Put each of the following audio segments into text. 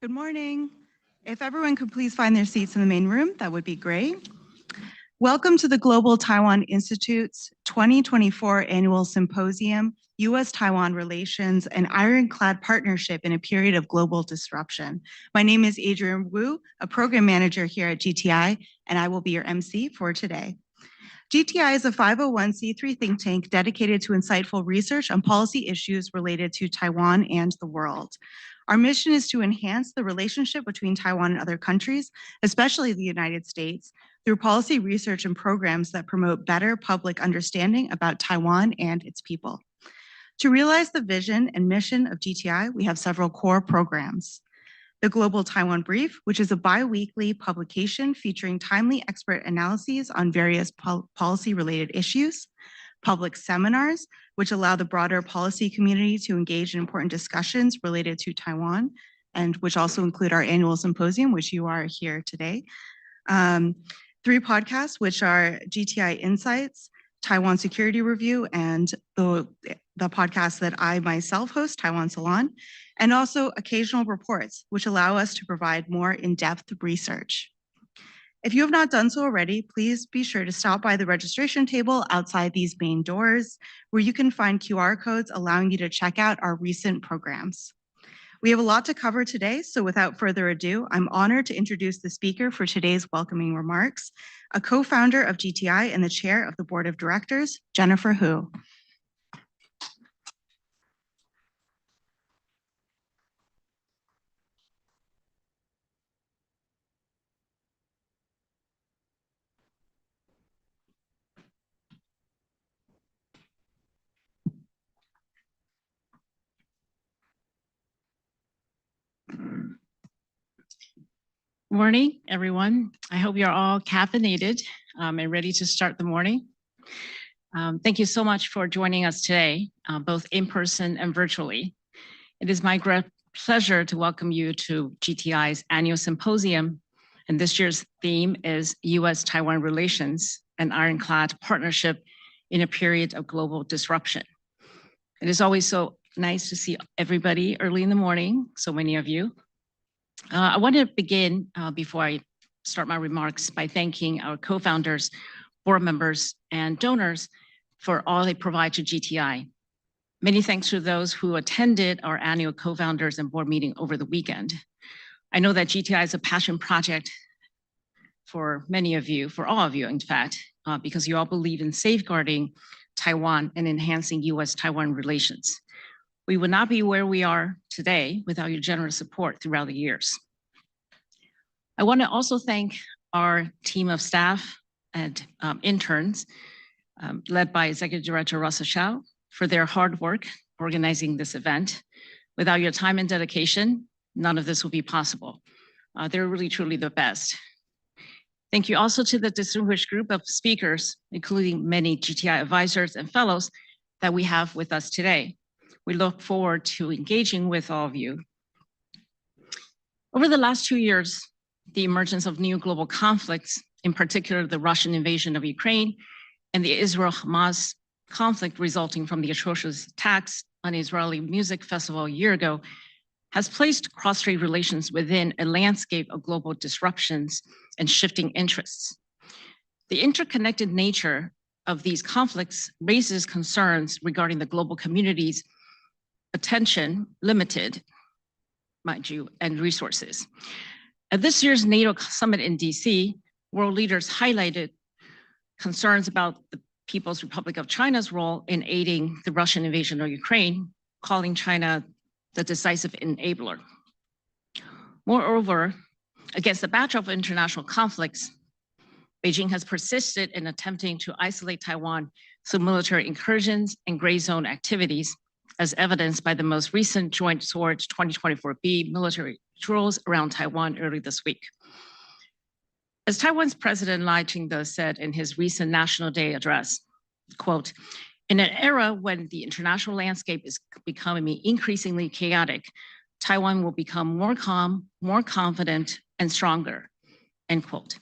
Good morning. If everyone could please find their seats in the main room, that would be great. Welcome to the Global Taiwan Institute's 2024 Annual Symposium, US-Taiwan Relations, and Ironclad Partnership in a Period of Global Disruption. My name is Adrienne Wu, a program manager here at GTI, and I will be your MC for today. GTI is a 501c3 think tank dedicated to insightful research on policy issues related to Taiwan and the world. Our mission is to enhance the relationship between Taiwan and other countries, especially the United States, through policy research and programs that promote better public understanding about Taiwan and its people. To realize the vision and mission of GTI, we have several core programs. The Global Taiwan Brief, which is a bi-weekly publication featuring timely expert analyses on various policy-related issues. Public seminars, which allow the broader policy community to engage in important discussions related to Taiwan, and which also include our annual symposium, which you are here today. 3 podcasts, which are GTI Insights, Taiwan Security Review, and the podcast that I myself host, Taiwan Salon, and also occasional reports, which allow us to provide more in-depth research. If you have not done so already, please be sure to stop by the registration table outside these main doors, where you can find QR codes allowing you to check out our recent programs. We have a lot to cover today, so without further ado, I'm honored to introduce the speaker for today's welcoming remarks, a co-founder of GTI and the chair of the board of directors, Jennifer Hu. Morning, everyone. I hope you're all caffeinated and ready to start the morning. Thank you so much for joining us today, both in person and virtually. It is my great pleasure to welcome you to GTI's annual symposium. And this year's theme is US-Taiwan Relations and Ironclad Partnership in a Period of Global Disruption. It is always so nice to see everybody early in the morning, so many of you. I want to begin before I start my remarks by thanking our co-founders, board members, and donors for all they provide to GTI. Many thanks to those who attended our annual co-founders and board meeting over the weekend. I know that GTI is a passion project for many of you, for all of you, in fact, because you all believe in safeguarding Taiwan and enhancing US-Taiwan relations. We would not be where we are today without your generous support throughout the years. I want to also thank our team of staff and interns, led by Executive Director Russell Shao, for their hard work organizing this event. Without your time and dedication, none of this would be possible. They're really, truly the best. Thank you also to the distinguished group of speakers, including many GTI advisors and fellows that we have with us today. We look forward to engaging with all of you. Over the last 2 years, the emergence of new global conflicts, in particular the Russian invasion of Ukraine and the Israel-Hamas conflict resulting from the atrocious attacks on the Israeli music festival a year ago, has placed cross-strait relations within a landscape of global disruptions and shifting interests. The interconnected nature of these conflicts raises concerns regarding the global community's attention, limited, mind you, and resources. At this year's NATO summit in DC, world leaders highlighted concerns about the People's Republic of China's role in aiding the Russian invasion of Ukraine, calling China the decisive enabler. Moreover, against the backdrop of international conflicts, Beijing has persisted in attempting to isolate Taiwan through military incursions and gray zone activities, as evidenced by the most recent Joint Swords 2024B military drills around Taiwan early this week. As Taiwan's President Lai Ching-te said in his recent National Day address, quote, "In an era when the international landscape is becoming increasingly chaotic, Taiwan will become more calm, more confident, and stronger," end quote.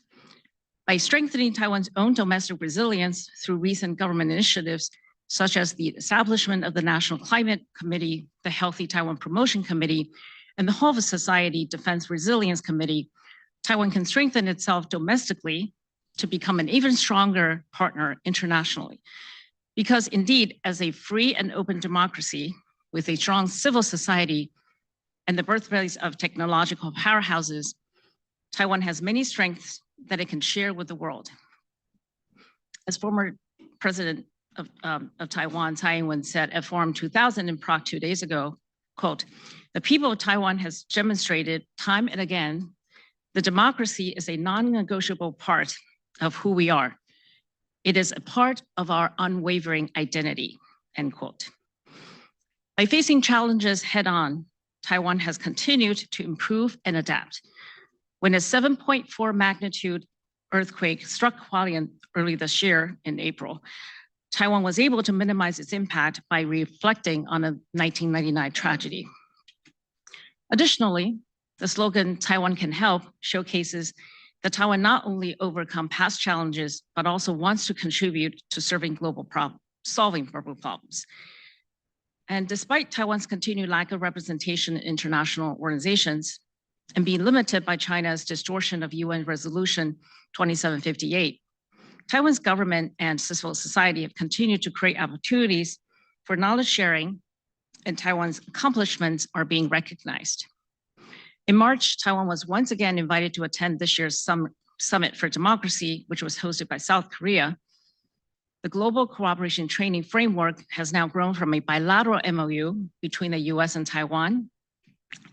By strengthening Taiwan's own domestic resilience through recent government initiatives, such as the establishment of the National Climate Committee, the Healthy Taiwan Promotion Committee, and the whole of society Defense Resilience Committee, Taiwan can strengthen itself domestically to become an even stronger partner internationally. Because indeed, as a free and open democracy with a strong civil society and the birthplace of technological powerhouses, Taiwan has many strengths that it can share with the world. As former President of Taiwan, Tsai Ing-wen, said at Forum 2000 in Prague 2 days ago, quote, "The people of Taiwan has demonstrated time and again the democracy is a non-negotiable part of who we are. It is a part of our unwavering identity," end quote. By facing challenges head on, Taiwan has continued to improve and adapt. When a 7.4 magnitude earthquake struck Hualien early this year in April, Taiwan was able to minimize its impact by reflecting on a 1999 tragedy. Additionally, the slogan "Taiwan can help" showcases that Taiwan not only overcome past challenges, but also wants to contribute to solving global problems. And despite Taiwan's continued lack of representation in international organizations and being limited by China's distortion of UN Resolution 2758, Taiwan's government and civil society have continued to create opportunities for knowledge sharing, and Taiwan's accomplishments are being recognized. In March, Taiwan was once again invited to attend this year's Summit for Democracy, which was hosted by South Korea. The Global Cooperation Training Framework has now grown from a bilateral MOU between the US and Taiwan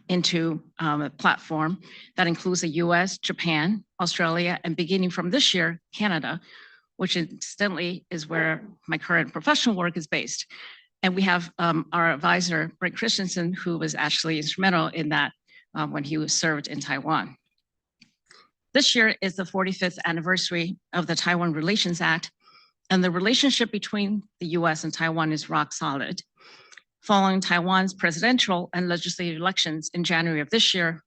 into a platform that includes the US, Japan, Australia, and beginning from this year, Canada, which incidentally is where my current professional work is based. And we have our advisor, Brent Christensen, who was actually instrumental in that when he was served in Taiwan. This year is the 45th anniversary of the Taiwan Relations Act, and the relationship between the US and Taiwan is rock solid. Following Taiwan's presidential and legislative elections in January of this year,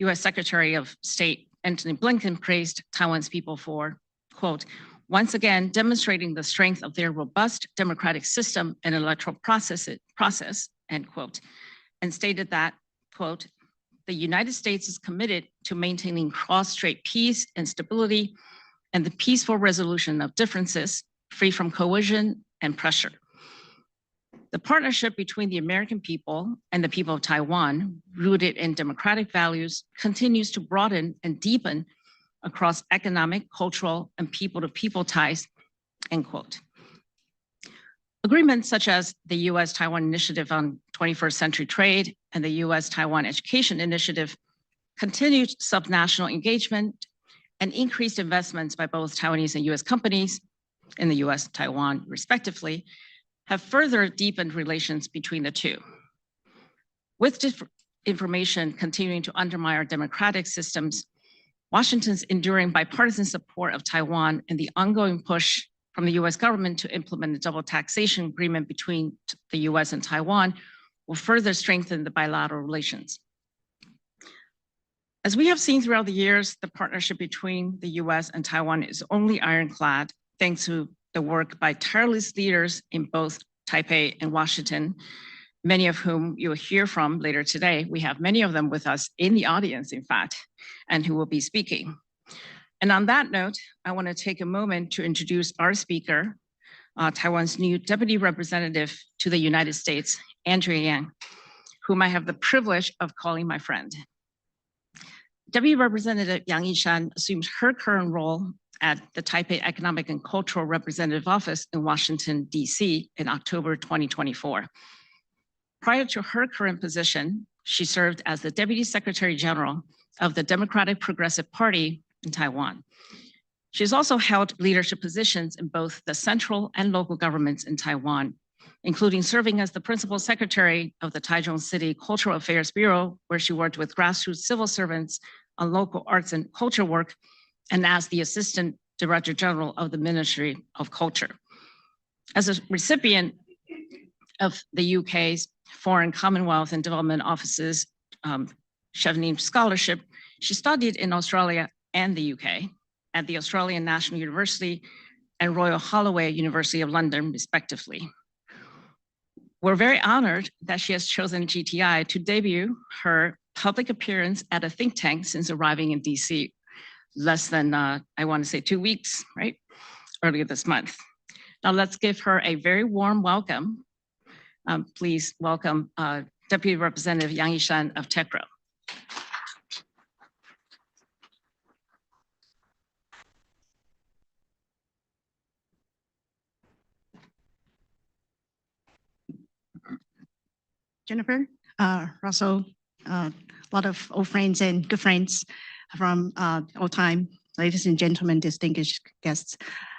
US Secretary of State Antony Blinken praised Taiwan's people for, quote, "once again demonstrating the strength of their robust democratic system and electoral process," end quote, and stated that, quote, "the United States is committed to maintaining cross-Strait peace and stability and the peaceful resolution of differences free from coercion and pressure. The partnership between the American people and the people of Taiwan, rooted in democratic values, continues to broaden and deepen across economic, cultural, and people-to-people ties," end quote. Agreements such as the US-Taiwan Initiative on 21st Century Trade and the US-Taiwan Education Initiative, continued subnational engagement, and increased investments by both Taiwanese and US companies in the US, Taiwan, respectively, have further deepened relations between the two. With disinformation continuing to undermine our democratic systems, Washington's enduring bipartisan support of Taiwan and the ongoing push from the US government to implement a double taxation agreement between the US and Taiwan will further strengthen the bilateral relations. As we have seen throughout the years, the partnership between the US and Taiwan is only ironclad thanks to the work by tireless leaders in both Taipei and Washington, many of whom you will hear from later today. We have many of them with us in the audience, in fact, and who will be speaking. And on that note, I want to take a moment to introduce our speaker, Taiwan's new Deputy Representative to the United States, Andrea Yang, whom I have the privilege of calling my friend. Deputy Representative Yang Yishan assumes her current role at the Taipei Economic and Cultural Representative Office in Washington, D.C. in October 2024. Prior to her current position, she served as the Deputy Secretary General of the Democratic Progressive Party in Taiwan. She has also held leadership positions in both the central and local governments in Taiwan, including serving as the Principal Secretary of the Taichung City Cultural Affairs Bureau, where she worked with grassroots civil servants on local arts and culture work, and as the Assistant Director General of the Ministry of Culture. As a recipient of the UK's Foreign Commonwealth and Development Office's Chevening Scholarship, she studied in Australia and the UK at the Australian National University and Royal Holloway University of London, respectively. We're very honored that she has chosen GTI to debut her public appearance at a think tank since arriving in DC less than, I want to say 2 weeks, right? Earlier this month. Now let's give her a very warm welcome. Please welcome Deputy Representative Yang Yishan of TECRO. Jennifer, Russell, a lot of old friends and good friends from all time, ladies and gentlemen, distinguished guests.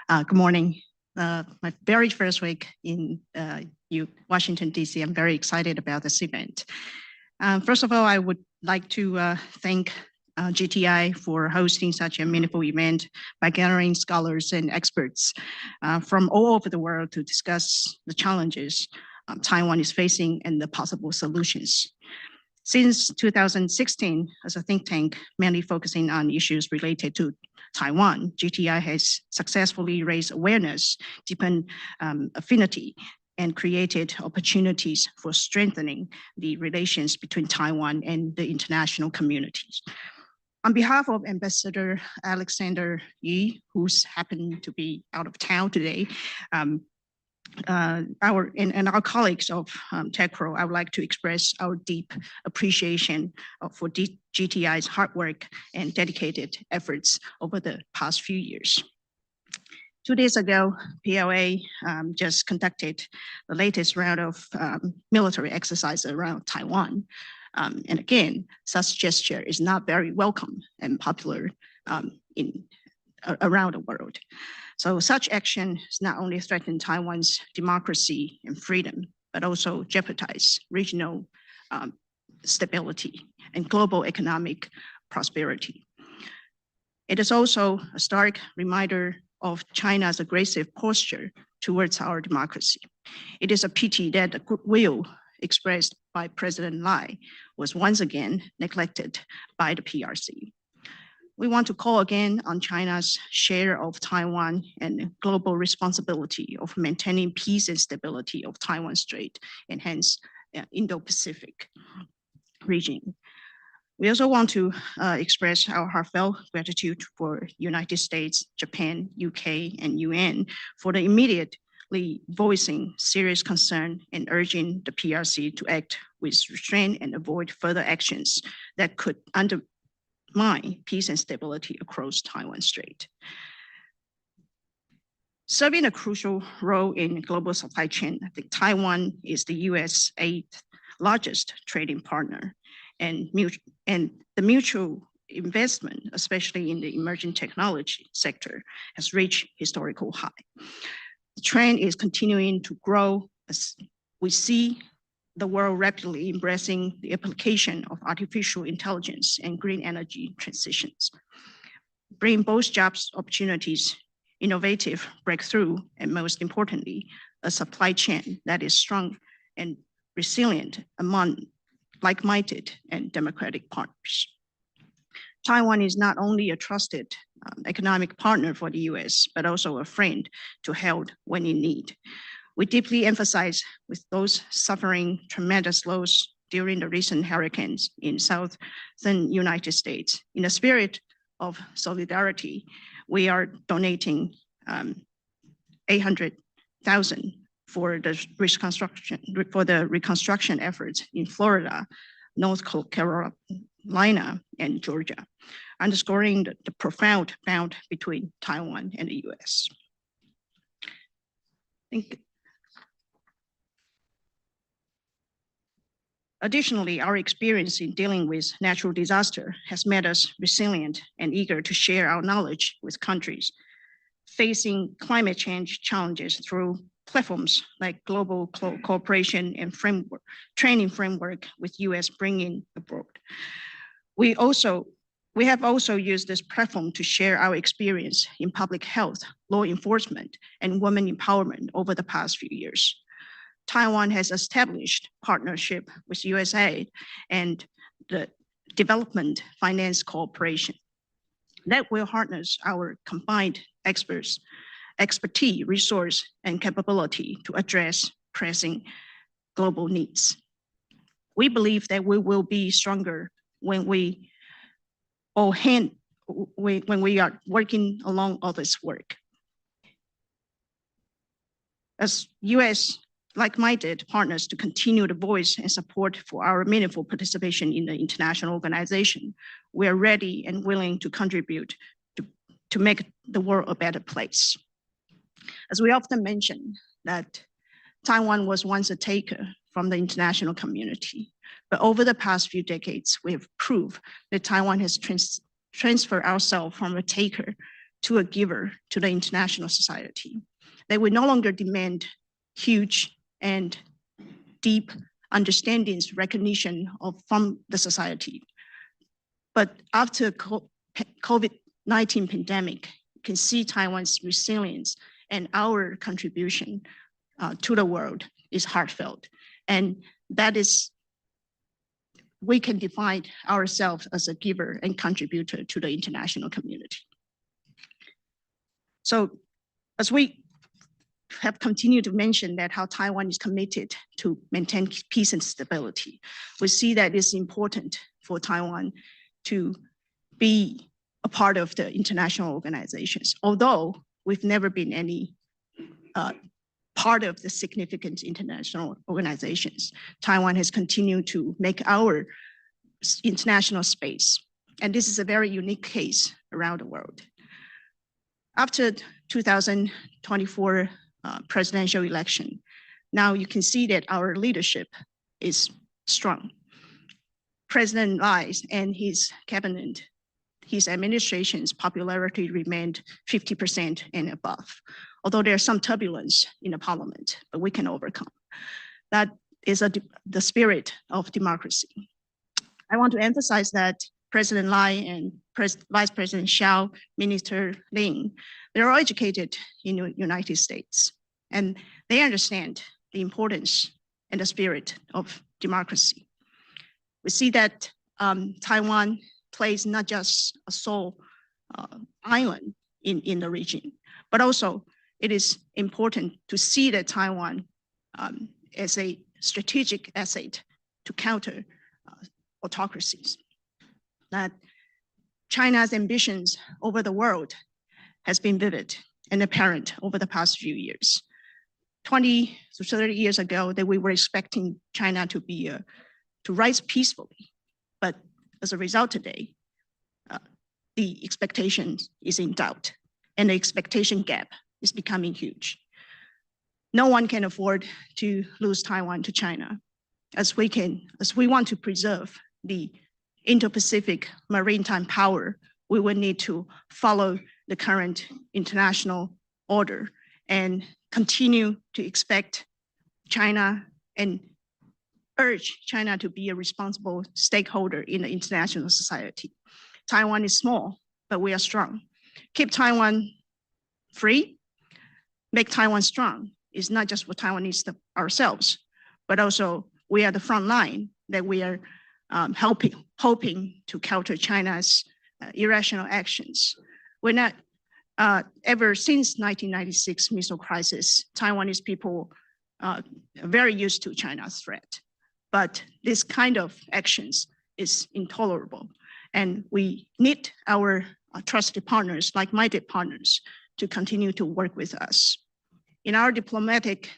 Good morning. My very first week in Washington, D.C. I'm very excited about this event. First of all, I would like to thank GTI for hosting such a meaningful event by gathering scholars and experts from all over the world to discuss the challenges Taiwan is facing and the possible solutions. Since 2016, as a think tank mainly focusing on issues related to Taiwan, GTI has successfully raised awareness, deepened affinity, and created opportunities for strengthening the relations between Taiwan and the international communities. On behalf of Ambassador Alexander Yi, who's happened to be out of town today, our colleagues of TECRO, I would like to express our deep appreciation for GTI's hard work and dedicated efforts over the past few years. 2 days ago, PLA just conducted the latest round of military exercise around Taiwan. And again, such gesture is not very welcome and popular around the world. So such action has not only threatened Taiwan's democracy and freedom, but also jeopardize regional stability and global economic prosperity. It is also a stark reminder of China's aggressive posture towards our democracy. It is a pity that the goodwill expressed by President Lai was once again neglected by the PRC. We want to call again on China's share of Taiwan and global responsibility of maintaining peace and stability of Taiwan Strait and hence Indo-Pacific region. We also want to express our heartfelt gratitude for United States, Japan, UK, and UN for the immediately voicing serious concern and urging the PRC to act with restraint and avoid further actions that could undermine peace and stability across Taiwan Strait. Serving a crucial role in global supply chain, I think Taiwan is the US 8th largest trading partner, and the mutual investment, especially in the emerging technology sector, has reached historical high. The trend is continuing to grow as we see the world rapidly embracing the application of artificial intelligence and green energy transitions, bring both jobs opportunities, innovative breakthrough, and most importantly, a supply chain that is strong and resilient among like-minded and democratic partners. Taiwan is not only a trusted economic partner for the US, but also a friend to help when in need. We deeply emphasize with those suffering tremendous loss during the recent hurricanes in southern United States. In the spirit of solidarity, we are donating 800,000 for the reconstruction efforts in Florida, North Carolina, and Georgia, underscoring the profound bond between Taiwan and the US. Additionally, our experience in dealing with natural disaster has made us resilient and eager to share our knowledge with countries facing climate change challenges through platforms like global cooperation and training framework with US bringing abroad. We have also used this platform to share our experience in public health, law enforcement, and women empowerment over the past few years. Taiwan has established partnership with USAID and the development finance cooperation that will harness our combined expertise, resource, and capability to address pressing global needs. We believe that we will be stronger when we when we are working along all this work. As US like-minded partners to continue the voice and support for our meaningful participation in the international organization, we are ready and willing to contribute to make the world a better place. As we often mention that Taiwan was once a taker from the international community, but over the past few decades, we have proved that Taiwan has transferred ourselves from a taker to a giver to the international society. That we no longer demand huge and deep understandings, recognition from the society. But after COVID-19 pandemic, you can see Taiwan's resilience and our contribution to the world is heartfelt. And that is, we can define ourselves as a giver and contributor to the international community. So as we have continued to mention that how Taiwan is committed to maintain peace and stability, we see that it's important for Taiwan to be a part of the international organizations. Although we've never been any part of the significant international organizations, Taiwan has continued to make our international space. And this is a very unique case around the world. After 2024 presidential election, now you can see that our leadership is strong. President Lai and his cabinet, his administration's popularity remained 50% and above. Although there's some turbulence in the parliament, but we can overcome. That is the spirit of democracy. I want to emphasize that President Lai and Vice President Xiao, Minister Lin, they're all educated in the United States, and they understand the importance and the spirit of democracy. We see that Taiwan plays not just a sole island in the region, but also it is important to see that Taiwan as a strategic asset to counter autocracies. That China's ambitions over the world has been vivid and apparent over the past few years. 20 to 30 years ago, that we were expecting China to rise peacefully, but as a result today, the expectation is in doubt, and the expectation gap is becoming huge. No one can afford to lose Taiwan to China, as we want to preserve the Indo-Pacific maritime power. We will need to follow the current international order and continue to expect China and urge China to be a responsible stakeholder in the international society. Taiwan is small, but we are strong. Keep Taiwan free, make Taiwan strong is not just for Taiwanese ourselves, but also we are the front line that we are hoping to counter China's irrational actions. We're not, ever since 1996 missile crisis, Taiwanese people are very used to China's threat, but this kind of actions is intolerable. And we need our trusted partners, like-minded partners, to continue to work with us. In our diplomatic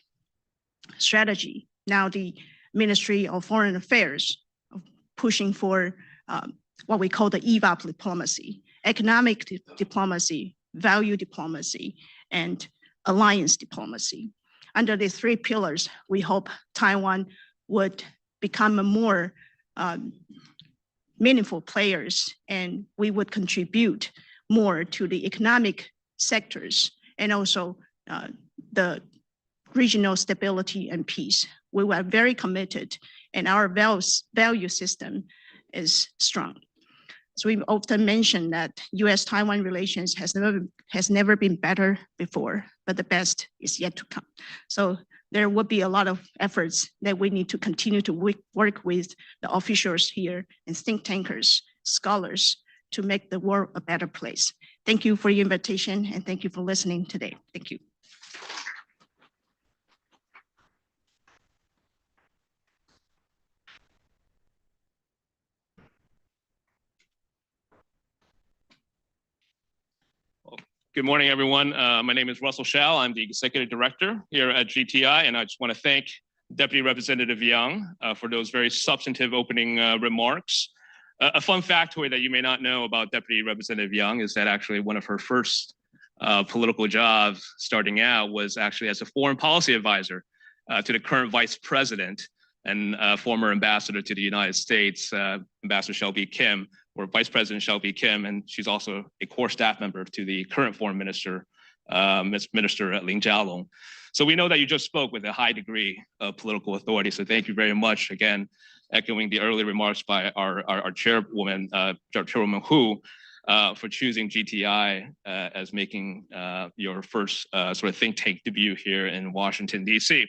strategy, now the Ministry of Foreign Affairs pushing for what we call the EVAP diplomacy, economic diplomacy, value diplomacy, and alliance diplomacy. Under the three pillars, we hope Taiwan would become a more meaningful players, and we would contribute more to the economic sectors and also the regional stability and peace. We were very committed, and our value system is strong. So we often mention that US-Taiwan relations has never been better before, but the best is yet to come. So there will be a lot of efforts that we need to continue to work with the officials here and think tankers, scholars, to make the world a better place. Thank you for your invitation, and thank you for listening today. Thank you. Good morning, everyone. My name is Russell Shao. I'm the Executive Director here at GTI, and I just want to thank Deputy Representative Young for those very substantive opening remarks. A fun factoid that you may not know about Deputy Representative Young is that actually one of her first political jobs starting out was actually as a foreign policy advisor to the current Vice President and former ambassador to the United States, Ambassador Shelby Kim, or Vice President Shelby Kim, and she's also a core staff member to the current Foreign Minister, Minister Lin Jialong. So we know that you just spoke with a high degree of political authority, so thank you very much. Again, echoing the early remarks by our chairwoman, Chairwoman Hu, for choosing GTI as making your first sort of think tank debut here in Washington, D.C.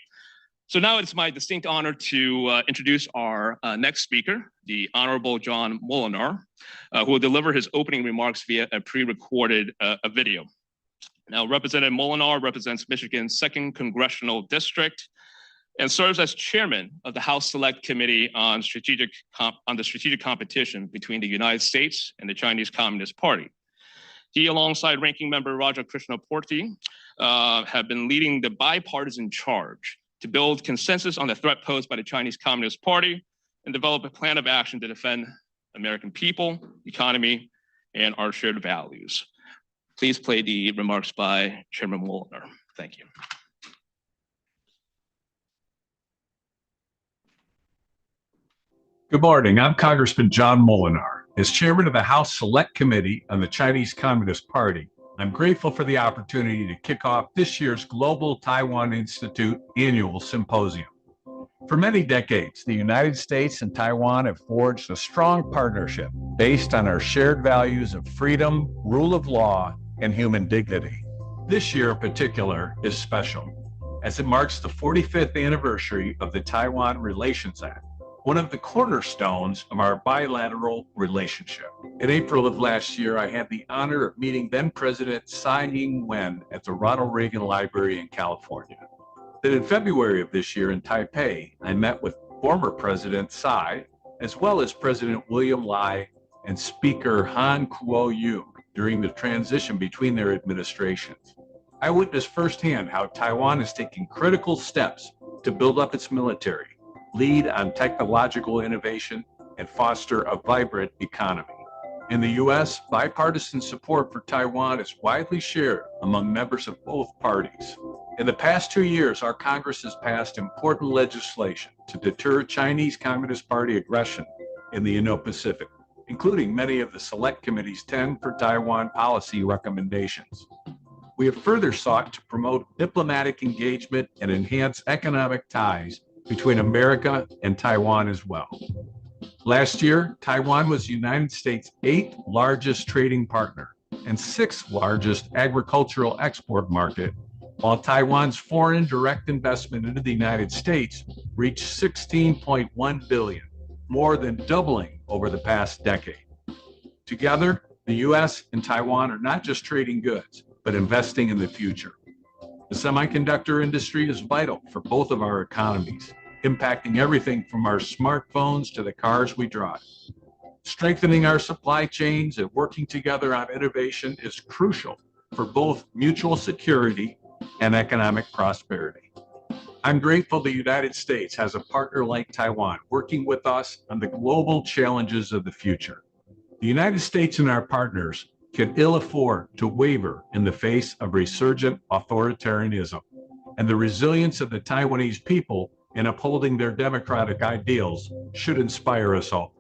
So now it's my distinct honor to introduce our next speaker, the Honorable John Molinar, who will deliver his opening remarks via a pre-recorded video. Now, Representative Molinar represents Michigan's 2nd Congressional District and serves as chairman of the House Select Committee on the strategic competition between the United States and the Chinese Communist Party. He, alongside ranking member Raja Krishnaporti, have been leading the bipartisan charge to build consensus on the threat posed by the Chinese Communist Party and develop a plan of action to defend American people, economy, and our shared values. Please play the remarks by Chairman Molinar. Thank you. Good morning. I'm Congressman John Molinar. As chairman of the House Select Committee on the Chinese Communist Party, I'm grateful for the opportunity to kick off this year's Global Taiwan Institute annual symposium. For many decades, the United States and Taiwan have forged a strong partnership based on our shared values of freedom, rule of law, and human dignity. This year in particular is special, as it marks the 45th anniversary of the Taiwan Relations Act, one of the cornerstones of our bilateral relationship. In April of last year, I had the honor of meeting then President Tsai Ing-wen at the Ronald Reagan Library in California. Then in February of this year in Taipei, I met with former President Tsai, as well as President William Lai and Speaker Han Kuo-yu during the transition between their administrations. I witnessed firsthand how Taiwan is taking critical steps to build up its military, lead on technological innovation, and foster a vibrant economy. In the U.S., bipartisan support for Taiwan is widely shared among members of both parties. In the past 2 years, our Congress has passed important legislation to deter Chinese Communist Party aggression in the Indo-Pacific, including many of the Select Committee's 10 for Taiwan policy recommendations. We have further sought to promote diplomatic engagement and enhance economic ties between America and Taiwan as well. Last year, Taiwan was the United States' 8th largest trading partner and 6th largest agricultural export market, while Taiwan's foreign direct investment into the United States reached $16.1 billion, more than doubling over the past decade. Together, the U.S. and Taiwan are not just trading goods, but investing in the future. The semiconductor industry is vital for both of our economies, impacting everything from our smartphones to the cars we drive. Strengthening our supply chains and working together on innovation is crucial for both mutual security and economic prosperity. I'm grateful the United States has a partner like Taiwan working with us on the global challenges of the future. The United States and our partners can ill afford to waver in the face of resurgent authoritarianism, and the resilience of the Taiwanese people in upholding their democratic ideals should inspire us all.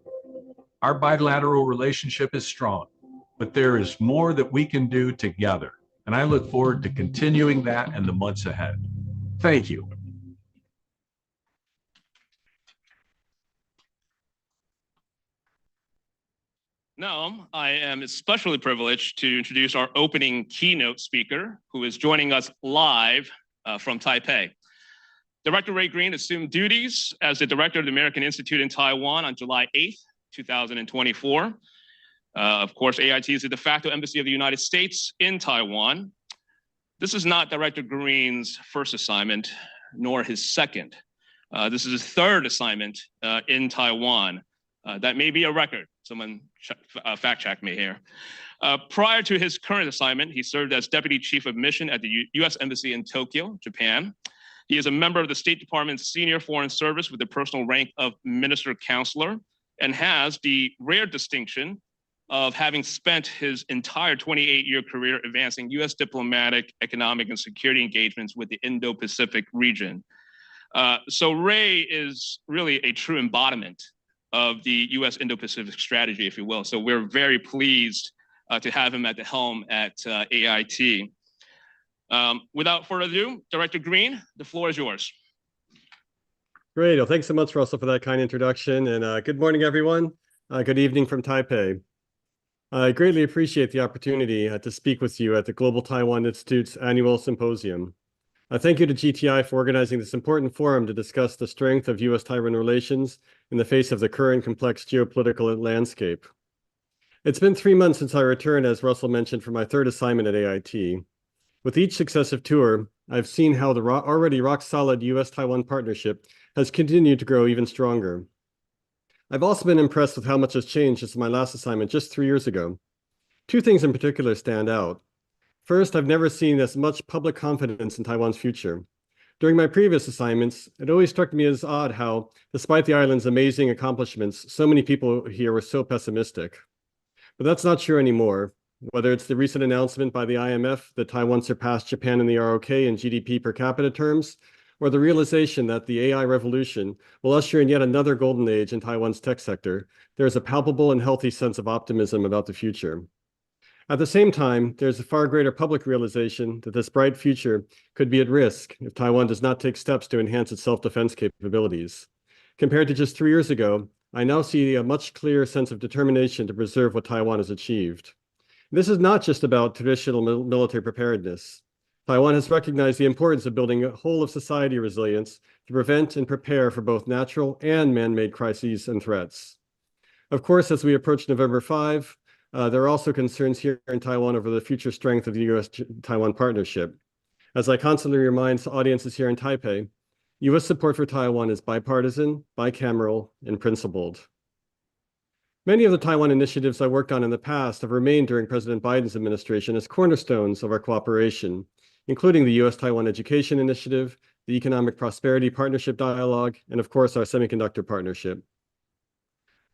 Our bilateral relationship is strong, but there is more that we can do together, and I look forward to continuing that in the months ahead. Thank you. Now, I am especially privileged to introduce our opening keynote speaker, who is joining us live from Taipei. Director Ray Green assumed duties as the director of the American Institute in Taiwan on July 8th, 2024. Of course, AIT is the de facto embassy of the United States in Taiwan. This is not Director Green's first assignment, nor his second. This is his third assignment in Taiwan. That may be a record, Someone fact check me here. Prior to his current assignment, he served as Deputy Chief of Mission at the US Embassy in Tokyo, Japan. He is a member of the State Department's Senior Foreign Service with the personal rank of Minister Counselor and has the rare distinction of having spent his entire 28-year career advancing US diplomatic, economic, and security engagements with the Indo-Pacific region. So Ray is really a true embodiment of the US Indo-Pacific strategy, if you will. So we're very pleased to have him at the helm at AIT. Without further ado, Director Green, the floor is yours. Great. Well, thanks so much, Russell, for that kind introduction. And good morning, everyone. Good evening from Taipei. I greatly appreciate the opportunity to speak with you at the Global Taiwan Institute's annual symposium. Thank you to GTI for organizing this important forum to discuss the strength of US-Taiwan relations in the face of the current complex geopolitical landscape. It's been 3 months since I returned, as Russell mentioned, for my third assignment at AIT. With each successive tour, I've seen how the already rock-solid US-Taiwan partnership has continued to grow even stronger. I've also been impressed with how much has changed since my last assignment just 3 years ago. Two things in particular stand out. First, I've never seen as much public confidence in Taiwan's future. During my previous assignments, it always struck me as odd how, despite the island's amazing accomplishments, so many people here were so pessimistic. But that's not true anymore. Whether it's the recent announcement by the IMF that Taiwan surpassed Japan in the ROK in GDP per capita terms, or the realization that the AI revolution will usher in yet another golden age in Taiwan's tech sector, there is a palpable and healthy sense of optimism about the future. At the same time, there's a far greater public realization that this bright future could be at risk if Taiwan does not take steps to enhance its self-defense capabilities. Compared to just 3 years ago, I now see a much clearer sense of determination to preserve what Taiwan has achieved. This is not just about traditional military preparedness. Taiwan has recognized the importance of building a whole-of-society resilience to prevent and prepare for both natural and man-made crises and threats. Of course, as we approach November 5, there are also concerns here in Taiwan over the future strength of the US-Taiwan partnership. As I constantly remind audiences here in Taipei, US support for Taiwan is bipartisan, bicameral, and principled. Many of the Taiwan initiatives I worked on in the past have remained during President Biden's administration as cornerstones of our cooperation, including the US-Taiwan Education Initiative, the Economic Prosperity Partnership Dialogue, and of course, our semiconductor partnership.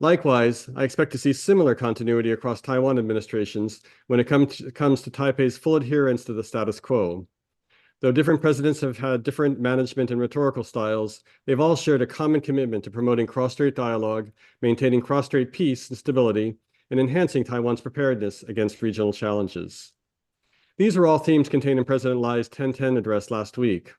Likewise, I expect to see similar continuity across Taiwan administrations when it comes to Taipei's full adherence to the status quo. Though different presidents have had different management and rhetorical styles, they've all shared a common commitment to promoting cross-strait dialogue, maintaining cross-strait peace and stability, and enhancing Taiwan's preparedness against regional challenges. These are all themes contained in President Lai's 1010 address last week.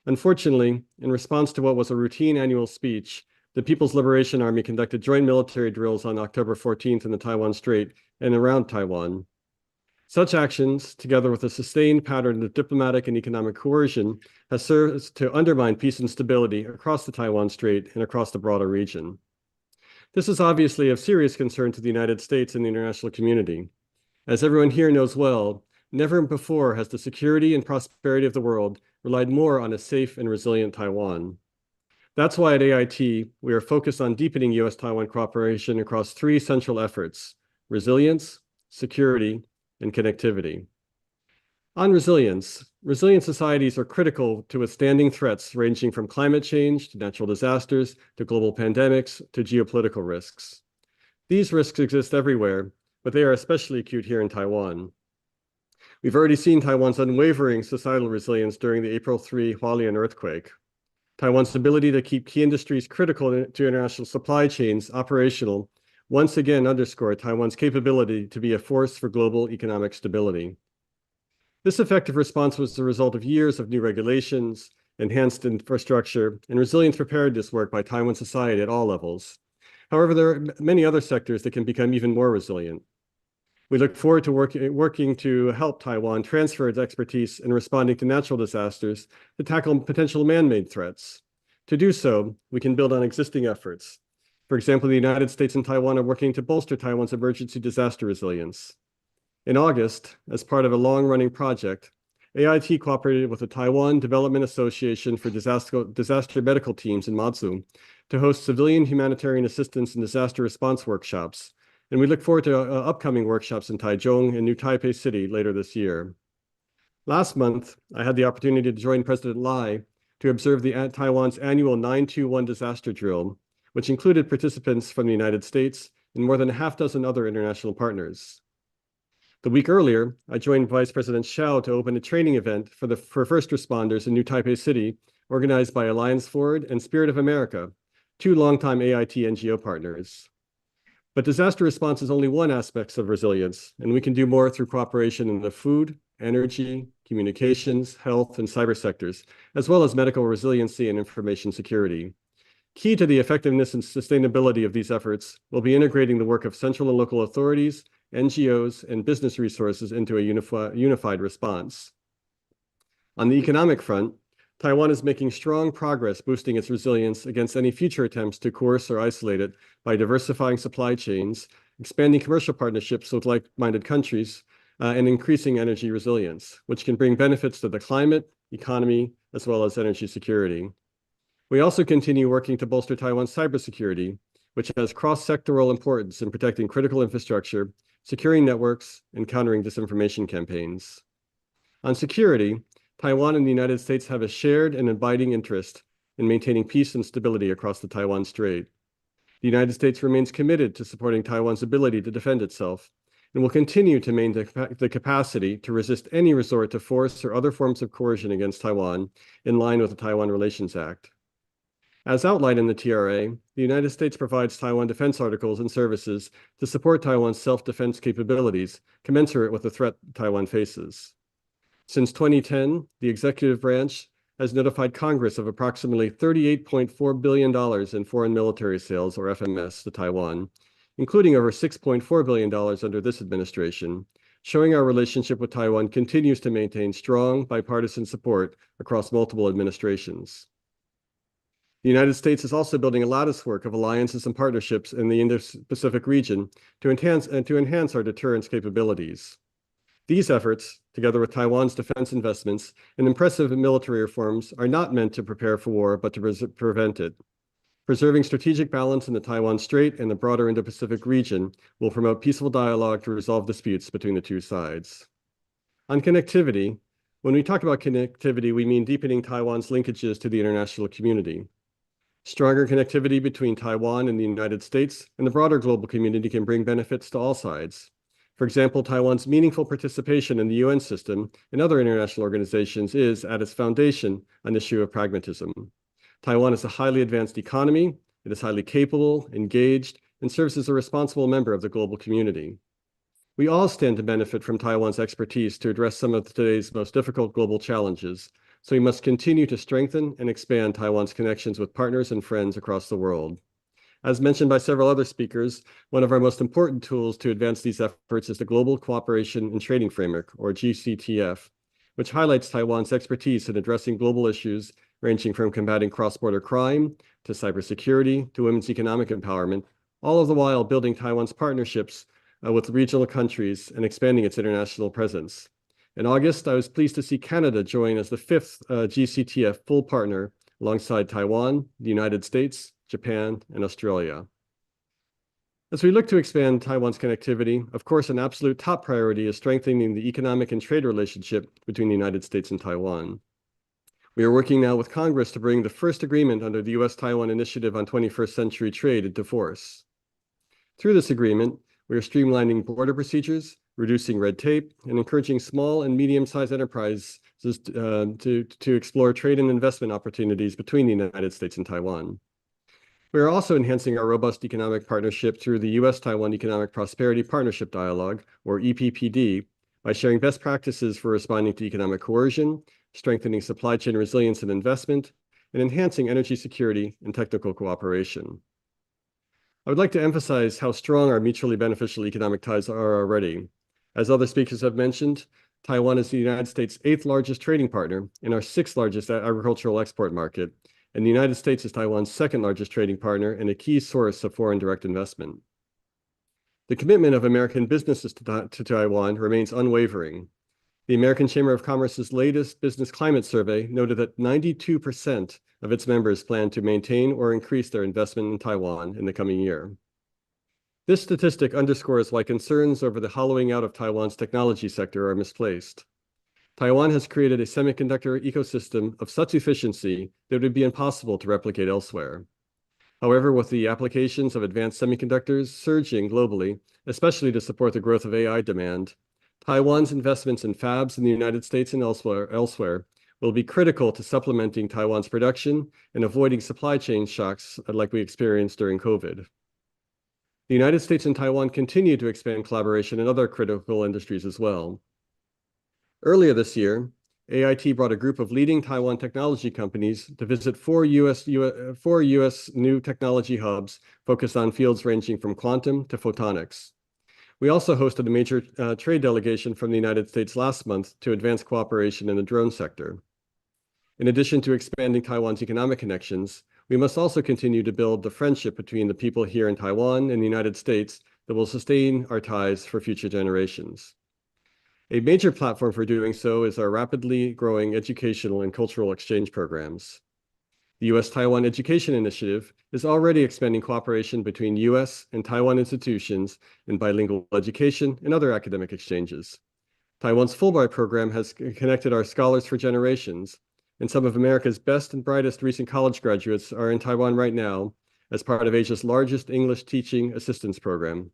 Unfortunately, in response to what was a routine annual speech, the People's Liberation Army conducted joint military drills on October 14th in the Taiwan Strait and around Taiwan. Such actions, together with a sustained pattern of diplomatic and economic coercion, has served to undermine peace and stability across the Taiwan Strait and across the broader region. This is obviously of serious concern to the United States and the international community. As everyone here knows well, never before has the security and prosperity of the world relied more on a safe and resilient Taiwan. That's why at AIT, we are focused on deepening US-Taiwan cooperation across 3 central efforts: resilience, security, and connectivity. On resilience, resilient societies are critical to withstanding threats ranging from climate change to natural disasters to global pandemics to geopolitical risks. These risks exist everywhere, but they are especially acute here in Taiwan. We've already seen Taiwan's unwavering societal resilience during the April 3 Hualien earthquake. Taiwan's ability to keep key industries critical to international supply chains operational once again underscored Taiwan's capability to be a force for global economic stability. This effective response was the result of years of new regulations, enhanced infrastructure, and resilience preparedness work by Taiwan society at all levels. However, there are many other sectors that can become even more resilient. We look forward to working to help Taiwan transfer its expertise in responding to natural disasters to tackle potential man-made threats. To do so, we can build on existing efforts. For example, the United States and Taiwan are working to bolster Taiwan's emergency disaster resilience. In August, as part of a long-running project, AIT cooperated with the Taiwan Development Association for Disaster Medical Teams in Matsu to host civilian humanitarian assistance and disaster response workshops, and we look forward to upcoming workshops in Taichung and New Taipei City later this year. Last month, I had the opportunity to join President Lai to observe Taiwan's annual 921 disaster drill, which included participants from the United States and more than a half dozen other international partners. The week earlier, I joined Vice President Xiao to open a training event for first responders in New Taipei City, organized by Alliance Forward and Spirit of America, two longtime AIT NGO partners. But disaster response is only one aspect of resilience, and we can do more through cooperation in the food, energy, communications, health, and cyber sectors, as well as medical resiliency and information security. Key to the effectiveness and sustainability of these efforts will be integrating the work of central and local authorities, NGOs, and business resources into a unified response. On the economic front, Taiwan is making strong progress boosting its resilience against any future attempts to coerce or isolate it by diversifying supply chains, expanding commercial partnerships with like-minded countries, and increasing energy resilience, which can bring benefits to the climate, economy, as well as energy security. We also continue working to bolster Taiwan's cybersecurity, which has cross-sectoral importance in protecting critical infrastructure, securing networks, and countering disinformation campaigns. On security, Taiwan and the United States have a shared and abiding interest in maintaining peace and stability across the Taiwan Strait. The United States remains committed to supporting Taiwan's ability to defend itself and will continue to maintain the capacity to resist any resort to force or other forms of coercion against Taiwan in line with the Taiwan Relations Act. As outlined in the TRA, the United States provides Taiwan defense articles and services to support Taiwan's self-defense capabilities commensurate with the threat Taiwan faces. Since 2010, the executive branch has notified Congress of approximately $38.4 billion in foreign military sales, or FMS, to Taiwan, including over $6.4 billion under this administration, showing our relationship with Taiwan continues to maintain strong bipartisan support across multiple administrations. The United States is also building a latticework of alliances and partnerships in the Indo-Pacific region to enhance our deterrence capabilities. These efforts, together with Taiwan's defense investments and impressive military reforms, are not meant to prepare for war, but to prevent it. Preserving strategic balance in the Taiwan Strait and the broader Indo-Pacific region will promote peaceful dialogue to resolve disputes between the two sides. On connectivity, when we talk about connectivity, we mean deepening Taiwan's linkages to the international community. Stronger connectivity between Taiwan and the United States and the broader global community can bring benefits to all sides. For example, Taiwan's meaningful participation in the UN system and other international organizations is, at its foundation, an issue of pragmatism. Taiwan is a highly advanced economy, it is highly capable, engaged, and serves as a responsible member of the global community. We all stand to benefit from Taiwan's expertise to address some of today's most difficult global challenges, so we must continue to strengthen and expand Taiwan's connections with partners and friends across the world. As mentioned by several other speakers, one of our most important tools to advance these efforts is the Global Cooperation and Trading Framework, or GCTF, which highlights Taiwan's expertise in addressing global issues ranging from combating cross-border crime to cybersecurity to women's economic empowerment, all of the while building Taiwan's partnerships with regional countries and expanding its international presence. In August, I was pleased to see Canada join as the fifth GCTF full partner alongside Taiwan, the United States, Japan, and Australia. As we look to expand Taiwan's connectivity, of course, an absolute top priority is strengthening the economic and trade relationship between the United States and Taiwan. We are working now with Congress to bring the first agreement under the US-Taiwan Initiative on 21st Century Trade into force. Through this agreement, we are streamlining border procedures, reducing red tape, and encouraging small and medium-sized enterprises to explore trade and investment opportunities between the United States and Taiwan. We are also enhancing our robust economic partnership through the US-Taiwan Economic Prosperity Partnership Dialogue, or EPPD, by sharing best practices for responding to economic coercion, strengthening supply chain resilience and investment, and enhancing energy security and technical cooperation. I would like to emphasize how strong our mutually beneficial economic ties are already. As other speakers have mentioned, Taiwan is the United States' 8th largest trading partner and our 6th largest agricultural export market, and the United States is Taiwan's 2nd largest trading partner and a key source of foreign direct investment. The commitment of American businesses to Taiwan remains unwavering. The American Chamber of Commerce's latest business climate survey noted that 92% of its members plan to maintain or increase their investment in Taiwan in the coming year. This statistic underscores why concerns over the hollowing out of Taiwan's technology sector are misplaced. Taiwan has created a semiconductor ecosystem of such efficiency that it would be impossible to replicate elsewhere. However, with the applications of advanced semiconductors surging globally, especially to support the growth of AI demand, Taiwan's investments in fabs in the United States and elsewhere will be critical to supplementing Taiwan's production and avoiding supply chain shocks like we experienced during COVID. The United States and Taiwan continue to expand collaboration in other critical industries as well. Earlier this year, AIT brought a group of leading Taiwan technology companies to visit four US new technology hubs focused on fields ranging from quantum to photonics. We also hosted a major trade delegation from the United States last month to advance cooperation in the drone sector. In addition to expanding Taiwan's economic connections, we must also continue to build the friendship between the people here in Taiwan and the United States that will sustain our ties for future generations. A major platform for doing so is our rapidly growing educational and cultural exchange programs. The US-Taiwan Education Initiative is already expanding cooperation between US and Taiwan institutions in bilingual education and other academic exchanges. Taiwan's Fulbright program has connected our scholars for generations, and some of America's best and brightest recent college graduates are in Taiwan right now as part of Asia's largest English teaching assistance program.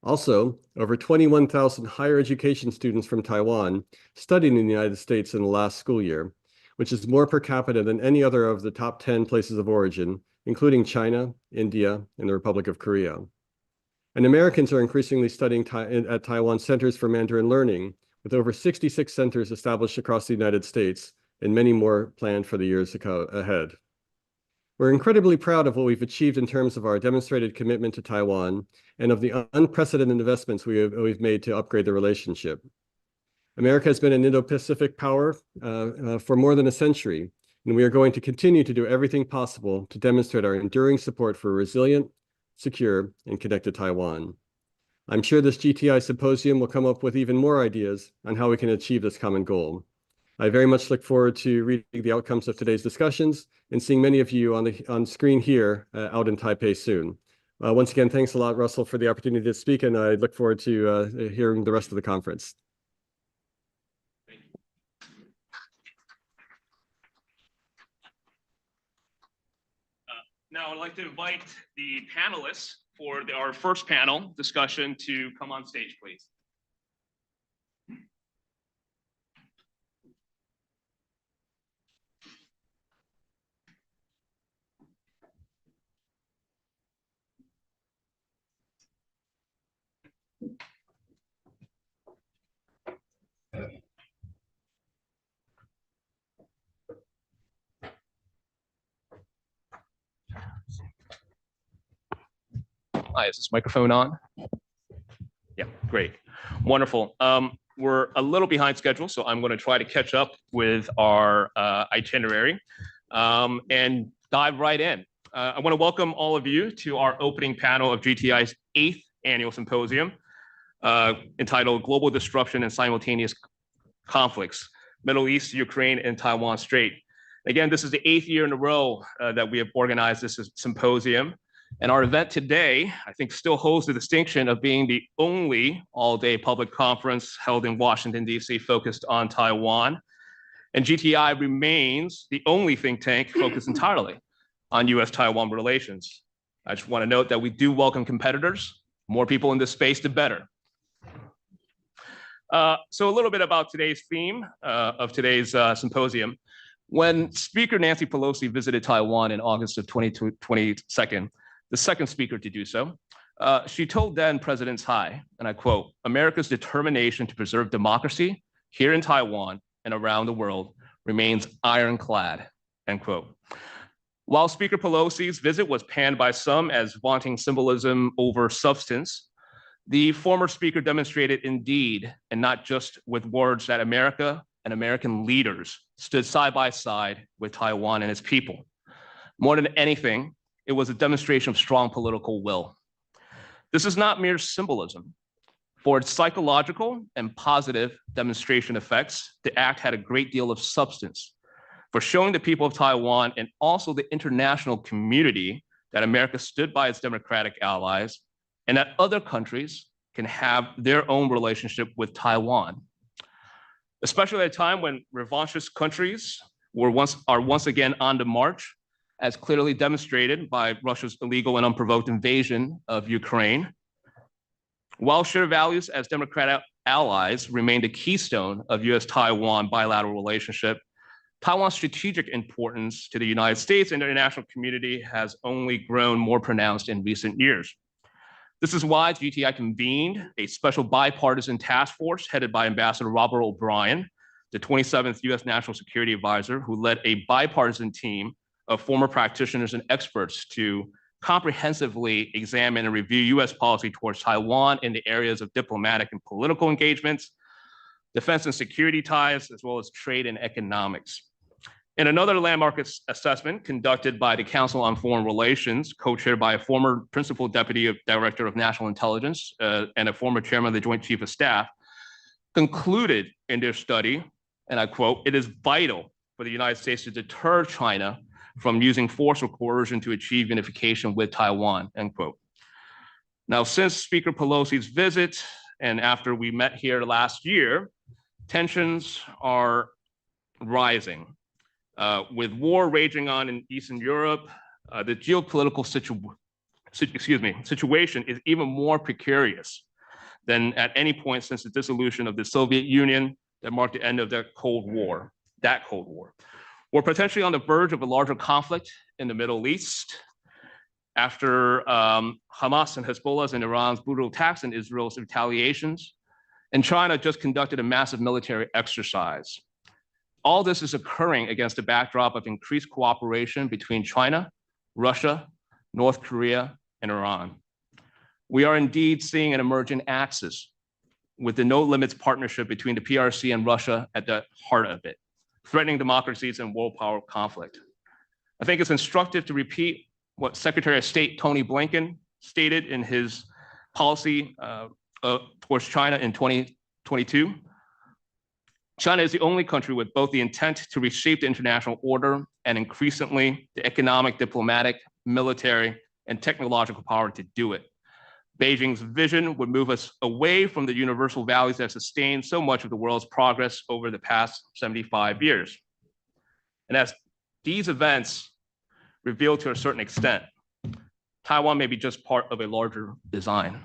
Also, over 21,000 higher education students from Taiwan studied in the United States in the last school year, which is more per capita than any other of the top 10 places of origin, including China, India, and the Republic of Korea. And Americans are increasingly studying at Taiwan Centers for Mandarin Learning, with over 66 centers established across the United States and many more planned for the years ahead. We're incredibly proud of what we've achieved in terms of our demonstrated commitment to Taiwan and of the unprecedented investments we've made to upgrade the relationship. America has been an Indo-Pacific power for more than a century, and we are going to continue to do everything possible to demonstrate our enduring support for a resilient, secure, and connected Taiwan. I'm sure this GTI symposium will come up with even more ideas on how we can achieve this common goal. I very much look forward to reading the outcomes of today's discussions and seeing many of you on screen here out in Taipei soon. Once again, thanks a lot, Russell, for the opportunity to speak, and I look forward to hearing the rest of the conference. Now I'd like to invite the panelists for our first panel discussion to come on stage, please. Hi, is this microphone on? Yeah, great. Wonderful. We're a little behind schedule, so I'm going to try to catch up with our itinerary and dive right in. I want to welcome all of you to our opening panel of GTI's 8th annual symposium entitled Global Disruption and Simultaneous Conflicts, Middle East, Ukraine, and Taiwan Strait. Again, this is the 8th year in a row that we have organized this symposium. And our event today, I think, still holds the distinction of being the only all-day public conference held in Washington, D.C. focused on Taiwan. And GTI remains the only think tank focused entirely on US-Taiwan relations. I just want to note that we do welcome competitors. More people in this space, the better. So a little bit about today's theme of today's symposium. When Speaker Nancy Pelosi visited Taiwan in August of 2022, the second speaker to do so, she told then President Tsai, and I quote, "America's determination to preserve democracy here in Taiwan and around the world remains ironclad," end quote. While Speaker Pelosi's visit was panned by some as vaunting symbolism over substance, the former speaker demonstrated indeed, and not just with words, that America and American leaders stood side by side with Taiwan and its people. More than anything, it was a demonstration of strong political will. This is not mere symbolism. For its psychological and positive demonstration effects, the act had a great deal of substance for showing the people of Taiwan and also the international community that America stood by its democratic allies, and that other countries can have their own relationship with Taiwan, especially at a time when revanchist countries are once again on the march, as clearly demonstrated by Russia's illegal and unprovoked invasion of Ukraine. While shared values as democratic allies remain the keystone of US-Taiwan bilateral relationship, Taiwan's strategic importance to the United States and the international community has only grown more pronounced in recent years. This is why GTI convened a special bipartisan task force headed by Ambassador Robert O'Brien, the 27th US National Security Advisor, who led a bipartisan team of former practitioners and experts to comprehensively examine and review US policy towards Taiwan in the areas of diplomatic and political engagements, defense and security ties, as well as trade and economics. In another landmark assessment conducted by the Council on Foreign Relations, co-chaired by a former Principal Deputy Director of National Intelligence and a former Chairman of the Joint Chief of Staff, concluded in their study, and I quote, "It is vital for the United States to deter China from using force or coercion to achieve unification with Taiwan," end quote. Now, since Speaker Pelosi's visit and after we met here last year, tensions are rising. With war raging on in Eastern Europe, the geopolitical situation is even more precarious than at any point since the dissolution of the Soviet Union that marked the end of the Cold War, We're potentially on the verge of a larger conflict in the Middle East after Hamas and Hezbollah's and Iran's brutal attacks and Israel's retaliations. And China just conducted a massive military exercise. All this is occurring against the backdrop of increased cooperation between China, Russia, North Korea, and Iran. We are indeed seeing an emerging axis with the no limits partnership between the PRC and Russia at the heart of it, threatening democracies and world power conflict. I think it's instructive to repeat what Secretary of State Tony Blinken stated in his policy towards China in 2022. China is the only country with both the intent to reshape the international order and increasingly the economic, diplomatic, military, and technological power to do it. Beijing's vision would move us away from the universal values that sustained so much of the world's progress over the past 75 years. And as these events reveal to a certain extent, Taiwan may be just part of a larger design.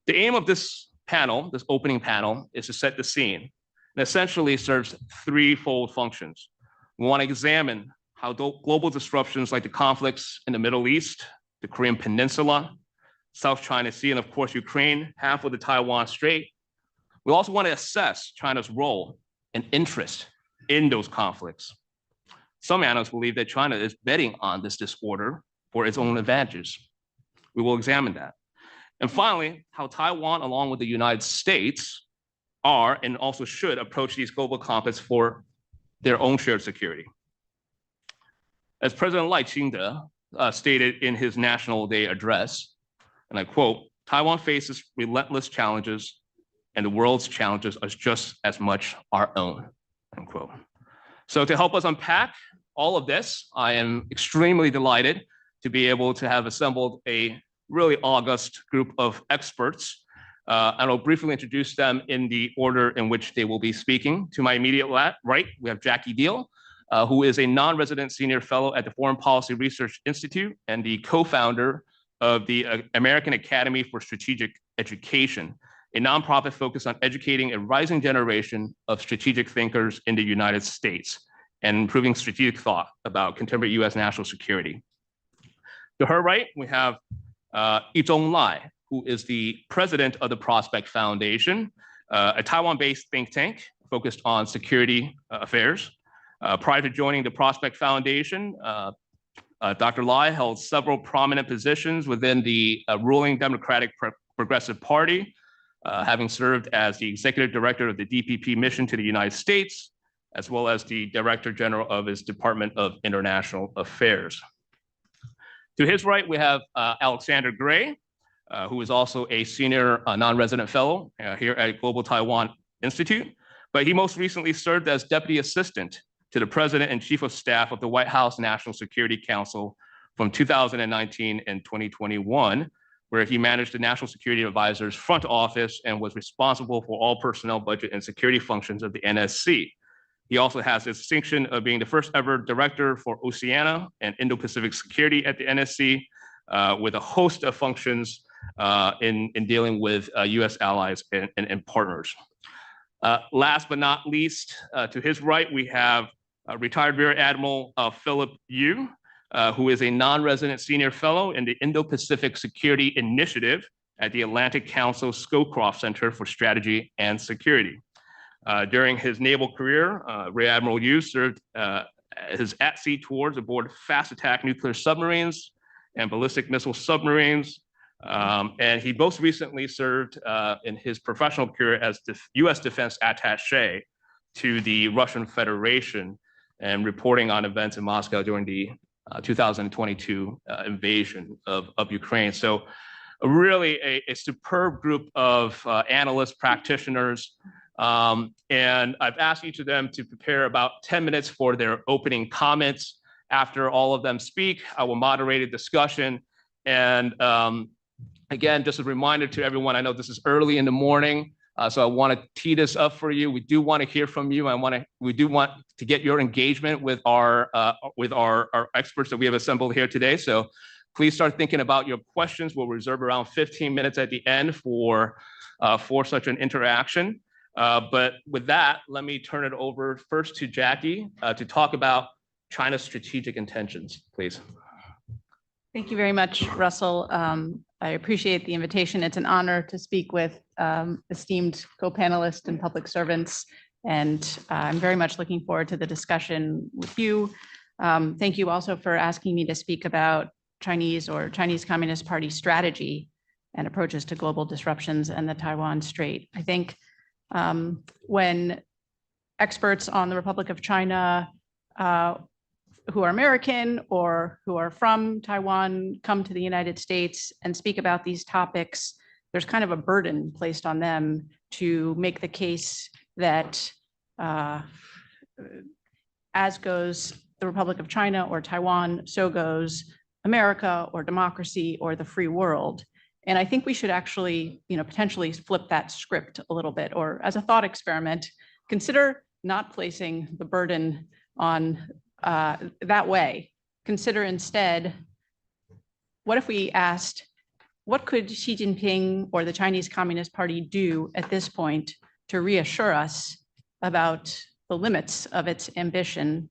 The aim of this panel, this opening panel, is to set the scene and essentially serves threefold functions. We want to examine how global disruptions like the conflicts in the Middle East, the Korean Peninsula, South China Sea, and of course, Ukraine, half of the Taiwan Strait. We also want to assess China's role and interest in those conflicts. Some analysts believe that China is betting on this disorder for its own advantages. We will examine that. And finally, how Taiwan, along with the United States, are and also should approach these global conflicts for their own shared security. As President Lai Ching-te stated in his National Day address, and I quote, "Taiwan faces relentless challenges and the world's challenges are just as much our own," unquote. So to help us unpack all of this, I am extremely delighted to be able to have assembled a really august group of experts. And I'll briefly introduce them in the order in which they will be speaking. To my immediate right, we have Jackie Deal, who is a non-resident senior fellow at the Foreign Policy Research Institute and the co-founder of the American Academy for Strategic Education, a nonprofit focused on educating a rising generation of strategic thinkers in the United States and improving strategic thought about contemporary US national security. To her right, we have Yizhong Lai, who is the president of the Prospect Foundation, a Taiwan-based think tank focused on security affairs. Prior to joining the Prospect Foundation, Dr. Lai held several prominent positions within the ruling Democratic Progressive Party, having served as the executive director of the DPP mission to the United States, as well as the director general of his Department of International Affairs. To his right, we have Alexander Gray, who is also a senior non-resident fellow here at Global Taiwan Institute, but he most recently served as deputy assistant to the president and chief of staff of the White House National Security Council from 2019 and 2021, where he managed the National Security Advisor's front office and was responsible for all personnel, budget, and security functions of the NSC. He also has the distinction of being the first ever director for Oceania and Indo-Pacific security at the NSC, with a host of functions in dealing with US allies and partners. Last but not least, to his right, we have retired Rear Admiral Philip Yu, who is a non-resident senior fellow in the Indo-Pacific Security Initiative at the Atlantic Council Scowcroft Center for Strategy and Security. During his naval career, Rear Admiral Yu served his at-sea tours aboard fast attack nuclear submarines and ballistic missile submarines. And he most recently served in his professional career as the US Defense Attaché to the Russian Federation and reporting on events in Moscow during the 2022 invasion of Ukraine. So really a superb group of analysts, practitioners, and I've asked each of them to prepare about 10 minutes for their opening comments. After all of them speak, I will moderate a discussion. And again, just a reminder to everyone, I know this is early in the morning, so I want to tee this up for you. We do want to hear from you. We do want to get your engagement with our experts that we have assembled here today. So please start thinking about your questions. We'll reserve around 15 minutes at the end for such an interaction. But with that, let me turn it over first to Jackie to talk about China's strategic intentions, please. Thank you very much, Russell. I appreciate the invitation. It's an honor to speak with esteemed co-panelists and public servants, and I'm very much looking forward to the discussion with you. Thank you also for asking me to speak about Chinese Communist Party strategy and approaches to global disruptions and the Taiwan Strait. I think when experts on the Republic of China who are American or who are from Taiwan come to the United States and speak about these topics, there's kind of a burden placed on them to make the case that as goes the Republic of China or Taiwan, so goes America or democracy or the free world. And I think we should actually, potentially flip that script a little bit, or as a thought experiment, consider not placing the burden on that way. Consider instead, what if we asked, what could Xi Jinping or the Chinese Communist Party do at this point to reassure us about the limits of its ambition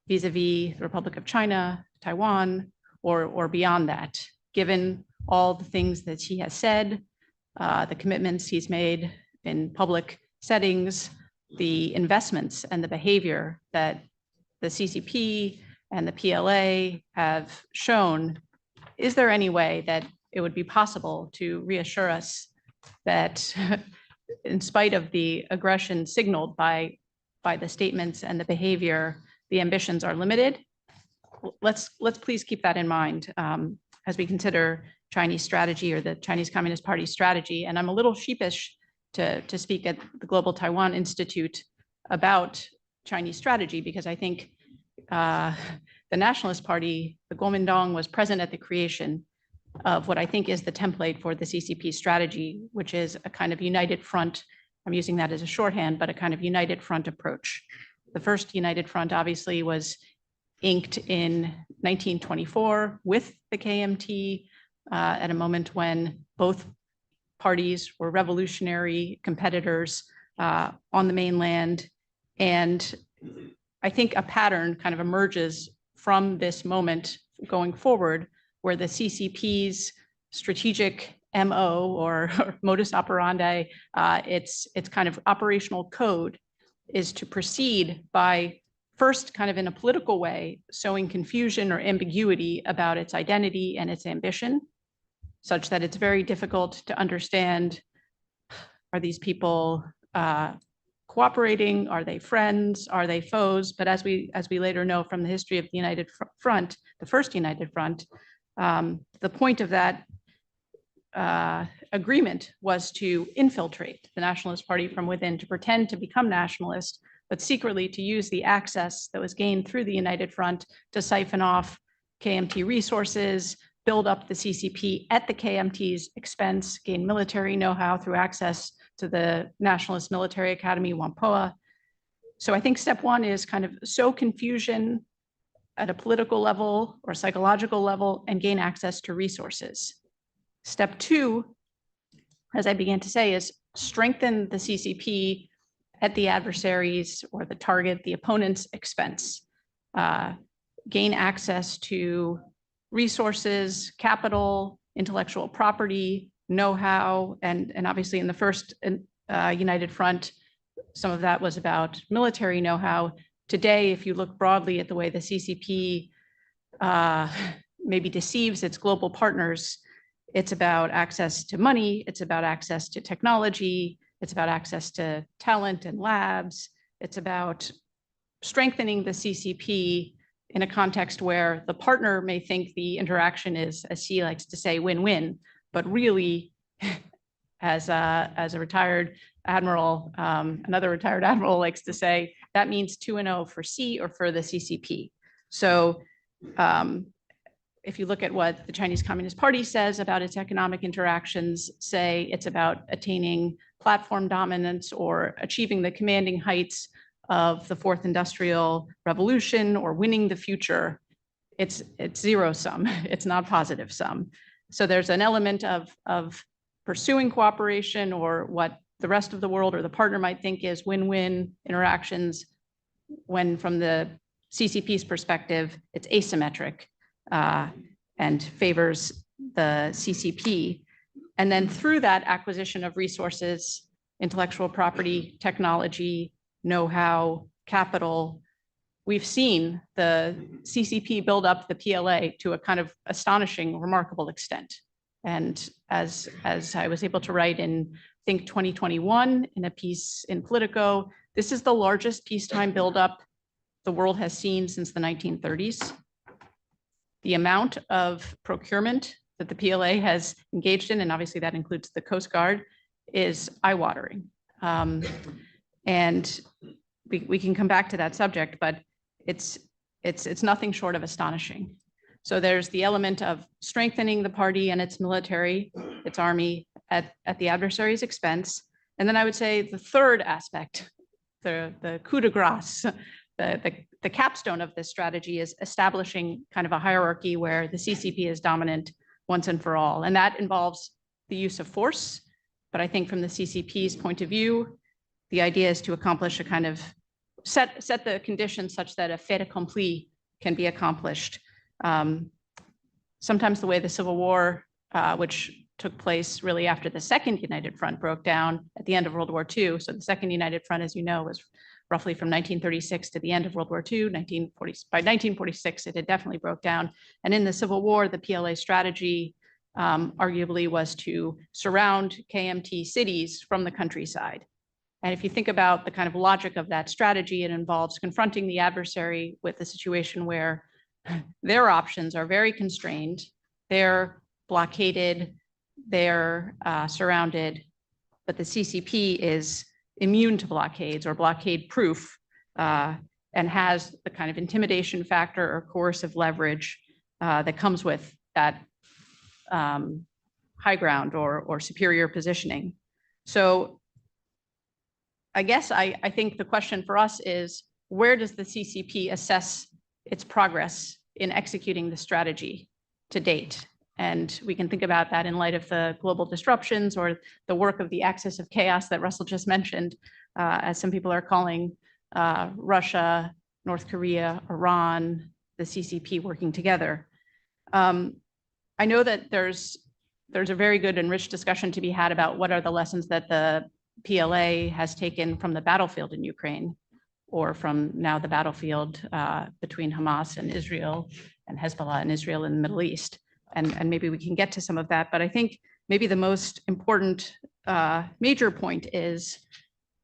vis-a-vis the Republic of China, Taiwan, or beyond that, given all the things that he has said, the commitments he's made in public settings, the investments and the behavior that the CCP and the PLA have shown. Is there any way that it would be possible to reassure us that in spite of the aggression signaled by the statements and the behavior, the ambitions are limited? Let's please keep that in mind as we consider Chinese strategy or the Chinese Communist Party strategy. And I'm a little sheepish to speak at the Global Taiwan Institute about Chinese strategy, because I think the Nationalist Party, the Kuomintang, was present at the creation of what I think is the template for the CCP strategy, which is a kind of united front. I'm using that as a shorthand, but a kind of united front approach. The first united front obviously was inked in 1924 with the KMT at a moment when both parties were revolutionary competitors on the mainland. And I think a pattern kind of emerges from this moment going forward, where the CCP's strategic MO or modus operandi, its kind of operational code is to proceed by first kind of in a political way, sowing confusion or ambiguity about its identity and its ambition, such that it's very difficult to understand, are these people cooperating? Are they friends? Are they foes? But as we later know from the history of the United Front, the first United Front, the point of that agreement was to infiltrate the Nationalist Party from within, to pretend to become nationalist, but secretly to use the access that was gained through the United Front to siphon off KMT resources, build up the CCP at the KMT's expense, gain military know-how through access to the Nationalist Military Academy, Whampoa. So I think step one is kind of sow confusion at a political level or psychological level and gain access to resources. Step two, as I began to say, is strengthen the CCP at the adversaries or the target, the opponent's expense. Gain access to resources, capital, intellectual property, know-how, and obviously in the first United Front, some of that was about military know-how. Today, if you look broadly at the way the CCP maybe deceives its global partners, it's about access to money, it's about access to technology, it's about access to talent and labs, it's about strengthening the CCP in a context where the partner may think the interaction is, as he likes to say, win-win, but really, as a retired admiral, another retired admiral likes to say, that means 2-0 for C or for the CCP. So if you look at what the Chinese Communist Party says about its economic interactions, say it's about attaining platform dominance or achieving the commanding heights of the fourth industrial revolution or winning the future, it's zero sum. It's not positive sum. So there's an element of pursuing cooperation or what the rest of the world or the partner might think is win-win interactions, when from the CCP's perspective, it's asymmetric and favors the CCP. And then through that acquisition of resources, intellectual property, technology, know-how, capital, we've seen the CCP build up the PLA to a kind of astonishing, remarkable extent. And as I was able to write in, I think, 2021 in a piece in Politico, this is the largest peacetime buildup the world has seen since the 1930s. The amount of procurement that the PLA has engaged in, and obviously that includes the Coast Guard, is eye-watering. And we can come back to that subject, but it's nothing short of astonishing. So there's the element of strengthening the party and its military, its army at the adversary's expense. And then I would say the third aspect, the coup de grace, the capstone of this strategy is establishing kind of a hierarchy where the CCP is dominant once and for all. And that involves the use of force. But I think from the CCP's point of view, the idea is to accomplish a kind of set the conditions such that a fait accompli can be accomplished. Sometimes the way the Civil War, which took place really after the Second United Front broke down at the end of World War II. So the Second United Front, as you know, was roughly from 1936 to the end of World War II. By 1946, it had definitely broke down. And in the Civil War, the PLA strategy arguably was to surround KMT cities from the countryside. And if you think about the kind of logic of that strategy, it involves confronting the adversary with a situation where their options are very constrained. They're blockaded, they're surrounded, but the CCP is immune to blockades or blockade proof and has the kind of intimidation factor or coercive leverage that comes with that high ground or superior positioning. So I guess I think the question for us is, where does the CCP assess its progress in executing the strategy to date? And we can think about that in light of the global disruptions or the work of the axis of chaos that Russell just mentioned, as some people are calling Russia, North Korea, Iran, the CCP working together. I know that there's a very good and rich discussion to be had about what are the lessons that the PLA has taken from the battlefield in Ukraine, or from now the battlefield between Hamas and Israel and Hezbollah and Israel in the Middle East. And maybe we can get to some of that, but I think maybe the most important major point is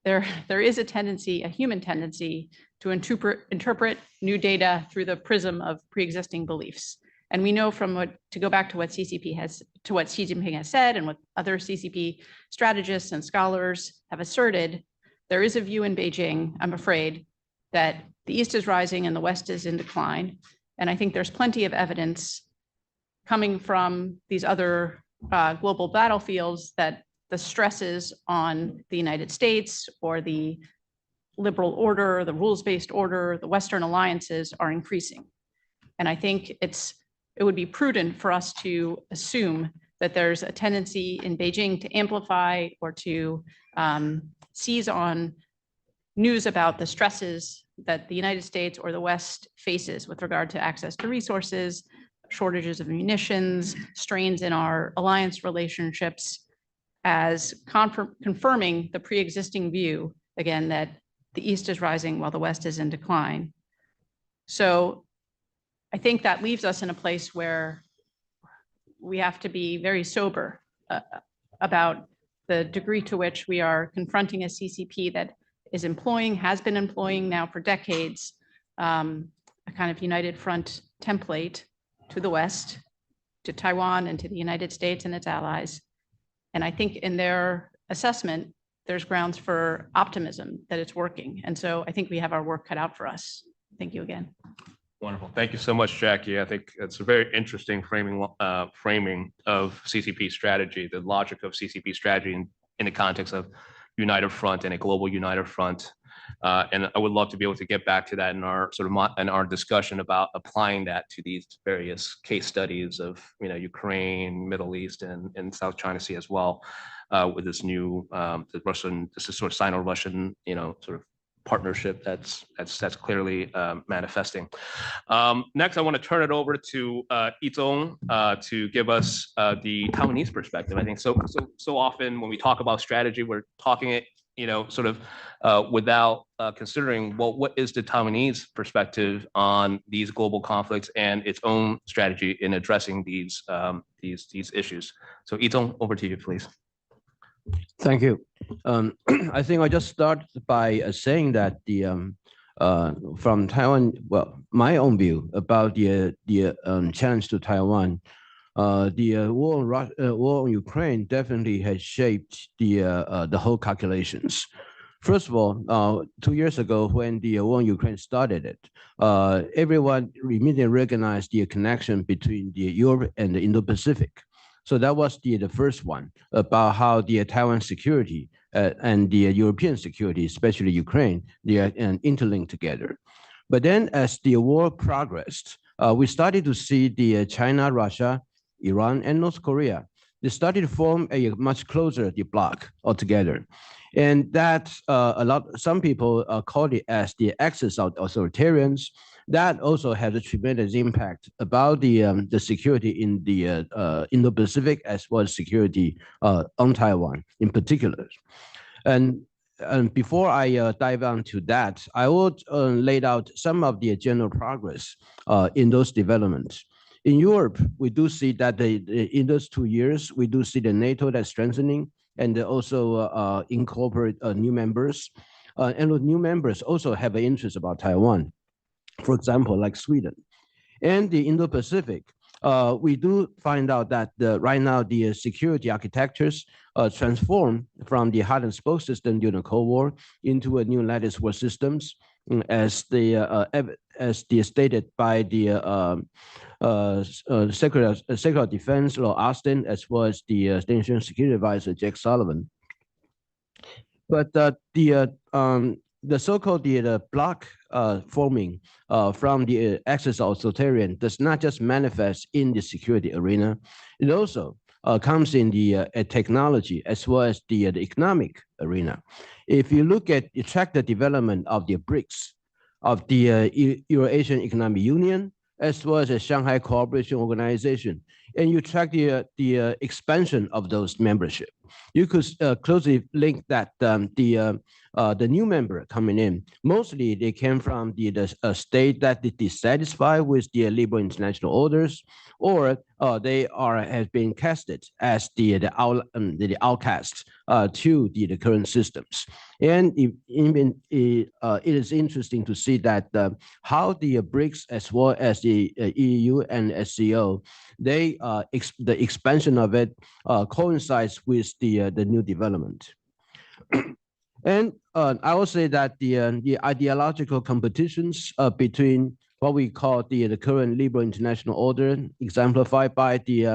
there is a tendency, a human tendency, to interpret new data through the prism of pre-existing beliefs. And we know from to go back to what Xi Jinping has said and what other CCP strategists and scholars have asserted, there is a view in Beijing, I'm afraid, that the East is rising and the West is in decline. And I think there's plenty of evidence coming from these other global battlefields that the stresses on the United States or the liberal order, the rules-based order, the Western alliances are increasing. And I think it would be prudent for us to assume that there's a tendency in Beijing to amplify or to seize on news about the stresses that the United States or the West faces with regard to access to resources, shortages of munitions, strains in our alliance relationships, as confirming the pre-existing view, again, that the East is rising while the West is in decline. So I think that leaves us in a place where we have to be very sober about the degree to which we are confronting a CCP that has been employing now for decades, a kind of united front template to the West, to Taiwan, and to the United States and its allies. And I think in their assessment, there's grounds for optimism that it's working. And so I think we have our work cut out for us. Thank you again. Wonderful. Thank you so much, Jackie. I think it's a very interesting framing of CCP strategy, the logic of CCP strategy in the context of united front and a global united front. And I would love to be able to get back to that in our in our discussion about applying that to these various case studies of Ukraine, Middle East, and South China Sea as well, with this new this is sort of Sino-Russian sort of partnership that's clearly manifesting. Next, I want to turn it over to Yizong to give us the Taiwanese perspective. I think so often when we talk about strategy, we're talking it sort of without considering, well, what is the Taiwanese perspective on these global conflicts and its own strategy in addressing these issues. So Yizong, over to you, please. Thank you. I think I'll just start by saying that from Taiwan, well, my own view about the challenge to Taiwan, the war on Ukraine definitely has shaped the whole calculations. First of all, 2 years ago, when the war in Ukraine started, everyone immediately recognized the connection between the Europe and the Indo-Pacific. So that was the first one about how the Taiwan security and the European security, especially Ukraine, they are interlinked together. But then as the war progressed, we started to see the China, Russia, Iran, and North Korea. They started to form a much closer bloc altogether. And that some people call it as the axis of authoritarians. That also has a tremendous impact about the security in the Indo-Pacific as well as security on Taiwan in particular. And before I dive into that, I would lay out some of the general progress in those developments. In Europe, we do see that in those 2 years, we do see the NATO that's strengthening and also incorporate new members. And those new members also have an interest about Taiwan. For example, like Sweden. And the Indo-Pacific, we do find out that right now the security architectures transform from the hub and spoke system during the Cold War into a new lattice war systems, as stated by the Secretary of Defense Lord Austin, as well as the National Security Advisor Jake Sullivan. But the so-called bloc forming from the axis of authoritarian does not just manifest in the security arena. It also comes in the technology as well as the economic arena. If you track the development of the BRICS, of the Euro-Asian Economic Union, as well as the Shanghai Cooperation Organization, and you track the expansion of those membership, you could closely link that the new member coming in, mostly they came from the state that is dissatisfied with the liberal international orders, or they has been casted as the outcasts to the current systems. And it is interesting to see that how the BRICS as well as the EU and SCO, the expansion of it coincides with the new development. And I will say that the ideological competitions between what we call the current liberal international order, exemplified by the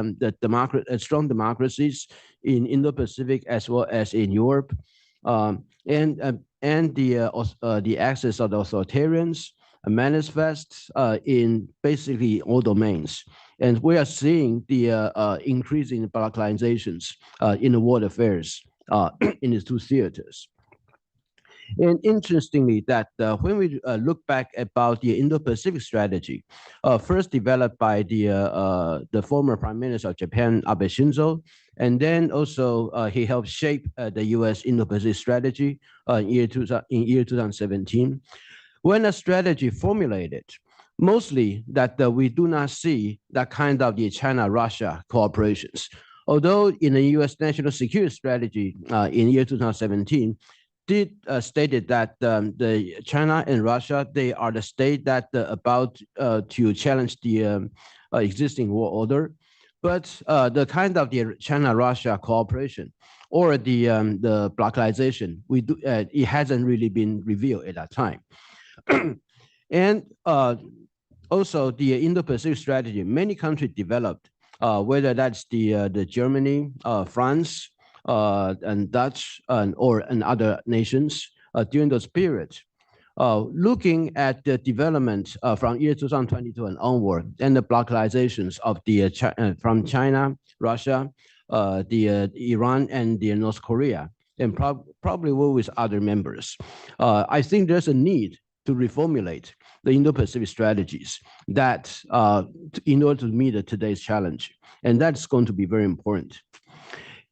strong democracies in Indo-Pacific as well as in Europe, and the access of the authoritarians manifests in basically all domains. And we are seeing the increasing balkanizations in the world affairs in these two theaters. And interestingly, that when we look back about the Indo-Pacific strategy, first developed by the former Prime Minister of Japan, Abe Shinzo, and then also he helped shape the U.S. Indo-Pacific strategy in year 2017. When a strategy formulated, mostly that we do not see that kind of the China-Russia cooperations. Although in the U.S. national security strategy in year 2017, did stated that the China and Russia, they are the state that about to challenge the existing world order. But the kind of the China-Russia cooperation or the blockization, it hasn't really been revealed at that time. And also the Indo-Pacific strategy, many countries developed, whether that's the Germany, France, and Dutch, and other nations during those periods. Looking at the development from year 2022 and onward, and the blockalizations of the from China, Russia, the Iran, and the North Korea, and probably with other members, I think there's a need to reformulate the Indo-Pacific strategies that in order to meet today's challenge, and that's going to be very important.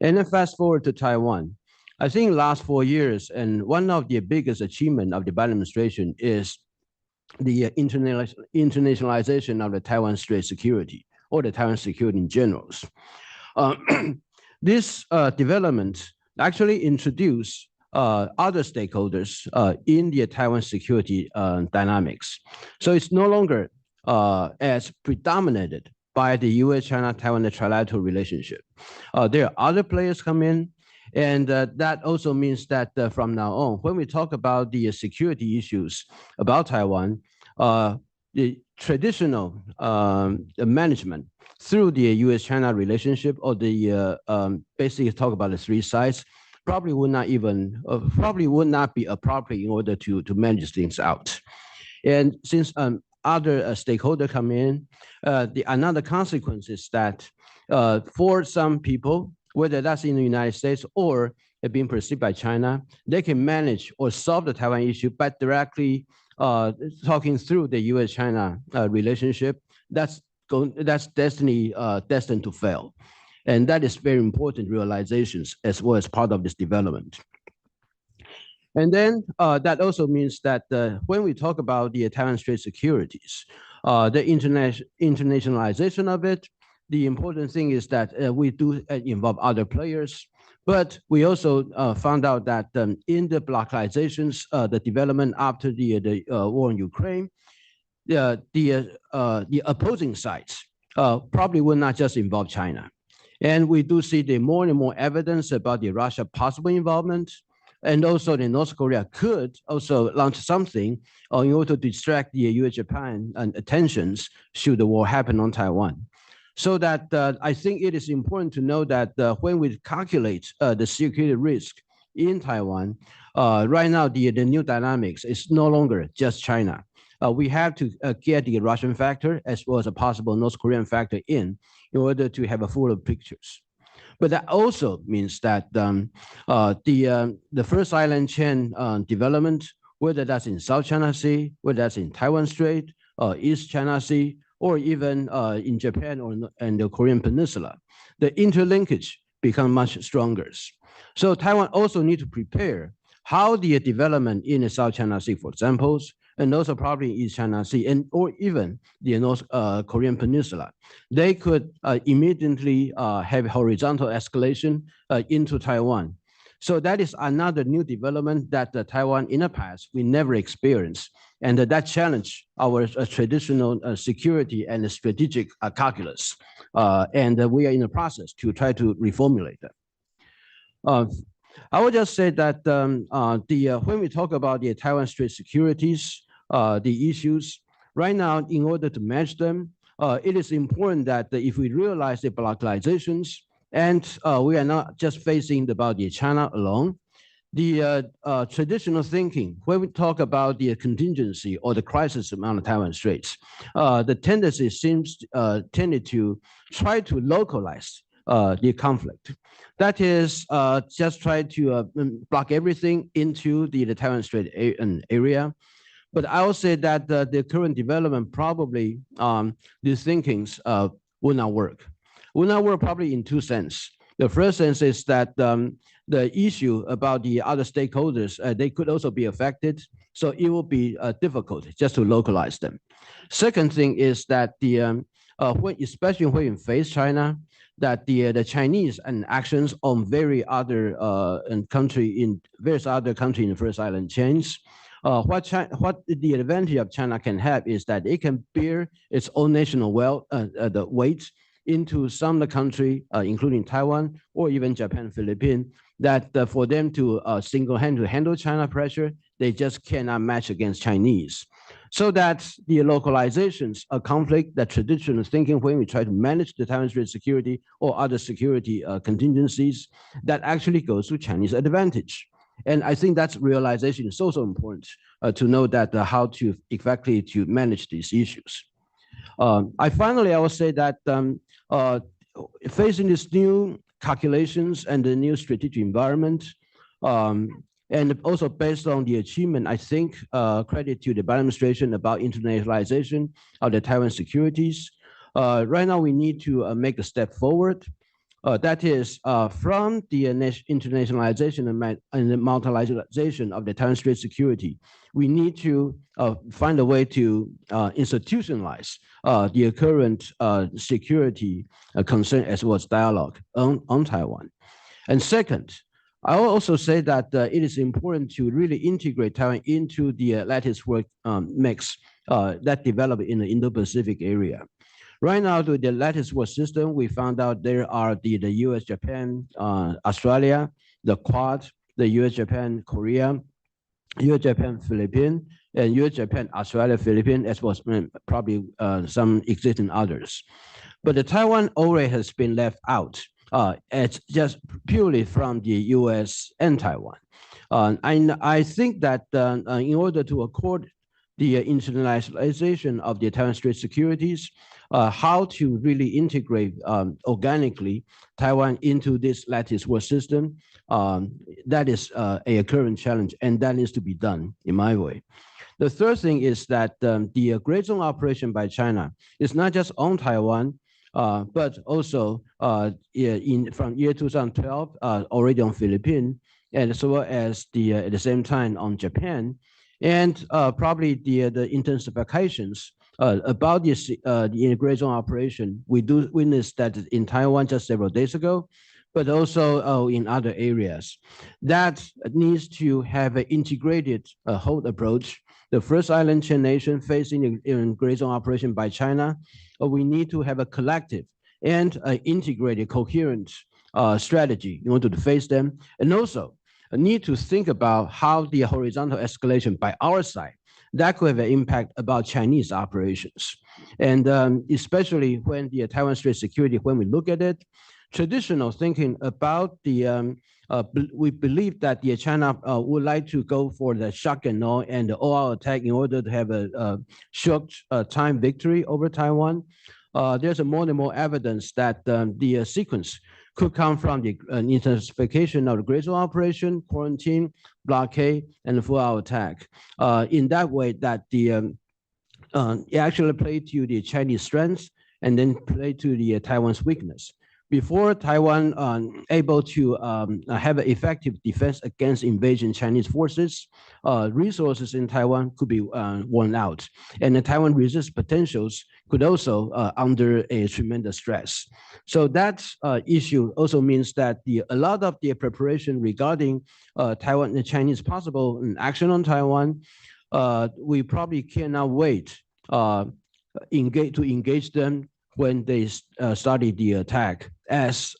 And then fast forward to Taiwan. I think last 4 years, and one of the biggest achievement of the Biden administration is the internationalization of the Taiwan Strait security, or the Taiwan security in general. This development actually introduced other stakeholders in the Taiwan security dynamics. So it's no longer as predominated by the U.S.-China-Taiwan trilateral relationship. There are other players come in, and that also means that from now on, when we talk about the security issues about Taiwan, the traditional management through the U.S.-China relationship, or the basically talk about the three sides, probably would not be appropriate in order to manage things out. And since other stakeholders come in, another consequence is that for some people, whether that's in the United States or being perceived by China, they can manage or solve the Taiwan issue by directly talking through the U.S.-China relationship. That's destined to fail. And that is very important realizations as well as part of this development. And then that also means that when we talk about the Taiwan Strait securities, the internationalization of it, the important thing is that we do involve other players, but we also found out that in the blockalizations, the development after the war in Ukraine, the opposing sides probably will not just involve China. And we do see the more and more evidence about the Russia possible involvement. And also the North Korea could also launch something in order to distract the U.S.-Japan attentions should the war happen on Taiwan. So that I think it is important to know that when we calculate the security risk in Taiwan, right now the new dynamics is no longer just China. We have to get the Russian factor as well as a possible North Korean factor in order to have a fuller pictures. But that also means that the first island chain development, whether that's in South China Sea, whether that's in Taiwan Strait, East China Sea, or even in Japan and the Korean Peninsula, the interlinkage become much stronger. So Taiwan also need to prepare how the development in the South China Sea, for example, and also probably East China Sea, and or even the North Korean Peninsula, they could immediately have horizontal escalation into Taiwan. So that is another new development that Taiwan in the past we never experienced, and that challenge our traditional security and strategic calculus, and we are in the process to try to reformulate that. I would just say that when we talk about the Taiwan Strait securities, the issues, Right now, in order to manage them, it is important that if we realize the blocalizations, and we are not just facing about the China alone, the traditional thinking, when we talk about the contingency or the crisis around the Taiwan Straits, the tendency seems tended to try to localize the conflict. That is just try to block everything into the Taiwan Strait area. But I will say that the current development probably these thinkings will not work. Will not work probably in two senses. The first sense is that the issue about the other stakeholders, they could also be affected. So it will be difficult just to localize them. Second thing is that especially when you face China, that the Chinese and actions on various other country in the First Island chains. What the advantage of China can have is that it can bear its own national the weight into some of the country, including Taiwan or even Japan, Philippines, that for them to single-handedly handle China pressure, they just cannot match against Chinese. So that the localizations, a conflict that traditional thinking when we try to manage the Taiwan Strait security or other security contingencies, that actually goes to Chinese advantage. And I think that realization is also important to know that how to effectively to manage these issues. I will say that facing these new calculations and the new strategic environment, and also based on the achievement, I think credit to the Biden administration about internationalization of the Taiwan securities. Right now, we need to make a step forward. That is from the internationalization and the multilateralization of the Taiwan Strait security, we need to find a way to institutionalize the current security concern as well as dialogue on Taiwan. And second, I will also say that it is important to really integrate Taiwan into the lattice work mix that developed in the Indo-Pacific area. Right now, with the lattice work system, we found out there are the US, Japan, Australia, the Quad, the US, Japan, Korea, US, Japan, Philippines, and US, Japan, Australia, Philippines, as well as probably some existing others. But the Taiwan already has been left out. It's just purely from the US and Taiwan. I think that in order to accord the internationalization of the Taiwan Strait securities, how to really integrate organically Taiwan into this lattice work system, that is a current challenge, and that needs to be done in my way. The third thing is that the gray zone operation by China is not just on Taiwan, but also from year 2012 already on Philippines, and as well as at the same time on Japan, and probably the intensifications about the gray zone operation. We do witness that in Taiwan just several days ago, but also in other areas. That needs to have an integrated whole approach. The First Island chain nation facing a gray zone operation by China, we need to have a collective and integrated, coherent strategy in order to face them, and also need to think about how the horizontal escalation by our side that could have an impact about Chinese operations. And especially when the Taiwan Strait security, when we look at it, traditional thinking about the, we believe that the China would like to go for the shock and awe and the all-out attack in order to have a short time victory over Taiwan. There's more and more evidence that the sequence could come from the intensification of the gray zone operation, quarantine, blockade, and the full-out attack. In that way, that the it actually played to the Chinese strengths and then played to the Taiwan's weakness. Before Taiwan able to have an effective defense against invasion Chinese forces, resources in Taiwan could be worn out, and the Taiwan resist potentials could also under a tremendous stress. So that issue also means that a lot of the preparation regarding Taiwan, the Chinese possible action on Taiwan, we probably cannot wait to engage them when they started the attack as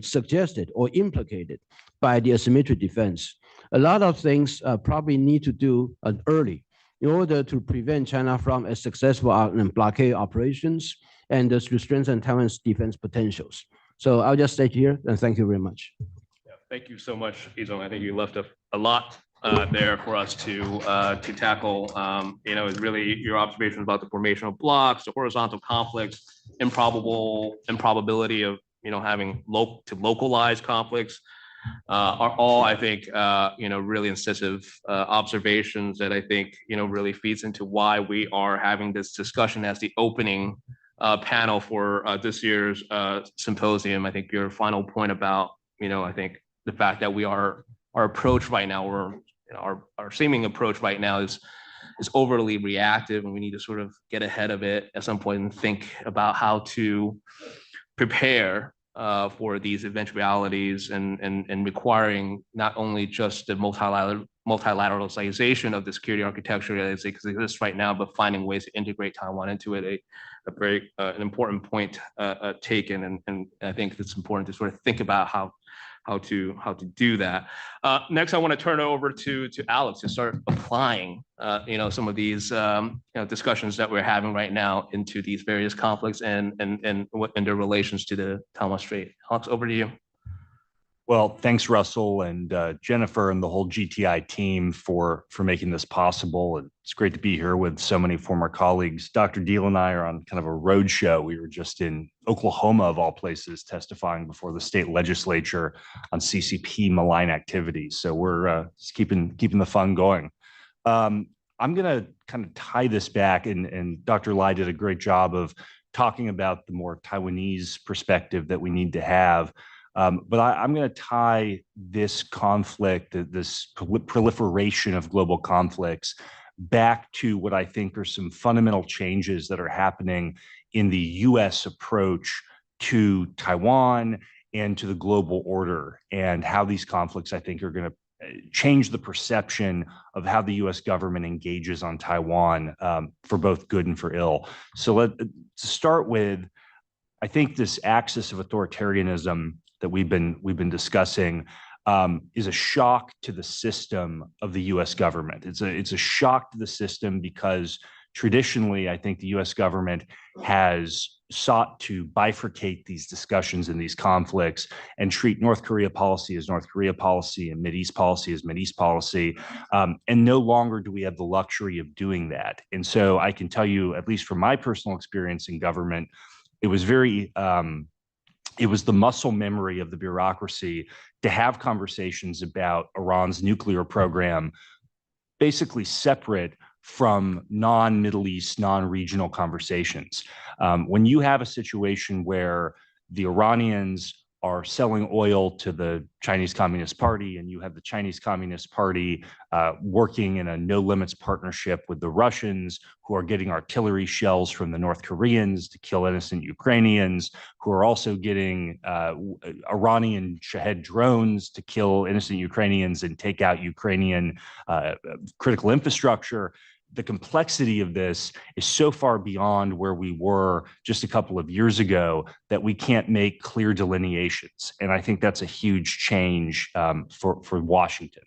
suggested or implicated by the asymmetric defense. A lot of things probably need to do early in order to prevent China from a successful blockade operations and to strengthen Taiwan's defense potentials. So I'll just stay here and thank you very much. Yeah, thank you so much, Izong. I think you left a lot there for us to tackle. It's really your observations about the formation of blocks, the horizontal conflicts, improbability of having localized conflicts are all, I think, really incisive observations that I think really feeds into why we are having this discussion as the opening panel for this year's symposium. I think your final point about I think the fact that our approach right now, or our seeming approach right now is overly reactive, and we need to sort of get ahead of it at some point and think about how to prepare for these eventualities and requiring not only just the multilateralization of the security architecture as it exists right now, but finding ways to integrate Taiwan into it. A very an important point taken, and I think it's important to sort of think about how to do that. Next, I want to turn it over to Alex to start applying some of these discussions that we're having right now into these various conflicts and their relations to the Taiwan Strait. Alex, over to you. Well, thanks, Russell and Jennifer and the whole GTI team for making this possible. And it's great to be here with so many former colleagues. Dr. Deal and I are on kind of a road show. We were just in Oklahoma, of all places, testifying before the state legislature on CCP malign activities. So we're just keeping the fun going. I'm going to kind of tie this back, and Dr. Lai did a great job of talking about the more Taiwanese perspective that we need to have. But I'm going to tie this conflict, this proliferation of global conflicts, back to what I think are some fundamental changes that are happening in the U.S. approach to Taiwan and to the global order, and how these conflicts, I think, are going to change the perception of how the U.S. government engages on Taiwan, for both good and for ill. So to start with, I think this axis of authoritarianism that we've been discussing is a shock to the system of the U.S. government. It's a shock to the system because traditionally, I think the U.S. government has sought to bifurcate these discussions and these conflicts and treat North Korea policy as North Korea policy and Mideast policy as Mideast policy. And no longer do we have the luxury of doing that. And so I can tell you, at least from my personal experience in government, it was it was the muscle memory of the bureaucracy to have conversations about Iran's nuclear program, basically separate from non-Middle East, non-regional conversations. When you have a situation where the Iranians are selling oil to the Chinese Communist Party, and you have the Chinese Communist Party working in a no-limits partnership with the Russians, who are getting artillery shells from the North Koreans to kill innocent Ukrainians, who are also getting Iranian Shahed drones to kill innocent Ukrainians and take out Ukrainian critical infrastructure. The complexity of this is so far beyond where we were just a couple of years ago that we can't make clear delineations. And I think that's a huge change for Washington.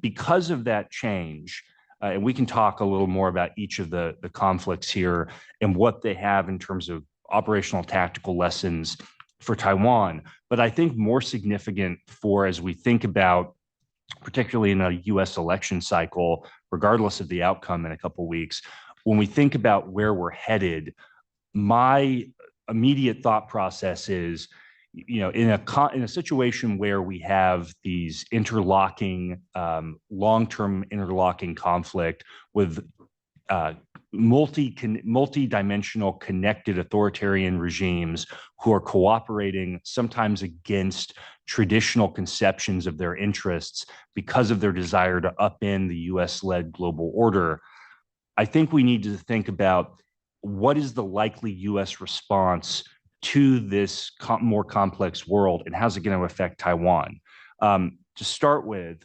Because of that change, and we can talk a little more about each of the conflicts here and what they have in terms of operational tactical lessons for Taiwan. But I think more significant for, as we think about, particularly in a US election cycle, regardless of the outcome in a couple of weeks, when we think about where we're headed, my immediate thought process is, in a situation where we have these interlocking, long-term interlocking conflict with multi-dimensional connected authoritarian regimes who are cooperating sometimes against traditional conceptions of their interests because of their desire to upend the US-led global order, I think we need to think about what is the likely US response to this more complex world, and how's it going to affect Taiwan? To start with,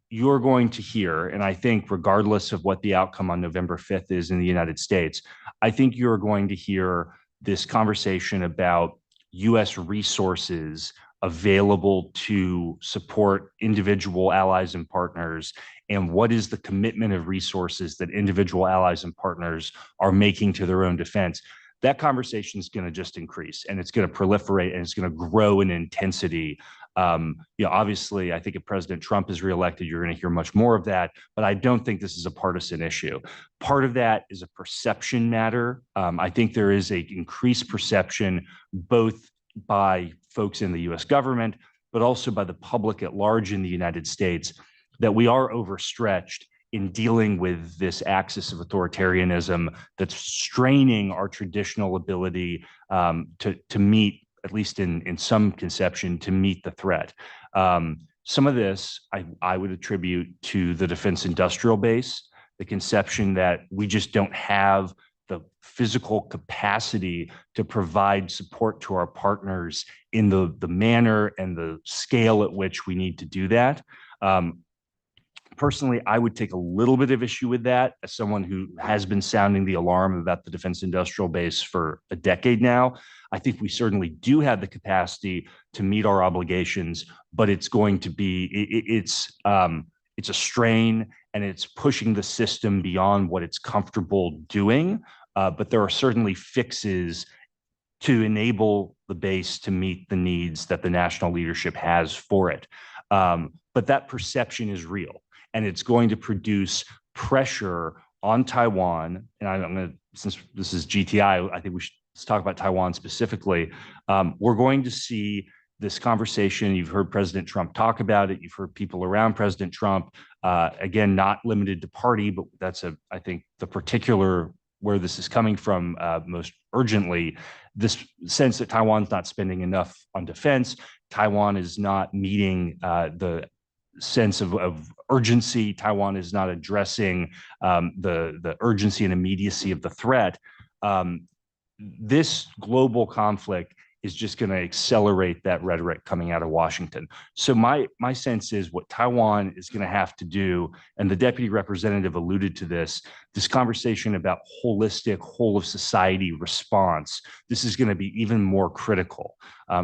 you're going to hear, and I think regardless of what the outcome on November 5th is in the United States, I think you're going to hear this conversation about US resources available to support individual allies and partners, and what is the commitment of resources that individual allies and partners are making to their own defense, that conversation is going to just increase, and it's going to proliferate, and it's going to grow in intensity. Obviously, I think if President Trump is reelected, you're going to hear much more of that, but I don't think this is a partisan issue. Part of that is a perception matter. I think there is an increased perception both by folks in the US government, but also by the public at large in the United States, that we are overstretched in dealing with this axis of authoritarianism that's straining our traditional ability to meet, at least in some conception, to meet the threat. Some of this I would attribute to the defense industrial base, the conception that we just don't have the physical capacity to provide support to our partners in the manner and the scale at which we need to do that. Personally, I would take a little bit of issue with that as someone who has been sounding the alarm about the defense industrial base for a decade now. I think we certainly do have the capacity to meet our obligations, but it's going to be, it's a strain, and it's pushing the system beyond what it's comfortable doing. But there are certainly fixes to enable the base to meet the needs that the national leadership has for it. But that perception is real, and it's going to produce pressure on Taiwan. And I'm going to, since this is GTI, I think let's talk about Taiwan specifically. We're going to see this conversation. You've heard President Trump talk about it. You've heard people around President Trump, again, not limited to party, but that's I think the particular where this is coming from most urgently, this sense that Taiwan's not spending enough on defense. Taiwan is not meeting the sense of urgency. Taiwan is not addressing the urgency and immediacy of the threat. This global conflict is just going to accelerate that rhetoric coming out of Washington. So my sense is what Taiwan is going to have to do, and the deputy representative alluded to this conversation about holistic, whole of society response, this is going to be even more critical.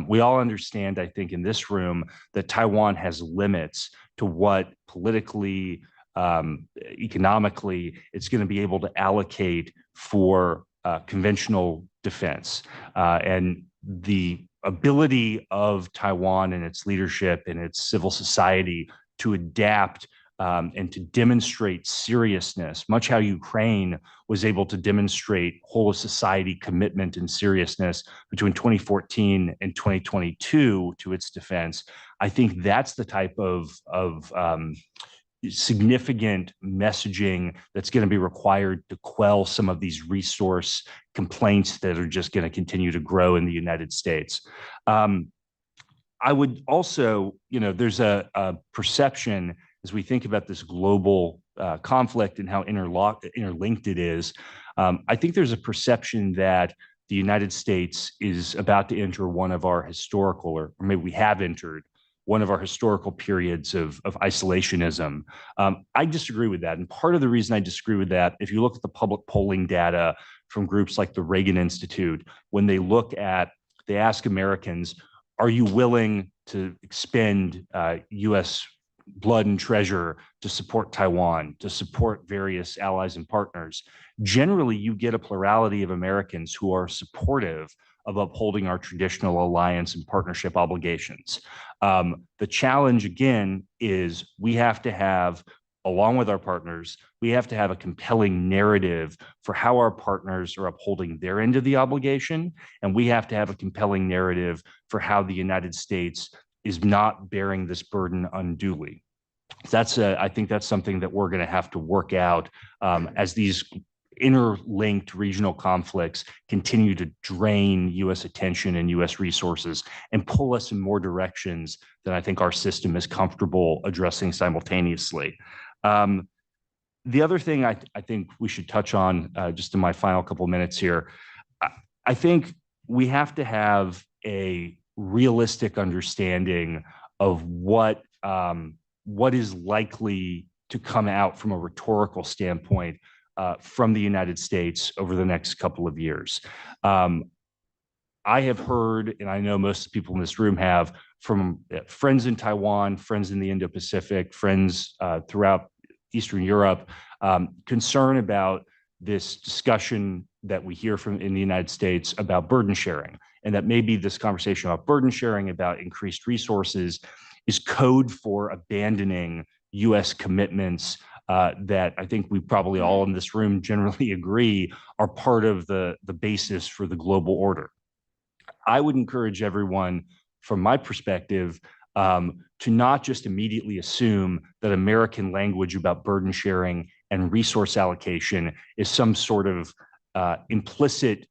We all understand, I think, in this room that Taiwan has limits to what politically, economically, it's going to be able to allocate for conventional defense. And the ability of Taiwan and its leadership and its civil society to adapt and to demonstrate seriousness, much how Ukraine was able to demonstrate whole of society commitment and seriousness between 2014 and 2022 to its defense. I think that's the type of significant messaging that's going to be required to quell some of these resource complaints that are just going to continue to grow in the United States. I would also, there's a perception as we think about this global conflict and how interlinked it is. I think there's a perception that the United States is about to enter one of our historical, or maybe we have entered one of our historical periods of isolationism. I disagree with that. And part of the reason I disagree with that, if you look at the public polling data from groups like the Reagan Institute, when they ask Americans, are you willing to expend US blood and treasure to support Taiwan, to support various allies and partners? Generally, you get a plurality of Americans who are supportive of upholding our traditional alliance and partnership obligations. The challenge, again, is we have to have, along with our partners, we have to have a compelling narrative for how our partners are upholding their end of the obligation, and we have to have a compelling narrative for how the United States is not bearing this burden unduly. I think that's something that we're going to have to work out as these interlinked regional conflicts continue to drain US attention and US resources and pull us in more directions than I think our system is comfortable addressing simultaneously. The other thing I think we should touch on just in my final couple minutes here, I think we have to have a realistic understanding of what is likely to come out from a rhetorical standpoint from the United States over the next couple of years. I have heard, and I know most people in this room have, from friends in Taiwan, friends in the Indo-Pacific, friends throughout Eastern Europe, concern about this discussion that we hear from in the United States about burden sharing, and that maybe this conversation about burden sharing, about increased resources, is code for abandoning U.S. commitments that I think we probably all in this room generally agree are part of the basis for the global order. I would encourage everyone, from my perspective, to not just immediately assume that American language about burden sharing and resource allocation is some sort of implicit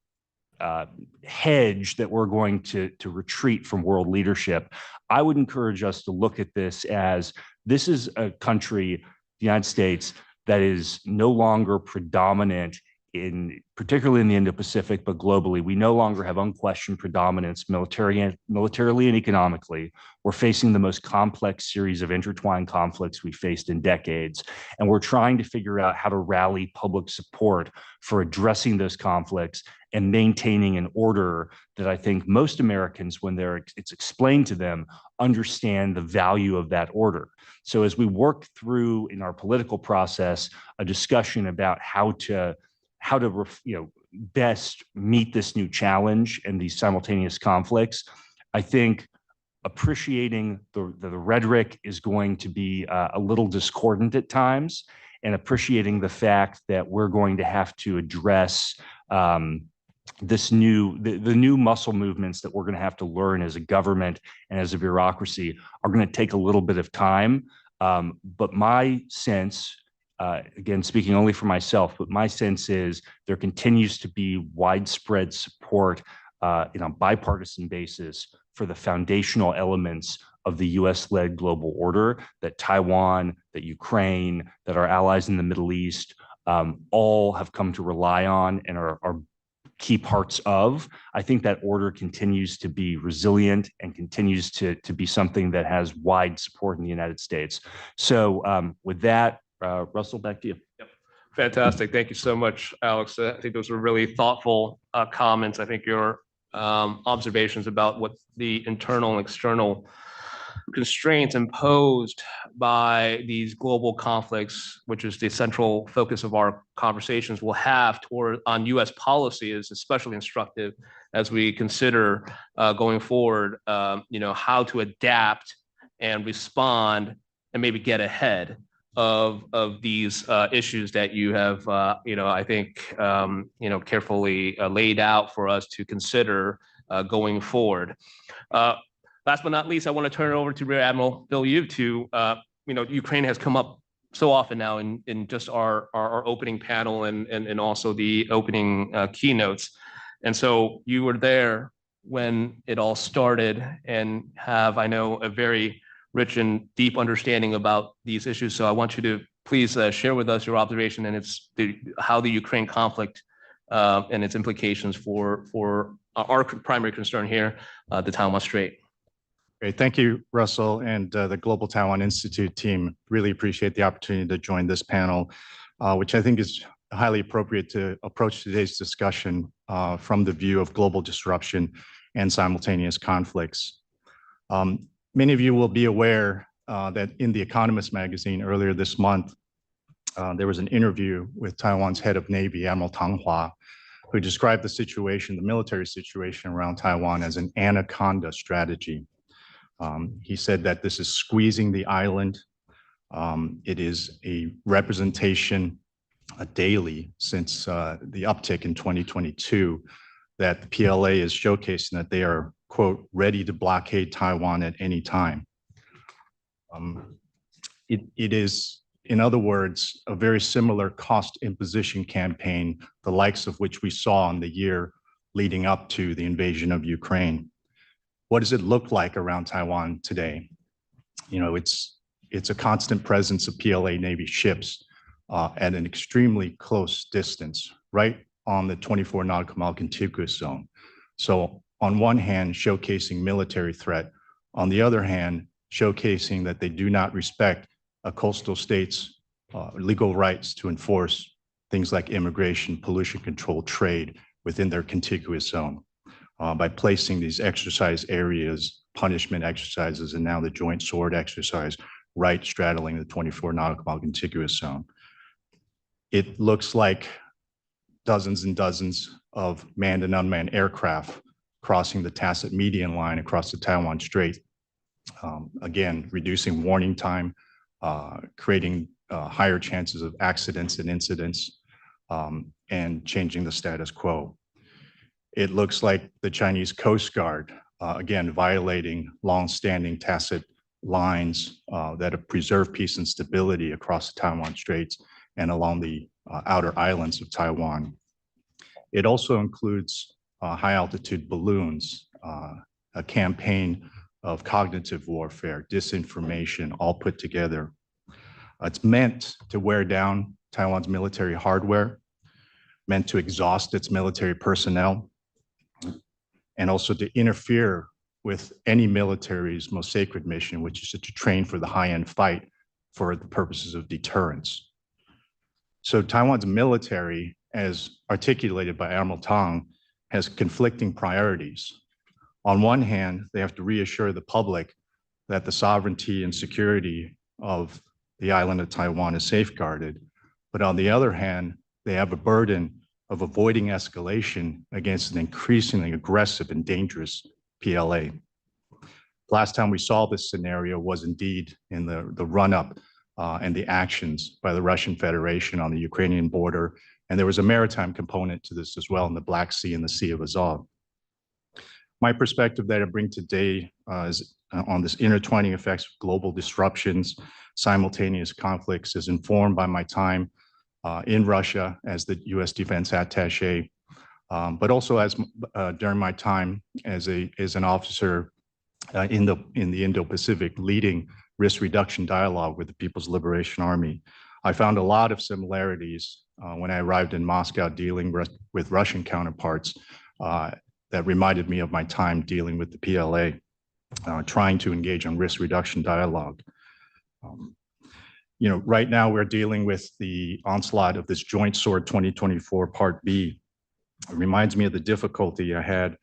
hedge that we're going to retreat from world leadership. I would encourage us to look at this as this is a country, the United States, that is no longer predominant particularly in the Indo-Pacific, but globally. We no longer have unquestioned predominance militarily and economically. We're facing the most complex series of intertwined conflicts we've faced in decades. And we're trying to figure out how to rally public support for addressing those conflicts and maintaining an order that I think most Americans, when it's explained to them, understand the value of that order. So as we work through in our political process, a discussion about how to best meet this new challenge and these simultaneous conflicts, I think appreciating the rhetoric is going to be a little discordant at times, and appreciating the fact that we're going to have to address the new muscle movements that we're going to have to learn as a government and as a bureaucracy are going to take a little bit of time. But my sense, again, speaking only for myself, but my sense is there continues to be widespread support on a bipartisan basis for the foundational elements of the US-led global order that Taiwan, that Ukraine, that our allies in the Middle East all have come to rely on and are key parts of. I think that order continues to be resilient and continues to be something that has wide support in the United States. So with that, Russell, back to you. Yep. Fantastic. Thank you so much, Alex. I think those were really thoughtful comments. I think your observations about what the internal and external constraints imposed by these global conflicts, which is the central focus of our conversations, will have on U.S. policy is especially instructive as we consider going forward, how to adapt and respond and maybe get ahead of these issues that you have, I think, carefully laid out for us to consider going forward. Last but not least, I want to turn it over to Rear Admiral Bill Yu to, Ukraine has come up so often now in just our opening panel and also the opening keynotes. And so you were there when it all started and have, I know, a very rich and deep understanding about these issues. So I want you to please share with us your observation and how the Ukraine conflict and its implications for our primary concern here, the Taiwan Strait. Great. Thank you, Russell, and the Global Taiwan Institute team. Really appreciate the opportunity to join this panel, which I think is highly appropriate to approach today's discussion from the view of global disruption and simultaneous conflicts. Many of you will be aware that in The Economist magazine earlier this month, there was an interview with Taiwan's head of Navy, Admiral Tang Hua, who described the situation, the military situation around Taiwan as an anaconda strategy. He said that this is squeezing the island. It is a representation daily since the uptick in 2022 that the PLA is showcasing that they are, quote, ready to blockade Taiwan at any time. It is, in other words, a very similar cost imposition campaign, the likes of which we saw in the year leading up to the invasion of Ukraine. What does it look like around Taiwan today? It's a constant presence of PLA Navy ships at an extremely close distance, right on the 24 nautical mile contiguous zone. So on one hand, showcasing military threat, on the other hand, showcasing that they do not respect a coastal state's legal rights to enforce things like immigration, pollution control, trade within their contiguous zone. by placing these exercise areas, punishment exercises, and now the joint sword exercise right straddling the 24 nautical mile contiguous zone. It looks like dozens and dozens of manned and unmanned aircraft crossing the tacit median line across the Taiwan Strait. Again, reducing warning time, creating higher chances of accidents and incidents, and changing the status quo. It looks like the Chinese Coast Guard, again, violating longstanding tacit lines that have preserved peace and stability across the Taiwan Straits and along the outer islands of Taiwan. It also includes high altitude balloons, a campaign of cognitive warfare, disinformation, all put together. It's meant to wear down Taiwan's military hardware, meant to exhaust its military personnel, and also to interfere with any military's most sacred mission, which is to train for the high-end fight for the purposes of deterrence. So Taiwan's military, as articulated by Admiral Tang, has conflicting priorities. On one hand, they have to reassure the public that the sovereignty and security of the island of Taiwan is safeguarded. But on the other hand, they have a burden of avoiding escalation against an increasingly aggressive and dangerous PLA. Last time we saw this scenario was indeed in the run-up and the actions by the Russian Federation on the Ukrainian border. And there was a maritime component to this as well in the Black Sea and the Sea of Azov. My perspective that I bring today is on this intertwining effects of global disruptions, simultaneous conflicts, is informed by my time in Russia as the US Defense Attaché, but also as during my time as an officer in the Indo-Pacific leading risk reduction dialogue with the People's Liberation Army. I found a lot of similarities when I arrived in Moscow dealing with Russian counterparts that reminded me of my time dealing with the PLA, trying to engage on risk reduction dialogue. Right now we're dealing with the onslaught of this Joint Sword 2024 Part B. It reminds me of the difficulty I had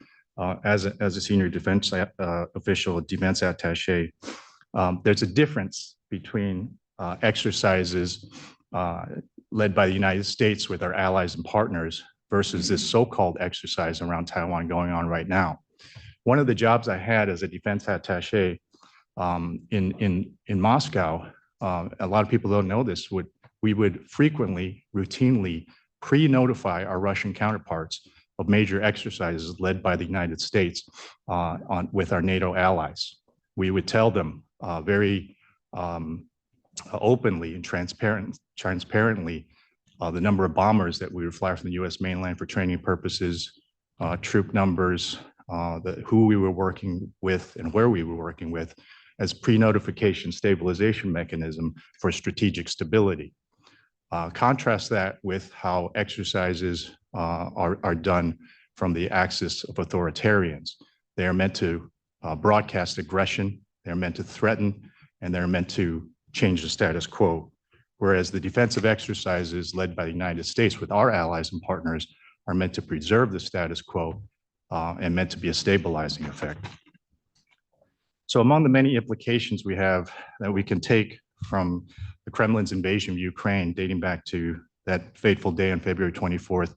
as a senior defense official, defense attaché. There's a difference between exercises led by the United States with our allies and partners versus this so-called exercise around Taiwan going on right now. One of the jobs I had as a defense attaché in Moscow, a lot of people don't know this, we would frequently, routinely pre-notify our Russian counterparts of major exercises led by the United States with our NATO allies. We would tell them very openly and transparently the number of bombers that we would fly from the US mainland for training purposes, troop numbers, who we were working with and where we were working with as pre-notification stabilization mechanism for strategic stability. Contrast that with how exercises are done from the axis of authoritarians. They are meant to broadcast aggression, they're meant to threaten, and they're meant to change the status quo. Whereas the defensive exercises led by the United States with our allies and partners are meant to preserve the status quo and meant to be a stabilizing effect. So among the many implications we have that we can take from the Kremlin's invasion of Ukraine dating back to that fateful day on February 24th,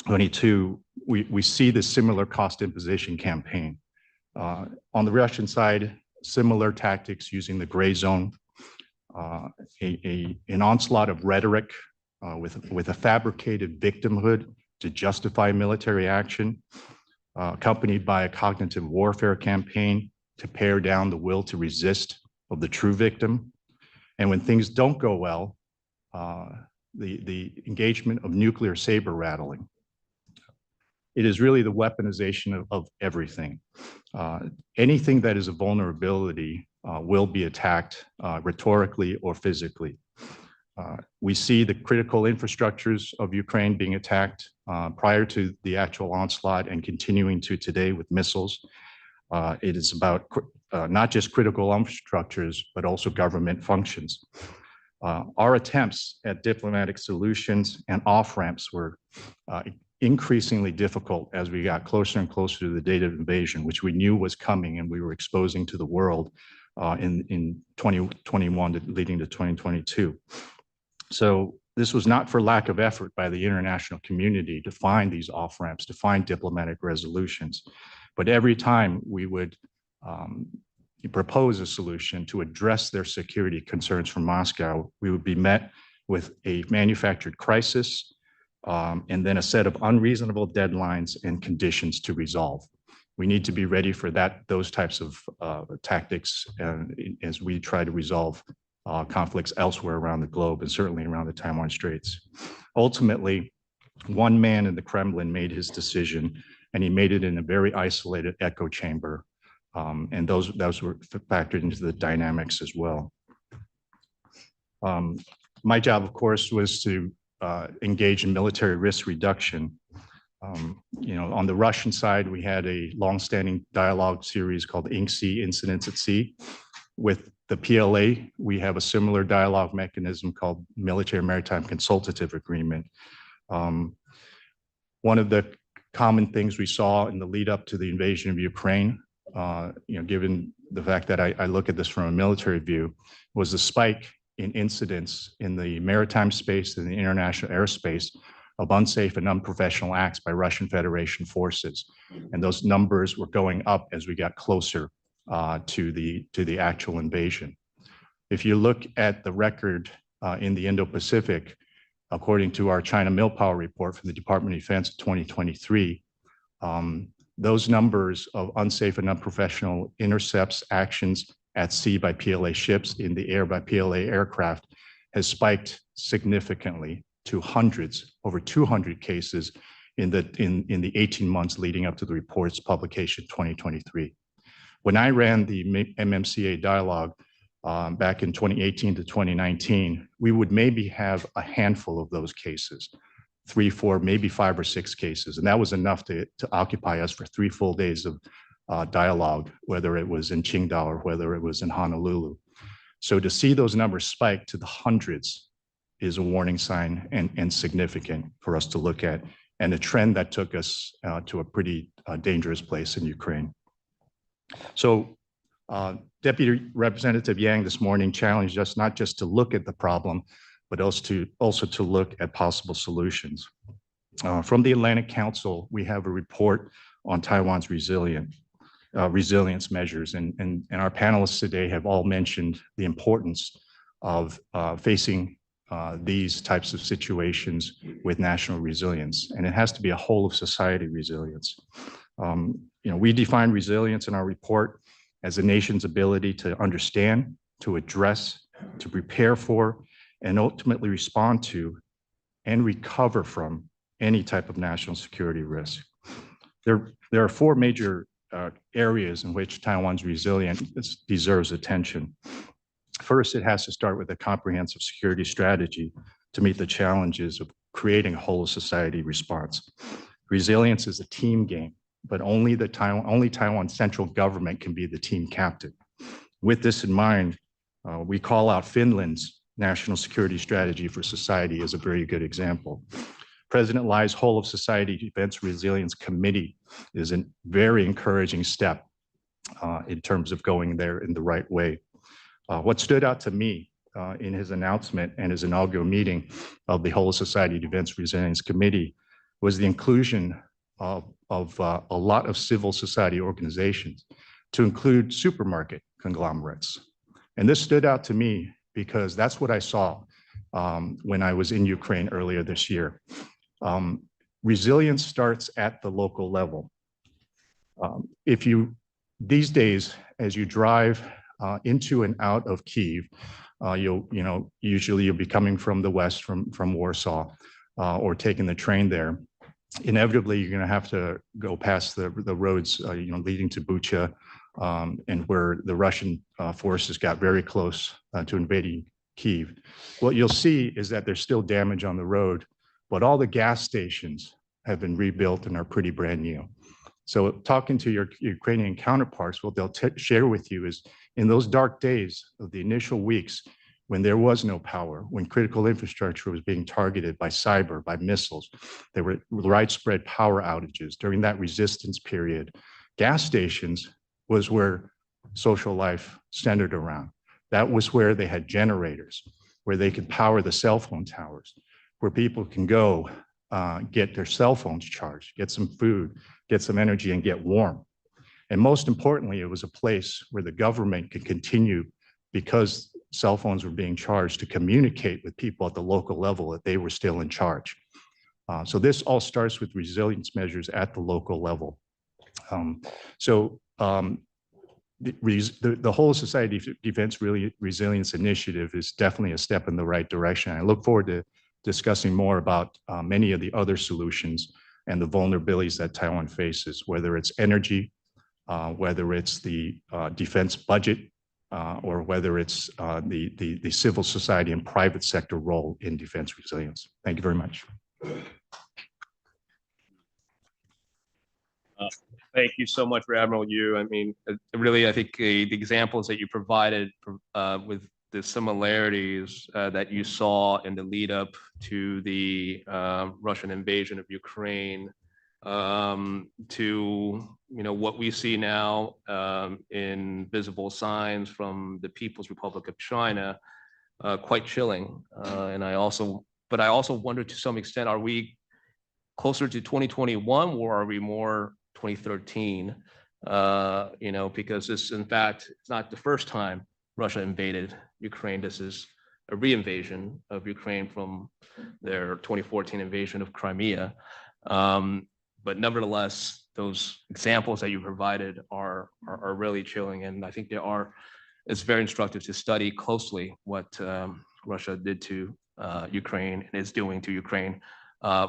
22, we see this similar cost imposition campaign. On the Russian side, similar tactics using the gray zone, an onslaught of rhetoric with a fabricated victimhood to justify military action, accompanied by a cognitive warfare campaign to pare down the will to resist of the true victim. And when things don't go well, the engagement of nuclear saber rattling. It is really the weaponization of everything. Anything that is a vulnerability will be attacked rhetorically or physically. We see the critical infrastructures of Ukraine being attacked prior to the actual onslaught and continuing to today with missiles. It is about not just critical infrastructures, but also government functions. Our attempts at diplomatic solutions and off-ramps were increasingly difficult as we got closer and closer to the date of invasion, which we knew was coming and we were exposing to the world in 2021 leading to 2022. So this was not for lack of effort by the international community to find these off-ramps, to find diplomatic resolutions. But every time we would propose a solution to address their security concerns from Moscow, we would be met with a manufactured crisis and then a set of unreasonable deadlines and conditions to resolve. We need to be ready for those types of tactics as we try to resolve conflicts elsewhere around the globe and certainly around the Taiwan Straits. Ultimately, one man in the Kremlin made his decision, and he made it in a very isolated echo chamber. And those were factored into the dynamics as well. My job, of course, was to engage in military risk reduction. On the Russian side, we had a longstanding dialogue series called INC, Incidents at Sea. With the PLA, we have a similar dialogue mechanism called Military Maritime Consultative Agreement. One of the common things we saw in the lead up to the invasion of Ukraine, given the fact that I look at this from a military view, was the spike in incidents in the maritime space and the international airspace of unsafe and unprofessional acts by Russian Federation forces. And those numbers were going up as we got closer to the actual invasion. If you look at the record in the Indo-Pacific, according to our China Millpower report from the Department of Defense of 2023, those numbers of unsafe and unprofessional intercepts, actions at sea by PLA ships, in the air by PLA aircraft, has spiked significantly to hundreds, over 200 cases in the 18 months leading up to the report's publication 2023. When I ran the MMCA dialogue back in 2018 to 2019, we would maybe have a handful of those cases, 3, 4, maybe 5 or 6 cases. And that was enough to occupy us for 3 full days of dialogue, whether it was in Qingdao or whether it was in Honolulu. So to see those numbers spike to the hundreds is a warning sign and significant for us to look at, and a trend that took us to a pretty dangerous place in Ukraine. So Deputy Representative Yang this morning challenged us not just to look at the problem, but also to look at possible solutions. From the Atlantic Council, we have a report on Taiwan's resilience measures, and our panelists today have all mentioned the importance of facing these types of situations with national resilience, and it has to be a whole of society resilience. We define resilience in our report as a nation's ability to understand, to address, to prepare for, and ultimately respond to and recover from any type of national security risk. There are 4 major areas in which Taiwan's resilience deserves attention. First, it has to start with a comprehensive security strategy to meet the challenges of creating a whole of society response. Resilience is a team game, but only Taiwan's central government can be the team captain. With this in mind, we call out Finland's national security strategy for society as a very good example. President Lai's Whole of Society Defense Resilience Committee is a very encouraging step in terms of going there in the right way. What stood out to me in his announcement and his inaugural meeting of the Whole of Society Defense Resilience Committee was the inclusion of a lot of civil society organizations, to include supermarket conglomerates. And this stood out to me because that's what I saw when I was in Ukraine earlier this year. Resilience starts at the local level. These days, as you drive into and out of Kyiv, usually you'll be coming from the west, from Warsaw, or taking the train there. Inevitably, you're going to have to go past the roads, leading to Bucha, and where the Russian forces got very close to invading Kyiv. What you'll see is that there's still damage on the road, but all the gas stations have been rebuilt and are pretty brand new. So talking to your Ukrainian counterparts, what they'll share with you is in those dark days of the initial weeks, when there was no power, when critical infrastructure was being targeted by cyber, by missiles, there were widespread power outages. During that resistance period, gas stations was where social life centered around. That was where they had generators, where they could power the cell phone towers, where people can go get their cell phones charged, get some food, get some energy, and get warm. And most importantly, it was a place where the government could continue, because cell phones were being charged, to communicate with people at the local level that they were still in charge. So this all starts with resilience measures at the local level. The whole Society Defense Resilience Initiative is definitely a step in the right direction. I look forward to discussing more about many of the other solutions and the vulnerabilities that Taiwan faces, whether it's energy, whether it's the defense budget, or whether it's the civil society and private sector role in defense resilience. Thank you very much. Thank you so much, Admiral Yu. I mean, really, I think the examples that you provided with the similarities that you saw in the lead up to the Russian invasion of Ukraine, to what we see now in visible signs from the People's Republic of China, quite chilling. But I also wonder, to some extent, are we closer to 2021, or are we more 2013? Because this, in fact, it's not the first time Russia invaded Ukraine. This is a re-invasion of Ukraine from their 2014 invasion of Crimea. But nevertheless, those examples that you provided are really chilling, and I think it's very instructive to study closely what Russia did to Ukraine and is doing to Ukraine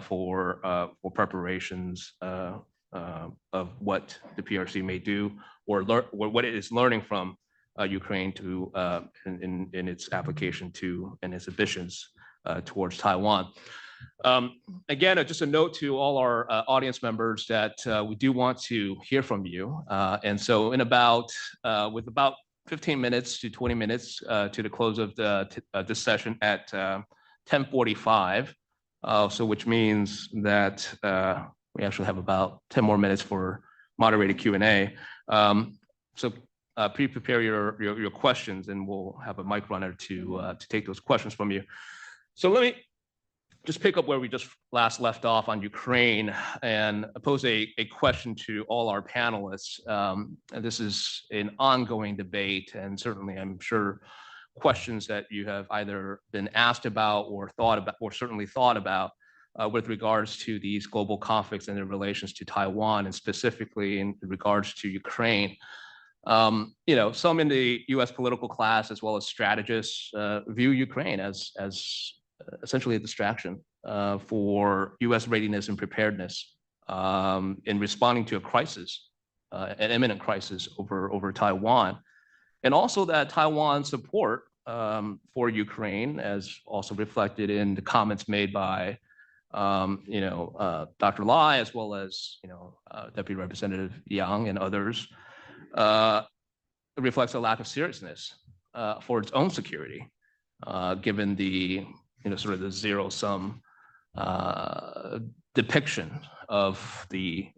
for preparations of what the PRC may do, or what it is learning from Ukraine to in its application to and its ambitions towards Taiwan. Again, just a note to all our audience members that we do want to hear from you. And so with about 15 minutes to 20 minutes to the close of this session at 10:45, so which means that we actually have about 10 more minutes for moderated Q&A. So prepare your questions, and we'll have a mic runner to take those questions from you. So let me just pick up where we just last left off on Ukraine and pose a question to all our panelists. And this is an ongoing debate, and certainly I'm sure questions that you have either been asked about or thought about, or certainly thought about with regards to these global conflicts and their relations to Taiwan, and specifically in regards to Ukraine. Some in the US political class as well as strategists view Ukraine as essentially a distraction for US readiness and preparedness in responding to a crisis, an imminent crisis over Taiwan. And also that Taiwan support for Ukraine, as also reflected in the comments made by Dr. Lai, as well as Deputy Representative Yang and others, reflects a lack of seriousness for its own security, given the sort of the zero-sum depiction of the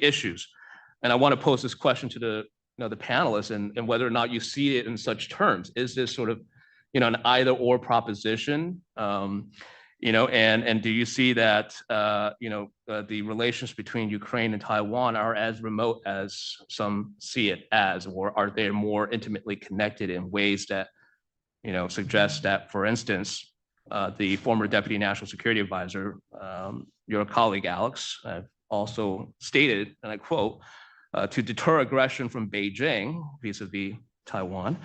issues. And I want to pose this question to the panelists, and whether or not you see it in such terms. Is this sort of an either-or proposition? And do you see that the relations between Ukraine and Taiwan are as remote as some see it as, or are they more intimately connected in ways that suggest that, for instance, the former Deputy National Security Advisor, your colleague Alex, also stated, and I quote, to deter aggression from Beijing vis-a-vis Taiwan,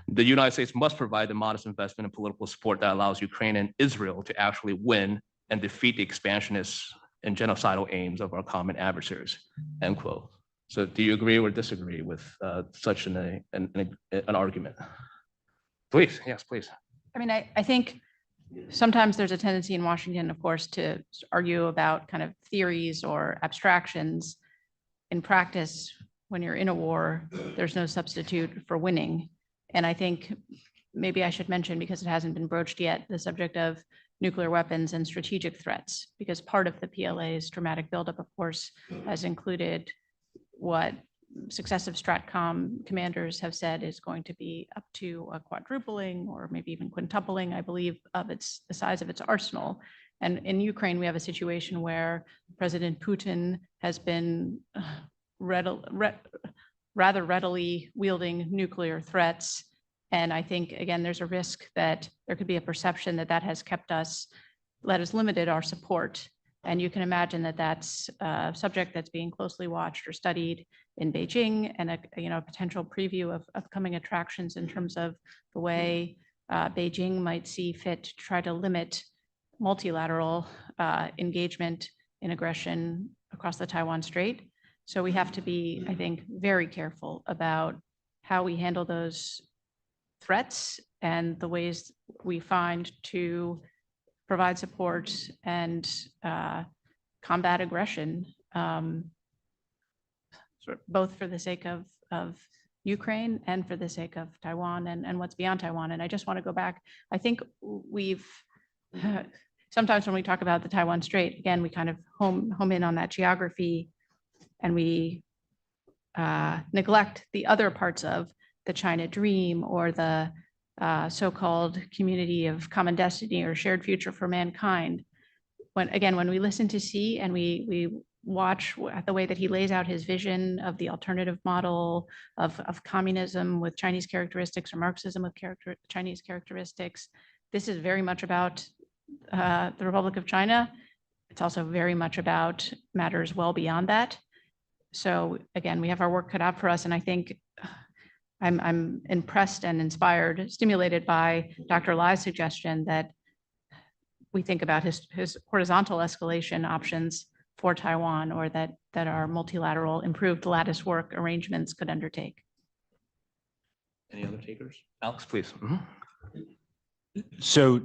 the United States must provide the modest investment and political support that allows Ukraine and Israel to actually win and defeat the expansionist and genocidal aims of our common adversaries, end quote. So do you agree or disagree with such an argument? Please, yes, please. I mean, I think sometimes there's a tendency in Washington, of course, to argue about kind of theories or abstractions. In practice, when you're in a war, there's no substitute for winning. And I think maybe I should mention, because it hasn't been broached yet, the subject of nuclear weapons and strategic threats, because part of the PLA's dramatic buildup, of course, has included what successive Stratcom commanders have said is going to be up to a quadrupling or maybe even quintupling, I believe, of the size of its arsenal. And in Ukraine, we have a situation where President Putin has been rather readily wielding nuclear threats. And I think, again, there's a risk that there could be a perception that that has limited our support. And you can imagine that that's a subject that's being closely watched or studied in Beijing, and a potential preview of upcoming attractions in terms of the way Beijing might see fit to try to limit multilateral engagement in aggression across the Taiwan Strait. So we have to be, I think, very careful about how we handle those threats and the ways we find to provide support and combat aggression, both for the sake of Ukraine and for the sake of Taiwan and what's beyond Taiwan. And I just want to go back. I think we've sometimes when we talk about the Taiwan Strait, again, we kind of home in on that geography, and we neglect the other parts of the China Dream or the so-called community of common destiny or shared future for mankind. When we listen to Xi and we watch the way that he lays out his vision of the alternative model of communism with Chinese characteristics or Marxism with Chinese characteristics, this is very much about the Republic of China. It's also very much about matters well beyond that. So again, we have our work cut out for us, and I think I'm impressed and inspired, stimulated by Dr. Lai's suggestion that we think about his horizontal escalation options for Taiwan, or that our multilateral improved lattice work arrangements could undertake. Any other takers? Alex, please. So,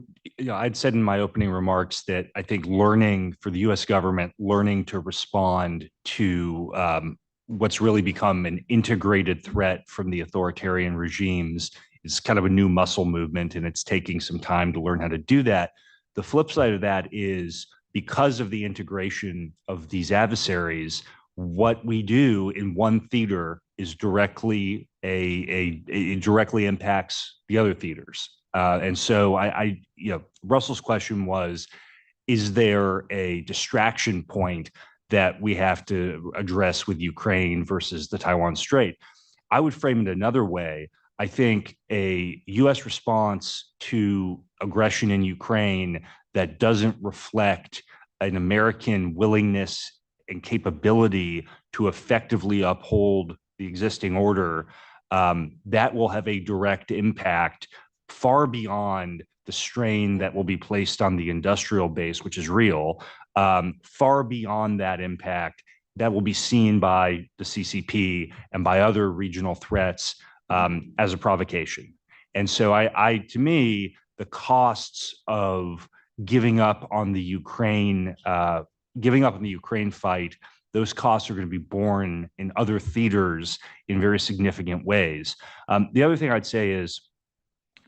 I'd said in my opening remarks that I think learning for the U.S. government, learning to respond to what's really become an integrated threat from the authoritarian regimes is kind of a new muscle movement, and it's taking some time to learn how to do that. The flip side of that is, because of the integration of these adversaries, what we do in one theater is directly it directly impacts the other theaters. And so Russell's question was, is there a distraction point that we have to address with Ukraine versus the Taiwan Strait? I would frame it another way. I think a U.S. response to aggression in Ukraine that doesn't reflect an American willingness and capability to effectively uphold the existing order, that will have a direct impact far beyond the strain that will be placed on the industrial base, which is real, far beyond that impact that will be seen by the CCP and by other regional threats as a provocation. And so to me, the costs of giving up on the Ukraine fight, those costs are going to be borne in other theaters in very significant ways. The other thing I'd say is,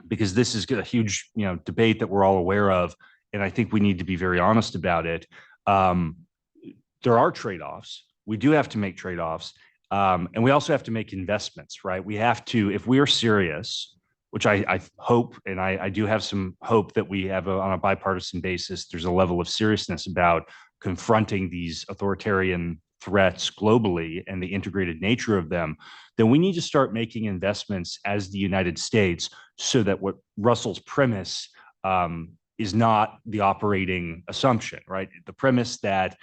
because this is a huge debate that we're all aware of, and I think we need to be very honest about it, there are trade-offs. We do have to make trade-offs, and we also have to make investments, right? We have to, if we are serious, which I hope, and I do have some hope that we have on a bipartisan basis, there's a level of seriousness about confronting these authoritarian threats globally and the integrated nature of them, then we need to start making investments as the United States, so that what Russell's premise is not the operating assumption, right? The premise that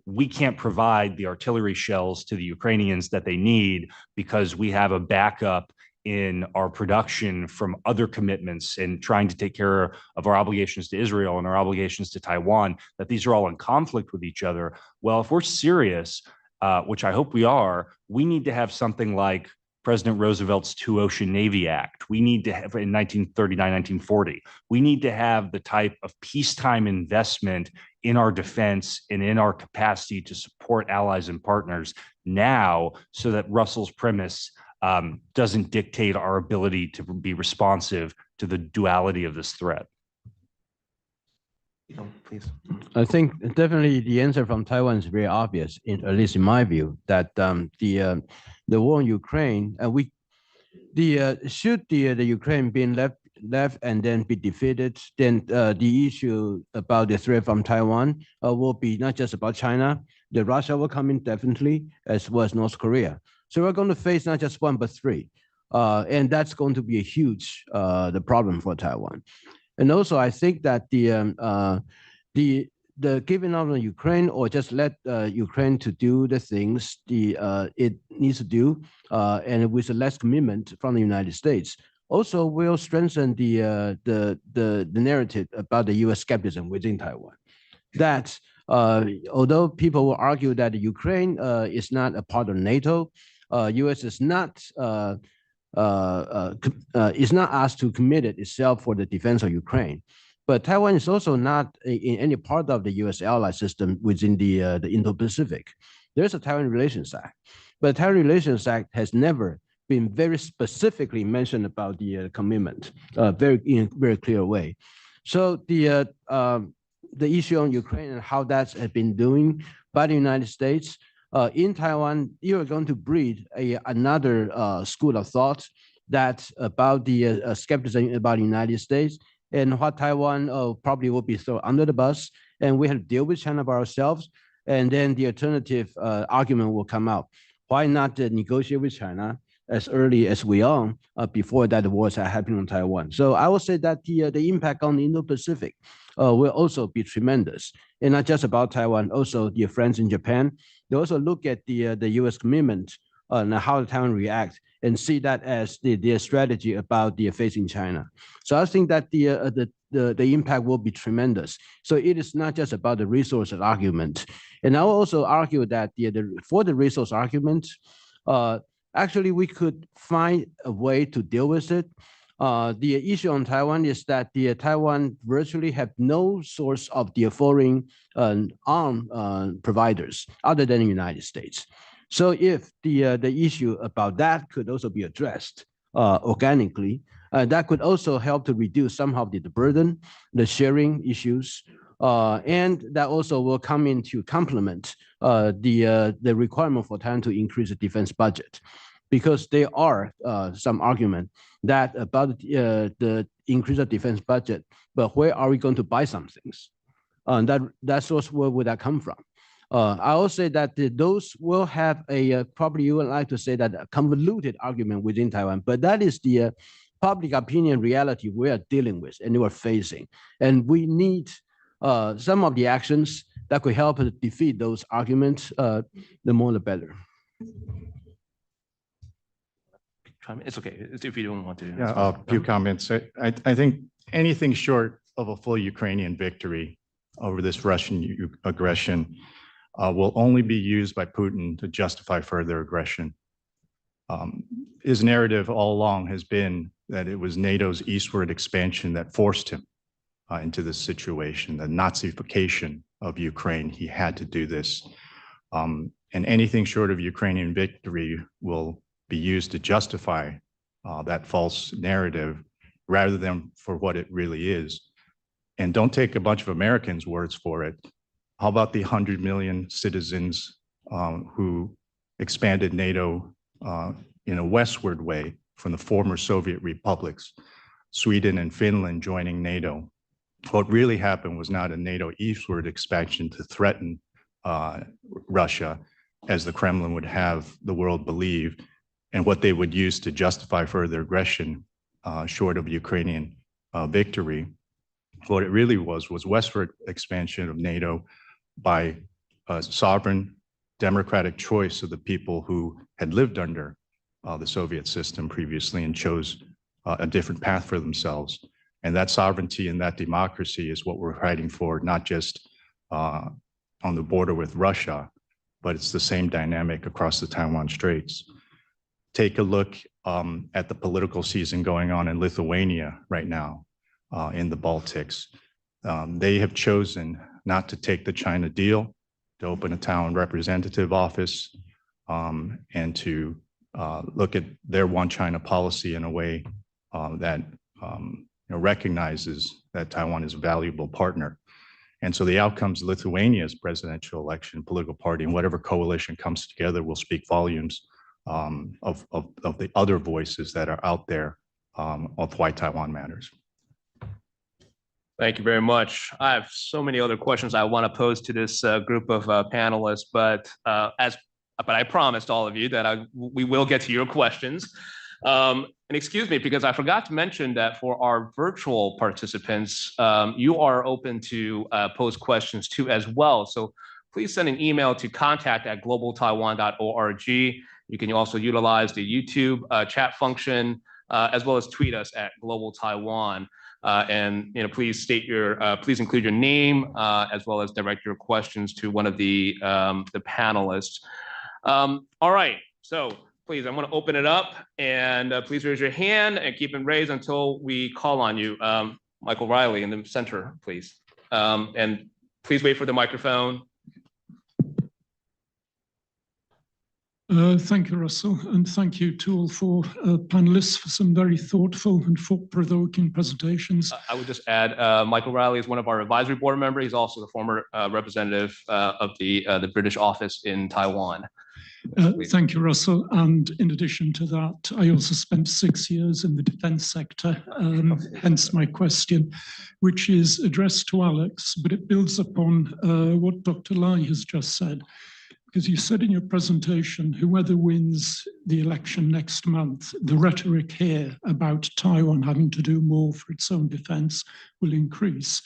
we can't provide the artillery shells to the Ukrainians that they need because we have a backup in our production from other commitments and trying to take care of our obligations to Israel and our obligations to Taiwan, that these are all in conflict with each other. Well, if we're serious, which I hope we are, we need to have something like President Roosevelt's Two Ocean Navy Act. We need to have, in 1939, 1940, we need to have the type of peacetime investment in our defense and in our capacity to support allies and partners now, so that Russell's premise doesn't dictate our ability to be responsive to the duality of this threat? Please. I think definitely the answer from Taiwan is very obvious, at least in my view, that the war in Ukraine, should the Ukraine being left and then be defeated, then the issue about the threat from Taiwan will be not just about China. The Russia will come in definitely, as well as North Korea. So we're going to face not just one but three, and that's going to be a huge the problem for Taiwan. And also, I think that the giving up on Ukraine or just let Ukraine to do the things it needs to do, and with less commitment from the United States, also will strengthen the narrative about the U.S. skepticism within Taiwan. That although people will argue that Ukraine is not a part of NATO, U.S. is not asked to commit itself for the defense of Ukraine. But Taiwan is also not in any part of the U.S. ally system within the Indo-Pacific. There's a Taiwan Relations Act, but the Taiwan Relations Act has never been very specifically mentioned about the commitment, in a very clear way. So the issue on Ukraine and how that has been doing by the United States in Taiwan, you are going to breed another school of thought that about the skepticism about the United States and what Taiwan probably will be thrown under the bus, and we have to deal with China by ourselves. And then the alternative argument will come out. Why not negotiate with China as early as we are before that the wars are happening on Taiwan? So I would say that the impact on the Indo-Pacific will also be tremendous, and not just about Taiwan. Also, the friends in Japan, they also look at the U.S. commitment and how Taiwan reacts and see that as their strategy about the facing China. So I think that the impact will be tremendous. So it is not just about the resource argument. And I will also argue that for the resource argument, actually we could find a way to deal with it. The issue on Taiwan is that Taiwan virtually have no source of the foreign arm providers other than the United States. So if the issue about that could also be addressed organically, that could also help to reduce somehow the burden, the sharing issues, and that also will come in to complement the requirement for Taiwan to increase the defense budget, because there are some argument that about the increase of defense budget, but where are we going to buy some things? That source, where would that come from? I will say that those will have probably you would like to say that a convoluted argument within Taiwan, but that is the public opinion reality we are dealing with and we are facing. And we need some of the actions that could help us defeat those arguments, the more the better. It's okay if you don't want to. Yeah, a few comments. I think anything short of a full Ukrainian victory over this Russian aggression will only be used by Putin to justify further aggression. His narrative all along has been that it was NATO's eastward expansion that forced him into this situation, the Nazification of Ukraine. He had to do this. And anything short of Ukrainian victory will be used to justify that false narrative rather than for what it really is. And don't take a bunch of Americans' words for it. How about the 100 million citizens who expanded NATO in a westward way from the former Soviet republics, Sweden and Finland joining NATO? What really happened was not a NATO eastward expansion to threaten Russia, as the Kremlin would have the world believe, and what they would use to justify further aggression short of Ukrainian victory. What it really was westward expansion of NATO by a sovereign democratic choice of the people who had lived under the Soviet system previously and chose a different path for themselves. And that sovereignty and that democracy is what we're fighting for, not just on the border with Russia, but it's the same dynamic across the Taiwan Straits. Take a look at the political season going on in Lithuania right now, in the Baltics. They have chosen not to take the China deal, to open a Taiwan representative office, and to look at their one China policy in a way that recognizes that Taiwan is a valuable partner. And so the outcomes of Lithuania's presidential election, political party, and whatever coalition comes together will speak volumes of the other voices that are out there of why Taiwan matters. Thank you very much. I have so many other questions I want to pose to this group of panelists, but I promised all of you that we will get to your questions. And excuse me, because I forgot to mention that for our virtual participants, you are open to pose questions too as well. So please send an email to contact@globaltaiwan.org. You can also utilize the YouTube chat function, as well as tweet us at Global Taiwan. And please please include your name as well as direct your questions to one of the panelists. All right, so please, I'm going to open it up, and please raise your hand and keep it raised until we call on you. Michael Riley in the center, please. And please wait for the microphone. Thank you, Russell, and thank you to all four panelists for some very thoughtful and thought-provoking presentations. I would just add, Michael Riley is one of our advisory board members. He's also the former representative of the British office in Taiwan. Thank you, Russell. And in addition to that, I also spent 6 years in the defense sector, hence my question, which is addressed to Alex, but it builds upon what Dr. Lai has just said. Because you said in your presentation, whoever wins the election next month, the rhetoric here about Taiwan having to do more for its own defense will increase.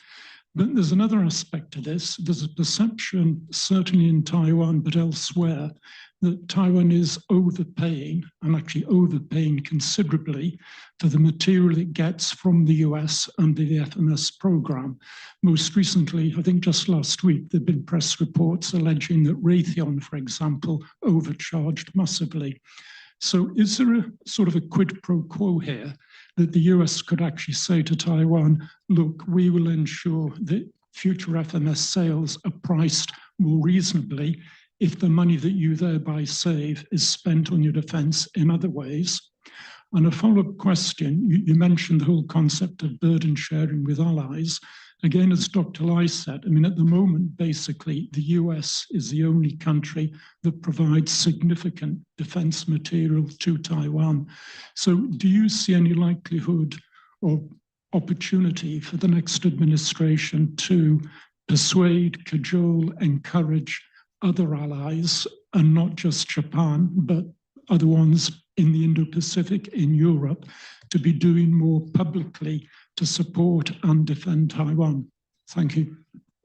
But there's another aspect to this. There's a perception, certainly in Taiwan, but elsewhere, that Taiwan is overpaying, and actually overpaying considerably, for the material it gets from the US under the FMS program. Most recently, I think just last week, there have been press reports alleging that Raytheon, for example, overcharged massively. So is there a sort of a quid pro quo here that the US could actually say to Taiwan, look, we will ensure that future FMS sales are priced more reasonably if the money that you thereby save is spent on your defense in other ways? And a follow-up question, you mentioned the whole concept of burden sharing with allies. Again, as Dr. Lai said, I mean, at the moment, basically, the US is the only country that provides significant defense material to Taiwan. So do you see any likelihood or opportunity for the next administration to persuade, cajole, encourage other allies, and not just Japan, but other ones in the Indo-Pacific, in Europe, to be doing more publicly to support and defend Taiwan? Thank you.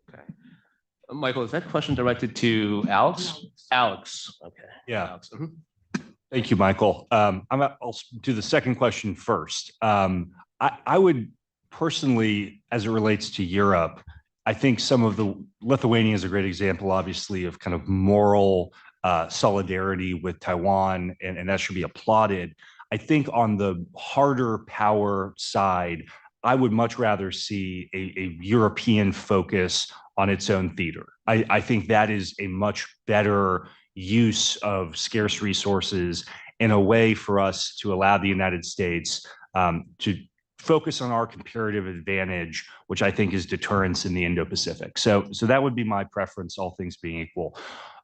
Okay. Michael, is that question directed to Alex? Alex, okay. Yeah. Alex. Mm-hmm. Thank you, Michael. I'll do the second question first. I would personally, as it relates to Europe, I think Lithuania is a great example, obviously, of kind of moral solidarity with Taiwan, and that should be applauded. I think on the harder power side, I would much rather see a European focus on its own theater. I think that is a much better use of scarce resources in a way for us to allow the United States to focus on our comparative advantage, which I think is deterrence in the Indo-Pacific. So that would be my preference, all things being equal.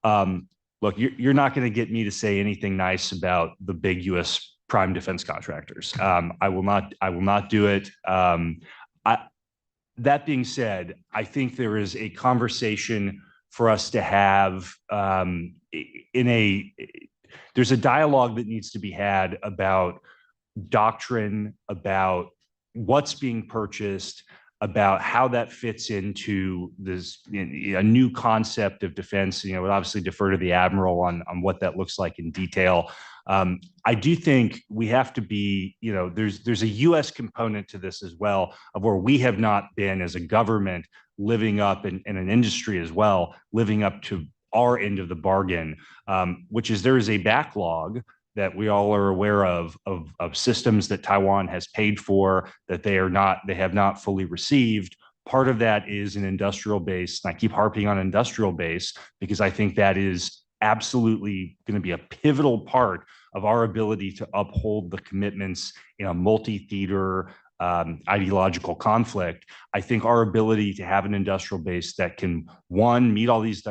Look, you're not going to get me to say anything nice about the big U.S. prime defense contractors. I will not do it. That being said, I think there is a conversation for us to have there's a dialogue that needs to be had about doctrine, about what's being purchased, about how that fits into this a new concept of defense. We'll obviously defer to the Admiral on what that looks like in detail. I do think we have to be, there's a US component to this as well, of where we have not been as a government living up in an industry as well, living up to our end of the bargain, which is there is a backlog that we all are aware of systems that Taiwan has paid for that they have not fully received. Part of that is an industrial base. And I keep harping on industrial base because I think that is absolutely going to be a pivotal part of our ability to uphold the commitments in a multi-theater ideological conflict. I think our ability to have an industrial base that can, one, meet all these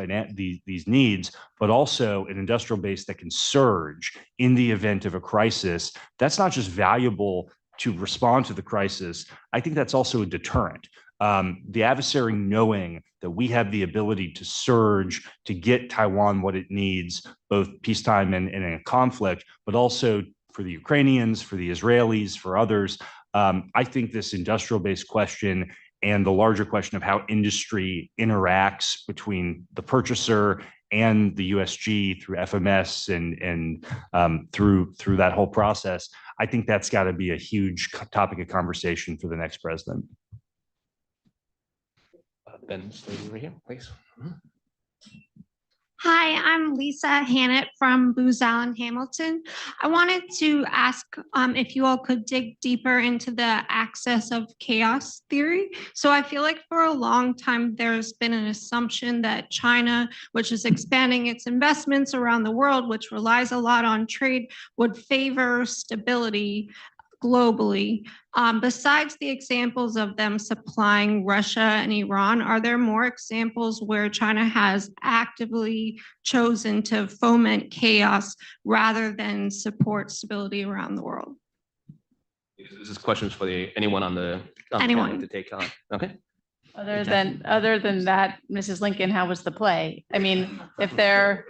needs, but also an industrial base that can surge in the event of a crisis, that's not just valuable to respond to the crisis. I think that's also a deterrent. The adversary knowing that we have the ability to surge to get Taiwan what it needs, both peacetime and in a conflict, but also for the Ukrainians, for the Israelis, for others. I think this industrial-based question and the larger question of how industry interacts between the purchaser and the USG through FMS and through that whole process, I think that's got to be a huge topic of conversation for the next president. Then this lady over here, please. Hi, I'm Lisa Hannett from Booz Allen Hamilton. I wanted to ask if you all could dig deeper into the axis of chaos theory. So I feel like for a long time, there's been an assumption that China, which is expanding its investments around the world, which relies a lot on trade, would favor stability globally. Besides the examples of them supplying Russia and Iran, are there more examples where China has actively chosen to foment chaos rather than support stability around the world? This is questions for anyone on the Anyone to take on. Okay. Other than that, Mrs. Lincoln, how was the play? I mean, if they're,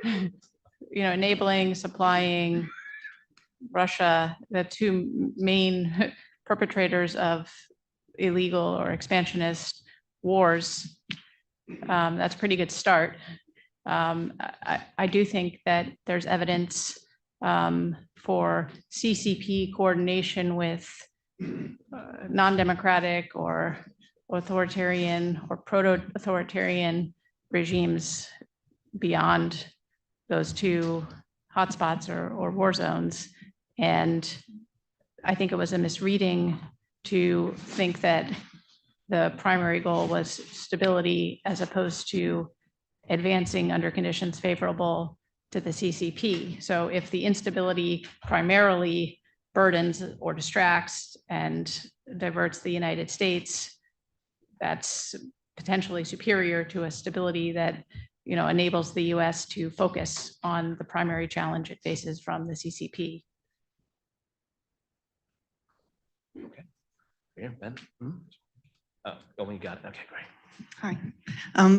enabling, supplying Russia, the two main perpetrators of illegal or expansionist wars, that's a pretty good start. I do think that there's evidence for CCP coordination with non-democratic or authoritarian or proto-authoritarian regimes beyond those two hotspots or war zones. And I think it was a misreading to think that the primary goal was stability as opposed to advancing under conditions favorable to the CCP. So if the instability primarily burdens or distracts and diverts the United States, that's potentially superior to a stability that enables the US to focus on the primary challenge it faces from the CCP. Okay. Here, Ben. When you got it. Okay, great. Hi,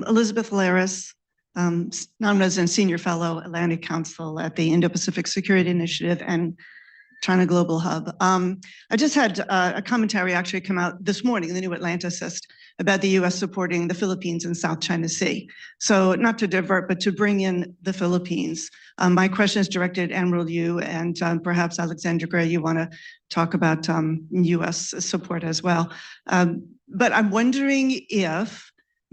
Elizabeth Laris, non-resident senior fellow, Atlantic Council at the Indo-Pacific Security Initiative and China Global Hub. I just had a commentary actually come out this morning in the New Atlanticist about the US supporting the Philippines and South China Sea. So not to divert, but to bring in the Philippines. My question is directed at Emerald Yu and perhaps Alexander Gray, you want to talk about US support as well. But I'm wondering if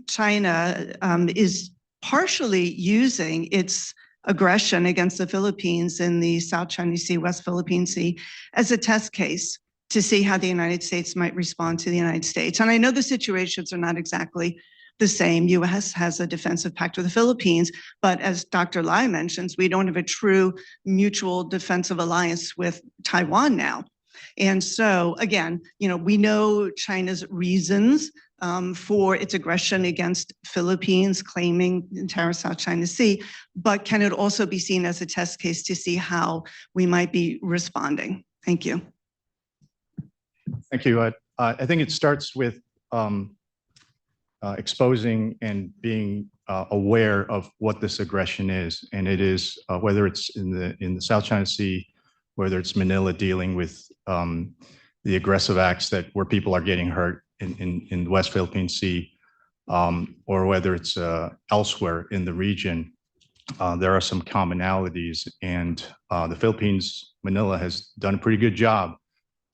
China is partially using its aggression against the Philippines in the South China Sea, West Philippine Sea as a test case to see how the United States might respond to the United States. And I know the situations are not exactly the same. US has a defensive pact with the Philippines, but as Dr. Lai mentions, we don't have a true mutual defensive alliance with Taiwan now. And so again, we know China's reasons for its aggression against Philippines, claiming the entire South China Sea, but can it also be seen as a test case to see how we might be responding? Thank you. Thank you. I think it starts with exposing and being aware of what this aggression is, and it is whether it's in the South China Sea, whether it's Manila dealing with the aggressive acts where people are getting hurt in the West Philippine Sea, or whether it's elsewhere in the region. There are some commonalities, and the Philippines, Manila has done a pretty good job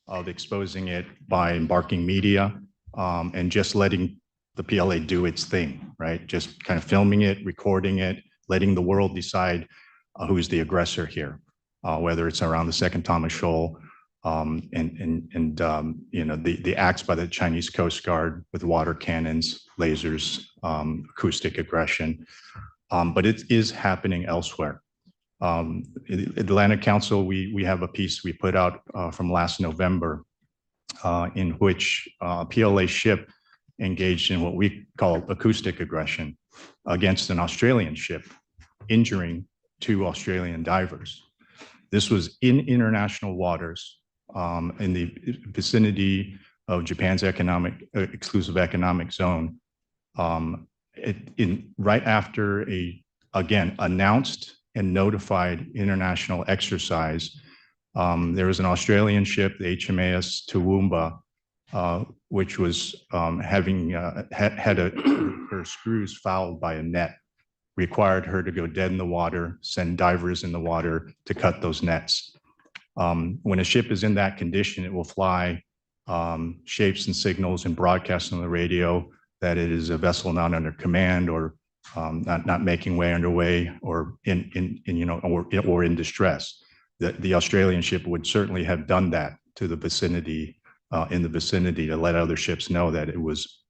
of exposing it by embarking media and just letting the PLA do its thing, right? Just kind of filming it, recording it, letting the world decide who's the aggressor here, whether it's around the Second Thomas Shoal and the acts by the Chinese Coast Guard with water cannons, lasers, acoustic aggression, but it is happening elsewhere. Atlantic Council, we have a piece we put out from last November in which a PLA ship engaged in what we call acoustic aggression against an Australian ship, injuring 2 Australian divers. This was in international waters in the vicinity of Japan's exclusive economic zone. Right after again, announced and notified international exercise, there was an Australian ship, the HMAS Toowoomba, which was having had her screws fouled by a net, required her to go dead in the water, send divers in the water to cut those nets. When a ship is in that condition, it will fly shapes and signals and broadcast on the radio that it is a vessel not under command or not making way underway or in distress. The Australian ship would certainly have done that to the vicinity, in the vicinity, to let other ships know that it was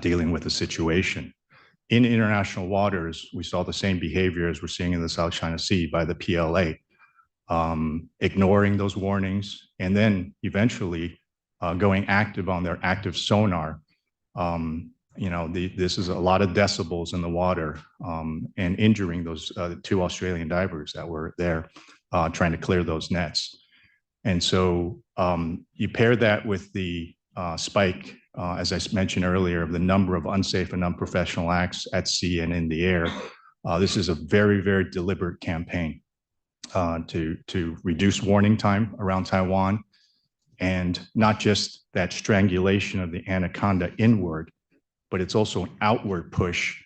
dealing with a situation. In international waters, we saw the same behavior as we're seeing in the South China Sea by the PLA, ignoring those warnings, and then eventually going active on their active sonar. This is a lot of decibels in the water, and injuring those 2 Australian divers that were there trying to clear those nets. And so you pair that with the spike, as I mentioned earlier, of the number of unsafe and unprofessional acts at sea and in the air. This is a very, very deliberate campaign to reduce warning time around Taiwan, and not just that strangulation of the anaconda inward, but it's also an outward push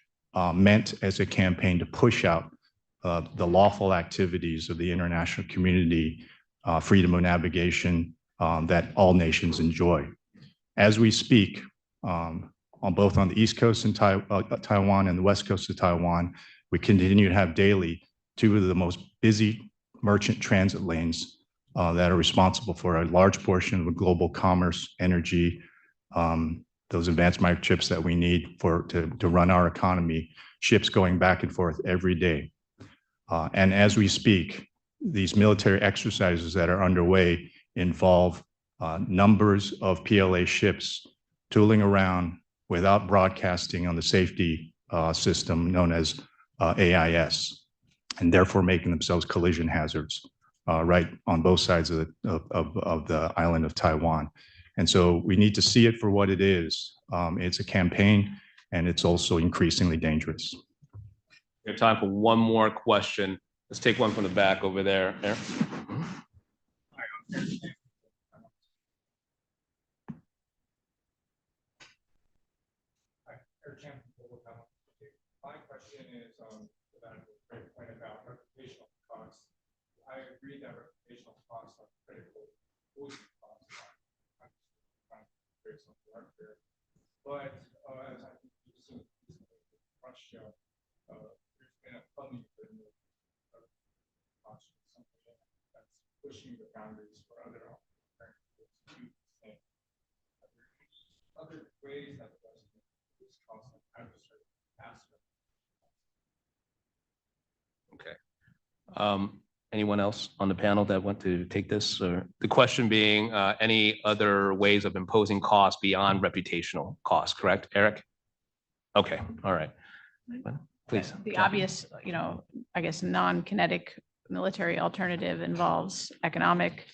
meant as a campaign to push out the lawful activities of the international community, freedom of navigation that all nations enjoy. As we speak, on both on the East Coast in Taiwan and the West Coast of Taiwan, we continue to have daily 2 of the most busy merchant transit lanes that are responsible for a large portion of the global commerce, energy, those advanced microchips that we need to run our economy, ships going back and forth every day. And as we speak, these military exercises that are underway involve numbers of PLA ships tooling around without broadcasting on the safety system known as AIS, and therefore making themselves collision hazards right on both sides of the island of Taiwan. And so we need to see it for what it is. It's a campaign, and it's also increasingly dangerous. We have time for one more question. Let's take one from the back over there. Eric? My question is about the great point about reputational costs. I agree that reputational costs are critical. But as I think you've seen in Russia, there's been a funding for something that's pushing the boundaries for other alternatives to do the same. Are there any other ways that the West can reduce costs and adversary faster? Okay. Anyone else on the panel that want to take this? Or the question being, any other ways of imposing costs beyond reputational costs, correct, Eric? Okay, all right. Please. The obvious, I guess, non-kinetic military alternative involves economic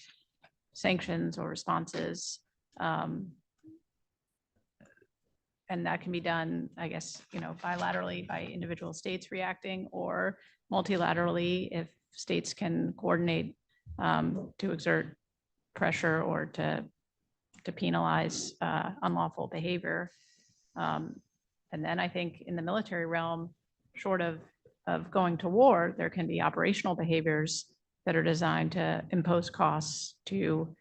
sanctions or responses. And that can be done, I guess, bilaterally by individual states reacting, or multilaterally if states can coordinate to exert pressure or to penalize unlawful behavior. And then I think in the military realm, short of going to war, there can be operational behaviors that are designed to impose costs to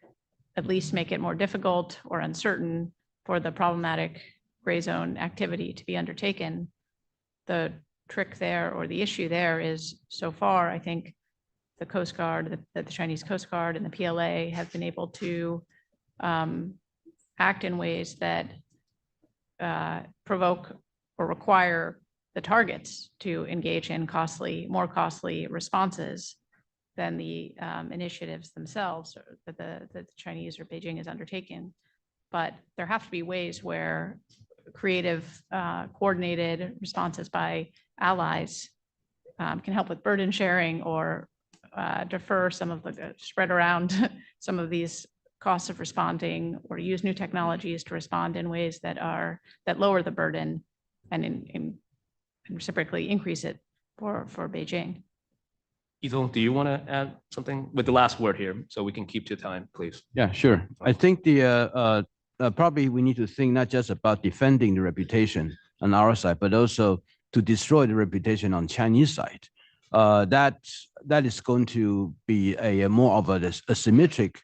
at least make it more difficult or uncertain for the problematic gray zone activity to be undertaken. The trick there, or the issue there, is so far, I think the Coast Guard, the Chinese Coast Guard and the PLA have been able to act in ways that provoke or require the targets to engage in more costly responses than the initiatives themselves that the Chinese or Beijing is undertaking. but there have to be ways where creative, coordinated responses by allies can help with burden sharing or defer some of the spread around some of these costs of responding, or use new technologies to respond in ways that lower the burden and reciprocally increase it for Beijing. Yizong, do you want to add something with the last word here so we can keep to time, please? Yeah, sure. I think probably we need to think not just about defending the reputation on our side, but also to destroy the reputation on Chinese side. That is going to be a more of a asymmetric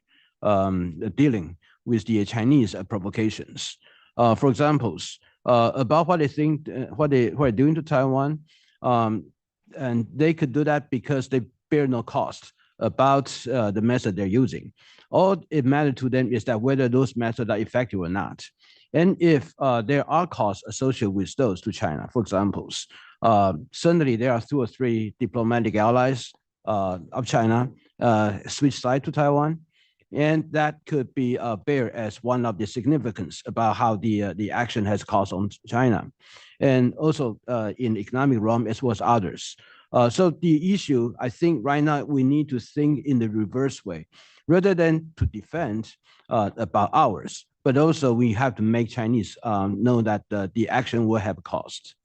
dealing with the Chinese provocations. For examples, about what they think, what are doing to Taiwan, and they could do that because they bear no cost about the method they're using. All it matters to them is that whether those methods are effective or not. And if there are costs associated with those to China, for examples, certainly there are 2 or 3 diplomatic allies of China switch side to Taiwan. And that could be bear as one of the significance about how the action has cost on China. And also in economic realm as well as others. So the issue, I think right now we need to think in the reverse way, rather than to defend about ours, but also we have to make Chinese know that the action will have cost.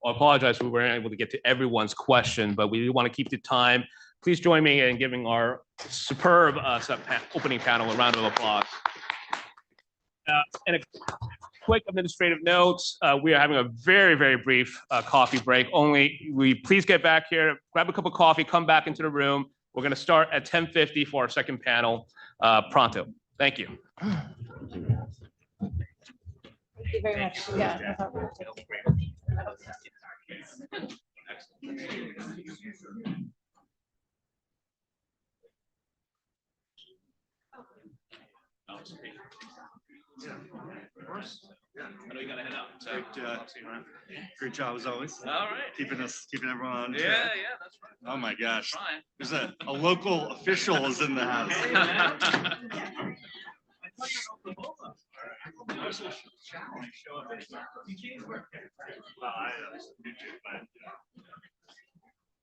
I apologize we weren't able to get to everyone's question, but we do want to keep the time. Please join me in giving our superb opening panel a round of applause. And a quick administrative note, we are having a very, very brief coffee break. Please get back here, grab a cup of coffee, come back into the room. We're going to start at 10:50 for our second panel pronto. Thank you. Thank you very much. Yeah, no problem. I know you gotta head out. So great job as always. All right. Keeping everyone on track. Yeah, that's right. Oh my gosh. There's a local official is in the house.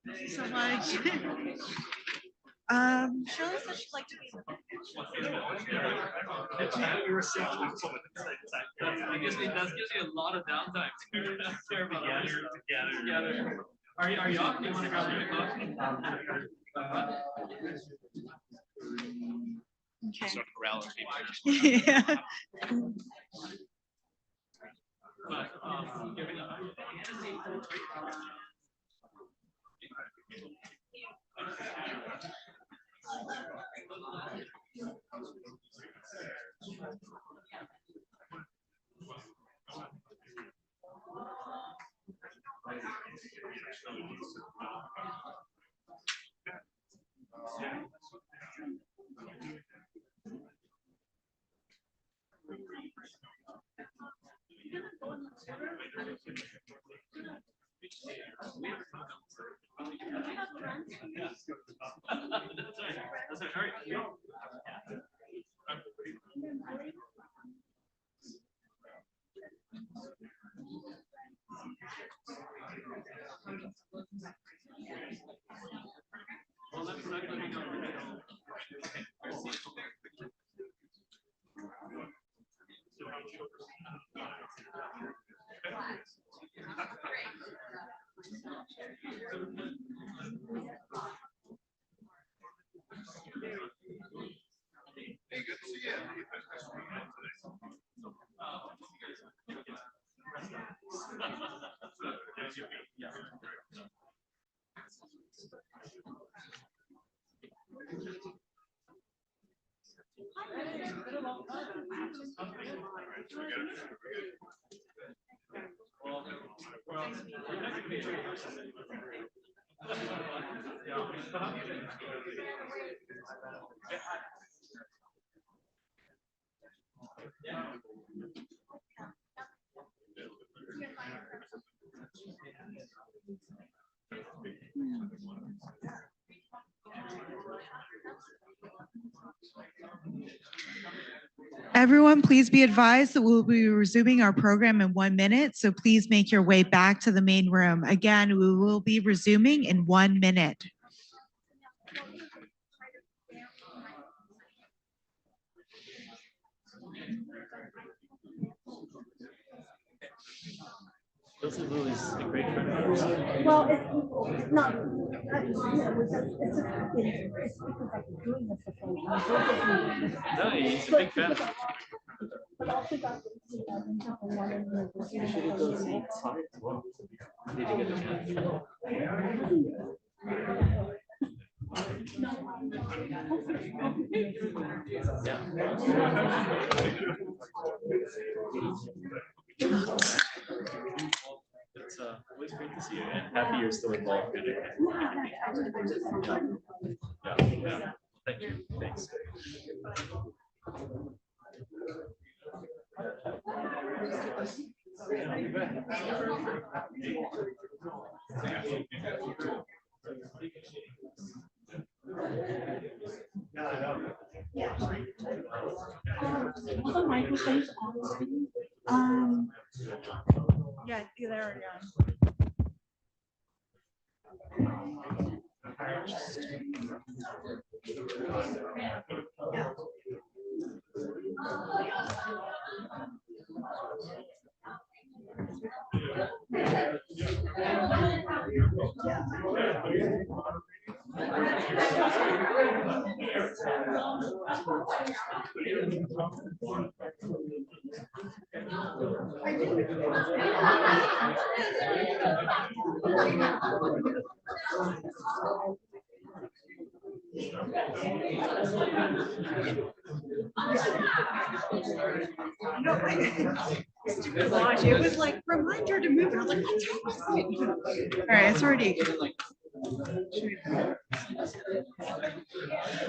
Thank you so much. Shirley said she'd like to be. It does give you a lot of downtime to care about others. Together. Are you off? Do you want to grab your coffee? Okay. Yeah. Hey, good to see you. Everyone, please be advised that we'll be resuming our program in 1 minute, so please make your way back to the main room. Again, we will be resuming in 1 minute. Those are Lily's a great friend. Well, it's not. It's because I'm doing this with him. No, he's a big fan. But also got to see that in Taiwan and You should have those seats. Need to get a chance. It's always great to see you, and happy you're still involved in it. Yeah. Thank you. Thanks. All the microphones on. Yeah, there. Yeah. Gosh, it was like reminder to move. And I was like, all right, it's already.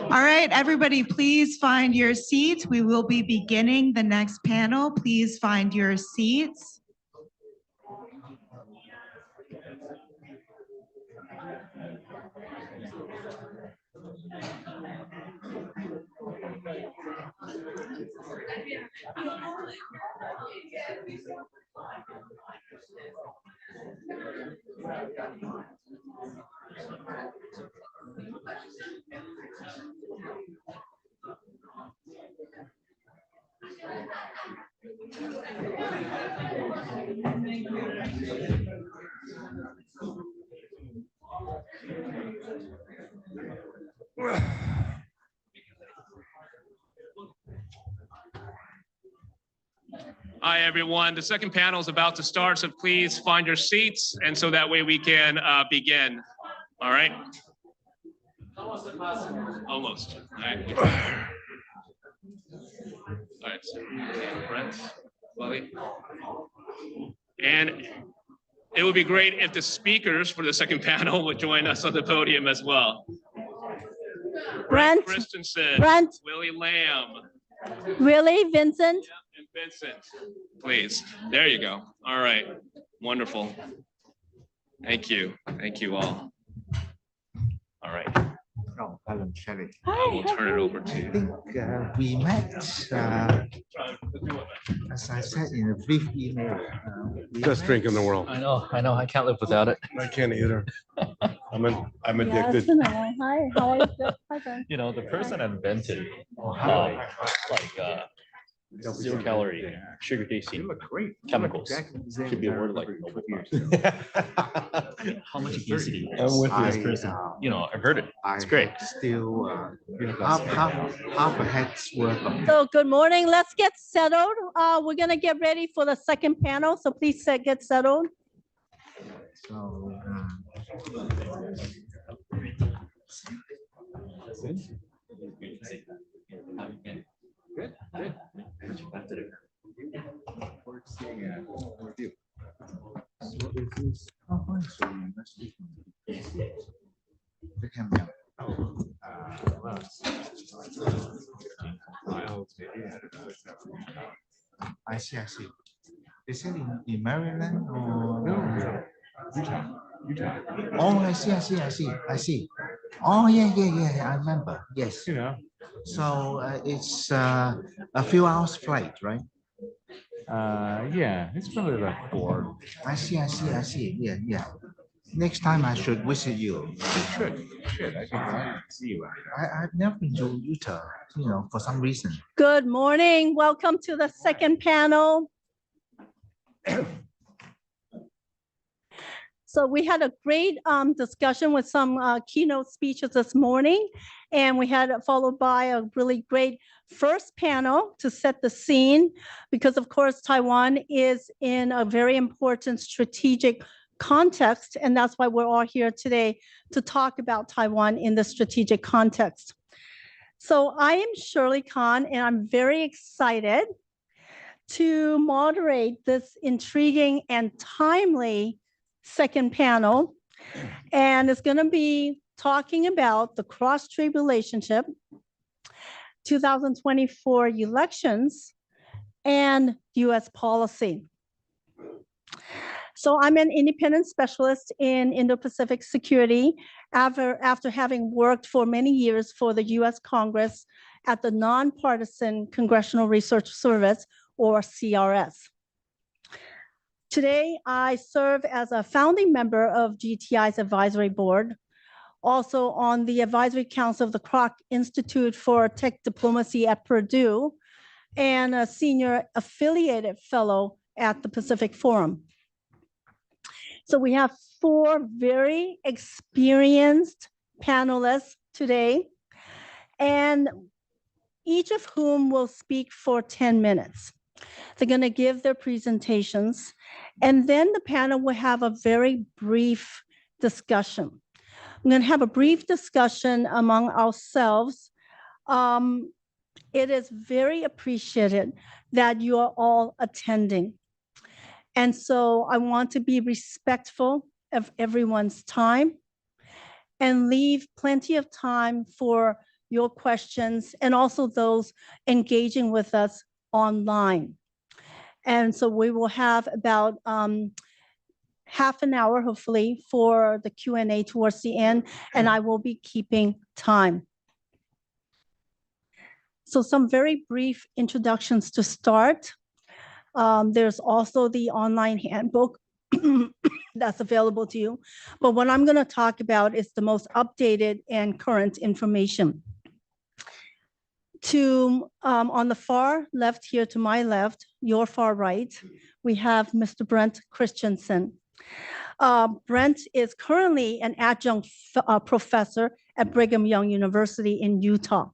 All right, everybody, please find your seats. We will be beginning the next panel. Please find your seats. Hi, everyone. The second panel is about to start, so please find your seats, and so that way we can begin. All right? Almost. All right. All right. So, Brent, Chloe. And it would be great if the speakers for the second panel would join us on the podium as well. Brent Christensen, Brent. Willie Lamb. Willie, Vincent. Yeah, and Vincent, please. There you go. All right. Wonderful. Thank you. Thank you all. All right. Oh, Alan Shelley. I will turn it over I to think we met, as I said in a brief email. Best drink in the world. I know. I can't live without it. I can't either. I'm Yes, addicted. hi, how are you? Hi, Ben. You know, the person invented zero calorie, sugar tasting chemicals should be awarded like Nobel Prize. I mean, how much obesity? I'm with you. This person, you know, I've heard it. It's great. Still half a head's worth of. So good morning. Let's get settled. We're gonna get ready for the second panel. So please get settled. So, Good. I see. Is it in Maryland or Utah? Oh, I see. Oh, yeah. I remember. Yes. So it's a few hours flight, right? Yeah, it's probably about 4. I see. Yeah. Next time I should visit you. Should. I can see you. I've never been to Utah, for some reason. Good morning. Welcome to the second panel. So we had a great discussion with some keynote speeches this morning, and we had it followed by a really great first panel to set the scene, because of course Taiwan is in a very important strategic context, and that's why we're all here today to talk about Taiwan in the strategic context. So I am Shirley Khan, and I'm very excited to moderate this intriguing and timely second panel. And it's going to be talking about the cross-strait relationship, 2024 elections, and US policy. So I'm an independent specialist in Indo-Pacific security after having worked for many years for the US Congress at the Nonpartisan Congressional Research Service, or CRS. Today, I serve as a founding member of GTI's advisory board, also on the advisory council of the Kroc Institute for Tech Diplomacy at Purdue, and a senior affiliated fellow at the Pacific Forum. So we have 4 very experienced panelists today, and each of whom will speak for 10 minutes. They're going to give their presentations, and then the panel will have a very brief discussion. I'm going to have a brief discussion among ourselves. It is very appreciated that you are all attending. And so I want to be respectful of everyone's time and leave plenty of time for your questions and also those engaging with us online. And so we will have about half an hour, hopefully, for the Q&A towards the end, and I will be keeping time. So some very brief introductions to start. There's also the online handbook that's available to you. But what I'm going to talk about is the most updated and current information. On the far left here to my left, your far right, we have Mr. Brent Christensen. Brent is currently an adjunct professor at Brigham Young University in Utah.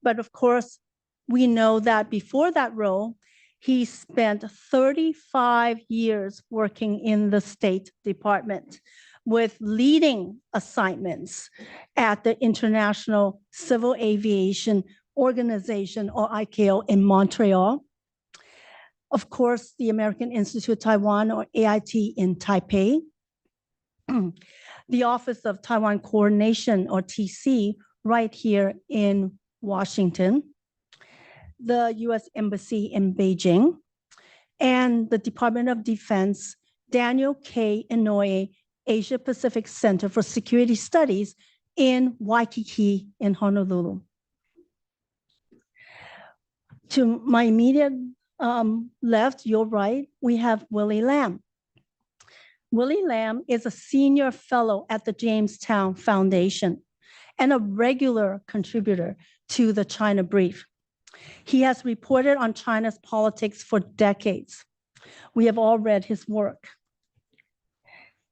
But of course, we know that before that role, he spent 35 years working in the State Department with leading assignments at the International Civil Aviation Organization, or ICAO, in Montreal. Of course, the American Institute of Taiwan, or AIT, in Taipei. The Office of Taiwan Coordination, or TC, right here in Washington. The US Embassy in Beijing, and the Department of Defense Daniel K. Inouye Asia Pacific Center for Security Studies in Waikiki in Honolulu. To my immediate left, your right, we have Willie Lam. Willie Lam is a senior fellow at the Jamestown Foundation and a regular contributor to the China Brief. He has reported on China's politics for decades. We have all read his work.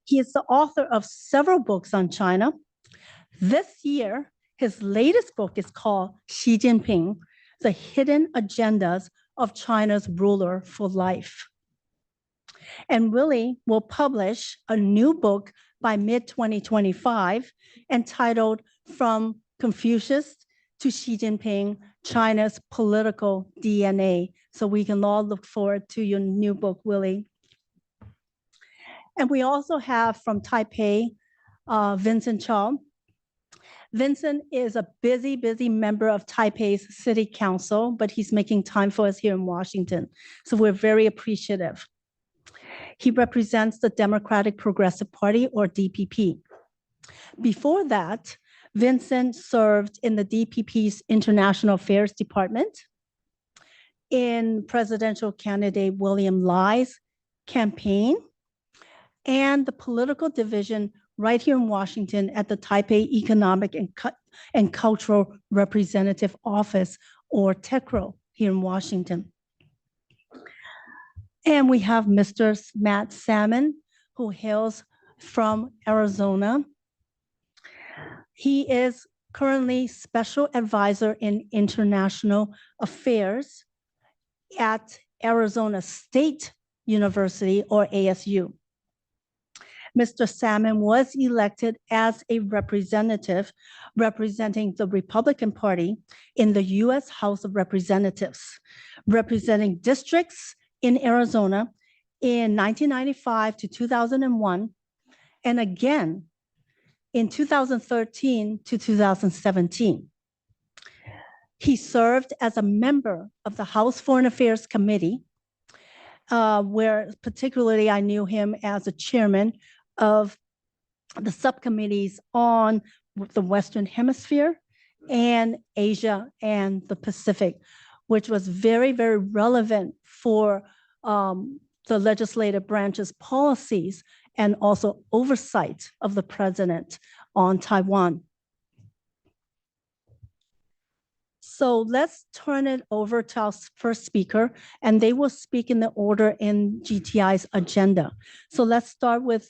He is the author of several books on China. This year, his latest book is called Xi Jinping, The Hidden Agendas of China's Ruler for Life. And Willie will publish a new book by mid-2025 entitled From Confucius to Xi Jinping, China's Political DNA. So we can all look forward to your new book, Willie. And we also have from Taipei, Vincent Chow. Vincent is a busy member of Taipei's City Council, but he's making time for us here in Washington. So we're very appreciative. He represents the Democratic Progressive Party, or DPP. Before that, Vincent served in the DPP's International Affairs Department, in presidential candidate William Lai's campaign, and the political division right here in Washington at the Taipei Economic and Cultural Representative Office, or TECRO, here in Washington. And we have Mr. Matt Salmon, who hails from Arizona. He is currently Special Advisor in International Affairs at Arizona State University, or ASU. Mr. Salmon was elected as a representative representing the Republican Party in the U.S. House of Representatives, representing districts in Arizona in 1995 to 2001, and again in 2013 to 2017. He served as a member of the House Foreign Affairs Committee, where particularly I knew him as a chairman of the subcommittees on the Western Hemisphere and Asia and the Pacific, which was very, very relevant for the legislative branch's policies and also oversight of the president on Taiwan. So let's turn it over to our first speaker, and they will speak in the order in GTI's agenda. So let's start with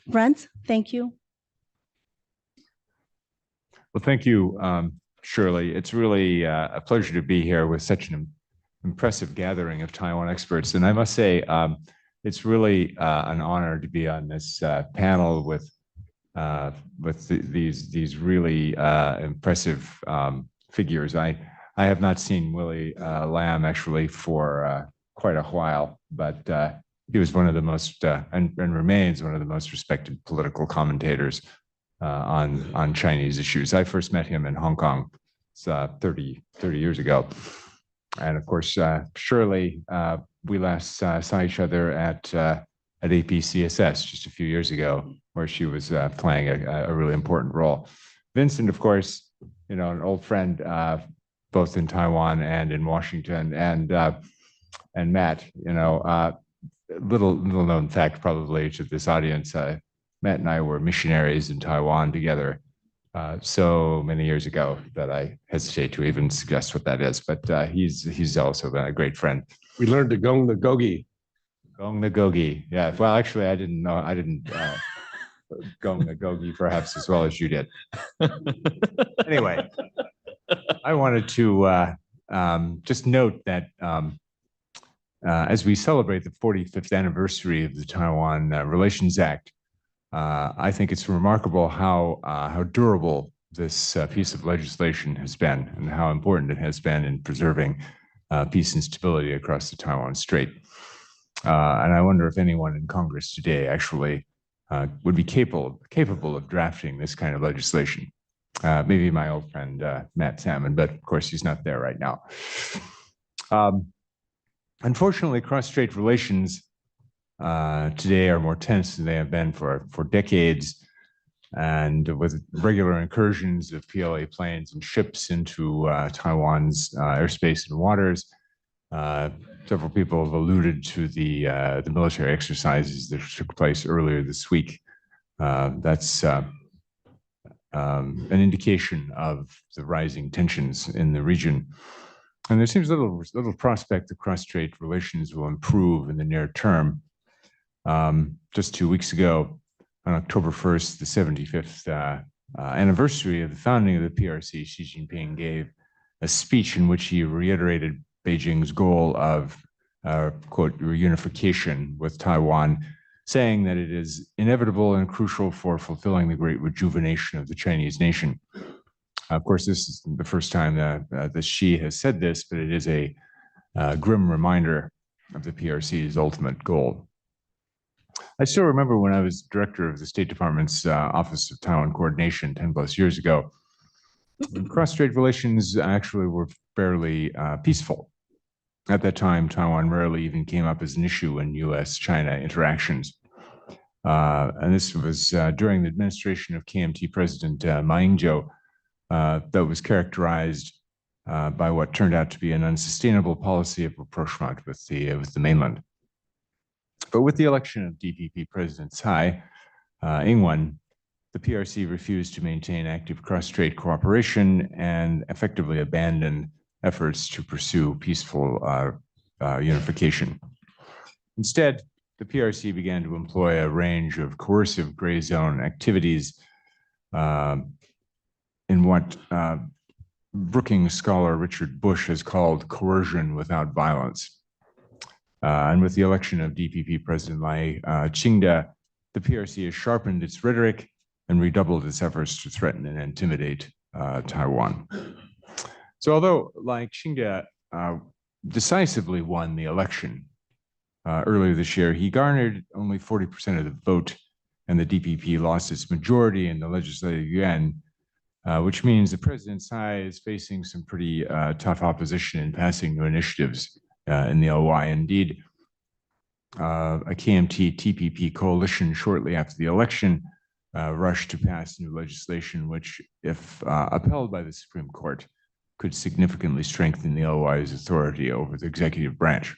Brent. Thank you. Well, thank you, Shirley. It's really a pleasure to be here with such an impressive gathering of Taiwan experts. And I must say, it's really an honor to be on this panel with these really impressive figures. I have not seen Willie Lam actually for quite a while, but he was one of the most and remains one of the most respected political commentators on Chinese issues. I first met him in Hong Kong 30 years ago. And of course, Shirley, we last saw each other at APCSS just a few years ago, where she was playing a really important role. Vincent, of course, you know, an old friend, both in Taiwan and in Washington, and Matt, you know, little known fact probably to this audience, Matt and I were missionaries in Taiwan together so many years ago that I hesitate to even suggest what that is, but he's also been a great friend. We learned to gong the gogi. Gong the gogi, yeah. Well, actually, I didn't gong the gogi perhaps as well as you did. Anyway, I wanted to just note that as we celebrate the 45th anniversary of the Taiwan Relations Act, I think it's remarkable how durable this piece of legislation has been and how important it has been in preserving peace and stability across the Taiwan Strait. And I wonder if anyone in Congress today actually would be capable of drafting this kind of legislation. Maybe my old friend Matt Salmon, but of course he's not there right now. Unfortunately, cross-strait relations today are more tense than they have been for decades, and with regular incursions of PLA planes and ships into Taiwan's airspace and waters. Several people have alluded to the military exercises that took place earlier this week. That's an indication of the rising tensions in the region. And there seems little prospect that cross-strait relations will improve in the near term. Just 2 weeks ago, on October 1st, the 75th anniversary of the founding of the PRC, Xi Jinping gave a speech in which he reiterated Beijing's goal of, quote, reunification with Taiwan, saying that it is inevitable and crucial for fulfilling the great rejuvenation of the Chinese nation. Of course, this is the first time that Xi has said this, but it is a grim reminder of the PRC's ultimate goal. I still remember when I was director of the State Department's Office of Taiwan Coordination 10 plus years ago, cross-strait relations actually were fairly peaceful. At that time, Taiwan rarely even came up as an issue in US-China interactions. And this was during the administration of KMT President Ma Ying-jeou, that was characterized by what turned out to be an unsustainable policy of rapprochement with the mainland. But with the election of DPP President Tsai Ing-wen, the PRC refused to maintain active cross-strait cooperation and effectively abandoned efforts to pursue peaceful unification. Instead, the PRC began to employ a range of coercive gray zone activities in what Brookings scholar Richard Bush has called coercion without violence. And with the election of DPP President Lai Ching-te, the PRC has sharpened its rhetoric and redoubled its efforts to threaten and intimidate Taiwan. So although Lai Ching-te decisively won the election earlier this year, he garnered only 40% of the vote, and the DPP lost its majority in the Legislative Yuan, which means that President Tsai is facing some pretty tough opposition in passing new initiatives in the LY. Indeed, a KMT-TPP coalition shortly after the election rushed to pass new legislation, which, if upheld by the Supreme Court, could significantly strengthen the LY's authority over the executive branch.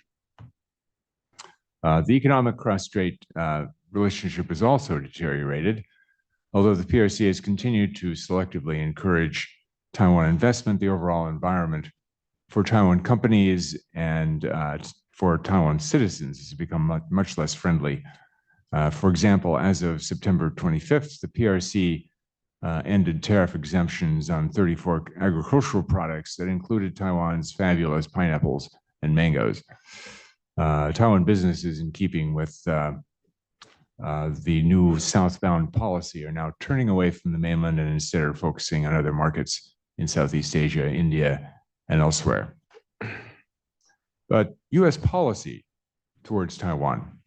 The economic cross-strait relationship has also deteriorated. Although the PRC has continued to selectively encourage Taiwan investment, the overall environment for Taiwan companies and for Taiwan citizens has become much less friendly. For example, as of September 25th, the PRC ended tariff exemptions on 34 agricultural products that included Taiwan's fabulous pineapples and mangoes. Taiwan businesses, in keeping with the new southbound policy, are now turning away from the mainland and instead are focusing on other markets in Southeast Asia, India, and elsewhere. But US policy towards Taiwan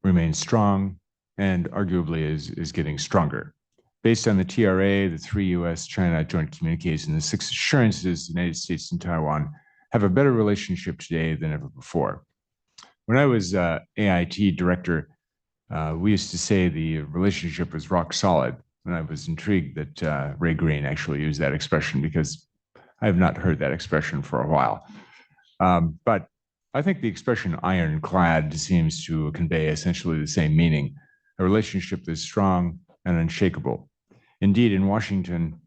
remains strong and arguably is getting stronger. Based on the TRA, the 3 US-China joint communiques, and the 6 assurances, the United States and Taiwan have a better relationship today than ever before. When I was AIT director, we used to say the relationship was rock solid, and I was intrigued that Ray Green actually used that expression because I have not heard that expression for a while. But I think the expression ironclad seems to convey essentially the same meaning, a relationship that is strong and unshakable. Indeed, in Washington,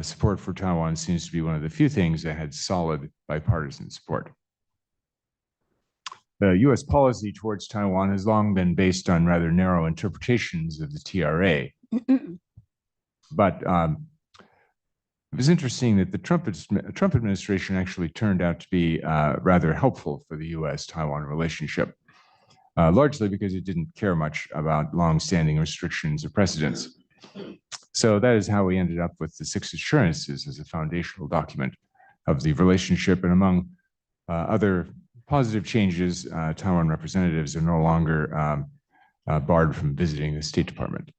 support for Taiwan seems to be one of the few things that had solid bipartisan support. The US policy towards Taiwan has long been based on rather narrow interpretations of the TRA. But it was interesting that the Trump administration actually turned out to be rather helpful for the US-Taiwan relationship, largely because it didn't care much about longstanding restrictions or precedents. So that is how we ended up with the 6 assurances as a foundational document of the relationship. And among other positive changes, Taiwan representatives are no longer barred from visiting the State Department.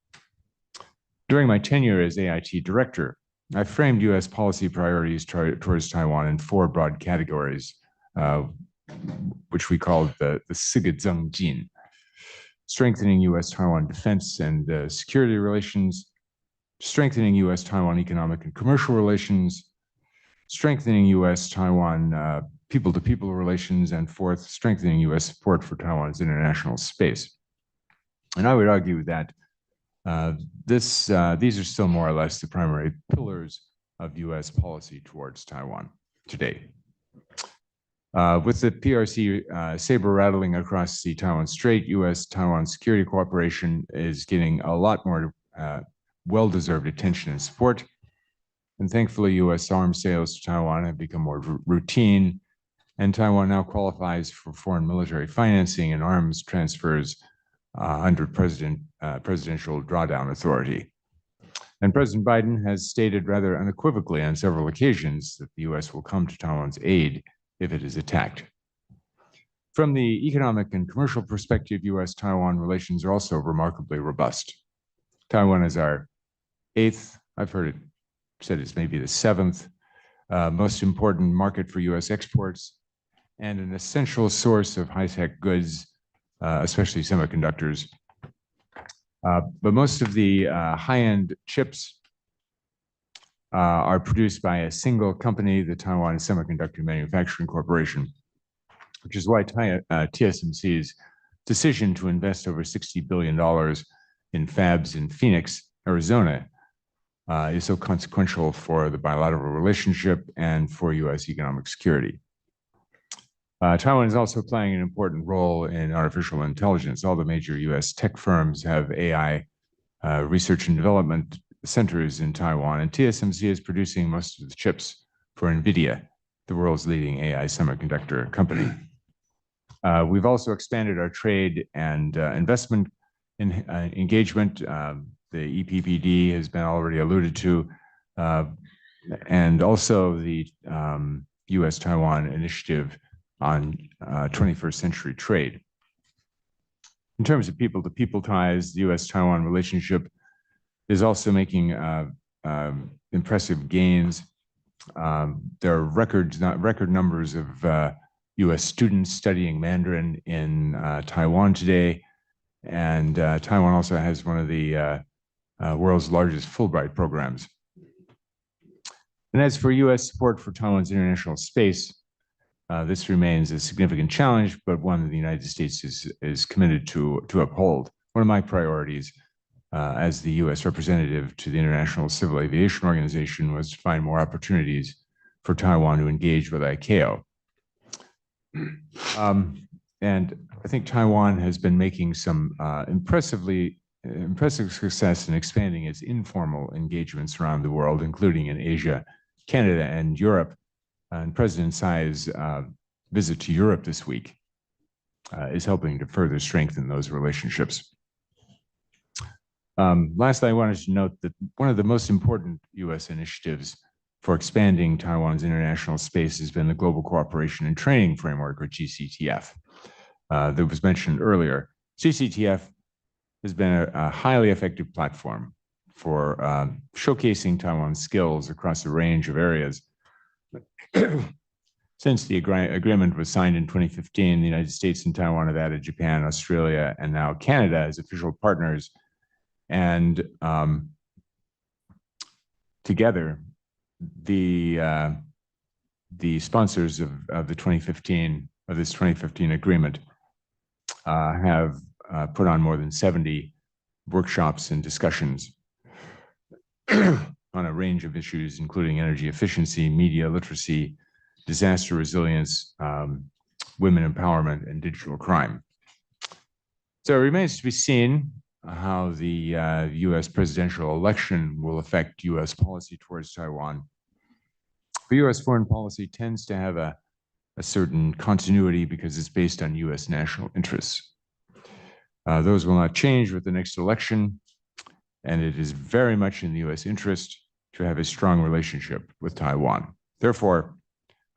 During my tenure as AIT director, I framed US policy priorities towards Taiwan in 4 broad categories, which we called the Sigezhengjin: strengthening US-Taiwan defense and security relations, strengthening US-Taiwan economic and commercial relations, strengthening US-Taiwan people-to-people relations, and 4th, strengthening US support for Taiwan's international space. And I would argue that these are still more or less the primary pillars of US policy towards Taiwan today. With the PRC saber rattling across the Taiwan Strait, US-Taiwan security cooperation is getting a lot more well-deserved attention and support. And thankfully, US arms sales to Taiwan have become more routine, and Taiwan now qualifies for foreign military financing and arms transfers under presidential drawdown authority. And President Biden has stated rather unequivocally on several occasions that the US will come to Taiwan's aid if it is attacked. From the economic and commercial perspective, US-Taiwan relations are also remarkably robust. Taiwan is our 8th, I've heard it said it's maybe the 7th, most important market for US exports, and an essential source of high-tech goods, especially semiconductors. But most of the high-end chips are produced by a single company, the Taiwan Semiconductor Manufacturing Corporation, which is why TSMC's decision to invest over $60 billion in fabs in Phoenix, Arizona, is so consequential for the bilateral relationship and for U.S. economic security. Taiwan is also playing an important role in artificial intelligence. All the major U.S. tech firms have AI research and development centers in Taiwan, and TSMC is producing most of the chips for NVIDIA, the world's leading AI semiconductor company. We've also expanded our trade and investment engagement. The EPPD has been already alluded to, and also the US-Taiwan initiative on 21st century trade. In terms of people-to-people ties, the US-Taiwan relationship is also making impressive gains. There are record numbers of US students studying Mandarin in Taiwan today, and Taiwan also has one of the world's largest Fulbright programs. And as for US support for Taiwan's international space, this remains a significant challenge, but one that the United States is committed to uphold. One of my priorities as the US representative to the International Civil Aviation Organization was to find more opportunities for Taiwan to engage with ICAO. And I think Taiwan has been making some impressive success in expanding its informal engagements around the world, including in Asia, Canada, and Europe. And President Tsai's visit to Europe this week is helping to further strengthen those relationships. Lastly, I wanted to note that one of the most important U.S. initiatives for expanding Taiwan's international space has been the Global Cooperation and Training Framework, or GCTF, that was mentioned earlier. GCTF has been a highly effective platform for showcasing Taiwan's skills across a range of areas. Since the agreement was signed in 2015, the United States and Taiwan have added Japan, Australia, and now Canada as official partners. And together, the sponsors of this 2015 agreement have put on more than 70 workshops and discussions on a range of issues, including energy efficiency, media literacy, disaster resilience, women empowerment, and digital crime. So it remains to be seen how the US presidential election will affect US policy towards Taiwan. The US foreign policy tends to have a certain continuity because it's based on US national interests. Those will not change with the next election, and it is very much in the US interest to have a strong relationship with Taiwan. Therefore,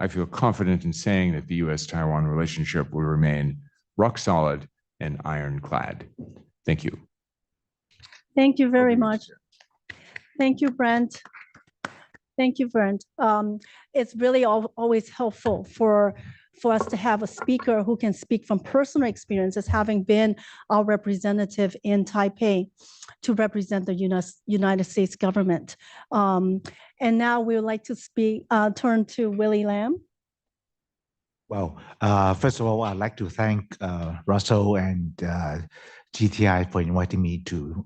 I feel confident in saying that the US-Taiwan relationship will remain rock solid and ironclad. Thank you. Thank you very much. Thank you, Brent. Thank you, Brent. It's really always helpful for us to have a speaker who can speak from personal experiences, having been our representative in Taipei to represent the United States government. And now we would like to turn to Willie Lam. Well, first of all, I'd like to thank Russell and GTI for inviting me to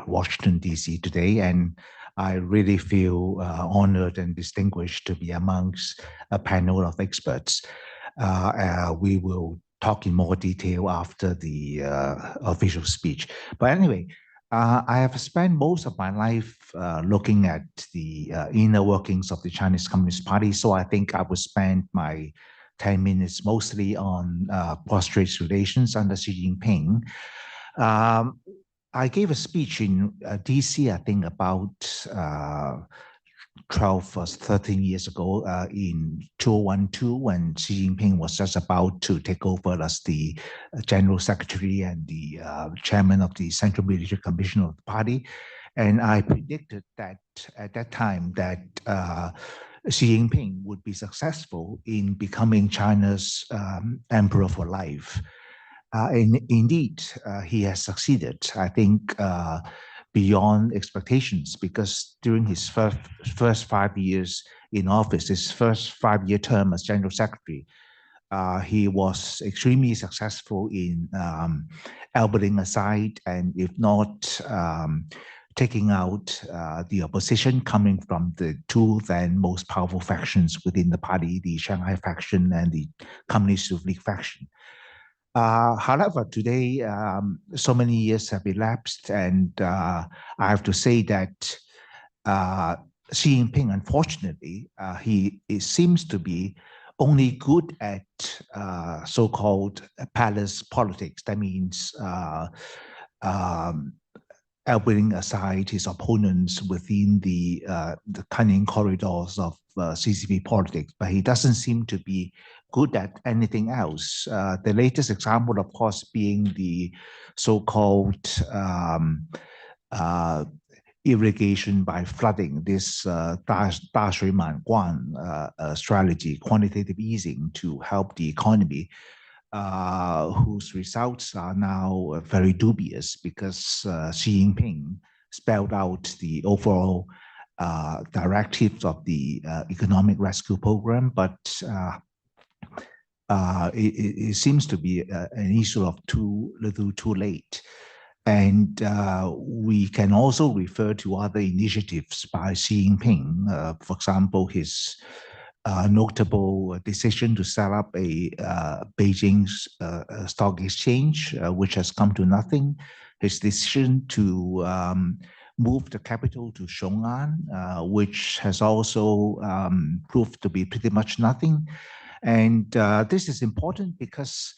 Washington, D.C. today. And I really feel honored and distinguished to be amongst a panel of experts. We will talk in more detail after the official speech. But anyway, I have spent most of my life looking at the inner workings of the Chinese Communist Party. So I think I will spend my 10 minutes mostly on cross-strait relations under Xi Jinping. I gave a speech in DC, I think about 12 or 13 years ago in 2012, when Xi Jinping was just about to take over as the General Secretary and the Chairman of the Central Military Commission of the party. And I predicted that at that time that Xi Jinping would be successful in becoming China's emperor for life. And indeed, he has succeeded, I think, beyond expectations, because during his first 5 years in office, his first 5-year term as General Secretary, he was extremely successful in elbowing aside, and if not taking out the opposition coming from the two then most powerful factions within the party, the Shanghai faction and the Communist Youth League faction. However, today, so many years have elapsed, and I have to say that Xi Jinping, unfortunately, it seems to be only good at so-called palace politics. That means elbowing aside his opponents within the cunning corridors of CCP politics, but he doesn't seem to be good at anything else. The latest example, of course, being the so-called irrigation by flooding, this Da Shui Man Guan strategy, quantitative easing to help the economy, whose results are now very dubious because Xi Jinping spelled out the overall directives of the economic rescue program, but it seems to be an issue of too little too late. And we can also refer to other initiatives by Xi Jinping, for example, his notable decision to set up a Beijing stock exchange, which has come to nothing. His decision to move the capital to Xiong'an, which has also proved to be pretty much nothing. And this is important because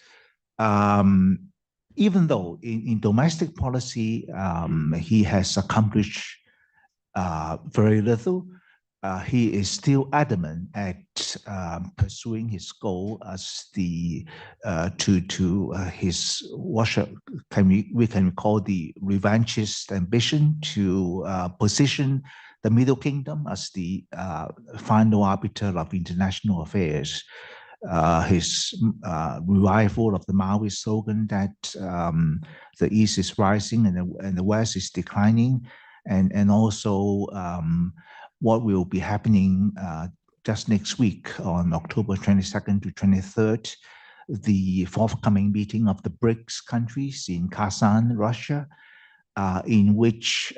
even though in domestic policy he has accomplished very little, he is still adamant at pursuing his goal as the his we can call the revanchist ambition to position the Middle Kingdom as the final arbiter of international affairs. His revival of the Maoist slogan that the East is rising and the West is declining, and also what will be happening just next week on October 22nd to 23rd, the forthcoming meeting of the BRICS countries in Kazan, Russia, in which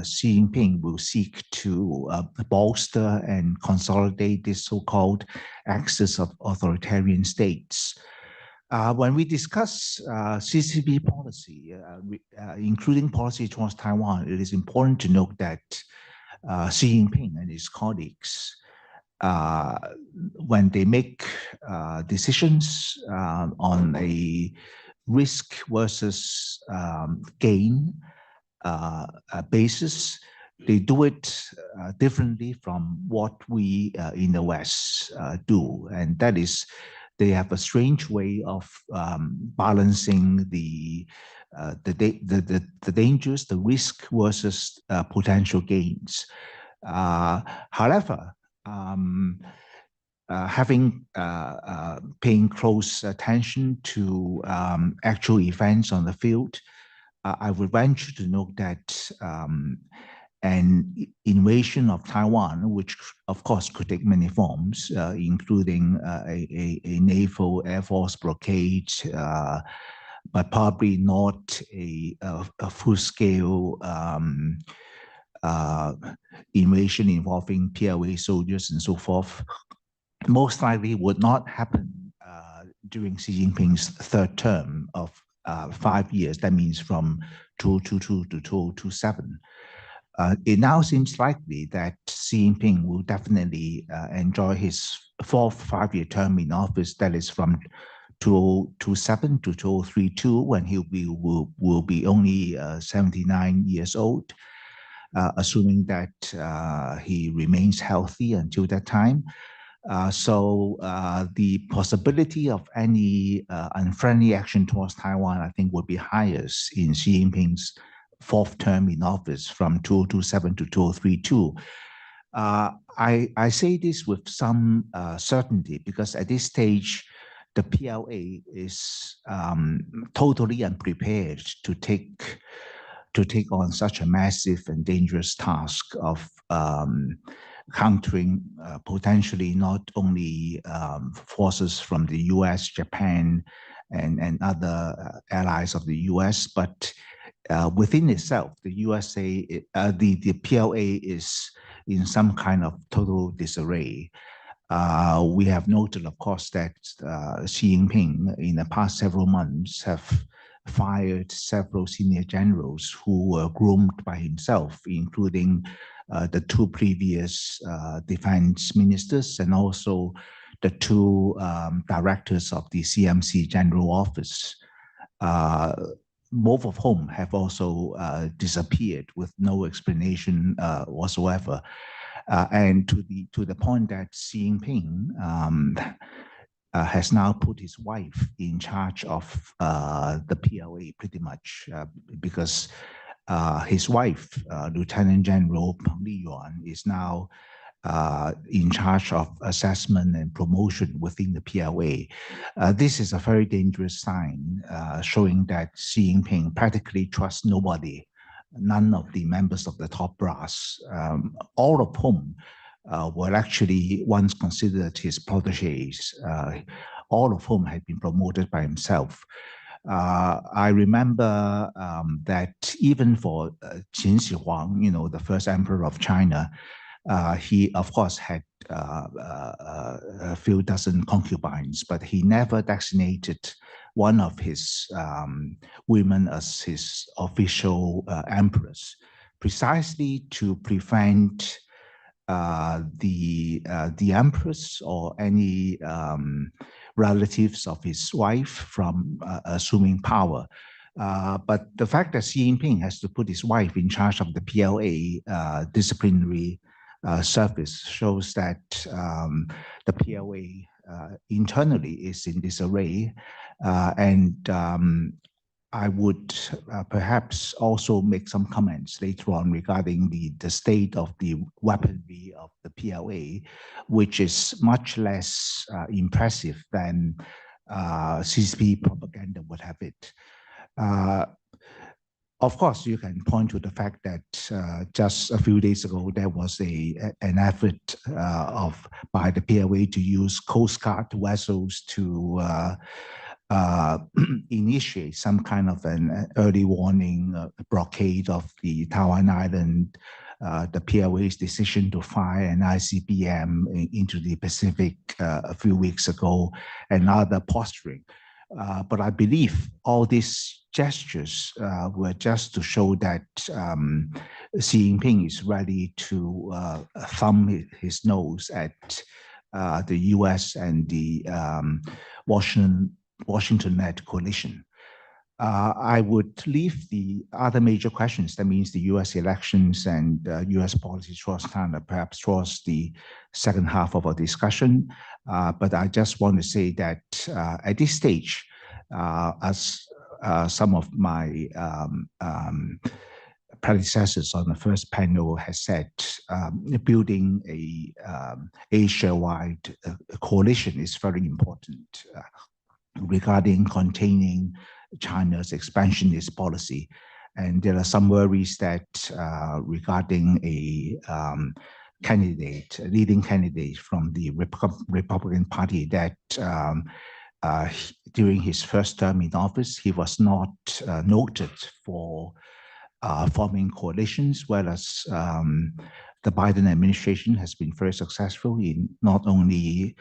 Xi Jinping will seek to bolster and consolidate this so-called axis of authoritarian states. When we discuss CCP policy, including policy towards Taiwan, it is important to note that Xi Jinping and his colleagues, when they make decisions on a risk versus gain basis, they do it differently from what we in the West do, and that is they have a strange way of balancing the dangers, the risk versus potential gains. However, having paying close attention to actual events on the field, I would venture to note that an invasion of Taiwan, which of course could take many forms, including a naval air force blockade, but probably not a full-scale invasion involving PLA soldiers and so forth, most likely would not happen during Xi Jinping's third term of 5 years. That means from 2022 to 2027. It now seems likely that Xi Jinping will definitely enjoy his fourth 5-year term in office, that is from 2027 to 2032, when he will be only 79 years old, assuming that he remains healthy until that time. So the possibility of any unfriendly action towards Taiwan, I think, would be highest in Xi Jinping's fourth term in office from 2027 to 2032. I say this with some certainty because at this stage, the PLA is totally unprepared to take on such a massive and dangerous task of countering potentially not only forces from the US, Japan, and other allies of the US, but within itself, the USA, the PLA is in some kind of total disarray. We have noted, of course, that Xi Jinping in the past several months have fired several senior generals who were groomed by himself, including the two previous defense ministers and also the two directors of the CMC General Office, both of whom have also disappeared with no explanation whatsoever. And to the point that Xi Jinping has now put his wife in charge of the PLA pretty much because his wife, Lieutenant General Peng Liyuan, is now in charge of assessment and promotion within the PLA. This is a very dangerous sign, showing that Xi Jinping practically trusts nobody, none of the members of the top brass, all of whom were actually once considered his proteges, all of whom had been promoted by himself. I remember that even for Qin Shi Huang, the first emperor of China, he, of course, had a few dozen concubines, but he never designated one of his women as his official empress, precisely to prevent the empress or any relatives of his wife from assuming power. But the fact that Xi Jinping has to put his wife in charge of the PLA disciplinary service shows that the PLA internally is in disarray. And I would perhaps also make some comments later on regarding the state of the weaponry of the PLA, which is much less impressive than CCP propaganda would have it. Of course, you can point to the fact that just a few days ago, there was an effort by the PLA to use Coast Guard vessels to initiate some kind of an early warning blockade of the Taiwan Island, the PLA's decision to fire an ICBM into the Pacific a few weeks ago, and other posturing. But I believe all these gestures were just to show that Xi Jinping is ready to thumb his nose at the US and the Washington-led coalition. I would leave the other major questions, that means the US elections and US policy towards China, perhaps towards the second half of our discussion. But I just want to say that at this stage, as some of my predecessors on the first panel has said, building a Asia-wide coalition is very important regarding containing China's expansionist policy. And there are some worries that regarding a leading candidate from the Republican Party, that during his first term in office, he was not noted for forming coalitions, whereas the Biden administration has been very successful in not only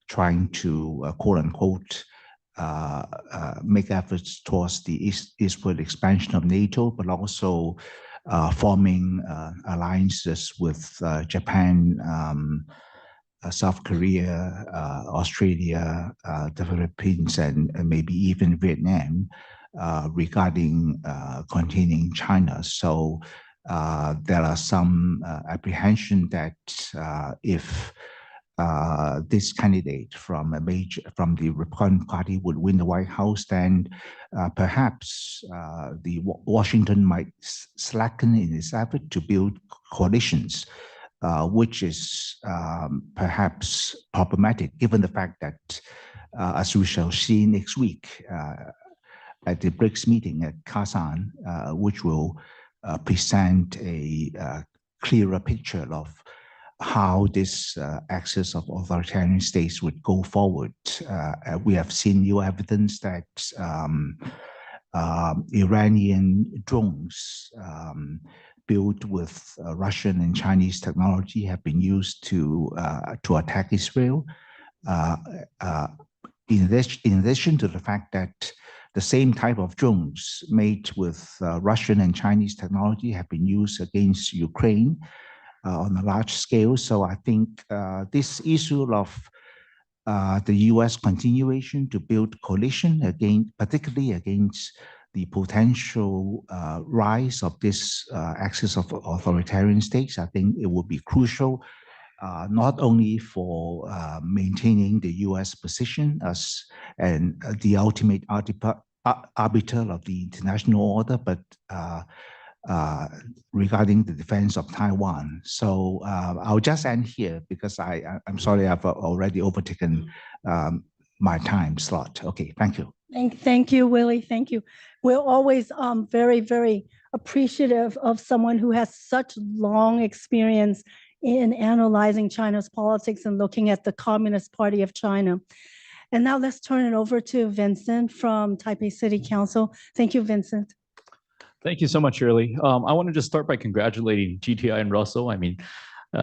trying to, quote unquote, make efforts towards the eastward expansion of NATO, but also forming alliances with Japan, South Korea, Australia, the Philippines, and maybe even Vietnam regarding containing China. So there are some apprehension that if this candidate from the Republican Party would win the White House, then perhaps Washington might slacken in its effort to build coalitions, which is perhaps problematic, given the fact that as we shall see next week at the BRICS meeting at Kazan, which will present a clearer picture of how this axis of authoritarian states would go forward. We have seen new evidence that Iranian drones built with Russian and Chinese technology have been used to attack Israel. In addition to the fact that the same type of drones made with Russian and Chinese technology have been used against Ukraine on a large scale. So I think this issue of the US continuation to build coalition, particularly against the potential rise of this axis of authoritarian states, I think it will be crucial, not only for maintaining the US position as the ultimate arbiter of the international order, but regarding the defense of Taiwan. So I'll just end here because I'm sorry I've already overtaken my time slot. Okay, thank you. Thank you, Willie. Thank you. We're always very, very appreciative of someone who has such long experience in analyzing China's politics and looking at the Communist Party of China. And now let's turn it over to Vincent from Taipei City Council. Thank you, Vincent. Thank you so much, Shirley. I want to just start by congratulating GTI and Russell. I mean,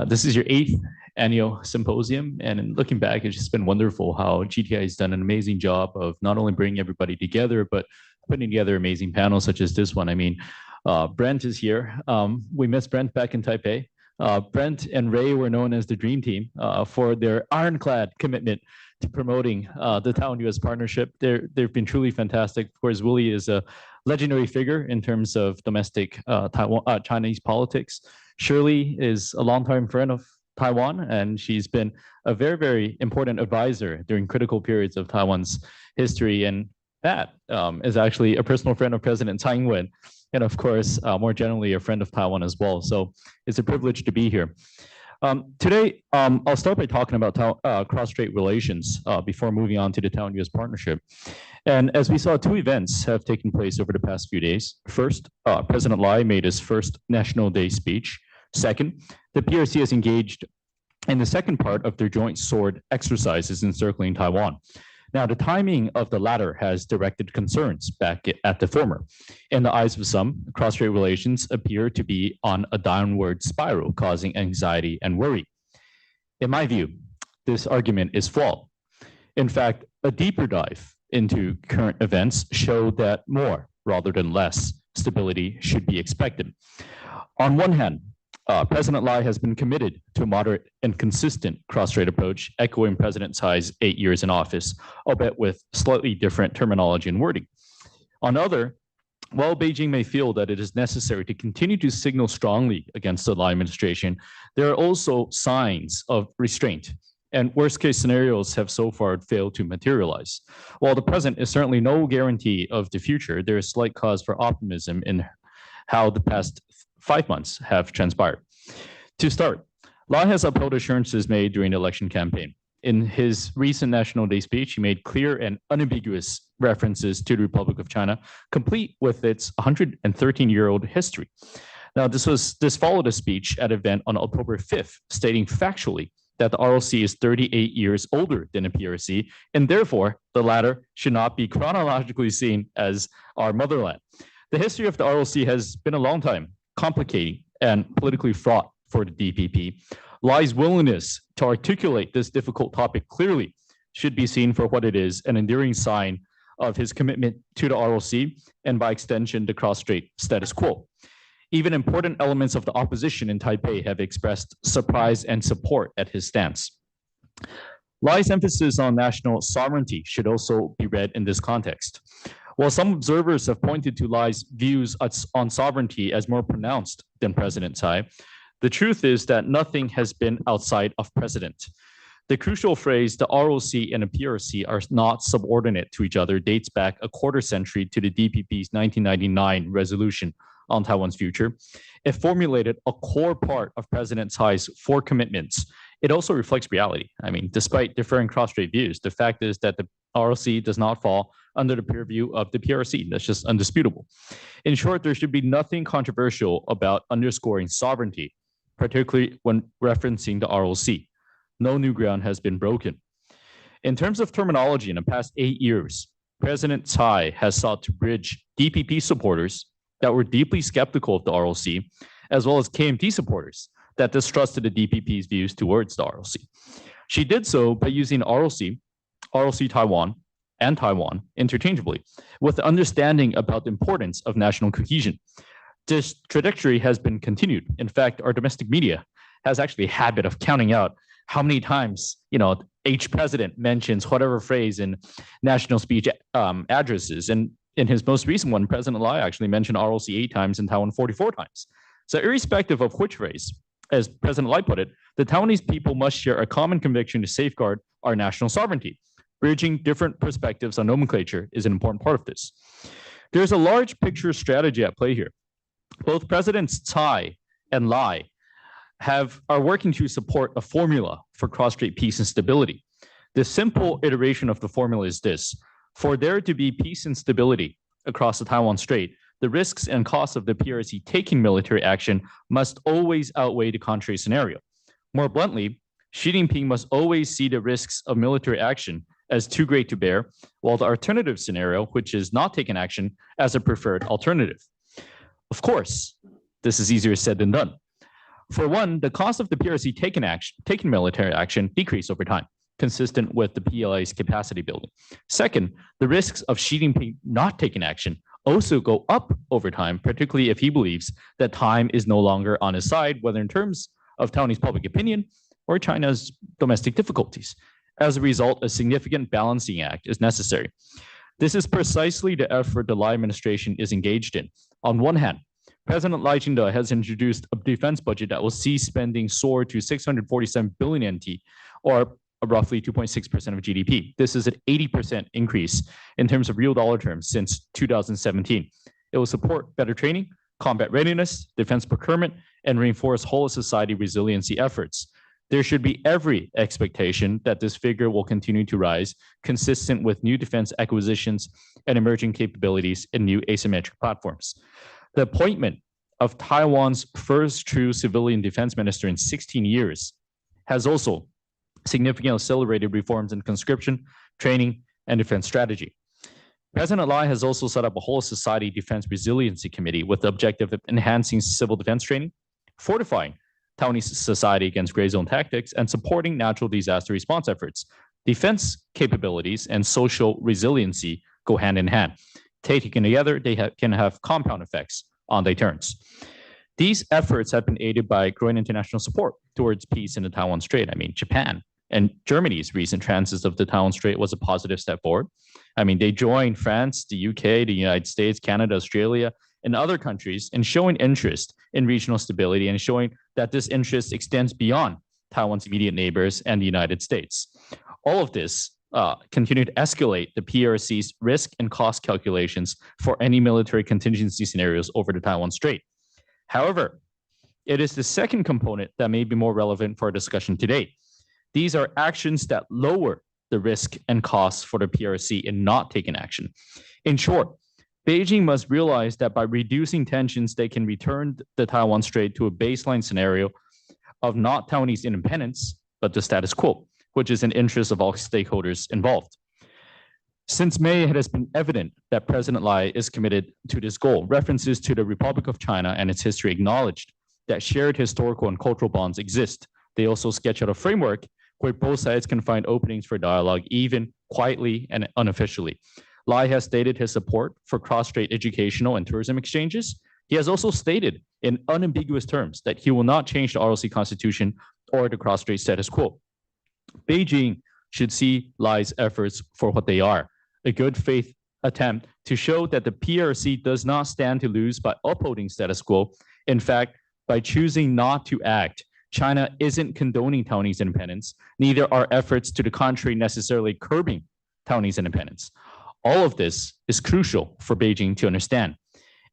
this is your 8th annual symposium, and in looking back, it's just been wonderful how GTI has done an amazing job of not only bringing everybody together, but putting together amazing panels such as this one. I mean, Brent is here. We missed Brent back in Taipei. Brent and Ray were known as the Dream Team for their ironclad commitment to promoting the Taiwan-US partnership. They've been truly fantastic. Of course, Willie is a legendary figure in terms of domestic Chinese politics. Shirley is a longtime friend of Taiwan, and she's been a very, very important advisor during critical periods of Taiwan's history. And Pat is actually a personal friend of President Tsai Ing-wen, and of course, more generally, a friend of Taiwan as well. So it's a privilege to be here. Today, I'll start by talking about cross-strait relations before moving on to the Taiwan-US partnership. And as we saw, 2 events have taken place over the past few days. First, President Lai made his first National Day speech. Second, the PRC has engaged in the second part of their joint sword exercises encircling Taiwan. Now, the timing of the latter has directed concerns back at the former. In the eyes of some, cross-strait relations appear to be on a downward spiral, causing anxiety and worry. In my view, this argument is flawed. In fact, a deeper dive into current events show that more rather than less stability should be expected. On one hand, President Lai has been committed to a moderate and consistent cross-strait approach, echoing President Tsai's 8 years in office, albeit with slightly different terminology and wording. On the other, while Beijing may feel that it is necessary to continue to signal strongly against the Lai administration, there are also signs of restraint, and worst-case scenarios have so far failed to materialize. While the present is certainly no guarantee of the future, there is slight cause for optimism in how the past 5 months have transpired. To start, Lai has upheld assurances made during the election campaign. In his recent National Day speech, he made clear and unambiguous references to the Republic of China, complete with its 113-year-old history. Now, this followed a speech at an event on October 5th, stating factually that the ROC is 38 years older than the PRC, and therefore the latter should not be chronologically seen as our motherland. The history of the ROC has been a long time, complicated and politically fraught for the DPP. Lai's willingness to articulate this difficult topic clearly should be seen for what it is, an enduring sign of his commitment to the ROC and by extension, the cross-strait status quo. Even important elements of the opposition in Taipei have expressed surprise and support at his stance. Lai's emphasis on national sovereignty should also be read in this context. While some observers have pointed to Lai's views on sovereignty as more pronounced than President Tsai, the truth is that nothing has been outside of precedent. The crucial phrase, the ROC and the PRC are not subordinate to each other, dates back a quarter century to the DPP's 1999 resolution on Taiwan's future. It formulated a core part of President Tsai's 4 commitments. It also reflects reality. I mean, despite differing cross-strait views, the fact is that the ROC does not fall under the purview of the PRC. That's just undisputable. In short, there should be nothing controversial about underscoring sovereignty, particularly when referencing the ROC. No new ground has been broken. In terms of terminology, in the past 8 years, President Tsai has sought to bridge DPP supporters that were deeply skeptical of the ROC, as well as KMT supporters that distrusted the DPP's views towards the ROC. She did so by using ROC Taiwan, and Taiwan interchangeably, with the understanding about the importance of national cohesion. This trajectory has been continued. In fact, our domestic media has actually a habit of counting out how many times, each president mentions whatever phrase in national speech addresses. And in his most recent one, President Lai actually mentioned ROC 8 times and Taiwan 44 times. So irrespective of which phrase, as President Lai put it, the Taiwanese people must share a common conviction to safeguard our national sovereignty. Bridging different perspectives on nomenclature is an important part of this. There's a large picture strategy at play here. Both Presidents Tsai and Lai are working to support a formula for cross-strait peace and stability. The simple iteration of the formula is this: for there to be peace and stability across the Taiwan Strait, the risks and costs of the PRC taking military action must always outweigh the contrary scenario. More bluntly, Xi Jinping must always see the risks of military action as too great to bear, while the alternative scenario, which is not taking action, as a preferred alternative. Of course, this is easier said than done. For one, the cost of the PRC taking military action decrease over time, consistent with the PLA's capacity building. Second, the risks of Xi Jinping not taking action also go up over time, particularly if he believes that time is no longer on his side, whether in terms of Taiwanese public opinion or China's domestic difficulties. As a result, a significant balancing act is necessary. This is precisely the effort the Lai administration is engaged in. On one hand, President Lai Ching-te has introduced a defense budget that will see spending soar to 647 billion NT, or roughly 2.6% of GDP. This is an 80% increase in terms of real dollar terms since 2017. It will support better training, combat readiness, defense procurement, and reinforce whole of society resiliency efforts. There should be every expectation that this figure will continue to rise, consistent with new defense acquisitions and emerging capabilities in new asymmetric platforms. The appointment of Taiwan's first true civilian defense minister in 16 years has also significantly accelerated reforms in conscription, training, and defense strategy. President Lai has also set up a whole society defense resiliency committee with the objective of enhancing civil defense training, fortifying Taiwanese society against gray zone tactics, and supporting natural disaster response efforts. Defense capabilities and social resiliency go hand in hand. Taken together, they can have compound effects on deterrence. These efforts have been aided by growing international support towards peace in the Taiwan Strait. Japan and Germany's recent transit of the Taiwan Strait was a positive step forward. They joined France, the UK, the United States, Canada, Australia, and other countries in showing interest in regional stability and showing that this interest extends beyond Taiwan's immediate neighbors and the United States. All of this continue to escalate the PRC's risk and cost calculations for any military contingency scenarios over the Taiwan Strait. However, it is the second component that may be more relevant for our discussion today. These are actions that lower the risk and costs for the PRC in not taking action. In short, Beijing must realize that by reducing tensions, they can return the Taiwan Strait to a baseline scenario of not Taiwanese independence, but the status quo, which is in interest of all stakeholders involved. Since May, it has been evident that President Lai is committed to this goal. References to the Republic of China and its history acknowledged that shared historical and cultural bonds exist. They also sketch out a framework where both sides can find openings for dialogue, even quietly and unofficially. Lai has stated his support for cross-strait educational and tourism exchanges. He has also stated in unambiguous terms that he will not change the ROC constitution or the cross-strait status quo. Beijing should see Lai's efforts for what they are, a good faith attempt to show that the PRC does not stand to lose by upholding status quo. In fact, by choosing not to act, China isn't condoning Taiwanese independence, neither are efforts to the contrary necessarily curbing Taiwanese independence. All of this is crucial for Beijing to understand.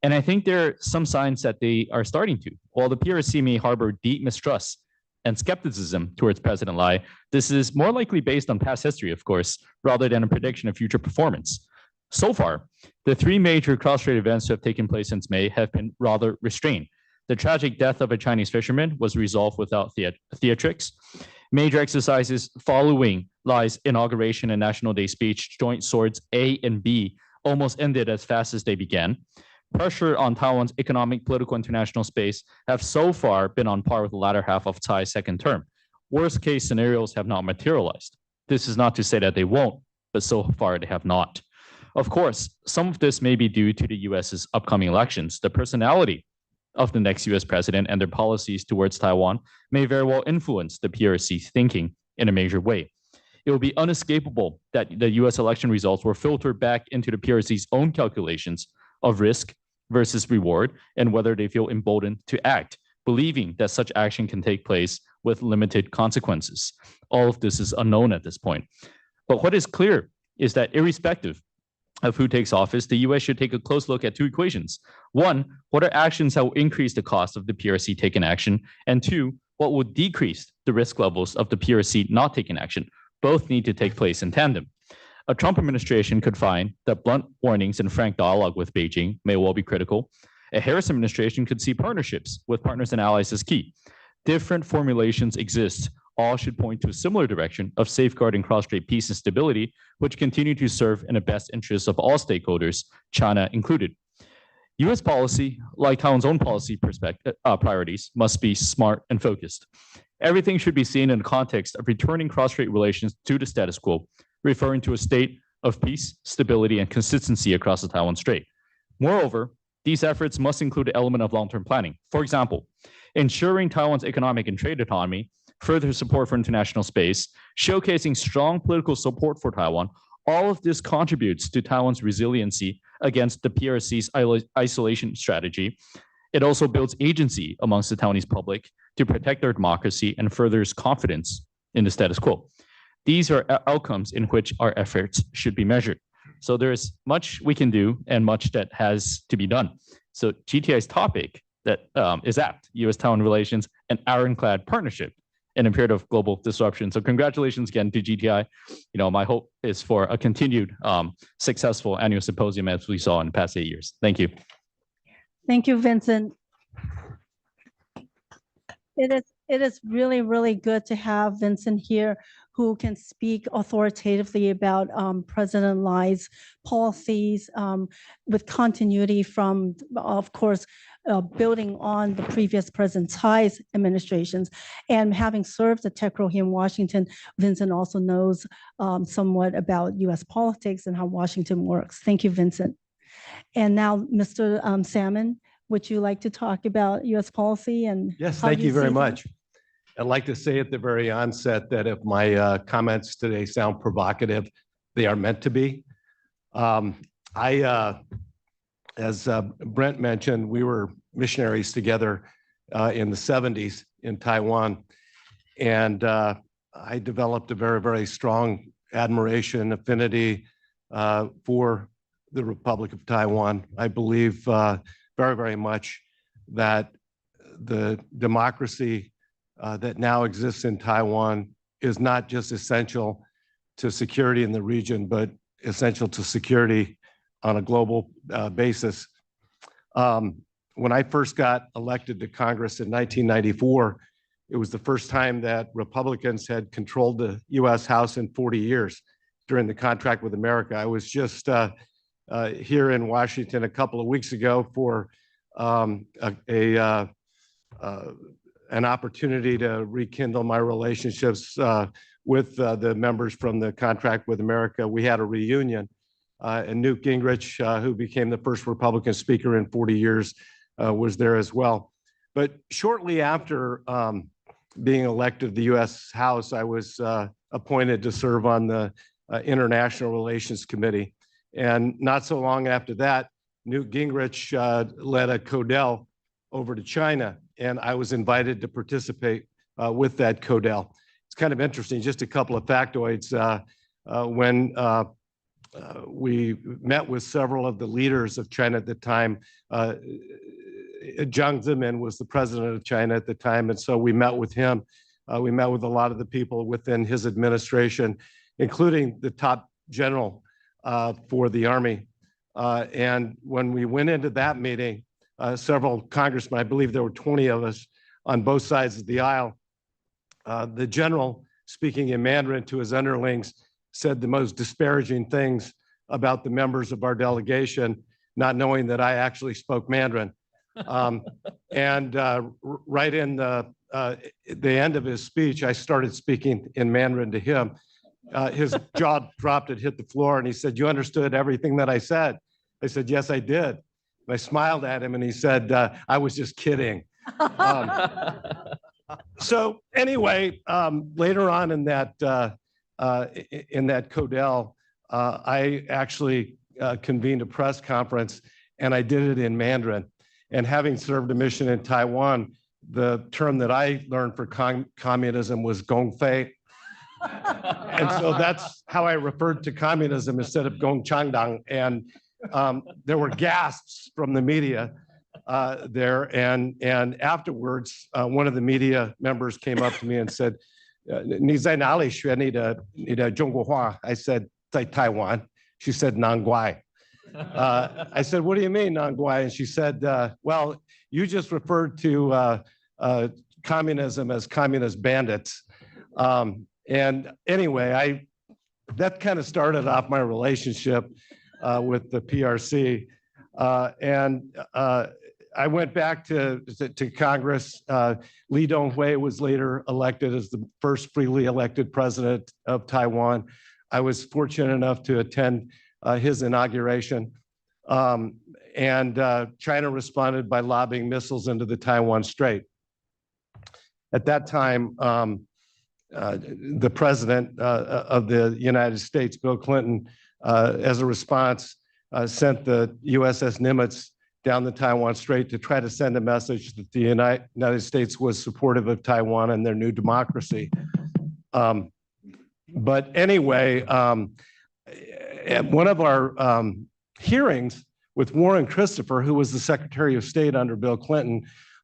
And I think there are some signs that they are starting to. While the PRC may harbor deep mistrust and skepticism towards President Lai, this is more likely based on past history, of course, rather than a prediction of future performance. So far, the three major cross-strait events that have taken place since May have been rather restrained. The tragic death of a Chinese fisherman was resolved without theatrics. Major exercises following Lai's inauguration and National Day speech, Joint Swords A and B, almost ended as fast as they began. Pressure on Taiwan's economic, political, international space have so far been on par with the latter half of Tsai's second term. Worst case scenarios have not materialized. This is not to say that they won't, but so far they have not. Of course, some of this may be due to the US's upcoming elections. The personality of the next US president and their policies towards Taiwan may very well influence the PRC's thinking in a major way. It will be unescapable that the US election results will filter back into the PRC's own calculations of risk versus reward and whether they feel emboldened to act, believing that such action can take place with limited consequences. All of this is unknown at this point. But what is clear is that irrespective of who takes office, the US should take a close look at two equations. One, what are actions that will increase the cost of the PRC taking action? And two, what will decrease the risk levels of the PRC not taking action? Both need to take place in tandem. A Trump administration could find that blunt warnings and frank dialogue with Beijing may well be critical. A Harris administration could see partnerships with partners and allies as key. Different formulations exist. All should point to a similar direction of safeguarding cross-strait peace and stability, which continue to serve in the best interests of all stakeholders, China included. US policy, like Taiwan's own policy priorities, must be smart and focused. Everything should be seen in the context of returning cross-strait relations to the status quo, referring to a state of peace, stability, and consistency across the Taiwan Strait. Moreover, these efforts must include an element of long-term planning. For example, ensuring Taiwan's economic and trade autonomy, further support for international space, showcasing strong political support for Taiwan. All of this contributes to Taiwan's resiliency against the PRC's isolation strategy. It also builds agency amongst the Taiwanese public to protect their democracy and furthers confidence in the status quo. These are outcomes in which our efforts should be measured. So there is much we can do and much that has to be done. So GTI's topic that is apt, US-Taiwan relations and Ironclad partnership in a period of global disruption. So congratulations again to GTI. My hope is for a continued successful annual symposium as we saw in the past 8 years. Thank you. Thank you, Vincent. It is really, really good to have Vincent here who can speak authoritatively about President Lai's policies with continuity from, of course, building on the previous President Tsai's administrations. And having served at TechRO here in Washington, Vincent also knows somewhat about US politics and how Washington works. Thank you, Vincent. And now, Mr. Salmon, would you like to talk about US policy and Yes, how thank you very see much. things? I'd like to say at the very onset that if my comments today sound provocative, they are meant to be. As Brent mentioned, we were missionaries together in the 70s in Taiwan. And I developed a very, very strong admiration, affinity for the Republic of Taiwan. I believe very, very much that the democracy that now exists in Taiwan is not just essential to security in the region, but essential to security on a global basis. When I first got elected to Congress in 1994, it was the first time that Republicans had controlled the US House in 40 years during the contract with America. I was just here in Washington a couple of weeks ago for an opportunity to rekindle my relationships with the members from the contract with America. We had a reunion, and Newt Gingrich, who became the first Republican speaker in 40 years, was there as well. But shortly after being elected to the US House, I was appointed to serve on the International Relations Committee. And not so long after that, Newt Gingrich led a CODEL over to China, and I was invited to participate with that CODEL. It's kind of interesting, just a couple of factoids. When we met with several of the leaders of China at the time, Jiang Zemin was the president of China at the time, and so we met with him. We met with a lot of the people within his administration, including the top general for the Army. And when we went into that meeting, several congressmen, I believe there were 20 of us on both sides of the aisle, the general, speaking in Mandarin to his underlings, said the most disparaging things about the members of our delegation, not knowing that I actually spoke Mandarin. And right in the end of his speech, I started speaking in Mandarin to him. His jaw dropped, it hit the floor, and he said, "You understood everything that I said?" I said, "Yes, I did." And I smiled at him, and he said, "I was just kidding." So anyway, later on in that Codel, I actually convened a press conference, and I did it in Mandarin. And having served a mission in Taiwan, the term that I learned for communism was gong fei. And so that's how I referred to communism instead of gong changdang. And there were gasps from the media there. And afterwards, one of the media members came up to me and said, "你在哪里学你的中国话?" I said, 在 Taiwan. She said, 难怪. I said, "What do you mean, 难怪?" And she said, "Well, you just referred to communism as communist bandits." And anyway, that kind of started off my relationship with the PRC. And I went back to Congress. Lee Dong-hui was later elected as the first freely elected president of Taiwan. I was fortunate enough to attend his inauguration. And China responded by lobbing missiles into the Taiwan Strait. At that time, the president of the United States, Bill Clinton, as a response, sent the USS Nimitz down the Taiwan Strait to try to send a message that the United States was supportive of Taiwan and their new democracy. But anyway, at one of our hearings with Warren Christopher, who was the Secretary of State under Bill Clinton,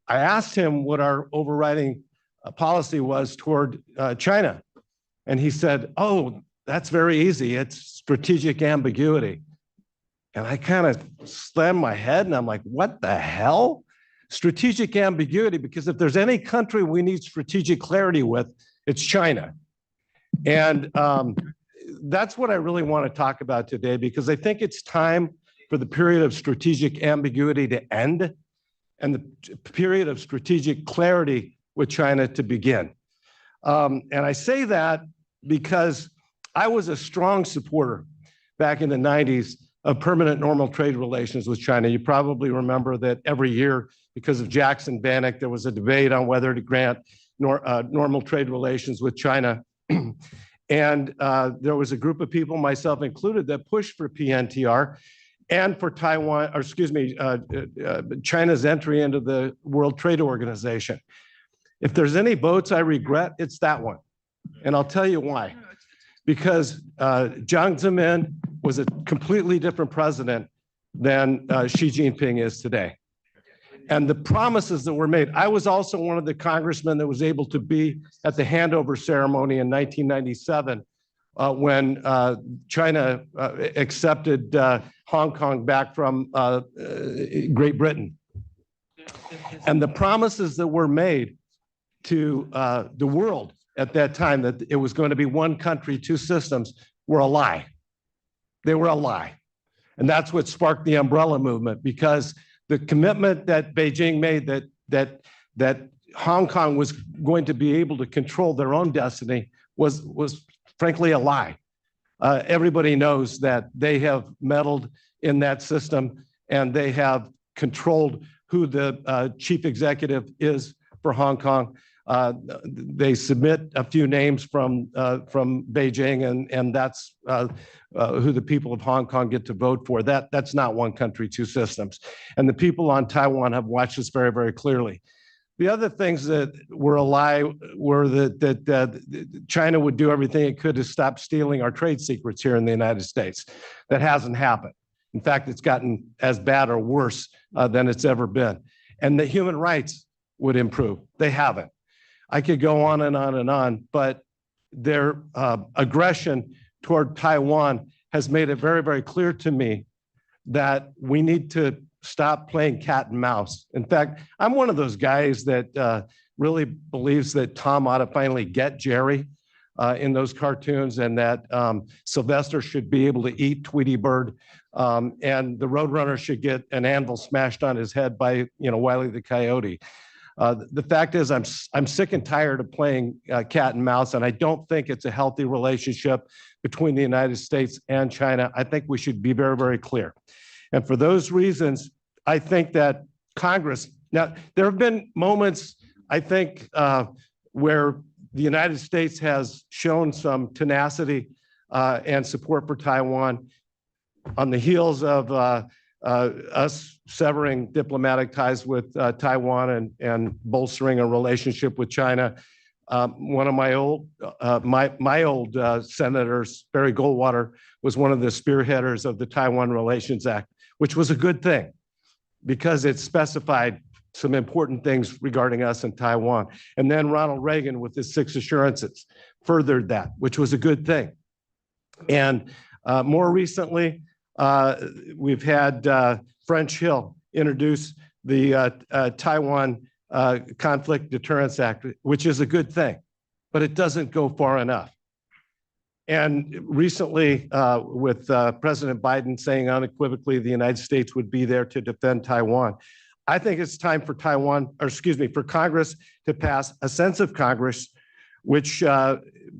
I asked him what our overriding policy was toward China. And he said, "Oh, that's very easy. It's strategic ambiguity." And I kind of slammed my head and I'm like, what the hell? Strategic ambiguity, because if there's any country we need strategic clarity with, it's China. And that's what I really want to talk about today, because I think it's time for the period of strategic ambiguity to end and the period of strategic clarity with China to begin. And I say that because I was a strong supporter back in the 90s of permanent normal trade relations with China. You probably remember that every year, because of Jackson Vanik, there was a debate on whether to grant normal trade relations with China. And there was a group of people, myself included, that pushed for PNTR and for Taiwan, or excuse me, China's entry into the World Trade Organization. If there's any votes I regret, it's that one. And I'll tell you why. Because Jiang Zemin was a completely different president than Xi Jinping is today. And the promises that were made, I was also one of the congressmen that was able to be at the handover ceremony in 1997 when China accepted Hong Kong back from Great Britain. And the promises that were made to the world at that time, that it was going to be one country, two systems, were a lie. They were a lie. And that's what sparked the umbrella movement, because the commitment that Beijing made that Hong Kong was going to be able to control their own destiny was frankly a lie. Everybody knows that they have meddled in that system and they have controlled who the chief executive is for Hong Kong. They submit a few names from Beijing, and that's who the people of Hong Kong get to vote for. That's not one country, two systems. And the people on Taiwan have watched this very, very clearly. The other things that were a lie were that China would do everything it could to stop stealing our trade secrets here in the United States. That hasn't happened. In fact, it's gotten as bad or worse than it's ever been. And that human rights would improve. They haven't. I could go on and on and on, but their aggression toward Taiwan has made it very, very clear to me that we need to stop playing cat and mouse. In fact, I'm one of those guys that really believes that Tom ought to finally get Jerry in those cartoons, and that Sylvester should be able to eat Tweety Bird, and the Roadrunner should get an anvil smashed on his head by Wile E. the Coyote. The fact is, I'm sick and tired of playing cat and mouse, and I don't think it's a healthy relationship between the United States and China. I think we should be very, very clear. And for those reasons, I think that Congress, now there have been moments, I think, where the United States has shown some tenacity and support for Taiwan on the heels of us severing diplomatic ties with Taiwan and bolstering a relationship with China. One of my old senators, Barry Goldwater, was one of the spearheaders of the Taiwan Relations Act, which was a good thing because it specified some important things regarding us and Taiwan. And then Ronald Reagan, with his 6 assurances, furthered that, which was a good thing. And more recently, we've had French Hill introduce the Taiwan Conflict Deterrence Act, which is a good thing, but it doesn't go far enough. And recently, with President Biden saying unequivocally the United States would be there to defend Taiwan, I think it's time for for Congress to pass a sense of Congress which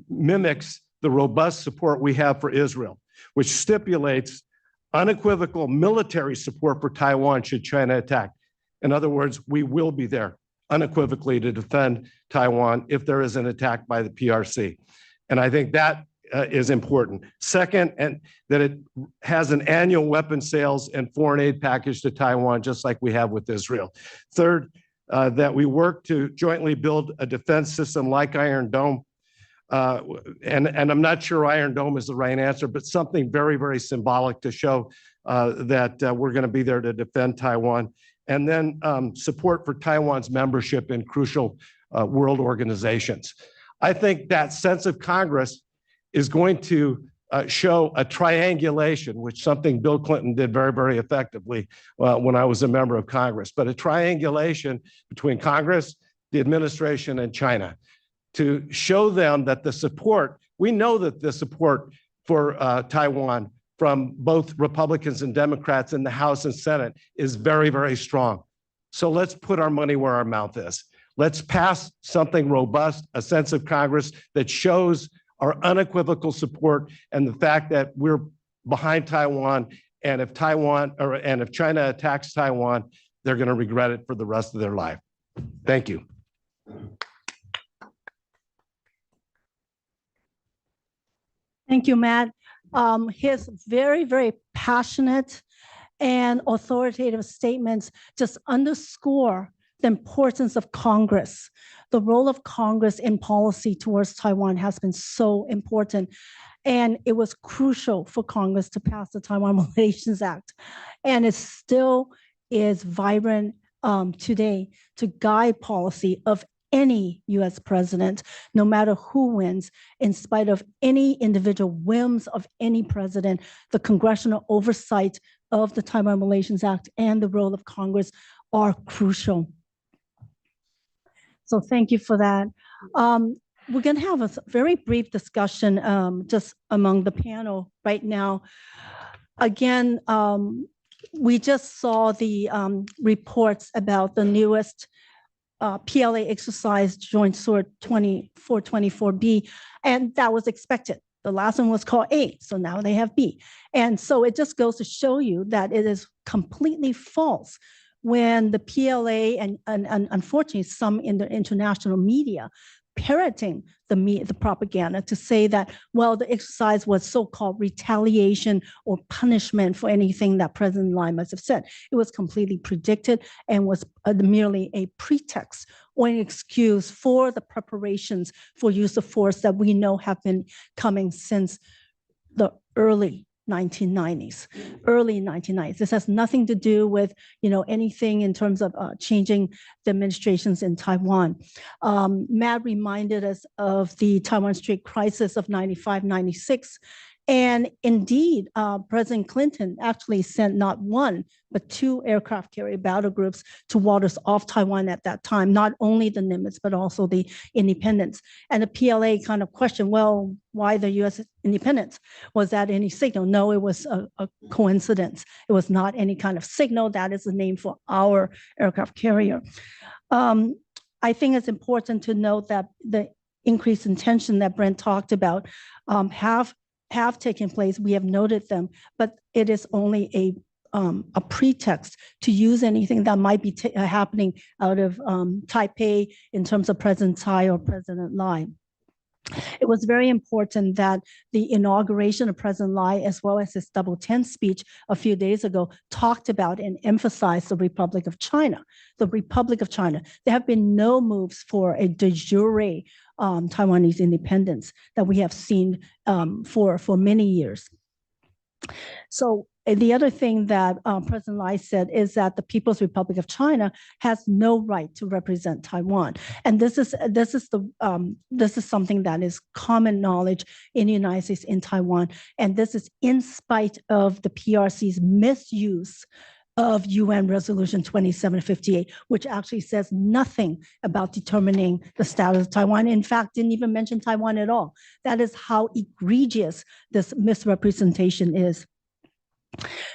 mimics the robust support we have for Israel, which stipulates unequivocal military support for Taiwan should China attack. In other words, we will be there unequivocally to defend Taiwan if there is an attack by the PRC. And I think that is important. Second, and that it has an annual weapons sales and foreign aid package to Taiwan, just like we have with Israel. Third, that we work to jointly build a defense system like Iron Dome. And I'm not sure Iron Dome is the right answer, but something very, very symbolic to show that we're going to be there to defend Taiwan. And then support for Taiwan's membership in crucial world organizations. I think that sense of Congress is going to show a triangulation, which something Bill Clinton did very, very effectively when I was a member of Congress, but a triangulation between Congress, the administration, and China to show them that the support, we know that the support for Taiwan from both Republicans and Democrats in the House and Senate is very, very strong. So let's put our money where our mouth is. Let's pass something robust, a sense of Congress that shows our unequivocal support and the fact that we're behind Taiwan. And if China attacks Taiwan, they're going to regret it for the rest of their life. Thank you. Thank you, Matt. His very, very passionate and authoritative statements just underscore the importance of Congress. The role of Congress in policy towards Taiwan has been so important. And it was crucial for Congress to pass the Taiwan Relations Act. And it still is vibrant today to guide policy of any US president, no matter who wins, in spite of any individual whims of any president. The congressional oversight of the Taiwan Relations Act and the role of Congress are crucial. So thank you for that. We're going to have a very brief discussion just among the panel right now. Again, we just saw the reports about the newest PLA exercise, Joint Sword 424B, and that was expected. The last one was called A, so now they have B. And so it just goes to show you that it is completely false when the PLA and unfortunately some in the international media parroting the propaganda to say that, well, the exercise was so-called retaliation or punishment for anything that President Lai must have said. It was completely predicted and was merely a pretext or an excuse for the preparations for use of force that we know have been coming since the early 1990s, early 1990s. This has nothing to do with, anything in terms of changing the administrations in Taiwan. Matt reminded us of the Taiwan Strait crisis of 95, 96. And indeed, President Clinton actually sent not one, but 2 aircraft carrier battle groups to waters off Taiwan at that time, not only the Nimitz, but also the Independence. And the PLA kind of questioned, well, why the US independence? Was that any signal? No, it was a coincidence. It was not any kind of signal. That is the name for our aircraft carrier. I think it's important to note that the increase in tension that Brent talked about have taken place. We have noted them, but it is only a pretext to use anything that might be happening out of Taipei in terms of President Tsai or President Lai. It was very important that the inauguration of President Lai, as well as his double 10 speech a few days ago, talked about and emphasized the Republic of China. The Republic of China. There have been no moves for a de jure Taiwanese independence that we have seen for many years. So the other thing that President Lai said is that the People's Republic of China has no right to represent Taiwan, and this is something that is common knowledge in the United States and Taiwan, and this is in spite of the PRC's misuse of UN Resolution 2758, which actually says nothing about determining the status of Taiwan. In fact, didn't even mention Taiwan at all. That is how egregious this misrepresentation is.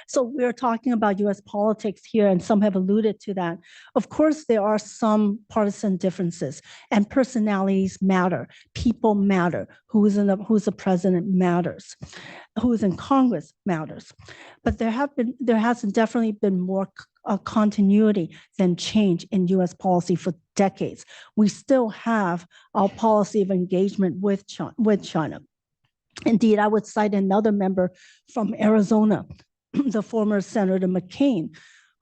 So we're talking about US politics here, and some have alluded to that. Of course, there are some partisan differences, and personalities matter. People matter. Who's the president matters. Who's in Congress matters. But there has definitely been more continuity than change in US policy for decades. We still have our policy of engagement with China. Indeed, I would cite another member from Arizona, the former Senator McCain,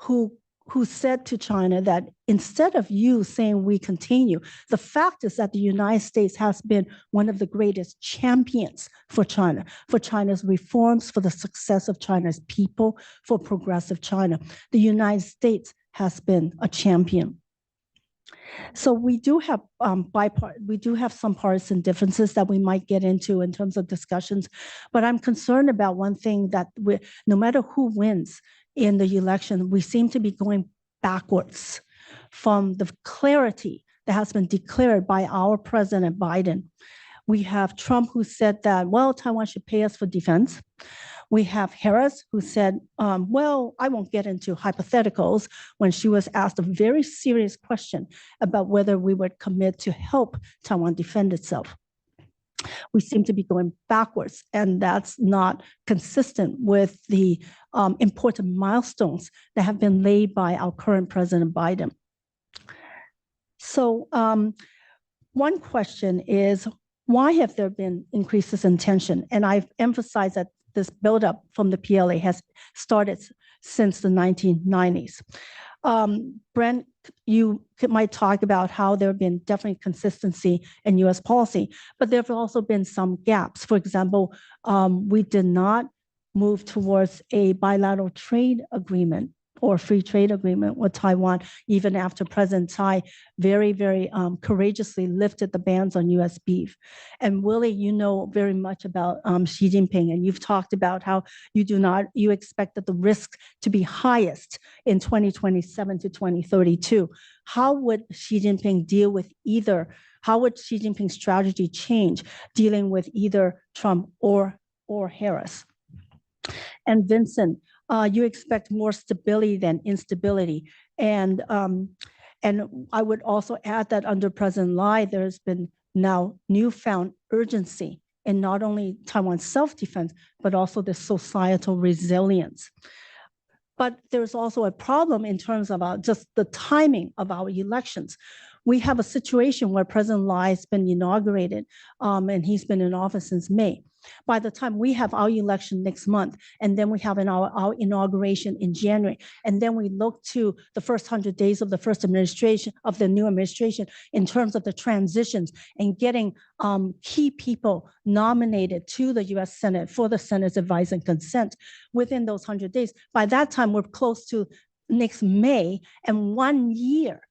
who said to China that instead of you saying we continue, the fact is that the United States has been one of the greatest champions for China, for China's reforms, for the success of China's people, for progressive China. The United States has been a champion. So we do have some partisan differences that we might get into in terms of discussions, but I'm concerned about one thing, that no matter who wins in the election, we seem to be going backwards from the clarity that has been declared by our President Biden. We have Trump, who said that, well, Taiwan should pay us for defense. We have Harris, who said, well, I won't get into hypotheticals, when she was asked a very serious question about whether we would commit to help Taiwan defend itself. We seem to be going backwards, and that's not consistent with the important milestones that have been laid by our current President Biden. So one question is, why have there been increases in tension? And I've emphasized that this buildup from the PLA has started since the 1990s. Brent, you might talk about how there have been definitely consistency in US policy, but there have also been some gaps. For example, we did not move towards a bilateral trade agreement or free trade agreement with Taiwan, even after President Tsai very, very courageously lifted the bans on US beef. And Willie, you know very much about Xi Jinping, and you've talked about how you expect that the risk to be highest in 2027 to 2032. How would Xi Jinping deal with how would Xi Jinping's strategy change dealing with either Trump or Harris? And Vincent, you expect more stability than instability. And I would also add that under President Lai, there's been now newfound urgency in not only Taiwan's self-defense, but also the societal resilience. But there's also a problem in terms of just the timing of our elections. We have a situation where President Lai has been inaugurated, and he's been in office since May. By the time we have our election next month, and then we have our inauguration in January, and then we look to the first 100 days of the first administration, of the new administration, in terms of the transitions and getting key people nominated to the US Senate for the Senate's advice and consent within those 100 days. By that time, we're close to next May, and 1 year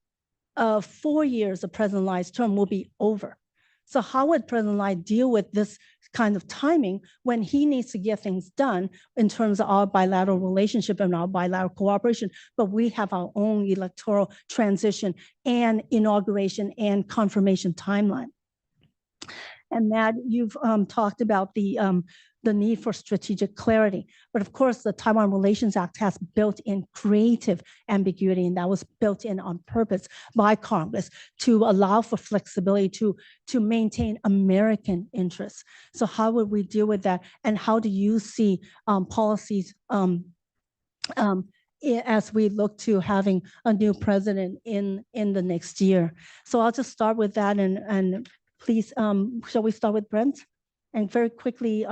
of 4 years of President Lai's term will be over. So how would President Lai deal with this kind of timing when he needs to get things done in terms of our bilateral relationship and our bilateral cooperation, but we have our own electoral transition and inauguration and confirmation timeline? And Matt, you've talked about the need for strategic clarity. But of course, the Taiwan Relations Act has built-in creative ambiguity, and that was built in on purpose by Congress to allow for flexibility to maintain American interests. So how would we deal with that? And how do you see policies as we look to having a new president in the next year? So I'll just start with that, and please, shall we start with Brent? And very quickly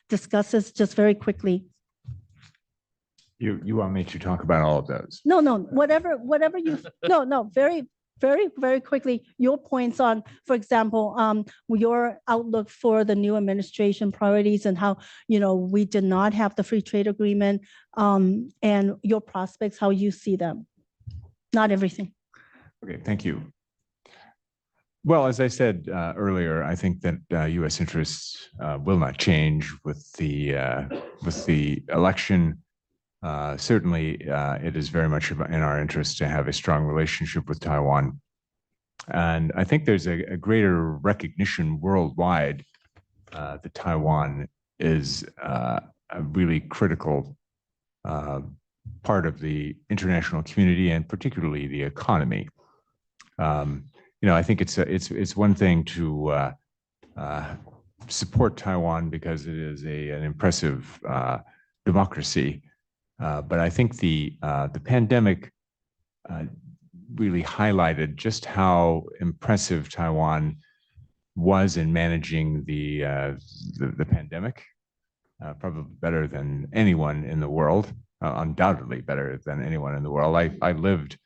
discuss this, just very quickly. You want me to talk about all of those? No, whatever you, no, very quickly, your points on, for example, your outlook for the new administration priorities and how, we did not have the free trade agreement, and your prospects, how you see them. Not everything. Okay, thank you. Well, as I said earlier, I think that U.S. interests will not change with the election. Certainly, it is very much in our interest to have a strong relationship with Taiwan. And I think there's a greater recognition worldwide that Taiwan is a really critical part of the international community and particularly the economy. I think it's one thing to support Taiwan because it is an impressive democracy, but I think the pandemic really highlighted just how impressive Taiwan was in managing the pandemic, probably better than anyone in the world, undoubtedly better than anyone in the world. I lived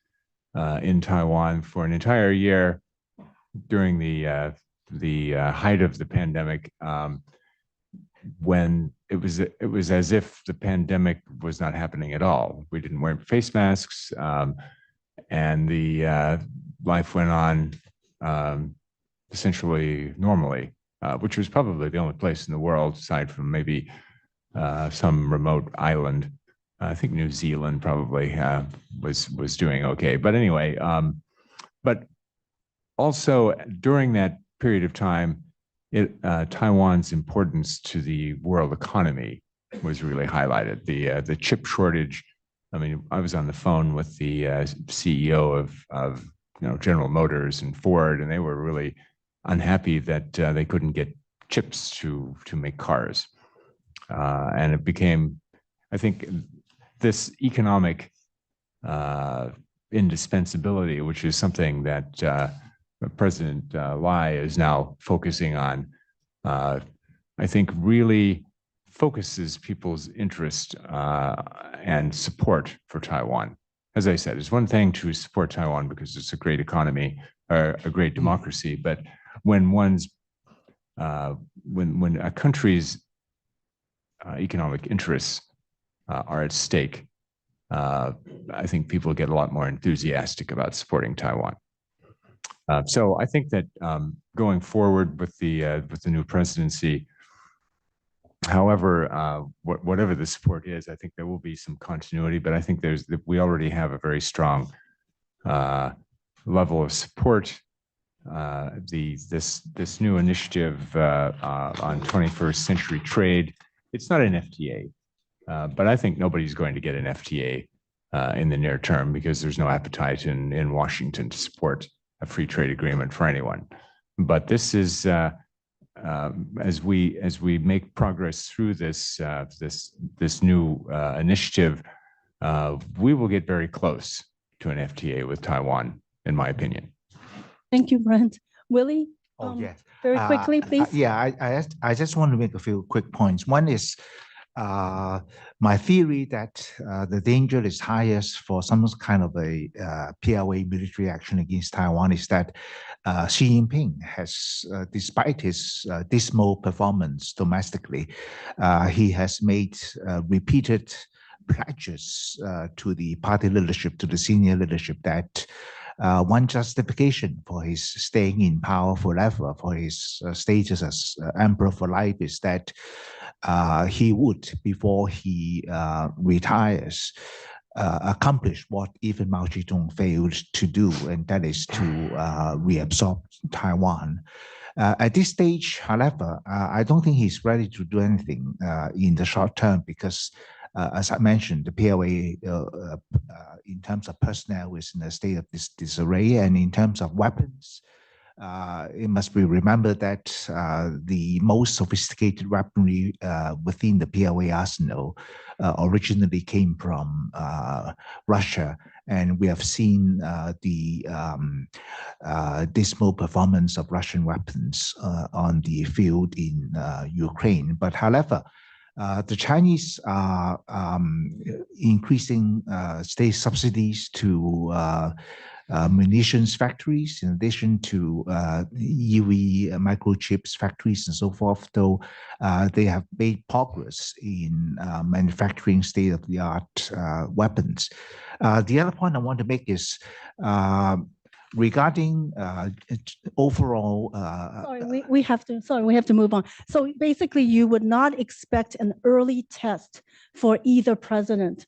in Taiwan for an entire year during the height of the pandemic, when it was as if the pandemic was not happening at all. We didn't wear face masks, and the life went on essentially normally, which was probably the only place in the world, aside from maybe some remote island. I think New Zealand probably was doing okay. But anyway, but also during that period of time, Taiwan's importance to the world economy was really highlighted. The chip shortage. I mean, I was on the phone with the CEO of General Motors and Ford, and they were really unhappy that they couldn't get chips to make cars, and it became, I think, this economic indispensability, which is something that President Lai is now focusing on, I think really focuses people's interest and support for Taiwan. As I said, it's one thing to support Taiwan because it's a great economy or a great democracy, but when when a country's economic interests are at stake, I think people get a lot more enthusiastic about supporting Taiwan. So I think that going forward with the new presidency, however, whatever the support is, I think there will be some continuity. But I think we already have a very strong level of support. This new initiative on 21st century trade, it's not an FTA. But I think nobody's going to get an FTA in the near term because there's no appetite in Washington to support a free trade agreement for anyone. But this is as we make progress through this new initiative, we will get very close to an FTA with Taiwan, in my opinion. Thank you, Brent. Willie, Oh, yes. Very quickly, please. Yeah, I just want to make a few quick points. One is my theory that the danger is highest for some kind of a PLA military action against Taiwan is that Xi Jinping has, despite his dismal performance domestically, he has made repeated pledges to the party leadership, to the senior leadership, that one justification for his staying in power forever, for his status as emperor for life, is that he would, before he retires, accomplish what even Mao Zedong failed to do, and that is to reabsorb Taiwan. At this stage, however, I don't think he's ready to do anything in the short term because, as I mentioned, the PLA, in terms of personnel, is in a state of disarray, and in terms of weapons, it must be remembered that the most sophisticated weaponry within the PLA arsenal originally came from Russia, and we have seen the dismal performance of Russian weapons on the field in Ukraine. But however, the Chinese are increasing state subsidies to munitions factories, in addition to EV microchips factories and so forth, though they have made progress in manufacturing state-of-the-art weapons. The other point I want to make is regarding overall. Sorry, we have to move on. So basically, you would not expect an early test for either president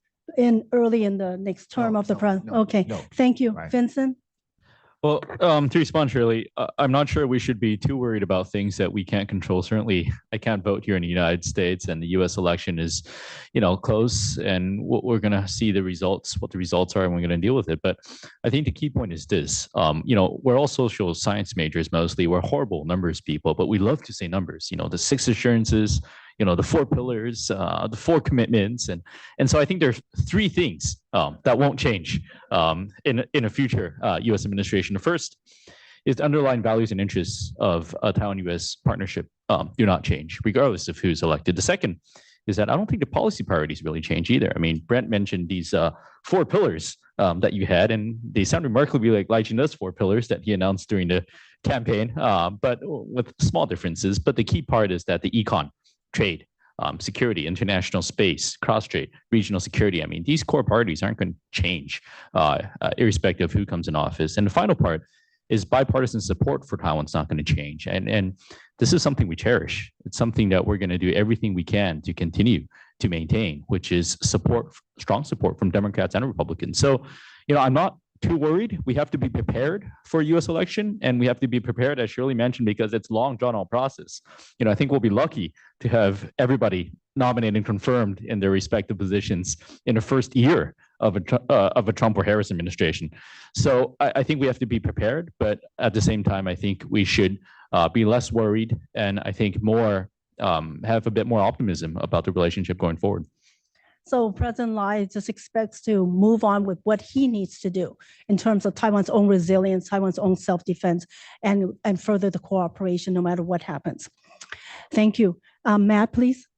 early in the next term of the president. Okay, thank you, Vincent. Well, to respond, Shirley, I'm not sure we should be too worried about things that we can't control. Certainly, I can't vote here in the United States, and the U.S. election is, close, and we're going to see the results, what the results are, and we're going to deal with it. But I think the key point is this: we're all social science majors mostly. We're horrible numbers people, but we love to say numbers. The 6 assurances, the 4 pillars, the 4 commitments, and so I think there's 3 things that won't change in a future U.S. administration. The first is the underlying values and interests of a Taiwan-U.S. partnership do not change, regardless of who's elected. The second is that I don't think the policy priorities really change either. I mean, Brent mentioned these 4 pillars that you had, and they sound remarkably like those 4 pillars that he announced during the campaign, but with small differences. But the key part is that the econ, trade, security, international space, cross-strait, regional security. I mean, these core priorities aren't going to change irrespective of who comes in office. And the final part is bipartisan support for Taiwan's not going to change. And this is something we cherish. It's something that we're going to do everything we can to continue to maintain, which is strong support from Democrats and Republicans. So, I'm not too worried. We have to be prepared for a U.S. election, and we have to be prepared, as Shirley mentioned, because it's long drawn-out process. I think we'll be lucky to have everybody nominated and confirmed in their respective positions in the first year of a Trump or Harris administration. So I think we have to be prepared, but at the same time, I think we should be less worried, and I think more have a bit more optimism about the relationship going forward. So President Lai just expects to move on with what he needs to do in terms of Taiwan's own resilience, Taiwan's own self-defense, and further the cooperation no matter what happens. Thank you. Matt, please.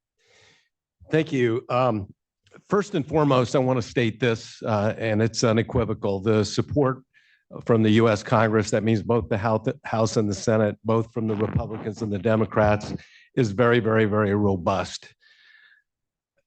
Thank you. First and foremost, I want to state this, and it's unequivocal. The support from the U.S. Congress, that means both the House and the Senate, both from the Republicans and the Democrats, is very, very, very robust.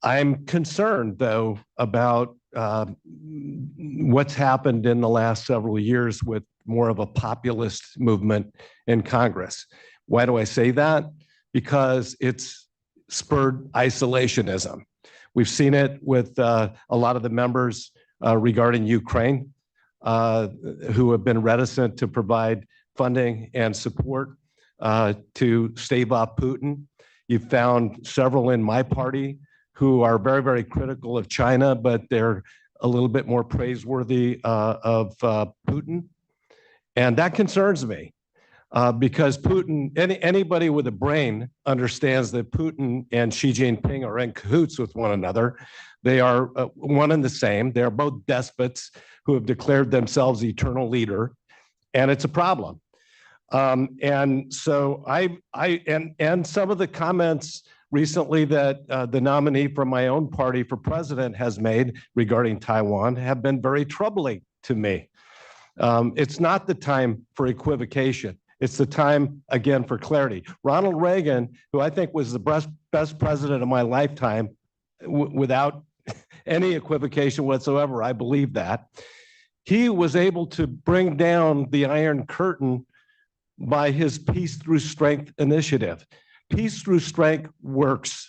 I'm concerned, though, about what's happened in the last several years with more of a populist movement in Congress. Why do I say that? Because it's spurred isolationism. We've seen it with a lot of the members regarding Ukraine who have been reticent to provide funding and support to stave off Putin. You've found several in my party who are very, very critical of China, but they're a little bit more praiseworthy of Putin. And that concerns me because Putin, anybody with a brain understands that Putin and Xi Jinping are in cahoots with one another. They are one and the same. They're both despots who have declared themselves eternal leader, and it's a problem. And so and some of the comments recently that the nominee from my own party for president has made regarding Taiwan have been very troubling to me. It's not the time for equivocation. It's the time, again, for clarity. Ronald Reagan, who I think was the best president of my lifetime, without any equivocation whatsoever, I believe that, he was able to bring down the Iron Curtain by his Peace Through Strength initiative. Peace through strength works.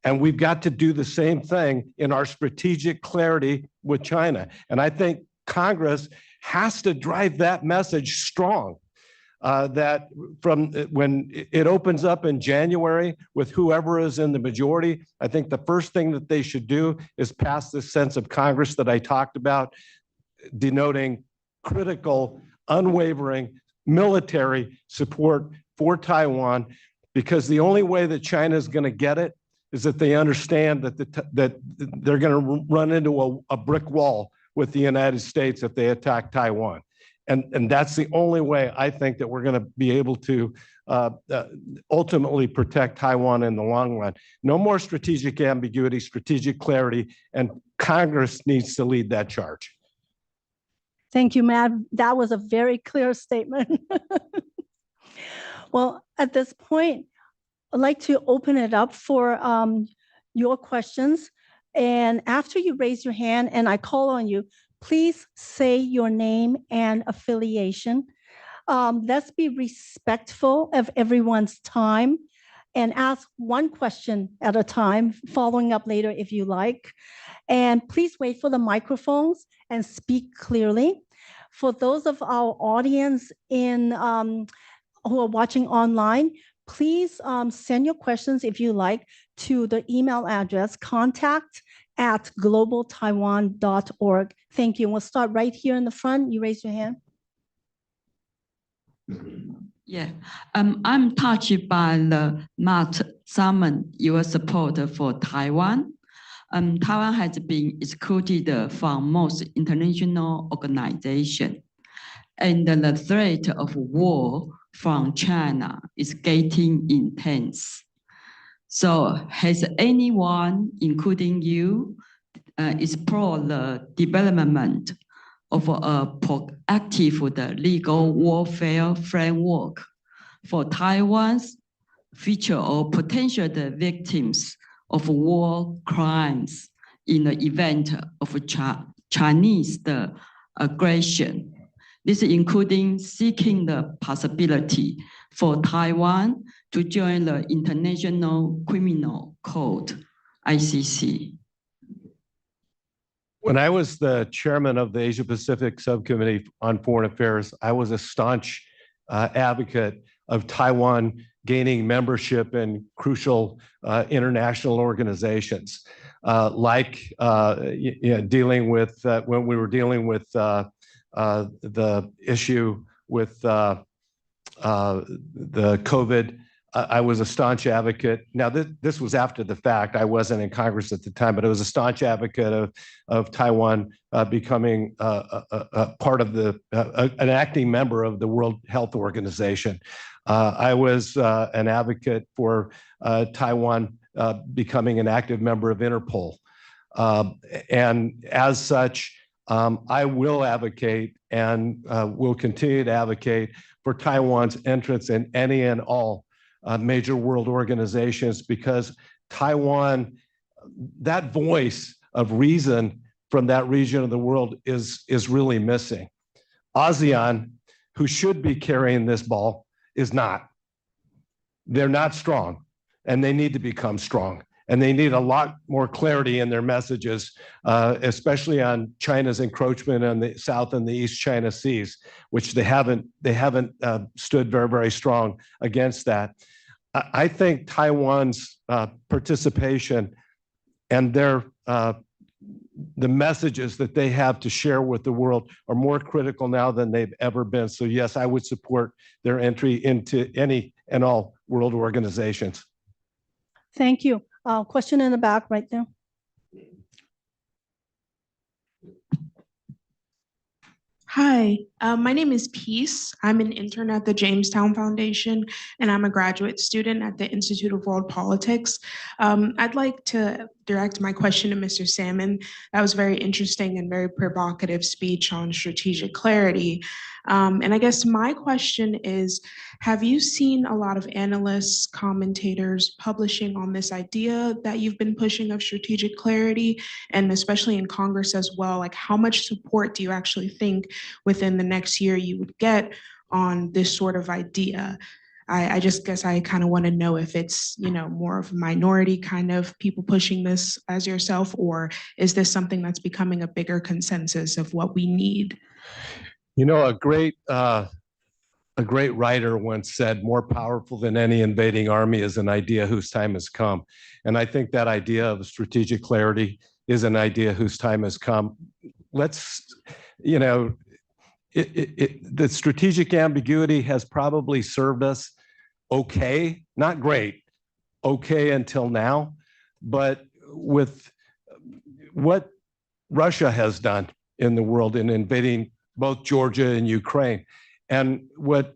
And we've got to do the same thing in our strategic clarity with China. And I think Congress has to drive that message strong. That from when it opens up in January with whoever is in the majority, I think the first thing that they should do is pass this sense of Congress that I talked about, denoting critical, unwavering military support for Taiwan, because the only way that China is going to get it is that they understand that that they're going to run into a brick wall with the United States if they attack Taiwan. And that's the only way I think that we're going to be able to ultimately protect Taiwan in the long run. No more strategic ambiguity, strategic clarity, and Congress needs to lead that charge. Thank you, Matt. That was a very clear statement. Well, at this point, I'd like to open it up for your questions. And after you raise your hand and I call on you, please say your name and affiliation. Let's be respectful of everyone's time and ask one question at a time, following up later if you like. And please wait for the microphones and speak clearly. For those of our audience who are watching online, please send your questions if you like to the email address contact@globaltaiwan.org. Thank you. We'll start right here in the front. You raise your hand. Yeah, I'm touched by the Matt Salmon, your support for Taiwan. Taiwan has been excluded from most international organizations, and the threat of war from China is getting intense. So has anyone, including you, explored the development of a proactive legal warfare framework for Taiwan's future or potential victims of war crimes in the event of Chinese aggression? This including seeking the possibility for Taiwan to join the International Criminal Court, ICC. When I was the chairman of the Asia Pacific Subcommittee on Foreign Affairs, I was a staunch advocate of Taiwan gaining membership in crucial international organizations, like dealing with when we were dealing with the issue with the COVID. I was a staunch advocate. Now, this was after the fact. I wasn't in Congress at the time, but I was a staunch advocate of Taiwan becoming a part of an acting member of the World Health Organization. I was an advocate for Taiwan becoming an active member of Interpol. And as such, I will advocate and will continue to advocate for Taiwan's entrance in any and all major world organizations, because Taiwan, that voice of reason from that region of the world is really missing. ASEAN, who should be carrying this ball, is not. They're not strong, and they need to become strong. And they need a lot more clarity in their messages, especially on China's encroachment on the South and the East China Seas, which they haven't stood very, very strong against that. I think Taiwan's participation and the messages that they have to share with the world are more critical now than they've ever been. So yes, I would support their entry into any and all world organizations. Thank you. Question in the back right there. Hi, my name is Peace. I'm an intern at the Jamestown Foundation, and I'm a graduate student at the Institute of World Politics. I'd like to direct my question to Mr. Salmon. That was very interesting and very provocative speech on strategic clarity. And I guess my question is, have you seen a lot of analysts, commentators publishing on this idea that you've been pushing of strategic clarity, and especially in Congress as well? Like, how much support do you actually think within the next year you would get on this sort of idea? I just guess I kind of want to know if it's, more of a minority kind of people pushing this as yourself, or is this something that's becoming a bigger consensus of what we need? A great writer once said, more powerful than any invading army is an idea whose time has come. And I think that idea of strategic clarity is an idea whose time has come. The strategic ambiguity has probably served us okay, not great, okay until now. But with what Russia has done in the world in invading both Georgia and Ukraine, and what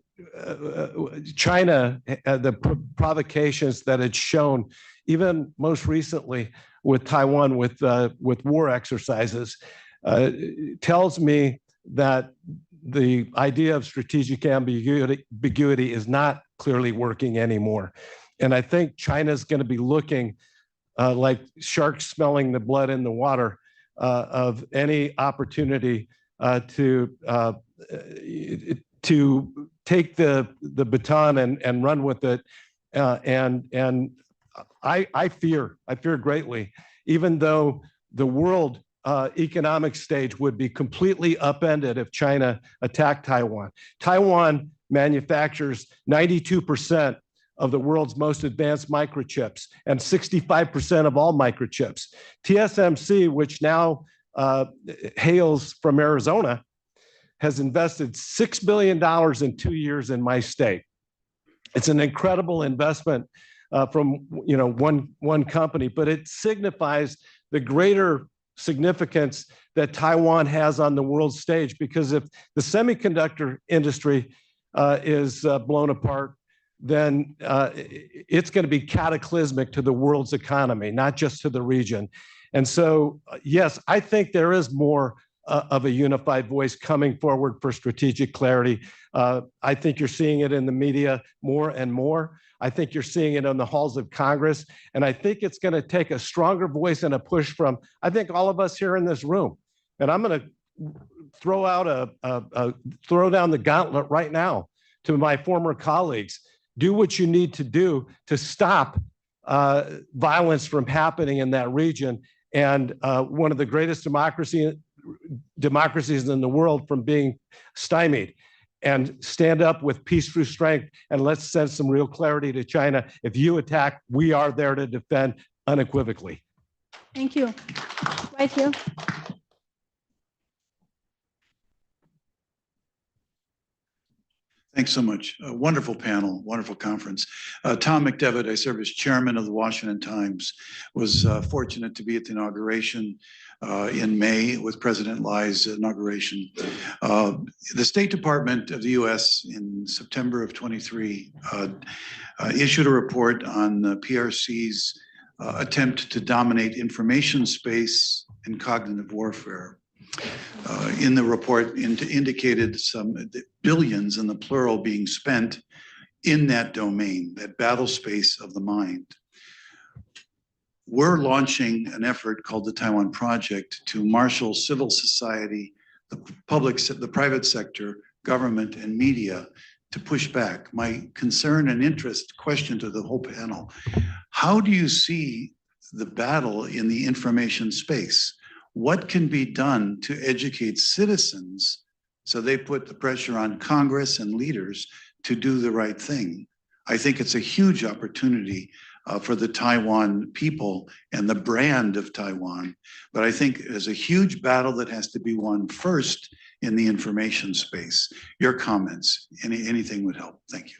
China, the provocations that it's shown, even most recently with Taiwan, with war exercises, tells me that the idea of strategic ambiguity is not clearly working anymore. And I think China's going to be looking like sharks smelling the blood in the water of any opportunity to take the baton and run with it. And I fear greatly, even though the world economic stage would be completely upended if China attacked Taiwan. Taiwan manufactures 92% of the world's most advanced microchips and 65% of all microchips. TSMC, which now hails from Arizona, has invested $6 billion in 2 years in my state. It's an incredible investment from one company, but it signifies the greater significance that Taiwan has on the world stage, because if the semiconductor industry is blown apart, then it's going to be cataclysmic to the world's economy, not just to the region. And so, yes, I think there is more of a unified voice coming forward for strategic clarity. I think you're seeing it in the media more and more. I think you're seeing it in the halls of Congress. And I think it's going to take a stronger voice and a push from, I think, all of us here in this room. And I'm going to throw down the gauntlet right now to my former colleagues. Do what you need to do to stop violence from happening in that region, and one of the greatest democracies in the world from being stymied, and stand up with peace through strength. And let's send some real clarity to China. If you attack, we are there to defend unequivocally. Thank you. Right here. Thanks so much. A wonderful panel, wonderful conference. Tom McDevitt, I serve as chairman of the Washington Times, was fortunate to be at the inauguration in May with President Lai's inauguration. The State Department of the US in September of 23 issued a report on the PRC's attempt to dominate information space and cognitive warfare. In the report indicated some billions in the plural being spent in that domain, that battle space of the mind. We're launching an effort called the Taiwan Project to marshal civil society, the private sector, government, and media to push back. My concern and interest question to the whole panel: how do you see the battle in the information space? What can be done to educate citizens so they put the pressure on Congress and leaders to do the right thing? I think it's a huge opportunity for the Taiwan people and the brand of Taiwan. But I think there's a huge battle that has to be won first in the information space. Your comments, anything would help. Thank you.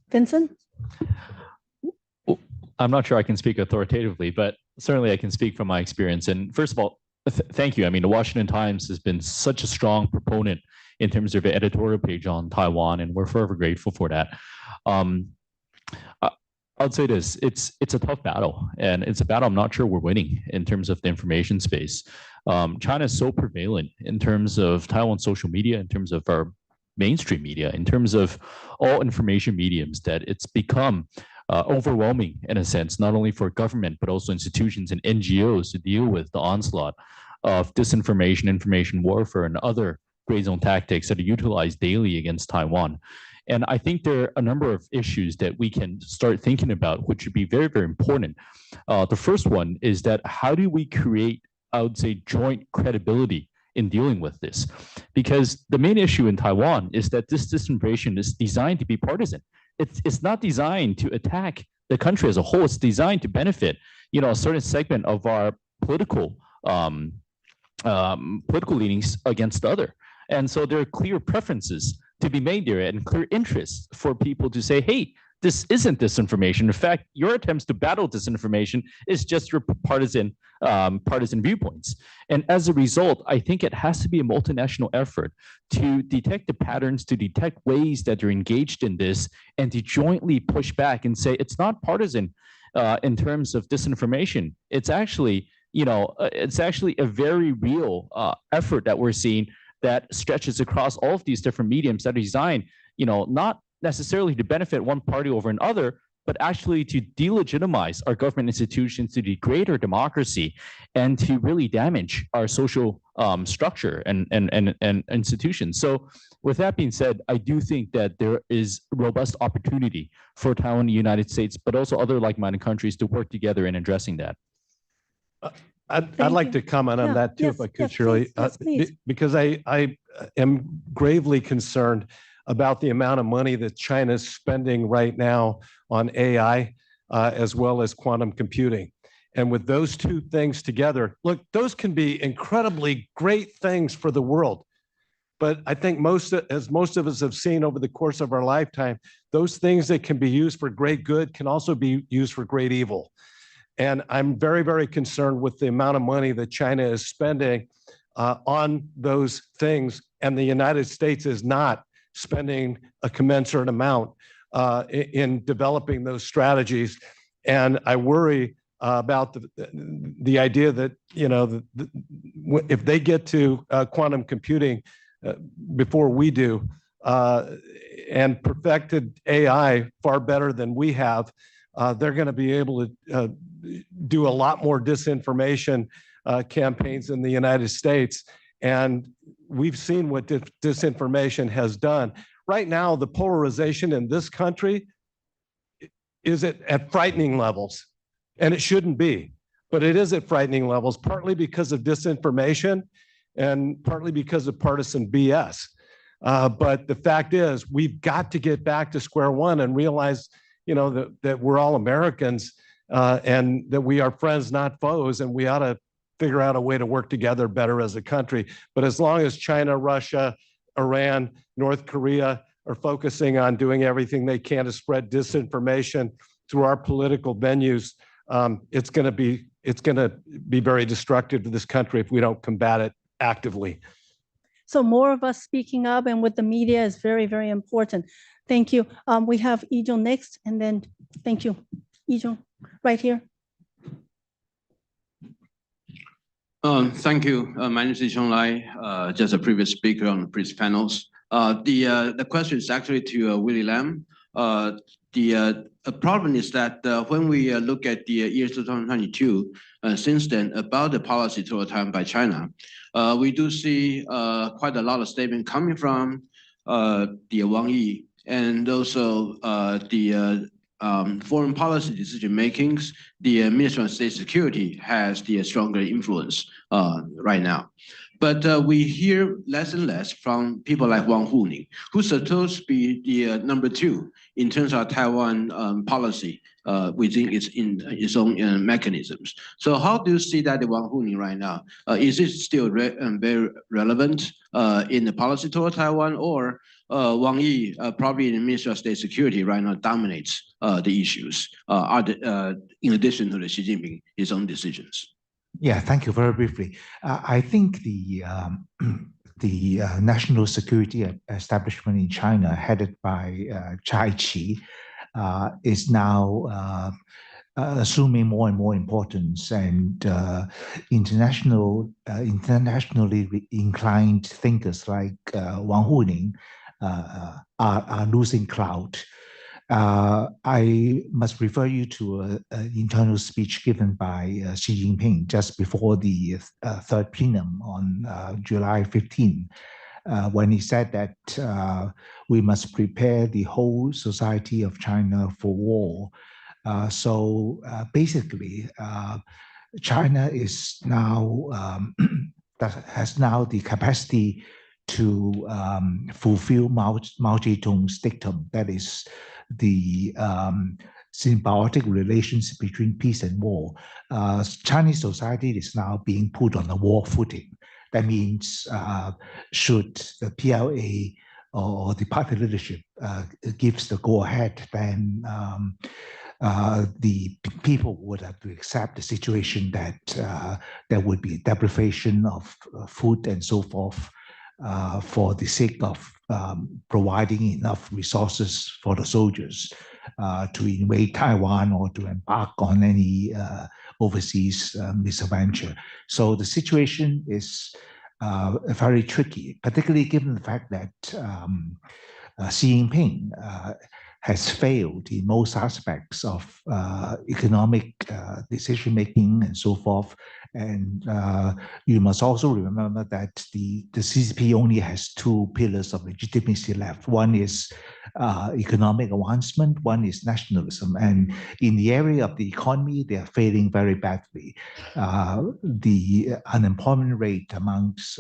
Vincent? I'm not sure I can speak authoritatively, but certainly I can speak from my experience. And first of all, thank you. I mean, the Washington Times has been such a strong proponent in terms of the editorial page on Taiwan, and we're forever grateful for that. I'll say this, it's a tough battle, and it's a battle I'm not sure we're winning in terms of the information space. China is so prevalent in terms of Taiwan social media, in terms of our mainstream media, in terms of all information mediums, that it's become overwhelming in a sense, not only for government, but also institutions and NGOs to deal with the onslaught of disinformation, information warfare, and other gray zone tactics that are utilized daily against Taiwan. And I think there are a number of issues that we can start thinking about, which would be very, very important. The first one is that how do we create, I would say, joint credibility in dealing with this? Because the main issue in Taiwan is that this disinformation is designed to be partisan. It's not designed to attack the country as a whole. It's designed to benefit, a certain segment of our political leanings against the other. And so there are clear preferences to be made there and clear interests for people to say, hey, this isn't disinformation. In fact, your attempts to battle disinformation is just your partisan viewpoints. And as a result, I think it has to be a multinational effort to detect the patterns, to detect ways that they're engaged in this, and to jointly push back and say it's not partisan in terms of disinformation. It's actually, a very real effort that we're seeing that stretches across all of these different mediums that are designed, not necessarily to benefit one party over another, but actually to delegitimize our government institutions, to degrade our democracy, and to really damage our social structure and institutions. So with that being said, I do think that there is robust opportunity for Taiwan and the United States, but also other like-minded countries to work together in addressing that. I'd like to comment on that too, if I could, Shirley, because I am gravely concerned about the amount of money that China is spending right now on AI, as well as quantum computing. And with those two things together, look, those can be incredibly great things for the world. But I think as most of us have seen over the course of our lifetime, those things that can be used for great good can also be used for great evil. And I'm very, very concerned with the amount of money that China is spending on those things, and the United States is not spending a commensurate amount in developing those strategies. And I worry about the idea that, if they get to quantum computing before we do, and perfected AI far better than we have, they're going to be able to do a lot more disinformation campaigns in the United States. And we've seen what disinformation has done. Right now, the polarization in this country is at frightening levels, and it shouldn't be, but it is at frightening levels, partly because of disinformation and partly because of partisan BS. But the fact is, we've got to get back to square one and realize, that we're all Americans, and that we are friends, not foes, and we ought to figure out a way to work together better as a country. But as long as China, Russia, Iran, North Korea are focusing on doing everything they can to spread disinformation through our political venues, it's going to be very destructive to this country if we don't combat it actively. So more of us speaking up and with the media is very, very important. Thank you. We have Ijo next, and then thank you. Ijo, right here. Thank you. My name is Ijo Lai, just a previous speaker on the previous panels. The question is actually to Willie Lam. The problem is that when we look at the year 2022, since then, about the policy toward Taiwan by China, we do see quite a lot of statement coming from the Wang Yi, and also the foreign policy decision makings. The Ministry of State Security has the stronger influence right now. But we hear less and less from people like Wang Huning, who's supposed to be the number two in terms of Taiwan policy within its own mechanisms. So how do you see that the Wang Huning right now? Is it still very relevant in the policy toward Taiwan, or Wang Yi, probably the Minister of State Security right now, dominates the issues, in addition to the Xi Jinping, his own decisions. Yeah, thank you. Very briefly, I think the national security establishment in China, headed by Chai Qi, is now assuming more and more importance, and internationally inclined thinkers like Wang Huning are losing clout. I must refer you to an internal speech given by Xi Jinping just before the third plenum on July 15, when he said that we must prepare the whole society of China for war. So basically, China is now has now the capacity to fulfill Mao Zedong's dictum, that is the symbiotic relations between peace and war. Chinese society is now being put on a war footing. That means should the PLA or the party leadership gives the go-ahead, then the people would have to accept the situation that there would be deprivation of food and so forth for the sake of providing enough resources for the soldiers to invade Taiwan or to embark on any overseas misadventure. So the situation is very tricky, particularly given the fact that Xi Jinping has failed in most aspects of economic decision-making and so forth. And you must also remember that the CCP only has two pillars of legitimacy left. One is economic advancement, one is nationalism. And in the area of the economy, they are failing very badly. The unemployment rate amongst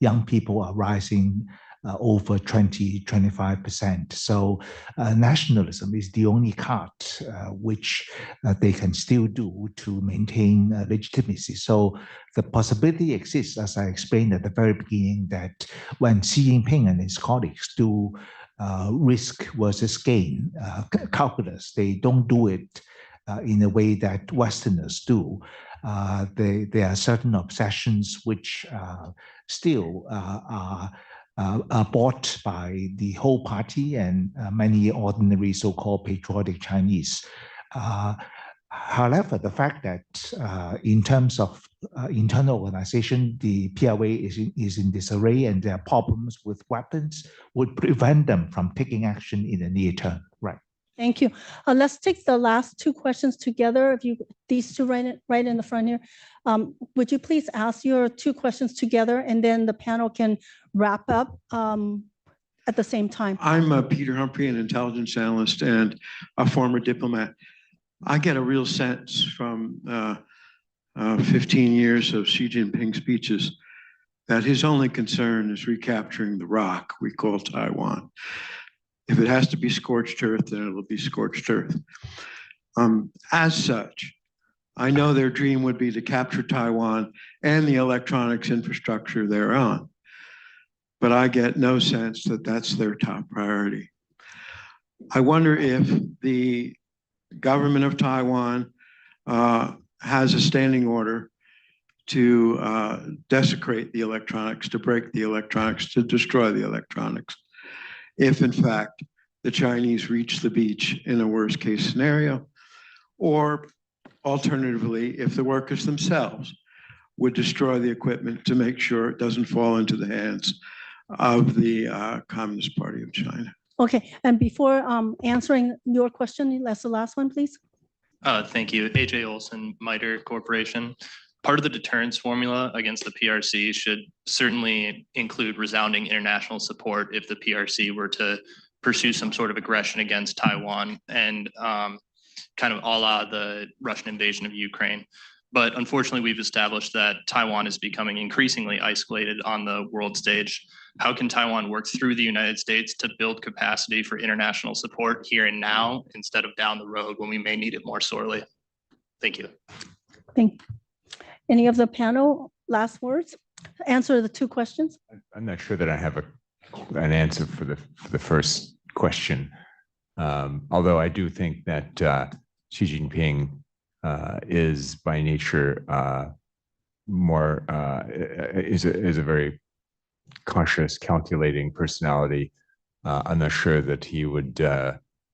young people are rising over 20-25%. So nationalism is the only card which they can still do to maintain legitimacy. So the possibility exists, as I explained at the very beginning, that when Xi Jinping and his colleagues do risk versus gain calculus, they don't do it in a way that Westerners do. There are certain obsessions which still are bought by the whole party and many ordinary so-called patriotic Chinese. However, the fact that in terms of internal organization, the PLA is in disarray and there are problems with weapons would prevent them from taking action in the near term. Right. Thank you. Let's take the last two questions together. If you, these two right in the front here. Would you please ask your two questions together, and then the panel can wrap up at the same time? I'm Peter Humphrey, an intelligence analyst and a former diplomat. I get a real sense from 15 years of Xi Jinping speeches that his only concern is recapturing the rock we call Taiwan. If it has to be scorched earth, then it'll be scorched earth. As such, I know their dream would be to capture Taiwan and the electronics infrastructure thereon. But I get no sense that that's their top priority. I wonder if the government of Taiwan has a standing order to desecrate the electronics, to break the electronics, to destroy the electronics, if in fact the Chinese reach the beach in a worst case scenario, or alternatively, if the workers themselves would destroy the equipment to make sure it doesn't fall into the hands of the Communist Party of China. Okay, and before answering your question, that's the last one, please. Thank you. AJ Olson, MITRE Corporation. Part of the deterrence formula against the PRC should certainly include resounding international support if the PRC were to pursue some sort of aggression against Taiwan and kind of a la the Russian invasion of Ukraine. But unfortunately, we've established that Taiwan is becoming increasingly isolated on the world stage. How can Taiwan work through the United States to build capacity for international support here and now instead of down the road when we may need it more sorely? Thank you. Thank you. Any of the panel last words? Answer the two questions. I'm not sure that I have a an answer for the first question. Although I do think that Xi Jinping is by nature more is a very cautious, calculating personality. I'm not sure that he would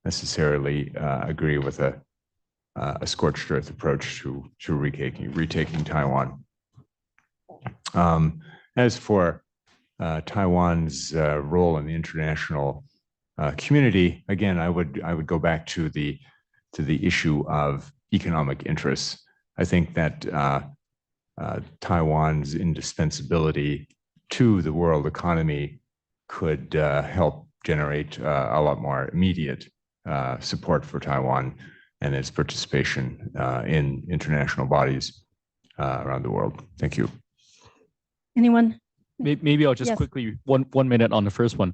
necessarily agree with a scorched earth approach to retaking Taiwan. As for Taiwan's role in the international community, again, I would go back to the issue of economic interests. I think that Taiwan's indispensability to the world economy could help generate a lot more immediate support for Taiwan and its participation in international bodies around the world. Thank you. Anyone? Maybe I'll just Yes. quickly, one minute on the first one.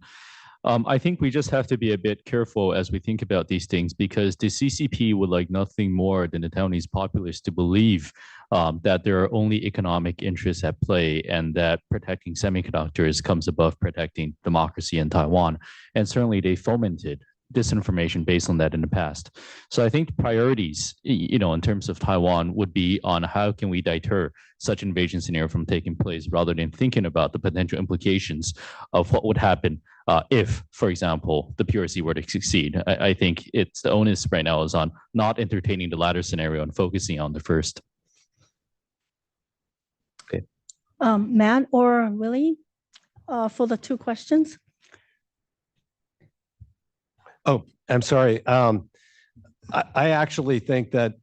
I think we just have to be a bit careful as we think about these things, because the CCP would like nothing more than the Taiwanese populace to believe that there are only economic interests at play and that protecting semiconductors comes above protecting democracy in Taiwan. And certainly they fomented disinformation based on that in the past. So I think priorities, in terms of Taiwan would be on how can we deter such invasion scenario from taking place, rather than thinking about the potential implications of what would happen if, for example, the PRC were to succeed. I think it's the onus right now is on not entertaining the latter scenario and focusing on the first. Okay. Matt or Willie, for the two questions? Oh, I'm sorry. I actually think that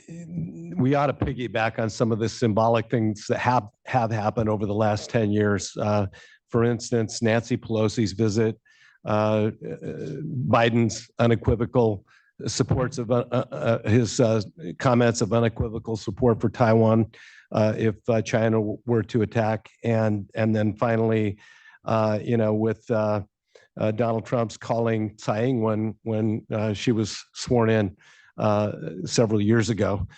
we ought to piggyback on some of the symbolic things that have happened over the last 10 years. For instance, Nancy Pelosi's visit, Biden's unequivocal supports of his comments of unequivocal support for Taiwan if China were to attack, and then finally, with Donald Trump's calling Tsai Ing-wen when she was sworn in several years ago.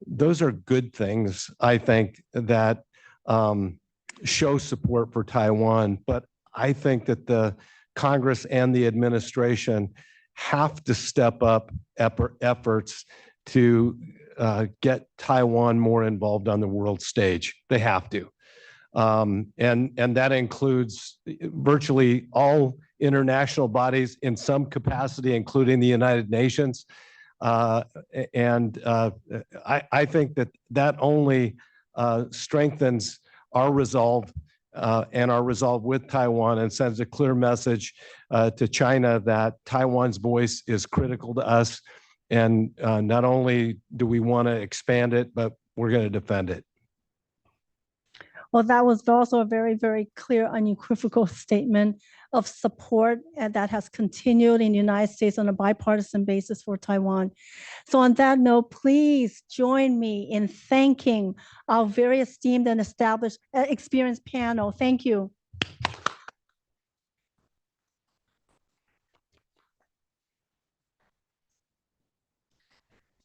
Those are good things, I think, that show support for Taiwan. But I think that the Congress and the administration have to step up efforts to get Taiwan more involved on the world stage. They have to. And that includes virtually all international bodies in some capacity, including the United Nations. I think that only strengthens our resolve and our resolve with Taiwan, and sends a clear message to China that Taiwan's voice is critical to us. And not only do we want to expand it, but we're going to defend it. Well, that was also a very, very clear, unequivocal statement of support, and that has continued in the United States on a bipartisan basis for Taiwan. So on that note, please join me in thanking our very esteemed and established, experienced panel. Thank you.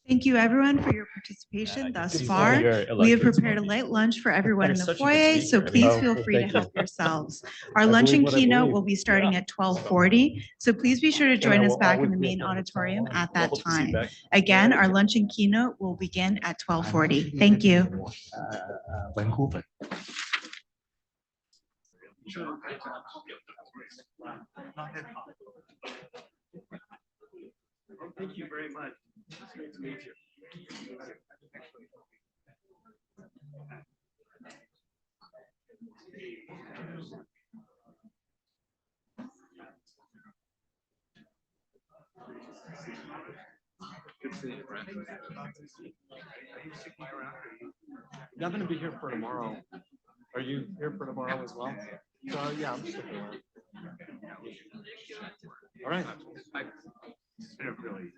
Thank you, everyone, for your participation thus far. We have prepared a light lunch for everyone in the foyer, so please feel free to help yourselves. Our luncheon keynote will be starting at 12:40, so please be sure to join us back in the main auditorium at that time. Again, our luncheon keynote will begin at 12:40. Thank you. Vancouver. Thank you very much. It's great to meet you. Good seeing you, Brent. Not going to be here for tomorrow. Are you here for tomorrow as well? So yeah, I'm sticking around. All right. I don't really.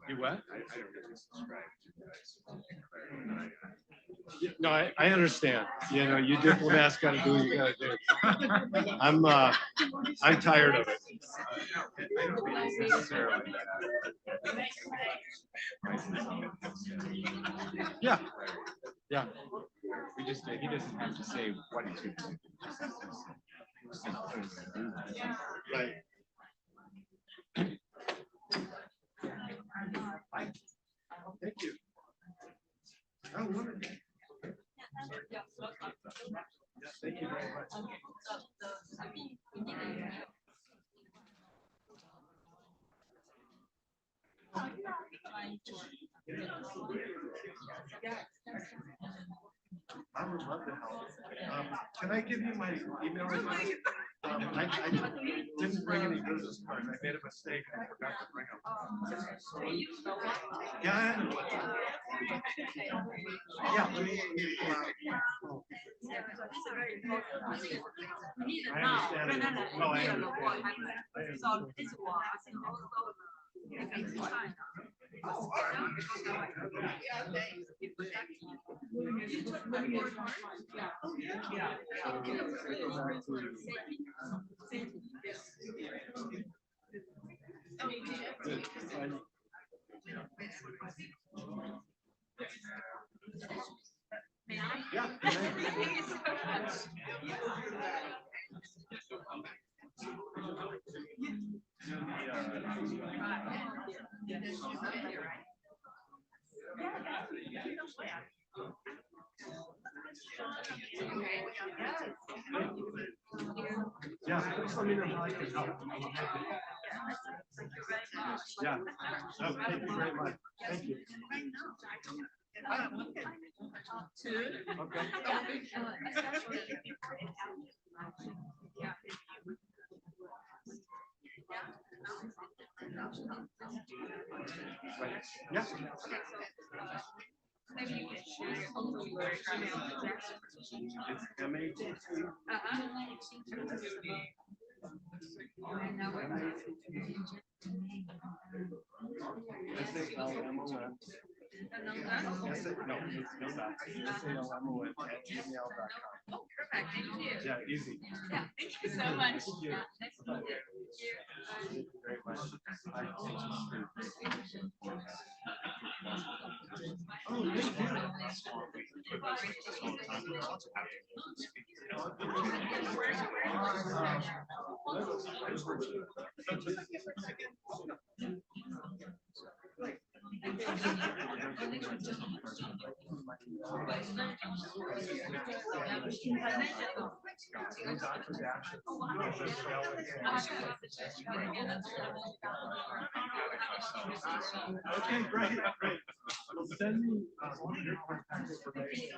You what? I don't really subscribe to guys. No, I understand. You diplomats got to do what you got to do. I'm tired of it. I don't necessarily. Yeah. Yeah. He doesn't have to say what he's going to do. Right. Thank you. Oh, wonderful. Thank you very much. I would love to help. Can I give you my email address? I didn't bring any business cards. I made a mistake and I forgot to bring them. Yeah, I know what. Yeah, let me pull out. I understand. No, I understand. Yeah, just let me know how I can help. Yeah. No, thank you very much. Thank you. Okay. Yeah. Maybe you can share it's MATT. Oh, perfect. Thank you. Yeah, easy. Yeah, thank you so much. Yeah, nice to meet you. Thank you very much. Oh, thank Okay, great, great. Well, send me your contact information.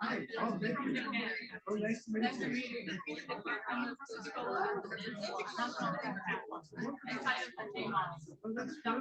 Hi. Oh, thank you. Oh, nice to meet you. Oh, that's good.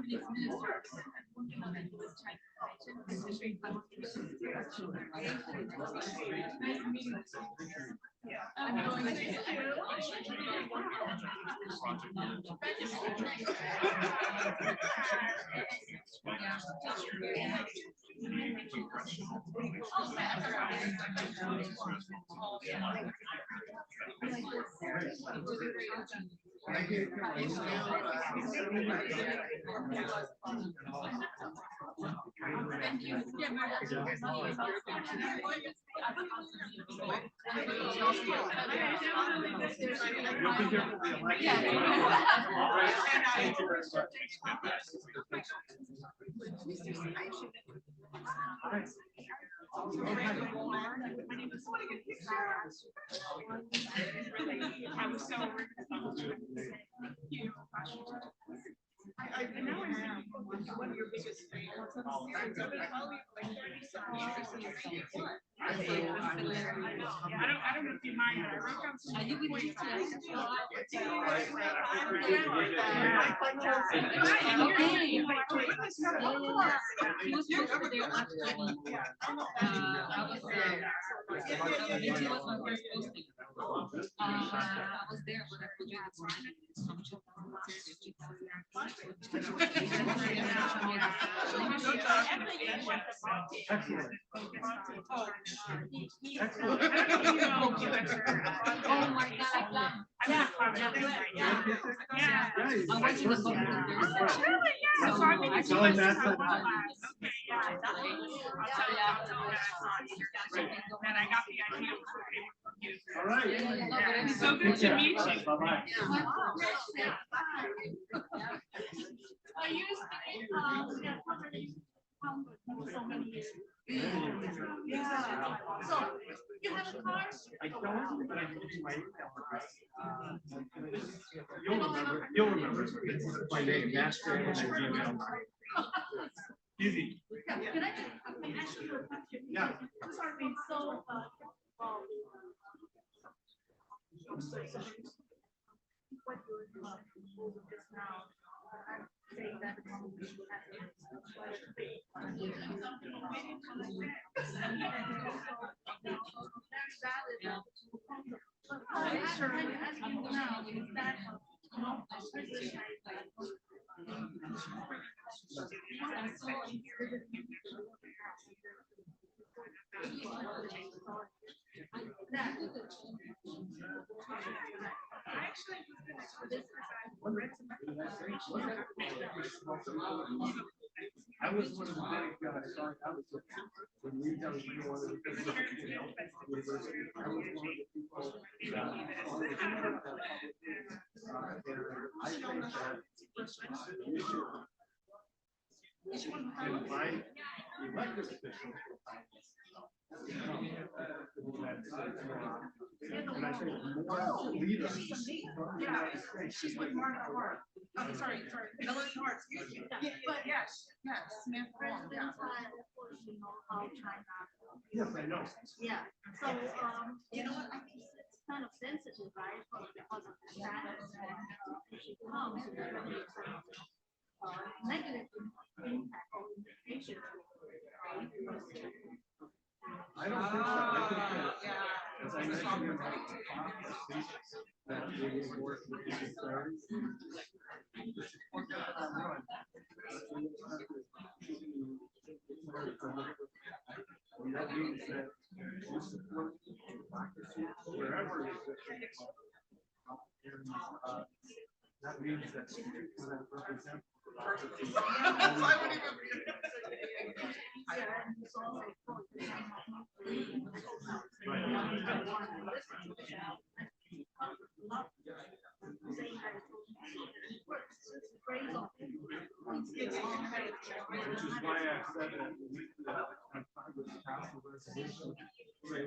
I'm going to one of your biggest fans. I don't know if you mind, but I wrote down some points. I was there when I Excellent. Oh my God. Yeah. I'm watching the computer. Selling that. All right. So good to meet you. Bye-bye. I used to so many years. Yeah. So you have a car? I don't, but I can give you my email address. You'll remember. It's my name, master@gmail.com. Easy. Can I ask you a question? Yeah. I'm sorry, so, what you're just now, saying that the conversation I was one of the big sorry, I was when we got one of the big university. I was one of the people I think that and my elected officials and I think more leaders. She's with Martha Hart. Oh, sorry. Melanie Hart, excuse me. But yes. President Tsai, of course, you know how China. Yes, I know. Yeah, so, you know what, I think it's kind of sensitive, right? Because of the status. She comes with negative impact on education. I don't think so. I think that, as I mentioned in my office, that we need more strategic priorities. The support that I want and that means that you support democracy wherever it is. And that means that people that represent which is why I said that when Congress passed a resolution saying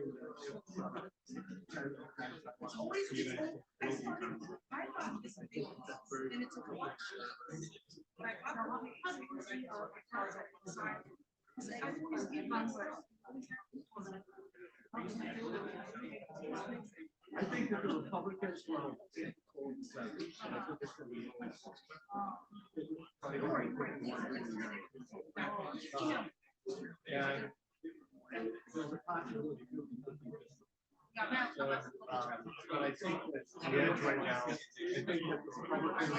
I think that the Republicans will take cold sessions. I think it's going to be and there's a possibility. So, but I think that the edge right now, I think that the Republicans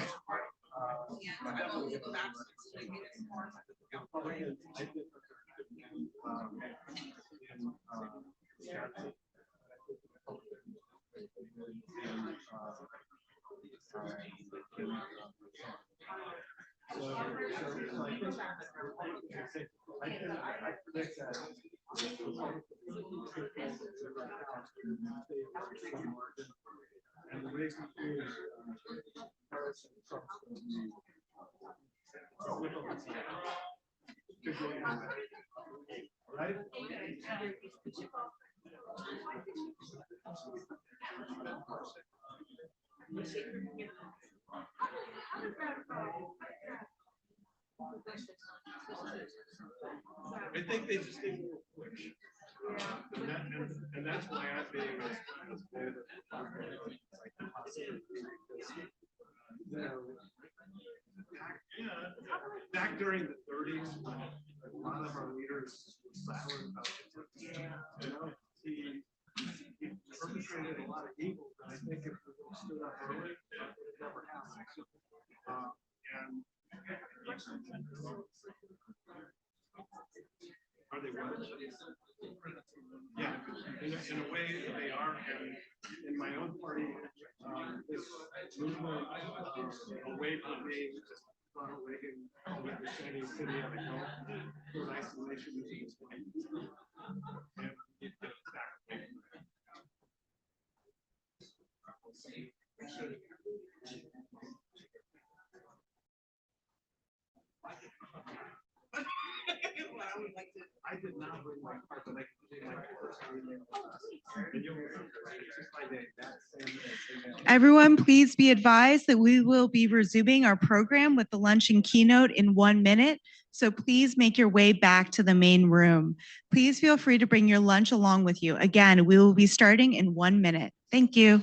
I think I predict that and the reason is Harris and Trump right? I think they just need more push. And that's why I'm being as bad back during the 30s, when a lot of our leaders were silent about it. He perpetrated a lot of evil, and I think if we stood up early, it would never happen. Are they in a way, they are. And in my own party, this movement away from being just Ronald Reagan representing city of a hill to isolation is point. And it gets back. I did not bring my car, but I can bring my Everyone, please be advised that we will be resuming our program with the Luncheon keynote in 1 minute. So please make your way back to the main room. Please feel free to bring your lunch along with you. Again, we will be starting in 1 minute. Thank you.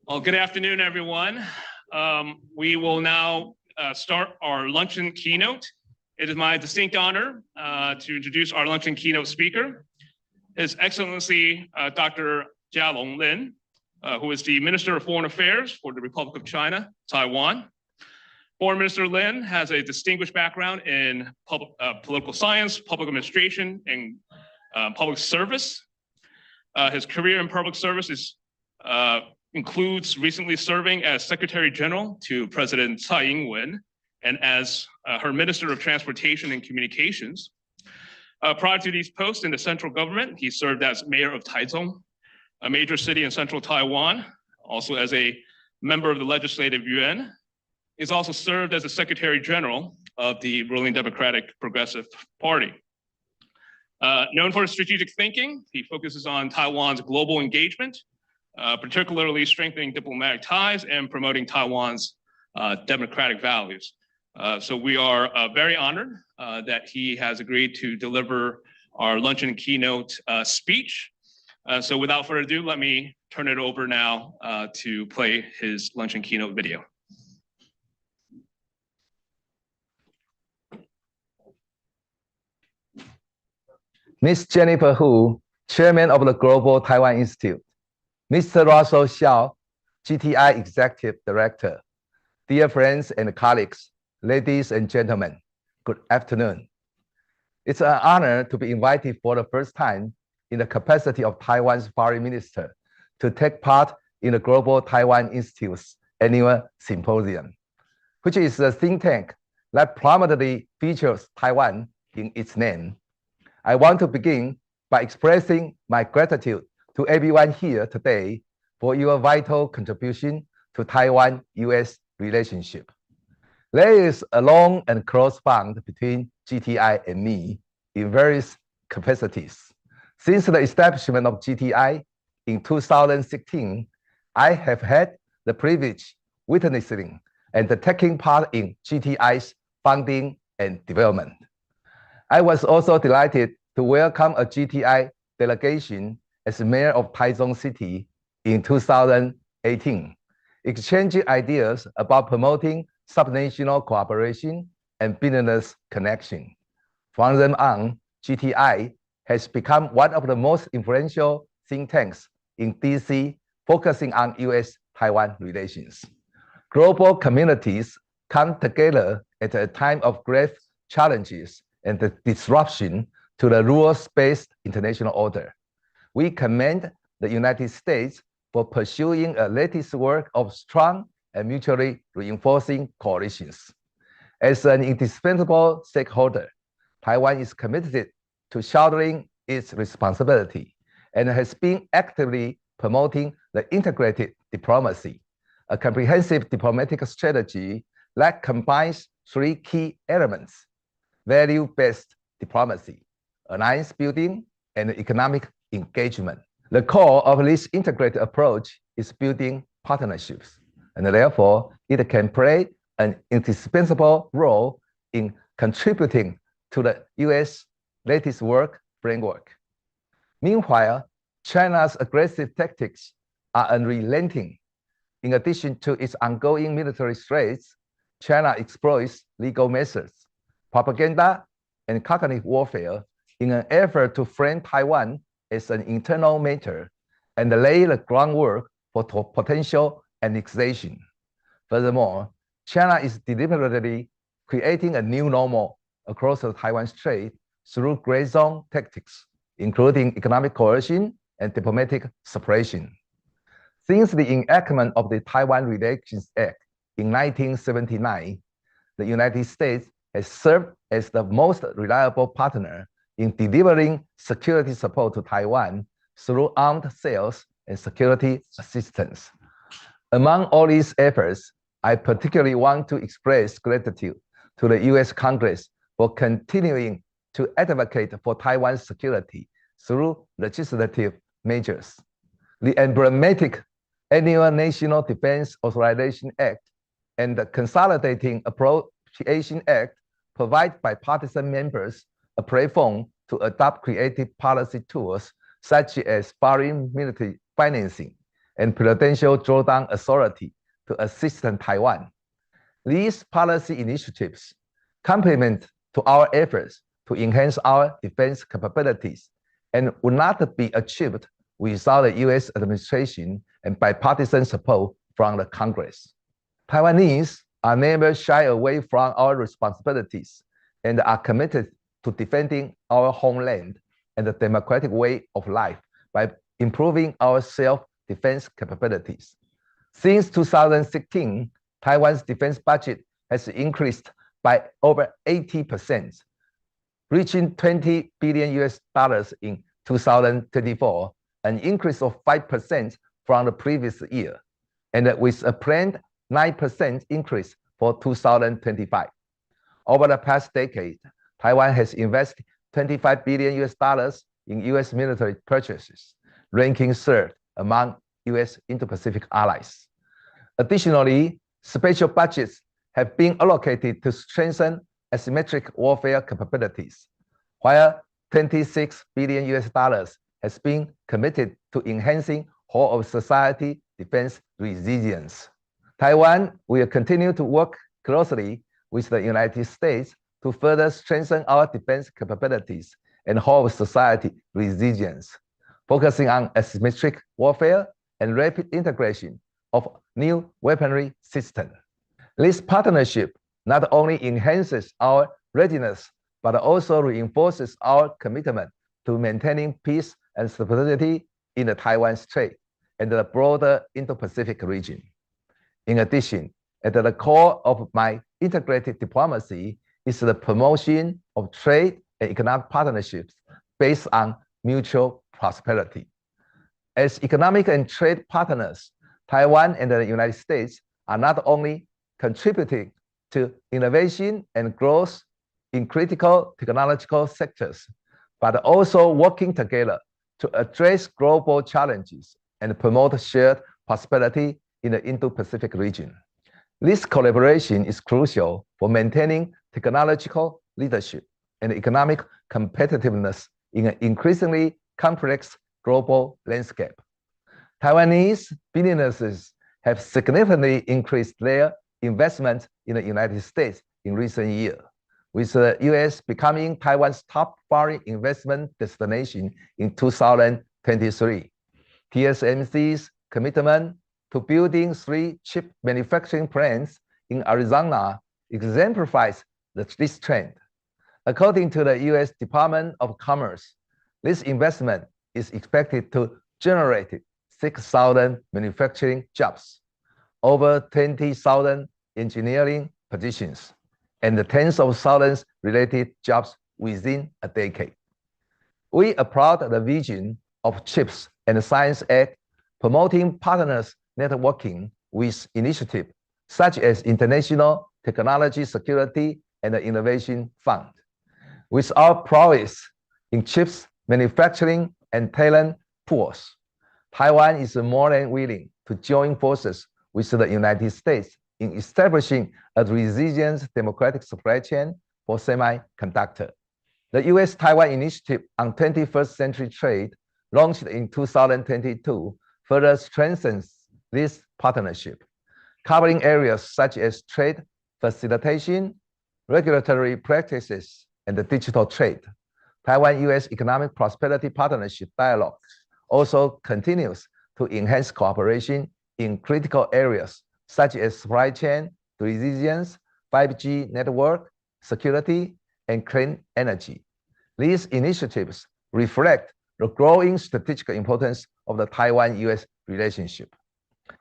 Well, good afternoon, everyone. We will now start our luncheon keynote. It is my distinct honor to introduce our luncheon keynote speaker, His Excellency Dr. Jialong Lin, who is the Minister of Foreign Affairs for the Republic of China, Taiwan. Foreign Minister Lin has a distinguished background in political science, public administration, and public service. His career in public service includes recently serving as Secretary General to President Tsai Ing-wen and as her Minister of Transportation and Communications. Prior to these posts in the central government, he served as Mayor of Taichung, a major city in central Taiwan, also as a member of the Legislative Yuan. He's also served as the Secretary General of the ruling Democratic Progressive Party. Known for his strategic thinking, he focuses on Taiwan's global engagement, particularly strengthening diplomatic ties and promoting Taiwan's democratic values. So we are very honored that he has agreed to deliver our luncheon keynote speech. So without further ado, let me turn it over now to play his luncheon keynote video. Ms. Jennifer Hu, Chairman of the Global Taiwan Institute, Mr. Russell Xiao, GTI Executive Director, dear friends and colleagues, ladies and gentlemen, good afternoon. It's an honor to be invited for the first time in the capacity of Taiwan's Foreign Minister to take part in the Global Taiwan Institute's annual symposium, which is a think tank that prominently features Taiwan in its name. I want to begin by expressing my gratitude to everyone here today for your vital contribution to Taiwan-US relationship. There is a long and close bond between GTI and me in various capacities. Since the establishment of GTI in 2016, I have had the privilege witnessing and taking part in GTI's founding and development. I was also delighted to welcome a GTI delegation as mayor of Taichung City in 2018, exchanging ideas about promoting subnational cooperation and business connection. From then on, GTI has become one of the most influential think tanks in DC, focusing on US-Taiwan relations. Global communities come together at a time of great challenges and the disruption to the rules-based international order. We commend the United States for pursuing a latest work of strong and mutually reinforcing coalitions. As an indispensable stakeholder, Taiwan is committed to shouldering its responsibility and has been actively promoting the integrated diplomacy, a comprehensive diplomatic strategy that combines three key elements: value-based diplomacy, alliance building, and economic engagement. The core of this integrated approach is building partnerships, and therefore it can play an indispensable role in contributing to the US latest work framework. Meanwhile, China's aggressive tactics are unrelenting. In addition to its ongoing military threats, China exploits legal methods, propaganda, and cognitive warfare in an effort to frame Taiwan as an internal matter and lay the groundwork for potential annexation. Furthermore, China is deliberately creating a new normal across the Taiwan Strait through gray zone tactics, including economic coercion and diplomatic suppression. Since the enactment of the Taiwan Relations Act in 1979, the United States has served as the most reliable partner in delivering security support to Taiwan through armed sales and security assistance. Among all these efforts, I particularly want to express gratitude to the US Congress for continuing to advocate for Taiwan's security through legislative measures. The emblematic Annual National Defense Authorization Act and the Consolidating Appropriation Act provide bipartisan members a platform to adopt creative policy tools such as foreign military financing and presidential drawdown authority to assist Taiwan. These policy initiatives complement to our efforts to enhance our defense capabilities and would not be achieved without the US administration and bipartisan support from the Congress. Taiwanese are never shy away from our responsibilities and are committed to defending our homeland and the democratic way of life by improving our self-defense capabilities. Since 2016, Taiwan's defense budget has increased by over 80%, reaching $20 billion in 2024, an increase of 5% from the previous year, and with a planned 9% increase for 2025. Over the past decade, Taiwan has invested $25 billion in US military purchases, ranking third among US Indo-Pacific allies. Additionally, special budgets have been allocated to strengthen asymmetric warfare capabilities, while $26 billion has been committed to enhancing whole of society defense resilience. Taiwan will continue to work closely with the United States to further strengthen our defense capabilities and whole of society resilience, focusing on asymmetric warfare and rapid integration of new weaponry systems. This partnership not only enhances our readiness, but also reinforces our commitment to maintaining peace and stability in the Taiwan Strait and the broader Indo-Pacific region. In addition, at the core of my integrated diplomacy is the promotion of trade and economic partnerships based on mutual prosperity. As economic and trade partners, Taiwan and the United States are not only contributing to innovation and growth in critical technological sectors, but also working together to address global challenges and promote shared prosperity in the Indo-Pacific region. This collaboration is crucial for maintaining technological leadership and economic competitiveness in an increasingly complex global landscape. Taiwanese businesses have significantly increased their investment in the United States in recent years, with the US becoming Taiwan's top foreign investment destination in 2023. TSMC's commitment to building 3 chip manufacturing plants in Arizona exemplifies this trend. According to the US Department of Commerce, this investment is expected to generate 6,000 manufacturing jobs, over 20,000 engineering positions, and tens of thousands related jobs within a decade. We applaud the vision of CHIPS and Science Act promoting partners networking with initiatives such as International Technology Security and the Innovation Fund. With our prowess in chips manufacturing and talent pools, Taiwan is more than willing to join forces with the United States in establishing a resilient democratic supply chain for semiconductor. The US-Taiwan Initiative on 21st Century Trade, launched in 2022, further strengthens this partnership, covering areas such as trade facilitation, regulatory practices, and the digital trade. Taiwan-US Economic Prosperity Partnership Dialogue also continues to enhance cooperation in critical areas such as supply chain resilience, 5G network, security, and clean energy. These initiatives reflect the growing strategic importance of the Taiwan-US relationship.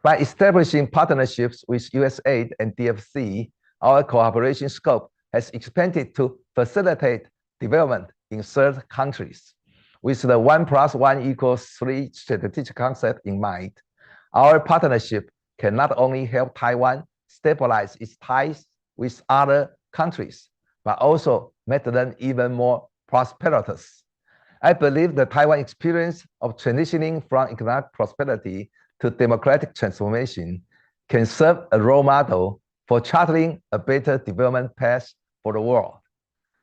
By establishing partnerships with USAID and DFC, our cooperation scope has expanded to facilitate development in third countries. With the 1+1=3 strategic concept in mind, our partnership can not only help Taiwan stabilize its ties with other countries, but also make them even more prosperous. I believe the Taiwan experience of transitioning from economic prosperity to democratic transformation can serve a role model for charting a better development path for the world.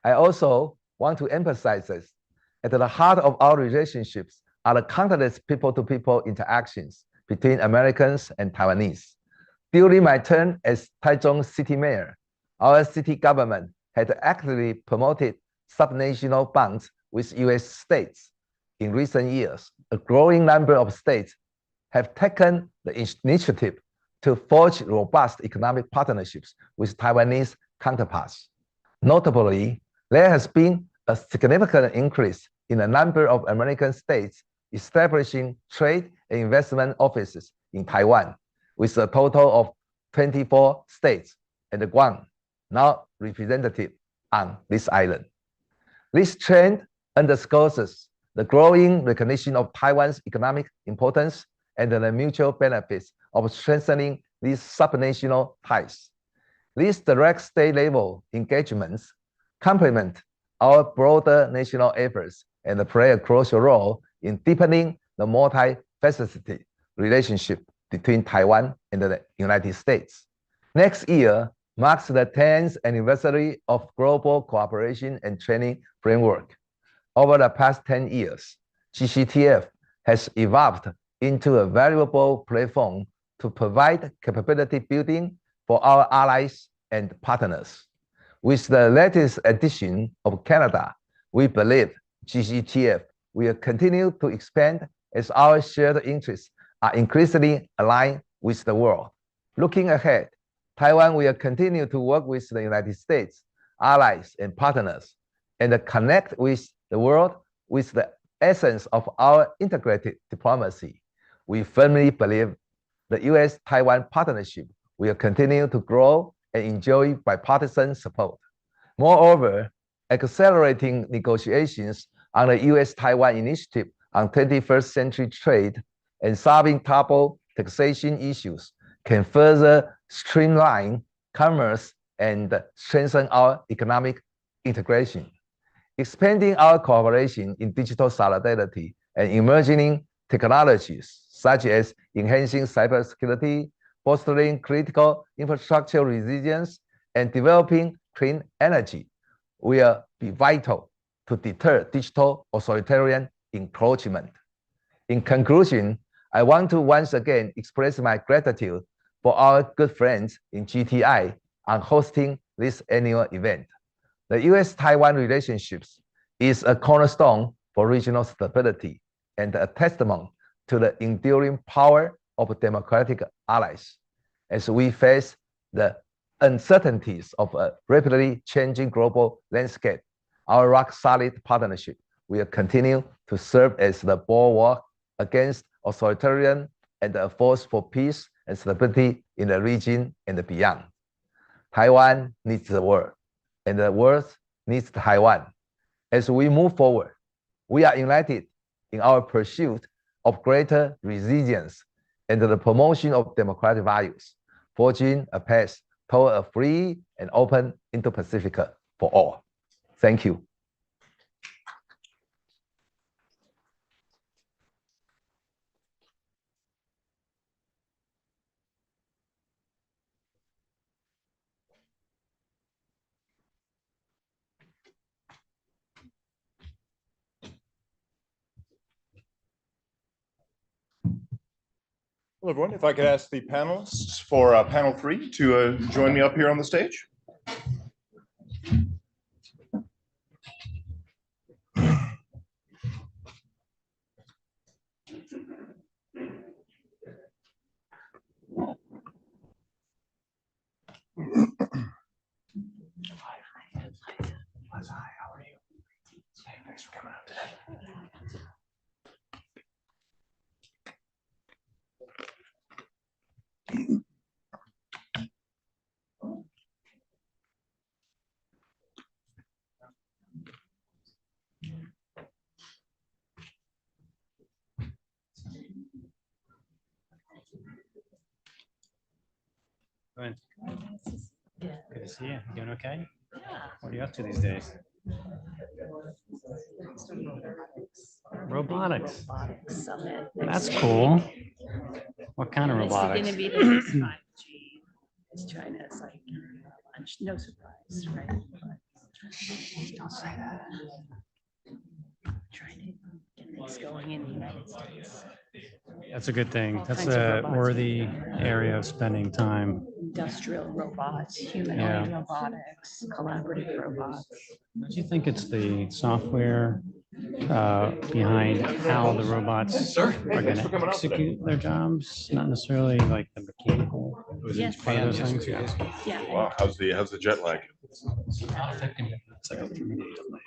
I also want to emphasize this. At the heart of our relationships are the countless people-to-people interactions between Americans and Taiwanese. During my term as Taichung City Mayor, our city government had actively promoted subnational bonds with US states. In recent years, a growing number of states have taken the initiative to forge robust economic partnerships with Taiwanese counterparts. Notably, there has been a significant increase in the number of American states establishing trade and investment offices in Taiwan, with a total of 24 states and Guam now represented on this island. This trend underscores the growing recognition of Taiwan's economic importance and the mutual benefits of strengthening these subnational ties. These direct state-level engagements complement our broader national efforts and play a crucial role in deepening the multifaceted relationship between Taiwan and the United States. Next year marks the 10th anniversary of Global Cooperation and Training Framework. Over the past 10 years, GCTF has evolved into a valuable platform to provide capability building for our allies and partners. With the latest addition of Canada, we believe GCTF will continue to expand as our shared interests are increasingly aligned with the world. Looking ahead, Taiwan will continue to work with the United States, allies, and partners, and connect with the world with the essence of our integrated diplomacy. We firmly believe the US-Taiwan partnership will continue to grow and enjoy bipartisan support. Moreover, accelerating negotiations on the US-Taiwan Initiative on 21st Century Trade and solving double taxation issues can further streamline commerce and strengthen our economic integration. Expanding our cooperation in digital solidarity and emerging technologies such as enhancing cybersecurity, fostering critical infrastructure resilience, and developing clean energy will be vital to deter digital authoritarian encroachment. In conclusion, I want to once again express my gratitude for our good friends in GTI on hosting this annual event. The US-Taiwan relationships is a cornerstone for regional stability and a testament to the enduring power of democratic allies. As we face the uncertainties of a rapidly changing global landscape, our rock-solid partnership will continue to serve as the bulwark against authoritarian and a force for peace and stability in the region and beyond. Taiwan needs the world, and the world needs Taiwan. As we move forward, we are united in our pursuit of greater resilience and the promotion of democratic values, forging a path toward a free and open Indo-Pacific for all. Thank you. Hello, everyone. If I could ask the panelists for panel 3 to join me up here on the stage. Thanks for coming out today. Good. Good to see you. Doing okay? What are you up to these days? Robotics. Summit. That's cool. What kind of It's robotics? going to be the next 5G. It's China's like launch. No surprise, right? Don't say that. Trying to get things going in the United States. That's a good thing. All That's kinds of a robots. worthy area of spending time. Industrial robots, humanoid robotics, collaborative robots. Do you think it's the software behind how the robots are going to execute their jobs, not necessarily like the mechanical Yes. part of those things? Yeah. Yeah. Wow, how's the jet lag? It's like a 3-day delay.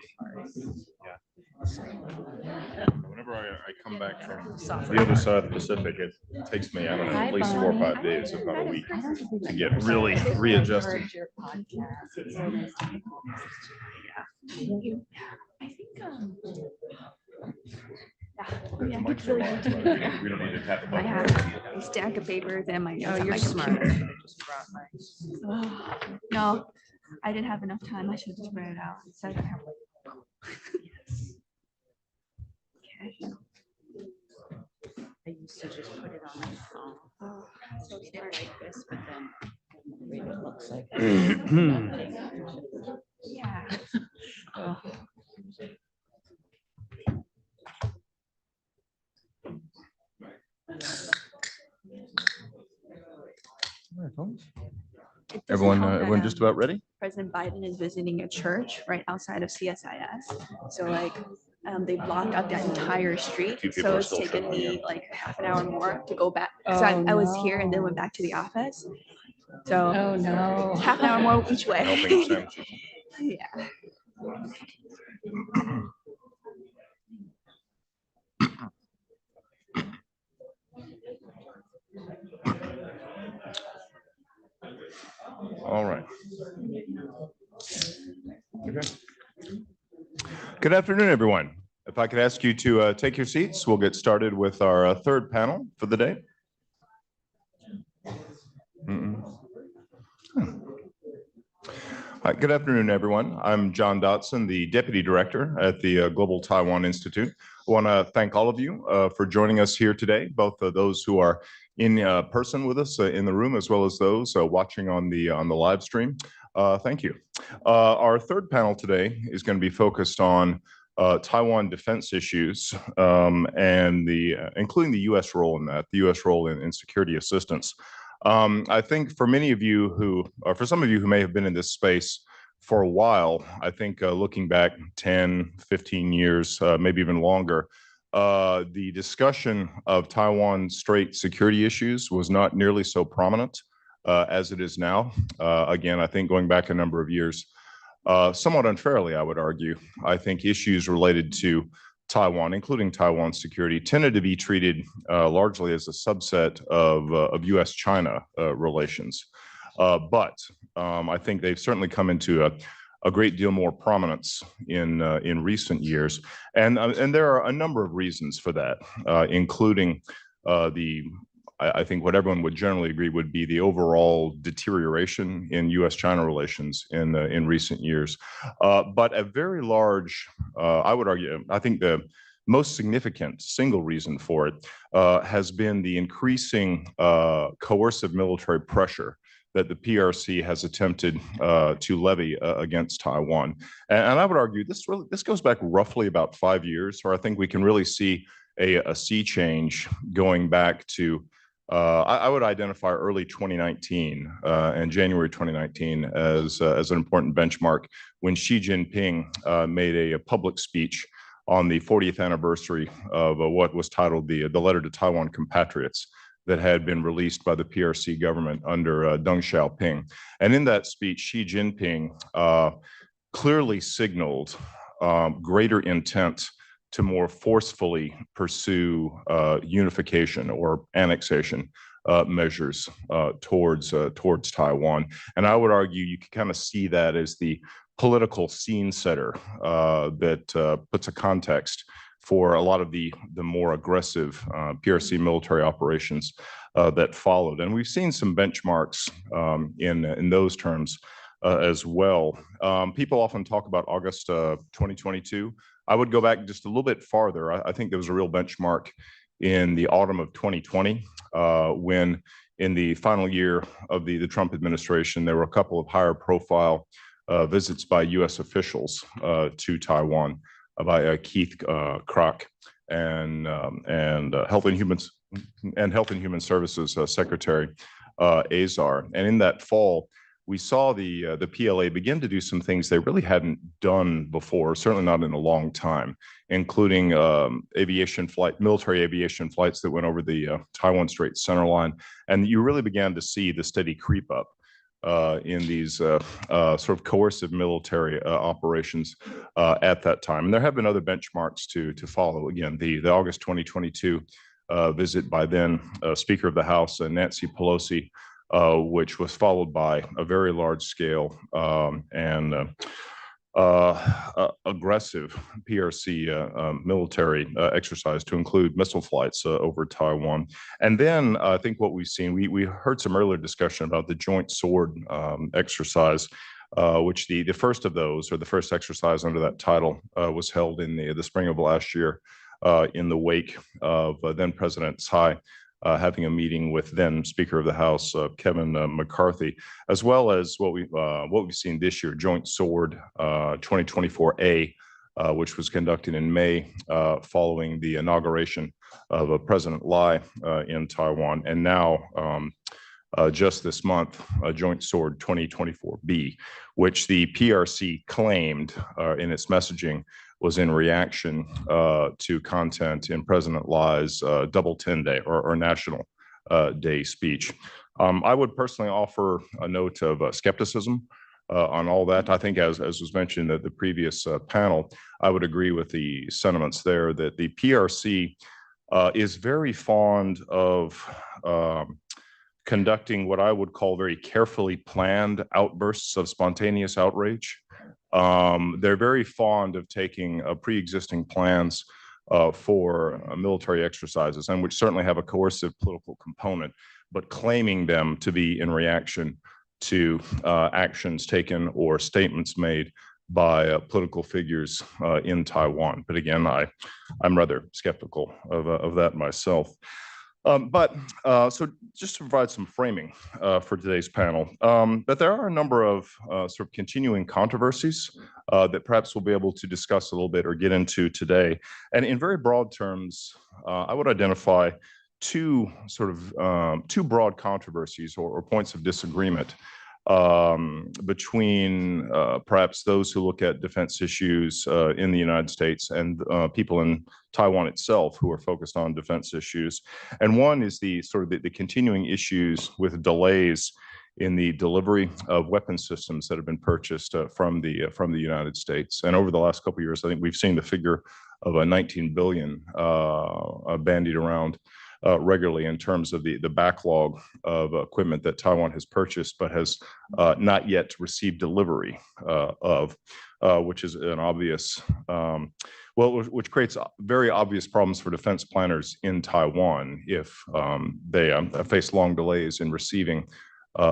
Whenever I come back from the other side of the Pacific, it takes me, I don't know, at least 4 or 5 days, if not a week, to get really readjusted. Yeah, it's really good to me. We don't need to tap it. I have a stack of papers and my notes on my computer. Oh, no, I didn't have enough time. I should have just read it out. Instead I have okay. I used to just put it on my phone. Oh, so smart like this, but then read it looks like nothing. Yeah. Oh. Everyone just about ready? President Biden is visiting a church right outside of CSIS. So like they blocked out that entire street. Few people So are it's still taken trickling me in. like half an hour more to go back. So I was here and then went back to the office. So half an hour more each way. Helping sandwiches. Yeah. All right. Okay. Good afternoon, everyone. If I could ask you to take your seats, we'll get started with our third panel for the day. Hi, good afternoon, everyone. I'm John Dotson, the Deputy Director at the Global Taiwan Institute. I want to thank all of you for joining us here today, both of those who are in person with us in the room, as well as those watching on the live stream. Thank you. Our third panel today is going to be focused on Taiwan defense issues and including the U.S. role in that, the U.S. role in security assistance. I think for many of you or for some of you who may have been in this space for a while, I think looking back 10, 15 years, maybe even longer, the discussion of Taiwan Strait security issues was not nearly so prominent as it is now. Again, I think going back a number of years, somewhat unfairly, I would argue, I think issues related to Taiwan, including Taiwan security, tended to be treated largely as a subset of US-China relations. But I think they've certainly come into a great deal more prominence in recent years. And there are a number of reasons for that, including I think what everyone would generally agree would be the overall deterioration in US-China relations in recent years. But a very large, I would argue, I think the most significant single reason for it has been the increasing coercive military pressure that the PRC has attempted to levy against Taiwan. And I would argue this goes back roughly about 5 years, where I think we can really see a sea change going back to I would identify early 2019 and January 2019 as an important benchmark when Xi Jinping made a public speech on the 40th anniversary of what was titled the Letter to Taiwan Compatriots. that had been released by the PRC government under Deng Xiaoping. And in that speech, Xi Jinping clearly signaled greater intent to more forcefully pursue unification or annexation measures towards Taiwan. And I would argue you can kind of see that as the political scene setter that puts a context for a lot of the more aggressive PRC military operations that followed. And we've seen some benchmarks in those terms as well. People often talk about August 2022. I would go back just a little bit farther. I think there was a real benchmark in the autumn of 2020 when in the final year of the Trump administration, there were a couple of higher profile visits by US officials to Taiwan by Keith Krach and Health and Human Services Secretary Azar. And in that fall, we saw the PLA begin to do some things they really hadn't done before, certainly not in a long time, including military aviation flights that went over the Taiwan Strait centerline. And you really began to see the steady creep up in these sort of coercive military operations at that time. And there have been other benchmarks to follow. Again, the August 2022 visit by then Speaker of the House, Nancy Pelosi, which was followed by a very large scale and aggressive PRC military exercise to include missile flights over Taiwan. And then I think what we've seen, we heard some earlier discussion about the joint sword exercise, which the first of those, or the first exercise under that title, was held in the spring of last year in the wake of then President Tsai having a meeting with then Speaker of the House, Kevin McCarthy, as well as what we've seen this year, Joint Sword 2024A, which was conducted in May following the inauguration of President Lai in Taiwan, and now just this month, Joint Sword 2024B, which the PRC claimed in its messaging was in reaction to content in President Lai's Double 10 Day or National Day speech. I would personally offer a note of skepticism on all that. I think as was mentioned at the previous panel, I would agree with the sentiments there that the PRC is very fond of conducting what I would call very carefully planned outbursts of spontaneous outrage. They're very fond of taking pre-existing plans for military exercises, and which certainly have a coercive political component, but claiming them to be in reaction to actions taken or statements made by political figures in Taiwan. But again, I'm rather skeptical of that myself. So just to provide some framing for today's panel, but there are a number of sort of continuing controversies that perhaps we'll be able to discuss a little bit or get into today. And in very broad terms, I would identify two broad controversies or points of disagreement between perhaps those who look at defense issues in the United States and people in Taiwan itself who are focused on defense issues. And one is the continuing issues with delays in the delivery of weapon systems that have been purchased from the United States. And over the last couple of years, I think we've seen the figure of a 19 billion bandied around regularly in terms of the backlog of equipment that Taiwan has purchased but has not yet received delivery of, which is an obvious, which creates very obvious problems for defense planners in Taiwan if they face long delays in receiving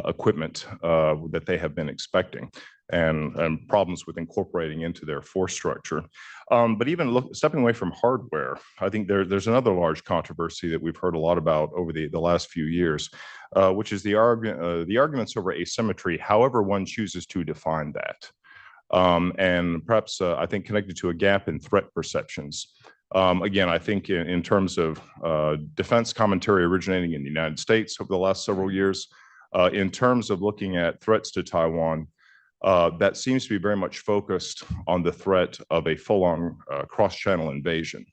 equipment that they have been expecting, and problems with incorporating into their force structure. But even stepping away from hardware, I think there's another large controversy that we've heard a lot about over the last few years, which is the arguments over asymmetry, however one chooses to define that. And perhaps I think connected to a gap in threat perceptions. Again, I think in terms of defense commentary originating in the United States over the last several years, in terms of looking at threats to Taiwan, that seems to be very much focused on the threat of a full-on cross-channel invasion.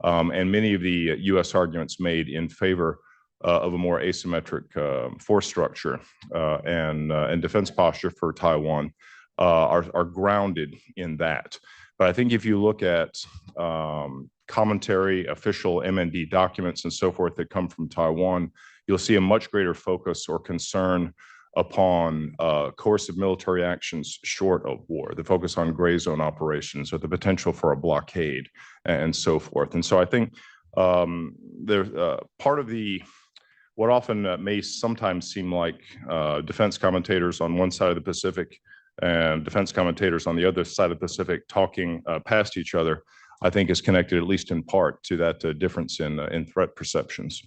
And many of the U.S. arguments made in favor of a more asymmetric force structure and defense posture for Taiwan are grounded in that. But I think if you look at commentary, official MND documents, and so forth that come from Taiwan, you'll see a much greater focus or concern upon coercive military actions short of war, the focus on gray zone operations or the potential for a blockade and so forth. And so I think part of what often may sometimes seem like defense commentators on one side of the Pacific and defense commentators on the other side of the Pacific talking past each other, I think is connected at least in part to that difference in threat perceptions.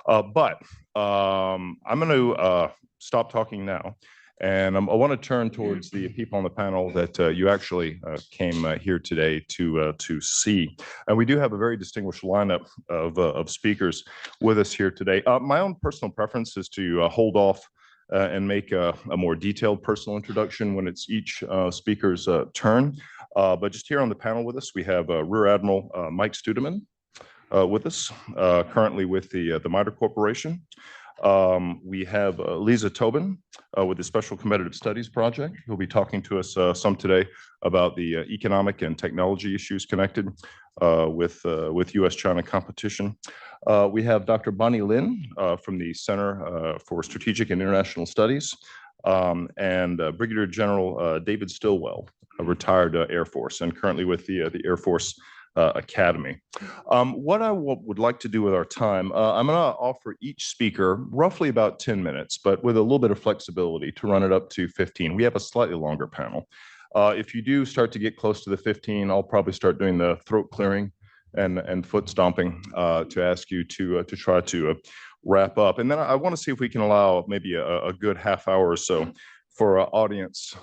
But I'm going to stop talking now, and I want to turn towards the people on the panel that you actually came here today to see. And we do have a very distinguished lineup of speakers with us here today. My own personal preference is to hold off and make a more detailed personal introduction when it's each speaker's turn. But just here on the panel with us, we have Rear Admiral Mike Studeman with us, currently with the MITRE Corporation. We have Lisa Tobin with the Special Competitive Studies Project, who'll be talking to us some today about the economic and technology issues connected with US-China competition. We have Dr. Bonnie Lin from the Center for Strategic and International Studies, and Brigadier General David Stilwell, a retired Air Force and currently with the Air Force Academy. What I would like to do with our time, I'm going to offer each speaker roughly about 10 minutes, but with a little bit of flexibility to run it up to 15. We have a slightly longer panel. If you do start to get close to the 15, I'll probably start doing the throat clearing and foot stomping to ask you to try to wrap up. And then I want to see if we can allow maybe a good half hour or so for audience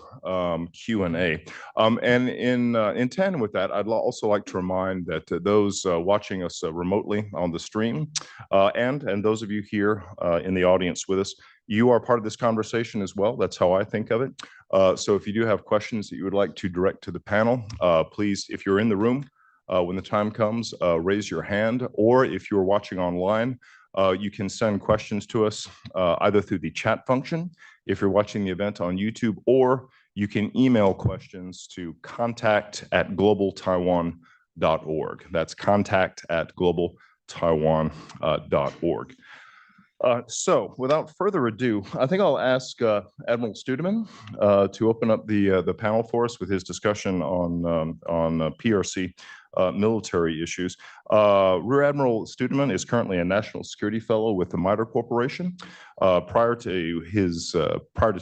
Q&A. And in tandem with that, I'd also like to remind that those watching us remotely on the stream and those of you here in the audience with us, you are part of this conversation as well. That's how I think of it. So if you do have questions that you would like to direct to the panel, please, if you're in the room, when the time comes, raise your hand, or if you're watching online, you can send questions to us either through the chat function if you're watching the event on YouTube, or you can email questions to contact@globaltaiwan.org. That's contact@globaltaiwan.org. So without further ado, I think I'll ask Admiral Studeman to open up the panel for us with his discussion on PRC military issues. Rear Admiral Studeman is currently a National Security Fellow with the MITRE Corporation. Prior to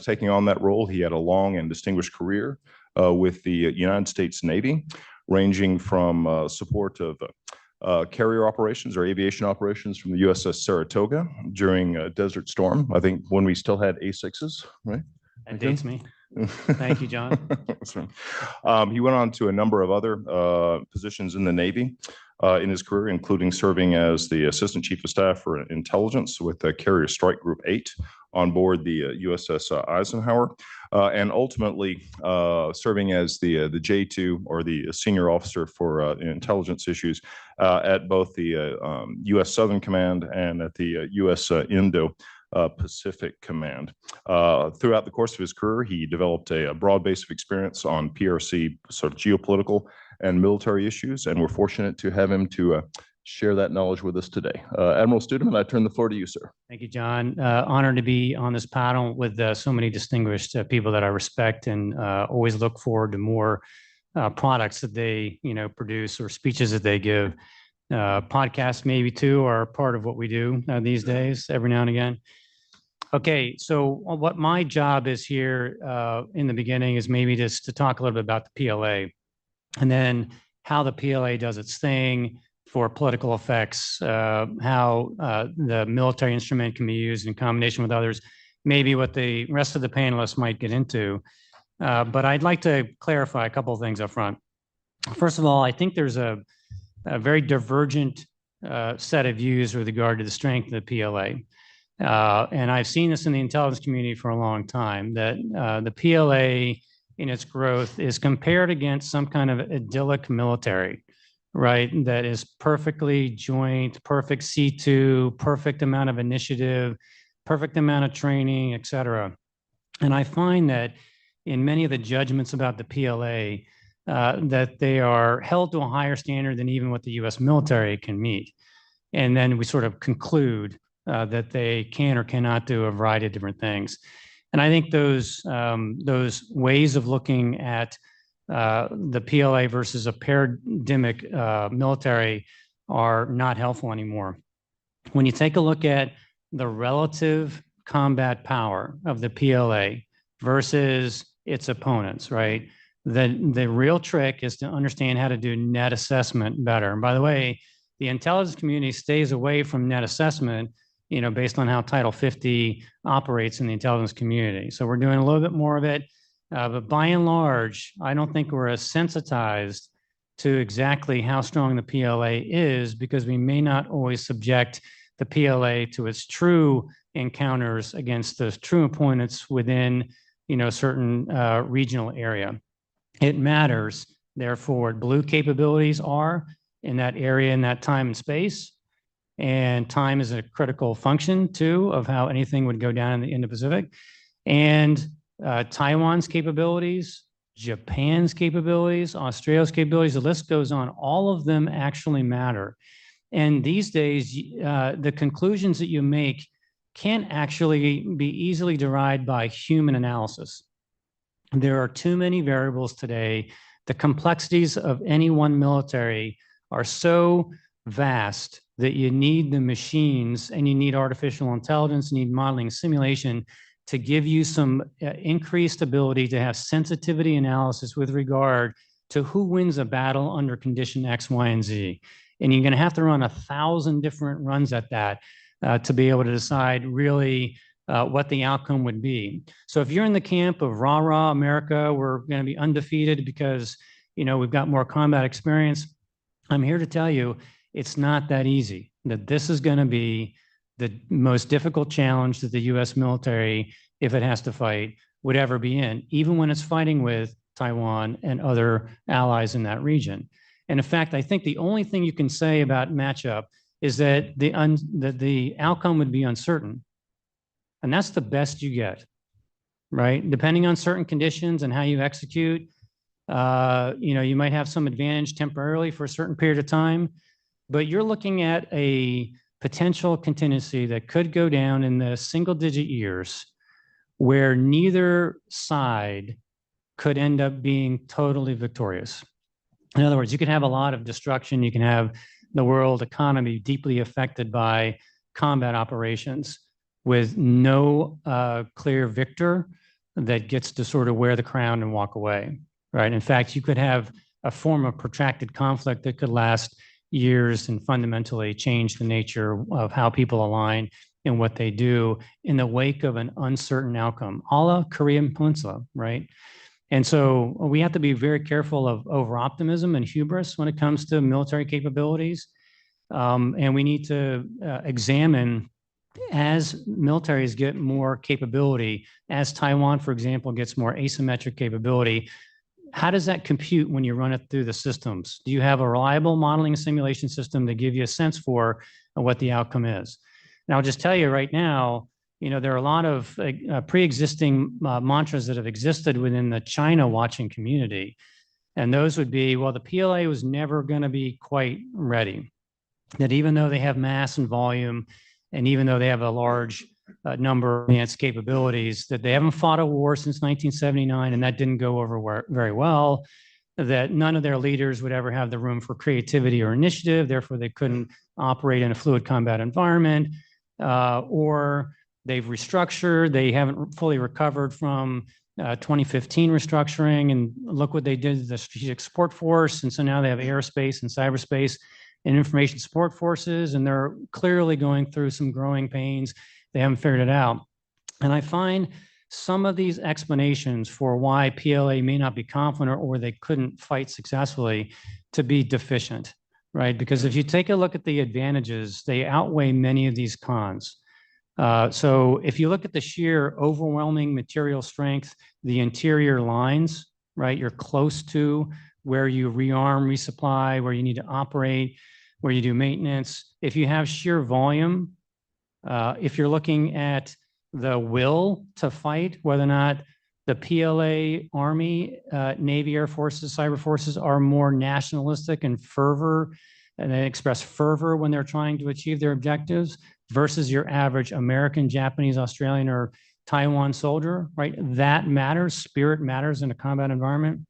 taking on that role, he had a long and distinguished career with the United States Navy, ranging from support of carrier operations or aviation operations from the USS Saratoga during Desert Storm, I think when we still had A6s, right? That dates me. Thank you, John. He went on to a number of other positions in the Navy in his career, including serving as the Assistant Chief of Staff for Intelligence with Carrier Strike Group 8 on board the USS Eisenhower, and ultimately serving as the J2 or the Senior Officer for Intelligence Issues at both the U.S. Southern Command and at the U.S. Pacific Command. Throughout the course of his career, he developed a broad base of experience on PRC sort of geopolitical and military issues, and we're fortunate to have him to share that knowledge with us today. Admiral Studeman, I turn the floor to you, sir. Thank you, John. Honored to be on this panel with so many distinguished people that I respect, and always look forward to more products that they produce or speeches that they give. Podcasts maybe too are part of what we do these days, every now and again. Okay, so what my job is here in the beginning is maybe just to talk a little bit about the PLA, and then how the PLA does its thing for political effects, how the military instrument can be used in combination with others, maybe what the rest of the panelists might get into. But I'd like to clarify a couple of things up front. First of all, I think there's a very divergent set of views with regard to the strength of the PLA. And I've seen this in the intelligence community for a long time, that the PLA in its growth is compared against some kind of idyllic military, right? That is perfectly joint, perfect C2, perfect amount of initiative, perfect amount of training, et cetera. And I find that in many of the judgments about the PLA, that they are held to a higher standard than even what the US military can meet. And then we sort of conclude that they can or cannot do a variety of different things. And I think those ways of looking at the PLA versus a paradigmic military are not helpful anymore. When you take a look at the relative combat power of the PLA versus its opponents, right? The real trick is to understand how to do net assessment better. And by the way, the intelligence community stays away from net assessment, you know, based on how Title 50 operates in the intelligence community. So we're doing a little bit more of it. But by and large, I don't think we're as sensitized to exactly how strong the PLA is, because we may not always subject the PLA to its true encounters against those true opponents within, you know, certain regional area. It matters, therefore, what blue capabilities are in that area, in that time and space. And time is a critical function, too, of how anything would go down in the Indo-Pacific. And Taiwan's capabilities, Japan's capabilities, Australia's capabilities, the list goes on. All of them actually matter. And these days, the conclusions that you make can't actually be easily derived by human analysis. There are too many variables today. The complexities of any one military are so vast that you need the machines and you need artificial intelligence, you need modeling simulation to give you some increased ability to have sensitivity analysis with regard to who wins a battle under condition X, Y, and Z. And you're going to have to run 1,000 different runs at that to be able to decide really what the outcome would be. So if you're in the camp of rah, rah, America, we're going to be undefeated because, you know, we've got more combat experience, I'm here to tell you it's not that easy, that this is going to be the most difficult challenge that the US military, if it has to fight, would ever be in, even when it's fighting with Taiwan and other allies in that region. And in fact, I think the only thing you can say about matchup is that the outcome would be uncertain. And that's the best you get, right? Depending on certain conditions and how you execute, you know, you might have some advantage temporarily for a certain period of time, but you're looking at a potential contingency that could go down in the single-digit years where neither side could end up being totally victorious. In other words, you can have a lot of destruction. You can have the world economy deeply affected by combat operations with no clear victor that gets to sort of wear the crown and walk away, right? In fact, you could have a form of protracted conflict that could last years and fundamentally change the nature of how people align and what they do in the wake of an uncertain outcome, a la Korean Peninsula, right? And so we have to be very careful of over-optimism and hubris when it comes to military capabilities. And we need to examine, as militaries get more capability, as Taiwan, for example, gets more asymmetric capability, how does that compute when you run it through the systems? Do you have a reliable modeling and simulation system to give you a sense for what the outcome is? And I'll just tell you right now, you know, there are a lot of pre-existing mantras that have existed within the China watching community. And those would be, well, the PLA was never going to be quite ready. That even though they have mass and volume, and even though they have a large number of advanced capabilities, that they haven't fought a war since 1979, and that didn't go over very well, that none of their leaders would ever have the room for creativity or initiative, therefore they couldn't operate in a fluid combat environment, or they've restructured, they haven't fully recovered from 2015 restructuring, and look what they did to the Strategic Support Force, and so now they have aerospace and cyberspace and information support forces, and they're clearly going through some growing pains. They haven't figured it out. And I find some of these explanations for why PLA may not be confident or they couldn't fight successfully to be deficient, right? Because if you take a look at the advantages, they outweigh many of these cons. So if you look at the sheer overwhelming material strength, the interior lines, right? You're close to where you rearm, resupply, where you need to operate, where you do maintenance. If you have sheer volume, if you're looking at the will to fight, whether or not the PLA, Army, Navy, Air Forces, Cyber Forces are more nationalistic and fervor, and they express fervor when they're trying to achieve their objectives versus your average American, Japanese, Australian, or Taiwan soldier, right? That matters. Spirit matters in a combat environment.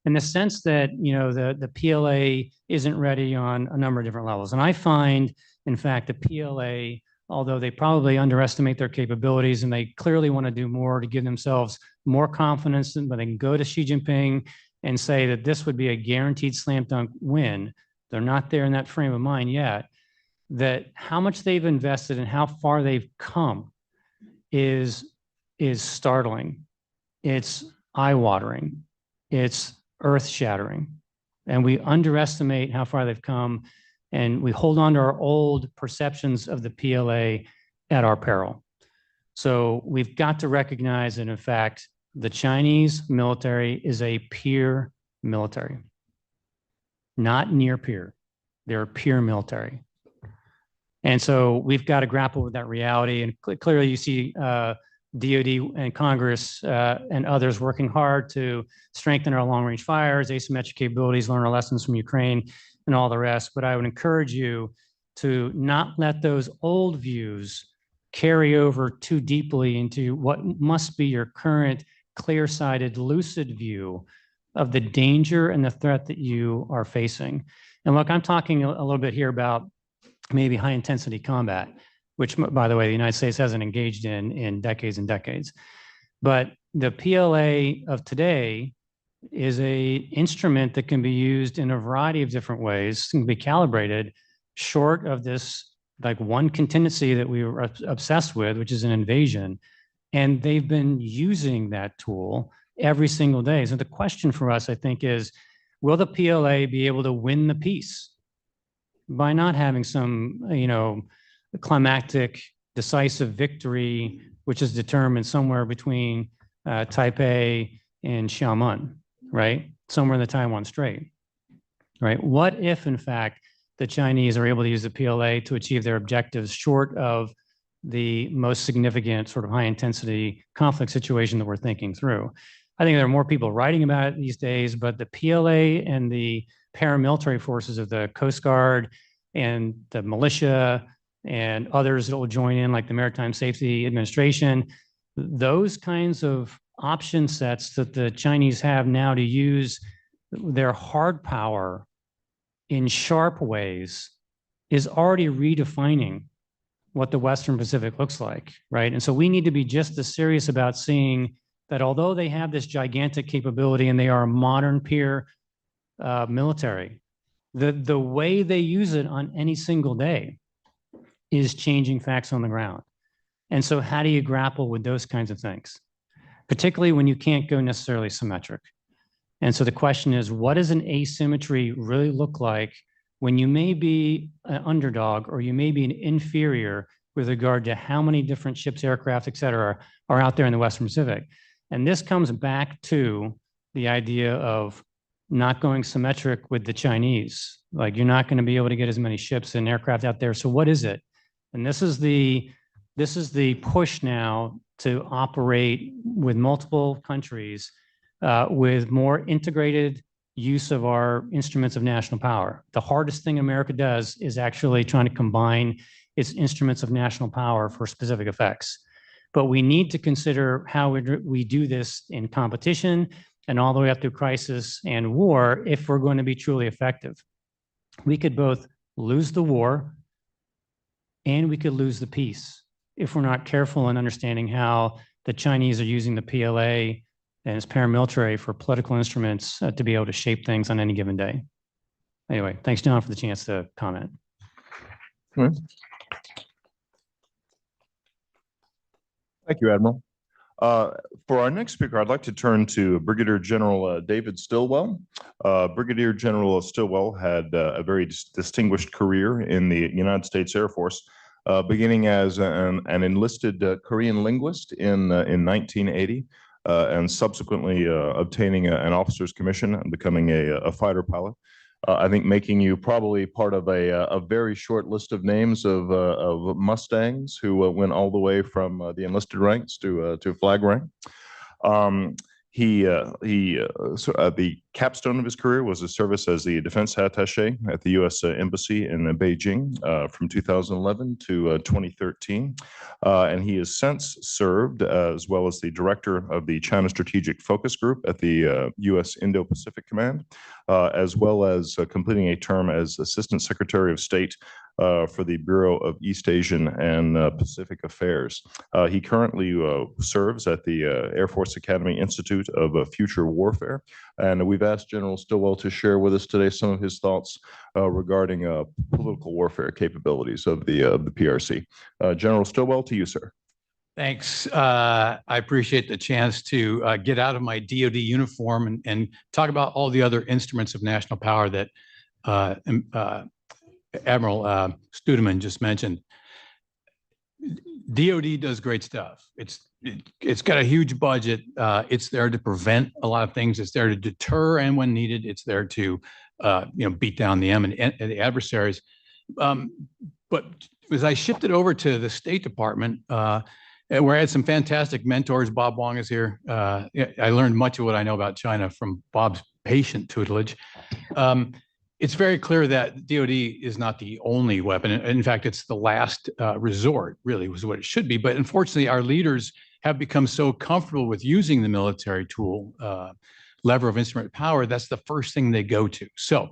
In the sense that, you know, the PLA isn't ready on a number of different levels. And I find, in fact, the PLA, although they probably underestimate their capabilities and they clearly want to do more to give themselves more confidence, but they can go to Xi Jinping and say that this would be a guaranteed slam dunk win. They're not there in that frame of mind yet. That how much they've invested and how far they've come is startling. It's eye-watering. It's earth-shattering. And we underestimate how far they've come, and we hold on to our old perceptions of the PLA at our peril. So we've got to recognize that, in fact, the Chinese military is a peer military, not near peer. They're a peer military. And so we've got to grapple with that reality. And clearly you see DOD and Congress and others working hard to strengthen our long-range fires, asymmetric capabilities, learn our lessons from Ukraine, and all the rest. But I would encourage you to not let those old views carry over too deeply into what must be your current clear-sighted, lucid view of the danger and the threat that you are facing. And look, I'm talking a little bit here about maybe high-intensity combat, which, by the way, the United States hasn't engaged in decades and decades. But the PLA of today is a instrument that can be used in a variety of different ways, can be calibrated short of this like one contingency that we were obsessed with, which is an invasion. And they've been using that tool every single day. So the question for us, I think, is, will the PLA be able to win the peace by not having some, you know, climactic, decisive victory, which is determined somewhere between Taipei and Xiamen, right? Somewhere in the Taiwan Strait, right? What if, in fact, the Chinese are able to use the PLA to achieve their objectives short of the most significant sort of high-intensity conflict situation that we're thinking through? I think there are more people writing about it these days, but the PLA and the paramilitary forces of the Coast Guard and the militia and others that will join in, like the Maritime Safety Administration, those kinds of option sets that the Chinese have now to use their hard power in sharp ways is already redefining what the Western Pacific looks like, right? And so we need to be just as serious about seeing that although they have this gigantic capability and they are a modern peer military, the way they use it on any single day is changing facts on the ground. And so how do you grapple with those kinds of things, particularly when you can't go necessarily symmetric? And so the question is, what does an asymmetry really look like when you may be an underdog or you may be an inferior with regard to how many different ships, aircraft, et cetera, are out there in the Western Pacific? And this comes back to the idea of not going symmetric with the Chinese. Like, you're not going to be able to get as many ships and aircraft out there. So what is it? And this is the push now to operate with multiple countries with more integrated use of our instruments of national power. The hardest thing America does is actually trying to combine its instruments of national power for specific effects. But we need to consider how we do this in competition and all the way up through crisis and war if we're going to be truly effective. We could both lose the war and we could lose the peace if we're not careful in understanding how the Chinese are using the PLA and its paramilitary for political instruments to be able to shape things on any given day. Anyway, thanks, John, for the chance to comment. Thank you, Admiral. For our next speaker, I'd like to turn to Brigadier General David Stilwell. Brigadier General Stilwell had a very distinguished career in the United States Air Force, beginning as an enlisted Korean linguist in 1980. and subsequently obtaining an officer's commission and becoming a fighter pilot. I think making you probably part of a very short list of names of Mustangs who went all the way from the enlisted ranks to flag rank. The capstone of his career was his service as the defense attaché at the U.S. Embassy in Beijing from 2011 to 2013. And he has since served as well as the director of the China Strategic Focus Group at the U.S. Indo-Pacific Command, as well as completing a term as Assistant Secretary of State for the Bureau of East Asian and Pacific Affairs. He currently serves at the Air Force Academy Institute of Future Warfare. And we've asked General Stillwell to share with us today some of his thoughts regarding political warfare capabilities of the PRC. General Stillwell, to you, sir. Thanks. I appreciate the chance to get out of my DoD uniform and talk about all the other instruments of national power that Admiral Studeman just mentioned. DoD does great stuff. It's got a huge budget. It's there to prevent a lot of things. It's there to deter, and when needed, it's there to beat down the adversaries. But as I shifted over to the State Department, where I had some fantastic mentors, Bob Wong is here. I learned much of what I know about China from Bob's patient tutelage. It's very clear that DoD is not the only weapon. In fact, it's the last resort, really, was what it should be. But unfortunately, our leaders have become so comfortable with using the military tool, lever of instrument power, that's the first thing they go to. So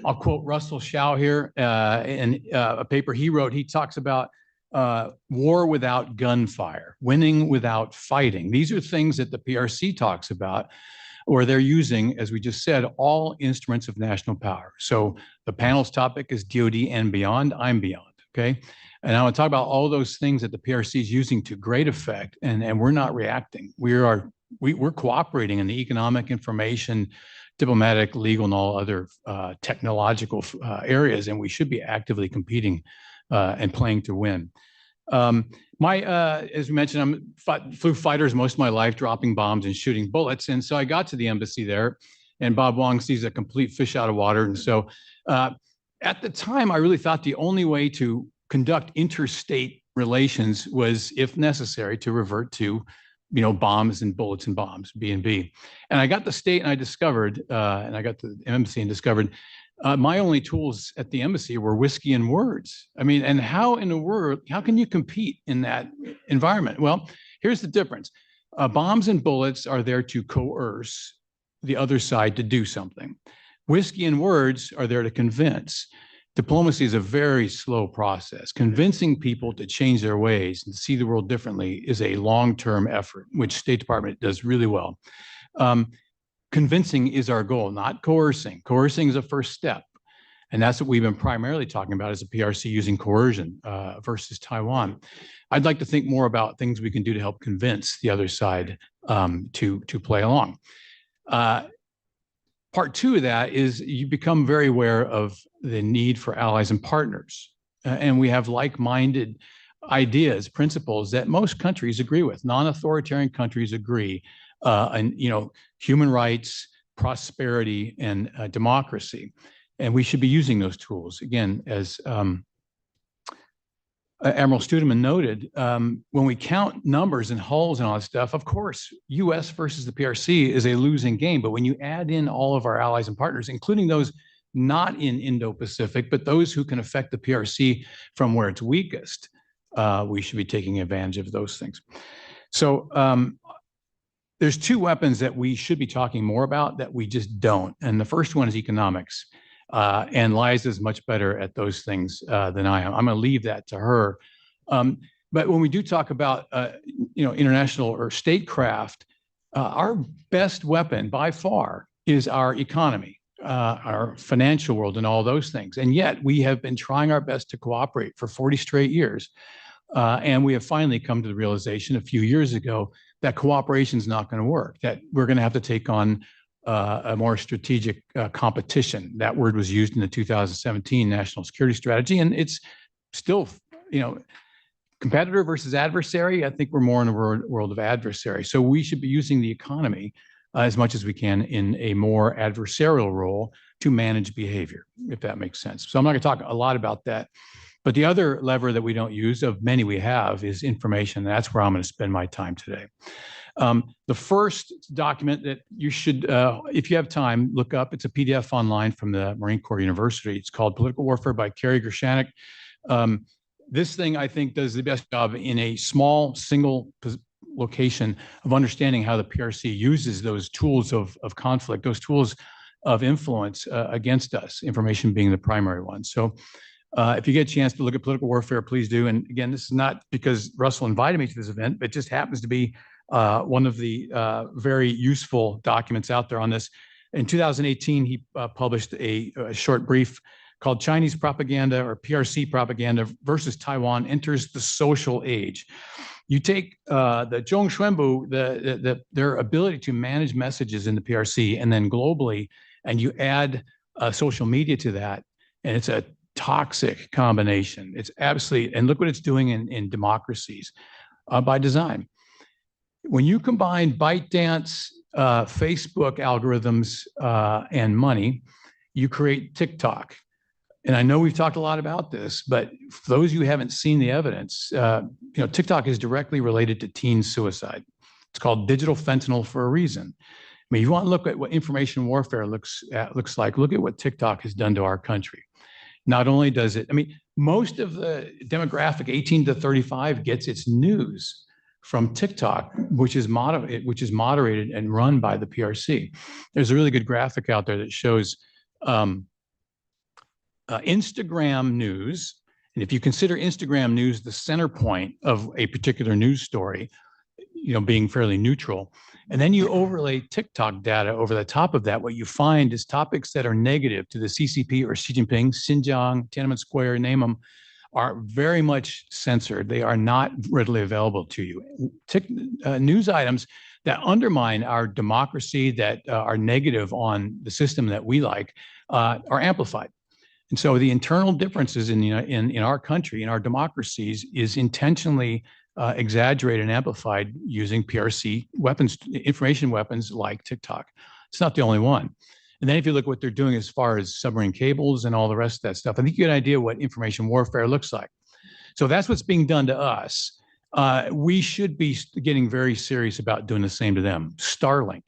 I'll quote Russell Shao here in a paper he wrote. He talks about war without gunfire, winning without fighting. These are things that the PRC talks about, where they're using, as we just said, all instruments of national power. So the panel's topic is DoD and beyond. I'm beyond, okay? And I want to talk about all those things that the PRC is using to great effect, and we're not reacting. We're cooperating in the economic, information, diplomatic, legal, and all other technological areas, and we should be actively competing and playing to win. As we mentioned, flew fighters most of my life, dropping bombs and shooting bullets. And so I got to the embassy there, and Bob Wong sees a complete fish out of water. And so at the time, I really thought the only way to conduct interstate relations was, if necessary, to revert to, bombs and bullets and bombs, B&B. And I got the state, and I discovered, and I got to the embassy and discovered my only tools at the embassy were whiskey and words. I mean, and how in the world, how can you compete in that environment? Well, here's the difference. Bombs and bullets are there to coerce the other side to do something. Whiskey and words are there to convince. Diplomacy is a very slow process. Convincing people to change their ways and see the world differently is a long-term effort, which State Department does really well. Convincing is our goal, not coercing. Coercing is a first step. And that's what we've been primarily talking about as a PRC, using coercion versus Taiwan. I'd like to think more about things we can do to help convince the other side to play along. Part two of that is you become very aware of the need for allies and partners. And we have like-minded ideas, principles that most countries agree with. Non-authoritarian countries agree. And human rights, prosperity, and democracy. And we should be using those tools. Again, as Admiral Studeman noted, when we count numbers and hulls and all that stuff, of course, US versus the PRC is a losing game. But when you add in all of our allies and partners, including those not in Indo-Pacific, but those who can affect the PRC from where it's weakest, we should be taking advantage of those things. So, there's two weapons that we should be talking more about that we just don't. And the first one is economics. And Liza is much better at those things than I am. I'm going to leave that to her. But when we do talk about, international or statecraft, our best weapon by far is our economy, our financial world, and all those things. And yet we have been trying our best to cooperate for 40 straight years. And we have finally come to the realization a few years ago that cooperation is not going to work, that we're going to have to take on a more strategic competition. That word was used in the 2017 National Security Strategy, and it's still, competitor versus adversary, I think we're more in a world of adversary. So we should be using the economy as much as we can in a more adversarial role to manage behavior, if that makes sense. So I'm not going to talk a lot about that. But the other lever that we don't use, of many we have, is information. That's where I'm going to spend my time today. The first document that you should, if you have time, look up, it's a PDF online from the Marine Corps University. It's called Political Warfare by Kerry Gershanek. This thing, I think, does the best job in a small, single location of understanding how the PRC uses those tools of conflict, those tools of influence against us, information being the primary one. So if you get a chance to look at political warfare, please do. And again, this is not because Russell invited me to this event, but it just happens to be one of the very useful documents out there on this. In 2018, he published a short brief called Chinese Propaganda or PRC Propaganda versus Taiwan Enters the Social Age. You take the Zhong Xuanbu, their ability to manage messages in the PRC and then globally, and you add social media to that, and it's a toxic combination. It's absolutely, and look what it's doing in democracies by design. When you combine ByteDance, Facebook algorithms, and money, you create TikTok. And I know we've talked a lot about this, but for those who haven't seen the evidence, TikTok is directly related to teen suicide. It's called digital fentanyl for a reason. I mean, you want to look at what information warfare looks like, look at what TikTok has done to our country. Not only does it, I mean, most of the demographic 18 to 35 gets its news from TikTok, which is moderated and run by the PRC. There's a really good graphic out there that shows Instagram news. And if you consider Instagram news the center point of a particular news story, being fairly neutral, and then you overlay TikTok data over the top of that, what you find is topics that are negative to the CCP or Xi Jinping, Xinjiang, Tiananmen Square, name them, are very much censored. They are not readily available to you. News items that undermine our democracy, that are negative on the system that we like, are amplified. And so the internal differences in our country, in our democracies, is intentionally exaggerated and amplified using PRC weapons, information weapons like TikTok. It's not the only one. And then if you look at what they're doing as far as submarine cables and all the rest of that stuff, I think you get an idea what information warfare looks like. So that's what's being done to us. We should be getting very serious about doing the same to them. Starlink,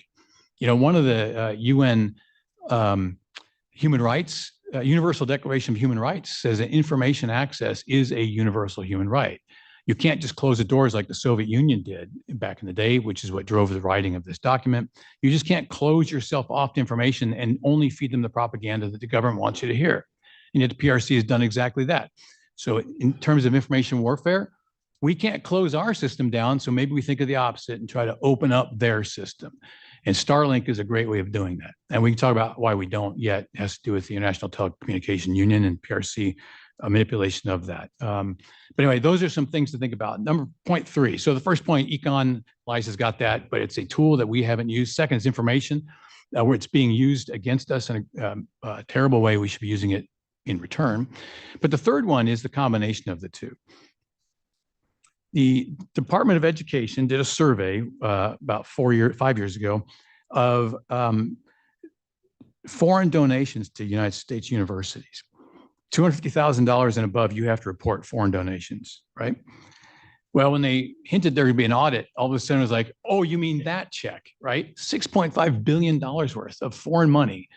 one of the UN human rights, Universal Declaration of Human Rights says that information access is a universal human right. You can't just close the doors like the Soviet Union did back in the day, which is what drove the writing of this document. You just can't close yourself off to information and only feed them the propaganda that the government wants you to hear. And yet the PRC has done exactly that. So in terms of information warfare, we can't close our system down. So maybe we think of the opposite and try to open up their system. And Starlink is a great way of doing that. And we can talk about why we don't yet. It has to do with the International Telecommunication Union and PRC manipulation of that. But anyway, those are some things to think about. Point 3. So the first point, Econ Liza's got that, but it's a tool that we haven't used. Second is information, where it's being used against us in a terrible way. We should be using it in return. But the third one is the combination of the two. The Department of Education did a survey about 5 years ago of foreign donations to United States universities. $250,000 and above, you have to report foreign donations, right? Well, when they hinted there would be an audit, all of a sudden it was like, oh, you mean that check, right? $6.5 billion worth of foreign money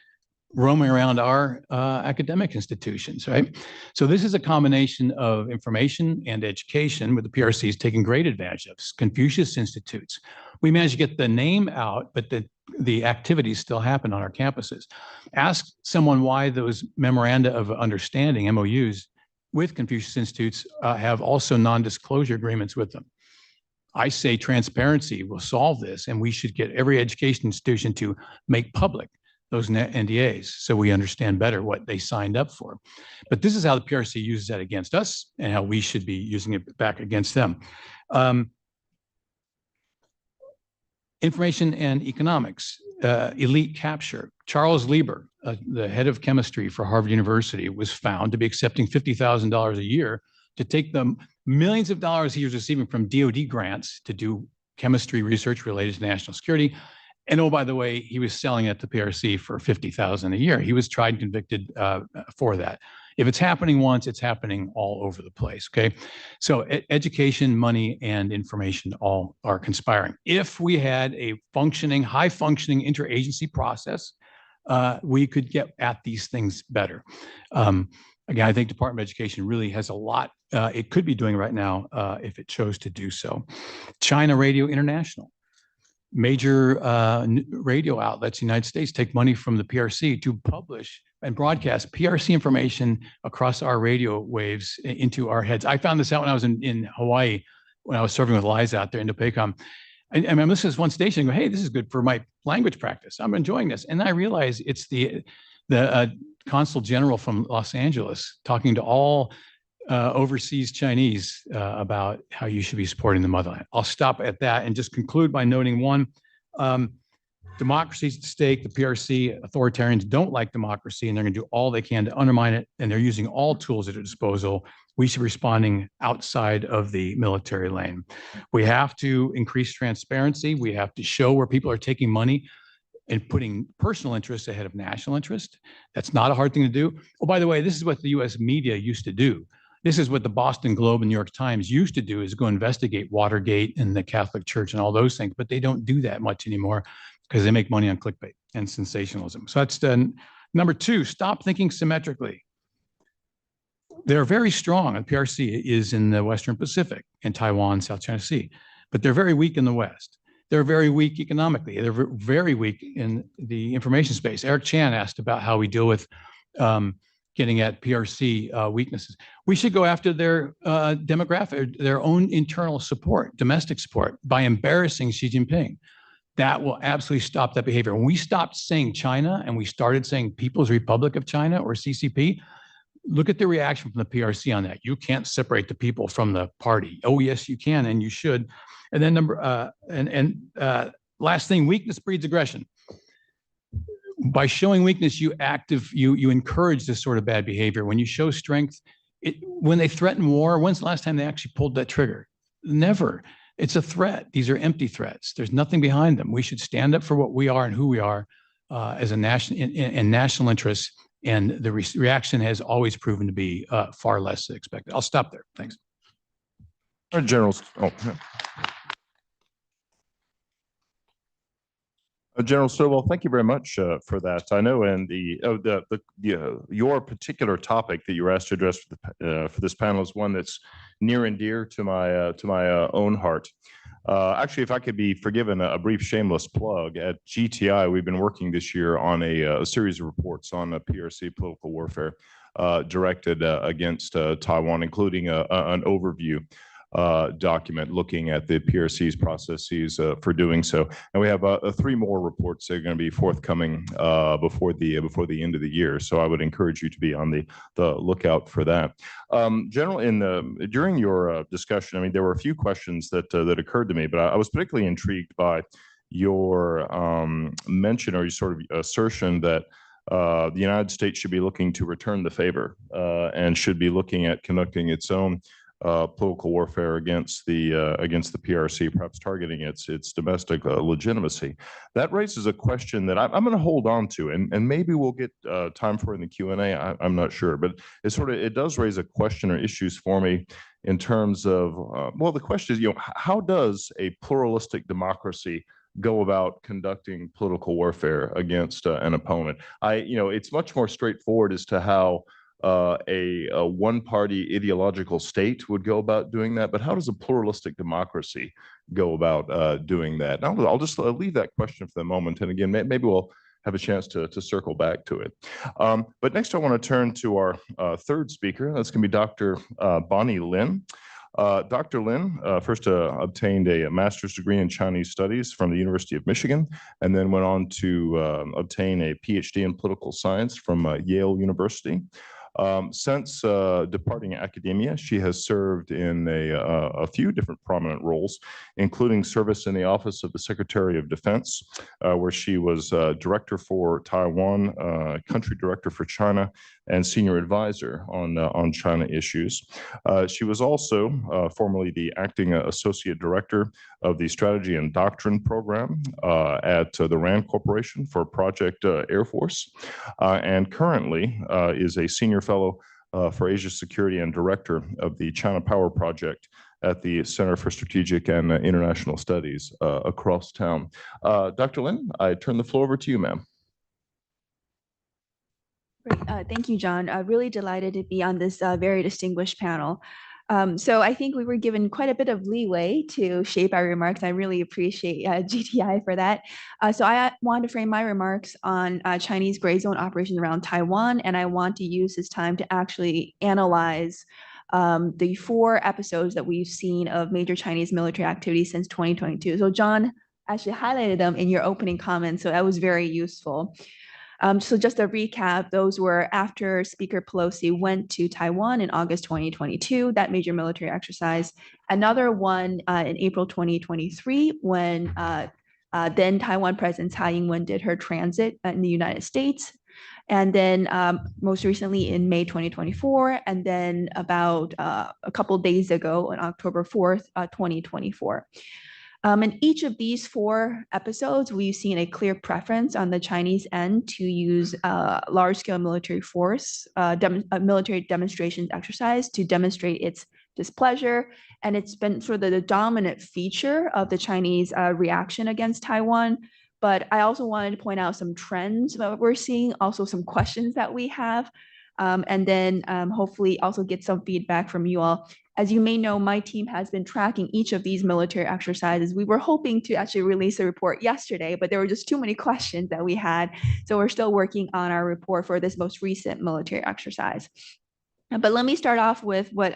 roaming around our academic institutions, right? So this is a combination of information and education, with the PRC is taking great advantage of. Confucius Institutes. We managed to get the name out, but the activities still happen on our campuses. Ask someone why those memoranda of understanding, MOUs, with Confucius Institutes have also non-disclosure agreements with them. I say transparency will solve this, and we should get every education institution to make public those NDAs so we understand better what they signed up for. But this is how the PRC uses that against us and how we should be using it back against them. Information and economics, elite capture. Charles Lieber, the head of chemistry for Harvard University, was found to be accepting $50,000 a year to take the millions of dollars he was receiving from DoD grants to do chemistry research related to national security. And oh, by the way, he was selling it to PRC for $50,000 a year. He was tried and convicted for that. If it's happening once, it's happening all over the place. Okay, so education, money, and information all are conspiring. If we had a functioning, high-functioning interagency process, we could get at these things better. Again, I think Department of Education really has a lot it could be doing right now if it chose to do so. China Radio International. Major radio outlets in the United States take money from the PRC to publish and broadcast PRC information across our radio waves into our heads. I found this out when I was in Hawaii, when I was serving with Liza out there in Indo-PACOM. And I'm listening to this one station and go, hey, this is good for my language practice. I'm enjoying this. And I realize it's the Consul General from Los Angeles talking to all overseas Chinese about how you should be supporting the motherland. I'll stop at that and just conclude by noting one, democracy's at stake. The PRC authoritarians don't like democracy, and they're going to do all they can to undermine it, and they're using all tools at their disposal. We should be responding outside of the military lane. We have to increase transparency. We have to show where people are taking money and putting personal interests ahead of national interest. That's not a hard thing to do. Oh, by the way, this is what the US media used to do. This is what the Boston Globe and New York Times used to do, is go investigate Watergate and the Catholic Church and all those things, but they don't do that much anymore because they make money on clickbait and sensationalism. So that's number two, stop thinking symmetrically. They're very strong. The PRC is in the Western Pacific and Taiwan, South China Sea, but they're very weak in the West. They're very weak economically. They're very weak in the information space. Eric Chan asked about how we deal with getting at PRC weaknesses. We should go after their demographic, their own internal support, domestic support, by embarrassing Xi Jinping. That will absolutely stop that behavior. When we stopped saying China and we started saying People's Republic of China or CCP, look at the reaction from the PRC on that. You can't separate the people from the party. Oh, yes, you can, and you should. And then last thing, weakness breeds aggression. By showing weakness, you encourage this sort of bad behavior. When you show strength, when they threaten war, when's the last time they actually pulled that trigger? Never. It's a threat. These are empty threats. There's nothing behind them. We should stand up for what we are and who we are as a national interest. And the reaction has always proven to be far less expected. I'll stop there. Thanks. Our generals. General Stovall, thank you very much for that. I know in your particular topic that you were asked to address for this panel is one that's near and dear to my own heart. Actually, if I could be forgiven a brief shameless plug, at GTI, we've been working this year on a series of reports on PRC political warfare directed against Taiwan, including an overview document looking at the PRC's processes for doing so. And we have 3 more reports that are going to be forthcoming before the end of the year. So I would encourage you to be on the lookout for that. General, during your discussion, I mean, there were a few questions that occurred to me, but I was particularly intrigued by your mention or your sort of assertion that the United States should be looking to return the favor and should be looking at conducting its own political warfare against the PRC, perhaps targeting its domestic legitimacy. That raises a question that I'm going to hold on to, and maybe we'll get time for it in the Q&A. I'm not sure, but it does raise a question or issues for me in terms of well, the question is, how does a pluralistic democracy go about conducting political warfare against an opponent? It's much more straightforward as to how a one-party ideological state would go about doing that, but how does a pluralistic democracy go about doing that? And I'll just leave that question for the moment, and again, maybe we'll have a chance to circle back to it. But next, I want to turn to our third speaker. That's going to be Dr. Bonnie Lin. Dr. Lin first obtained a master's degree in Chinese studies from the University of Michigan, and then went on to obtain a PhD in political science from Yale University. Since departing academia, she has served in a few different prominent roles, including service in the Office of the Secretary of Defense, where she was Director for Taiwan, Country Director for China, and Senior Advisor on China issues. She was also formerly the Acting Associate Director of the Strategy and Doctrine Program at the RAND Corporation for Project Air Force, and currently is a Senior Fellow for Asia Security and Director of the China Power Project at the Center for Strategic and International Studies across town. Dr. Lin, I turn the floor over to you, ma'am. Great. Thank you, John. Really delighted to be on this very distinguished panel. So I think we were given quite a bit of leeway to shape our remarks. I really appreciate GTI for that. So I want to frame my remarks on Chinese gray zone operations around Taiwan, and I want to use this time to actually analyze the 4 episodes that we've seen of major Chinese military activity since 2022. So John actually highlighted them in your opening comments, so that was very useful. So just a recap, those were after Speaker Pelosi went to Taiwan in August 2022, that major military exercise. Another one in April 2023, when then Taiwan President Tsai Ing-wen did her transit in the United States. And then most recently in May 2024, and then about a couple of days ago on October 4th, 2024. In each of these 4 episodes, we've seen a clear preference on the Chinese end to use large-scale military force, military demonstrations exercise to demonstrate its displeasure. And it's been sort of the dominant feature of the Chinese reaction against Taiwan. But I also wanted to point out some trends that we're seeing, also some questions that we have, and then hopefully also get some feedback from you all. As you may know, my team has been tracking each of these military exercises. We were hoping to actually release a report yesterday, but there were just too many questions that we had. So we're still working on our report for this most recent military exercise. But let me start off with what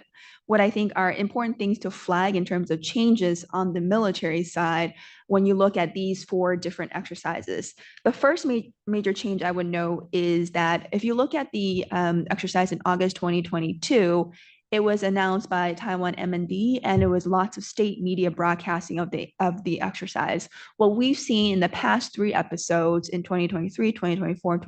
I think are important things to flag in terms of changes on the military side when you look at these 4 different exercises. The first major change I would note is that if you look at the exercise in August 2022, it was announced by Taiwan MND, and it was lots of state media broadcasting of the exercise. What we've seen in the past 3 episodes in 2023, 2024,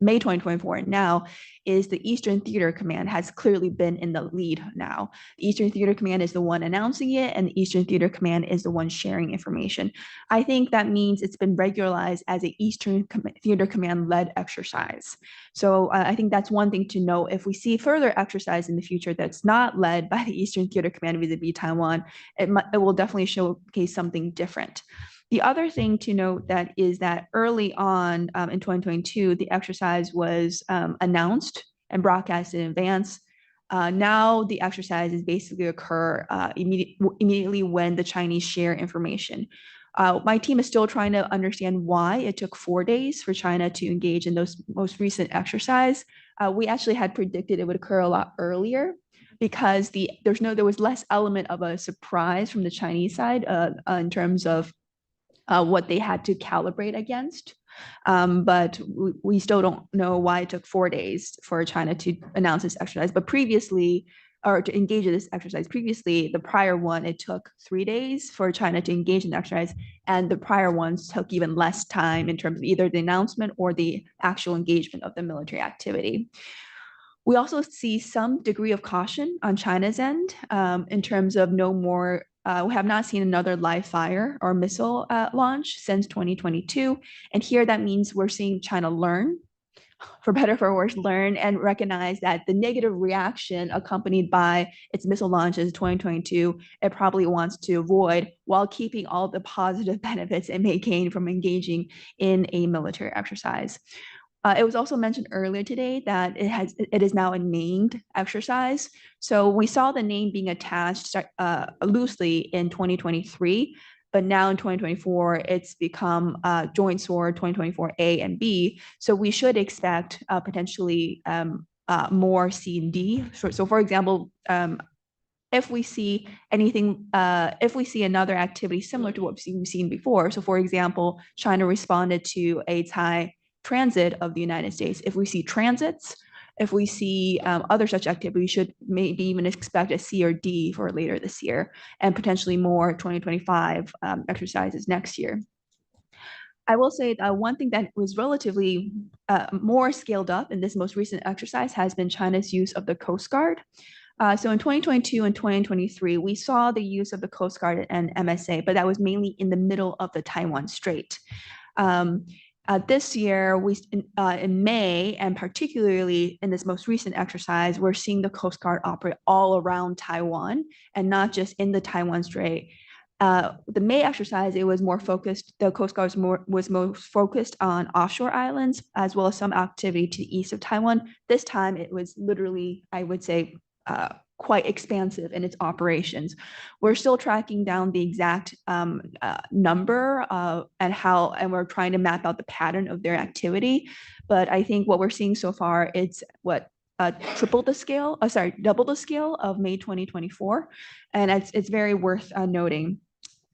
May 2024, and now is the Eastern Theater Command has clearly been in the lead now. The Eastern Theater Command is the one announcing it, and the Eastern Theater Command is the one sharing information. I think that means it's been regularized as an Eastern Theater Command-led exercise. So I think that's one thing to know. If we see further exercise in the future that's not led by the Eastern Theater Command vis-a-vis Taiwan, it will definitely showcase something different. The other thing to note that is that early on in 2022, the exercise was announced and broadcast in advance. Now the exercises basically occur immediately when the Chinese share information. My team is still trying to understand why it took 4 days for China to engage in those most recent exercise. We actually had predicted it would occur a lot earlier because there was less element of a surprise from the Chinese side in terms of what they had to calibrate against. But we still don't know why it took 4 days for China to announce this exercise. But previously, or to engage in this exercise previously, the prior one, it took 3 days for China to engage in the exercise, and the prior ones took even less time in terms of either the announcement or the actual engagement of the military activity. We also see some degree of caution on China's end in terms of we have not seen another live fire or missile launch since 2022. And here that means we're seeing China learn, for better or for worse, learn and recognize that the negative reaction accompanied by its missile launches in 2022, it probably wants to avoid while keeping all the positive benefits it may gain from engaging in a military exercise. It was also mentioned earlier today that it is now a named exercise. So we saw the name being attached loosely in 2023, but now in 2024, it's become Joint Sword 2024 A and B. So we should expect potentially more C and D. So for example, if we see anything, if we see another activity similar to what we've seen before, so for example, China responded to a Thai transit of the United States. If we see transits, if we see other such activity, we should maybe even expect a C or D for later this year, and potentially more 2025 exercises next year. I will say one thing that was relatively more scaled up in this most recent exercise has been China's use of the Coast Guard. So in 2022 and 2023, we saw the use of the Coast Guard and MSA, but that was mainly in the middle of the Taiwan Strait. This year, in May, and particularly in this most recent exercise, we're seeing the Coast Guard operate all around Taiwan and not just in the Taiwan Strait. The May exercise, it was more focused, the Coast Guard was more focused on offshore islands, as well as some activity to the east of Taiwan. This time, it was literally, I would say, quite expansive in its operations. We're still tracking down the exact number and we're trying to map out the pattern of their activity. But I think what we're seeing so far, it's double the scale of May 2024. And it's very worth noting.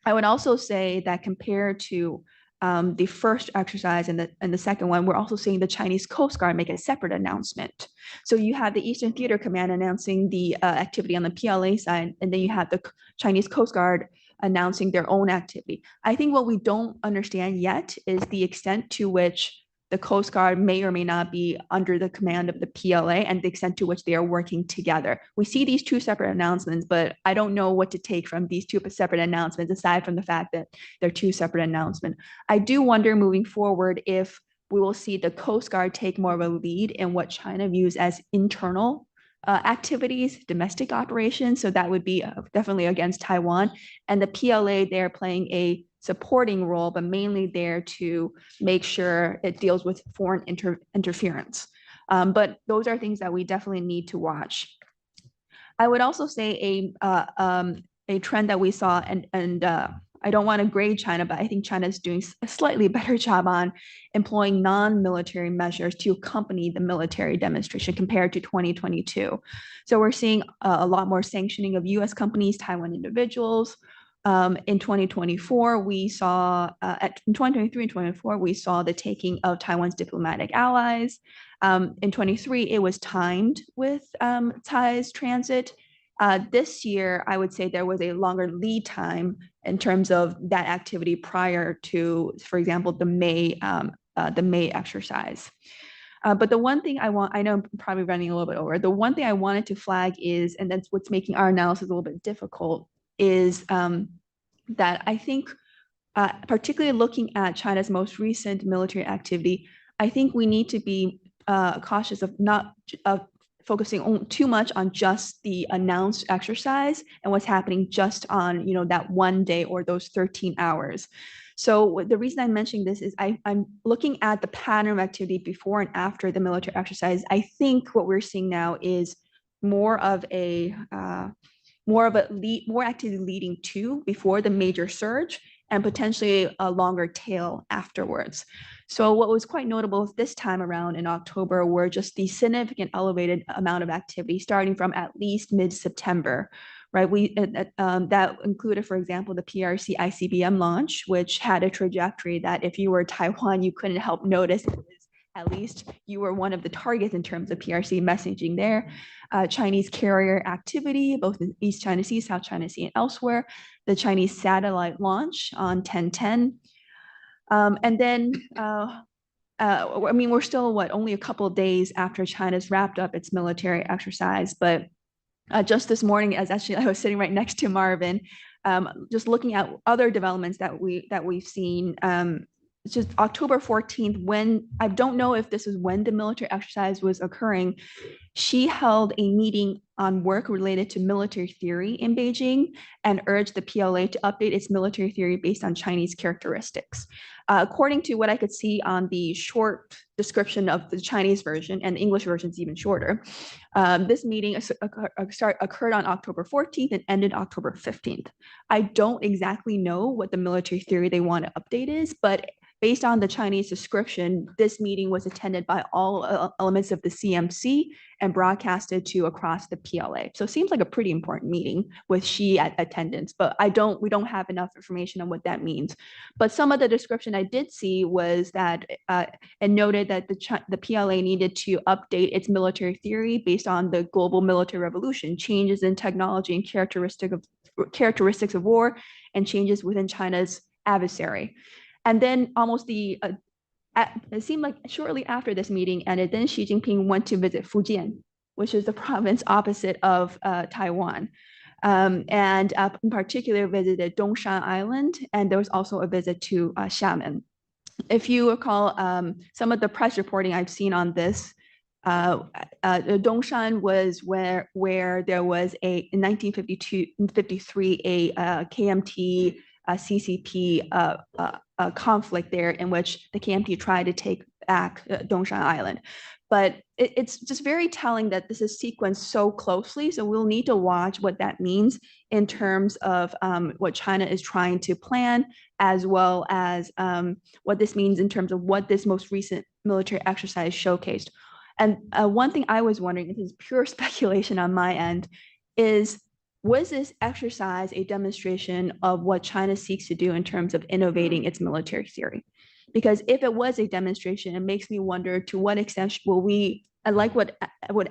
I would also say that compared to the first exercise and the second one, we're also seeing the Chinese Coast Guard make a separate announcement. So you have the Eastern Theater Command announcing the activity on the PLA side, and then you have the Chinese Coast Guard announcing their own activity. I think what we don't understand yet is the extent to which the Coast Guard may or may not be under the command of the PLA and the extent to which they are working together. We see these two separate announcements, but I don't know what to take from these two separate announcements, aside from the fact that they're two separate announcements. I do wonder moving forward if we will see the Coast Guard take more of a lead in what China views as internal activities, domestic operations. So that would be definitely against Taiwan. And the PLA, they're playing a supporting role, but mainly there to make sure it deals with foreign interference. But those are things that we definitely need to watch. I would also say a trend that we saw, and I don't want to grade China, but I think China is doing a slightly better job on employing non-military measures to accompany the military demonstration compared to 2022. So we're seeing a lot more sanctioning of US companies, Taiwan individuals. In 2024, we saw, in 2023 and 2024, we saw the taking of Taiwan's diplomatic allies. In 23, it was timed with Tsai's transit. This year, I would say there was a longer lead time in terms of that activity prior to, for example, the May exercise. But the one thing I know I'm probably running a little bit over, the one thing I wanted to flag is, and that's what's making our analysis a little bit difficult, is that I think, particularly looking at China's most recent military activity, I think we need to be cautious of not focusing too much on just the announced exercise and what's happening just on that one day or those 13 hours. So the reason I'm mentioning this is I'm looking at the pattern of activity before and after the military exercise. I think what we're seeing now is more activity leading to before the major surge and potentially a longer tail afterwards. So what was quite notable this time around in October were just the significant elevated amount of activity starting from at least mid-September, right? That included, for example, the PRC ICBM launch, which had a trajectory that if you were Taiwan, you couldn't help notice. At least you were one of the targets in terms of PRC messaging there. Chinese carrier activity, both in East China Sea, South China Sea, and elsewhere. The Chinese satellite launch on 10/10. And then, I mean, we're still, only a couple of days after China's wrapped up its military exercise. But just this morning, as actually I was sitting right next to Marvin, just looking at other developments that we've seen. It's just October 14th, when I don't know if this is when the military exercise was occurring, she held a meeting on work related to military theory in Beijing and urged the PLA to update its military theory based on Chinese characteristics. According to what I could see on the short description of the Chinese version, and the English version is even shorter, this meeting occurred on October 14th and ended October 15th. I don't exactly know what the military theory they want to update is, but based on the Chinese description, this meeting was attended by all elements of the CMC and broadcasted to across the PLA. So it seems like a pretty important meeting with Xi at attendance, but we don't have enough information on what that means. But some of the description I did see was that it noted that the PLA needed to update its military theory based on the global military revolution, changes in technology and characteristics of war, and changes within China's adversary. And then it seemed like shortly after this meeting ended, then Xi Jinping went to visit Fujian, which is the province opposite of Taiwan. And in particular visited Dongshan Island, and there was also a visit to Xiamen. If you recall, some of the press reporting I've seen on this, Dongshan was where there was in 1953 a KMT CCP conflict there in which the KMT tried to take back Dongshan Island. But it's just very telling that this is sequenced so closely. So we'll need to watch what that means in terms of what China is trying to plan, as well as what this means in terms of what this most recent military exercise showcased. And one thing I was wondering, this is pure speculation on my end, is was this exercise a demonstration of what China seeks to do in terms of innovating its military theory? Because if it was a demonstration, it makes me wonder to what extent will we, like what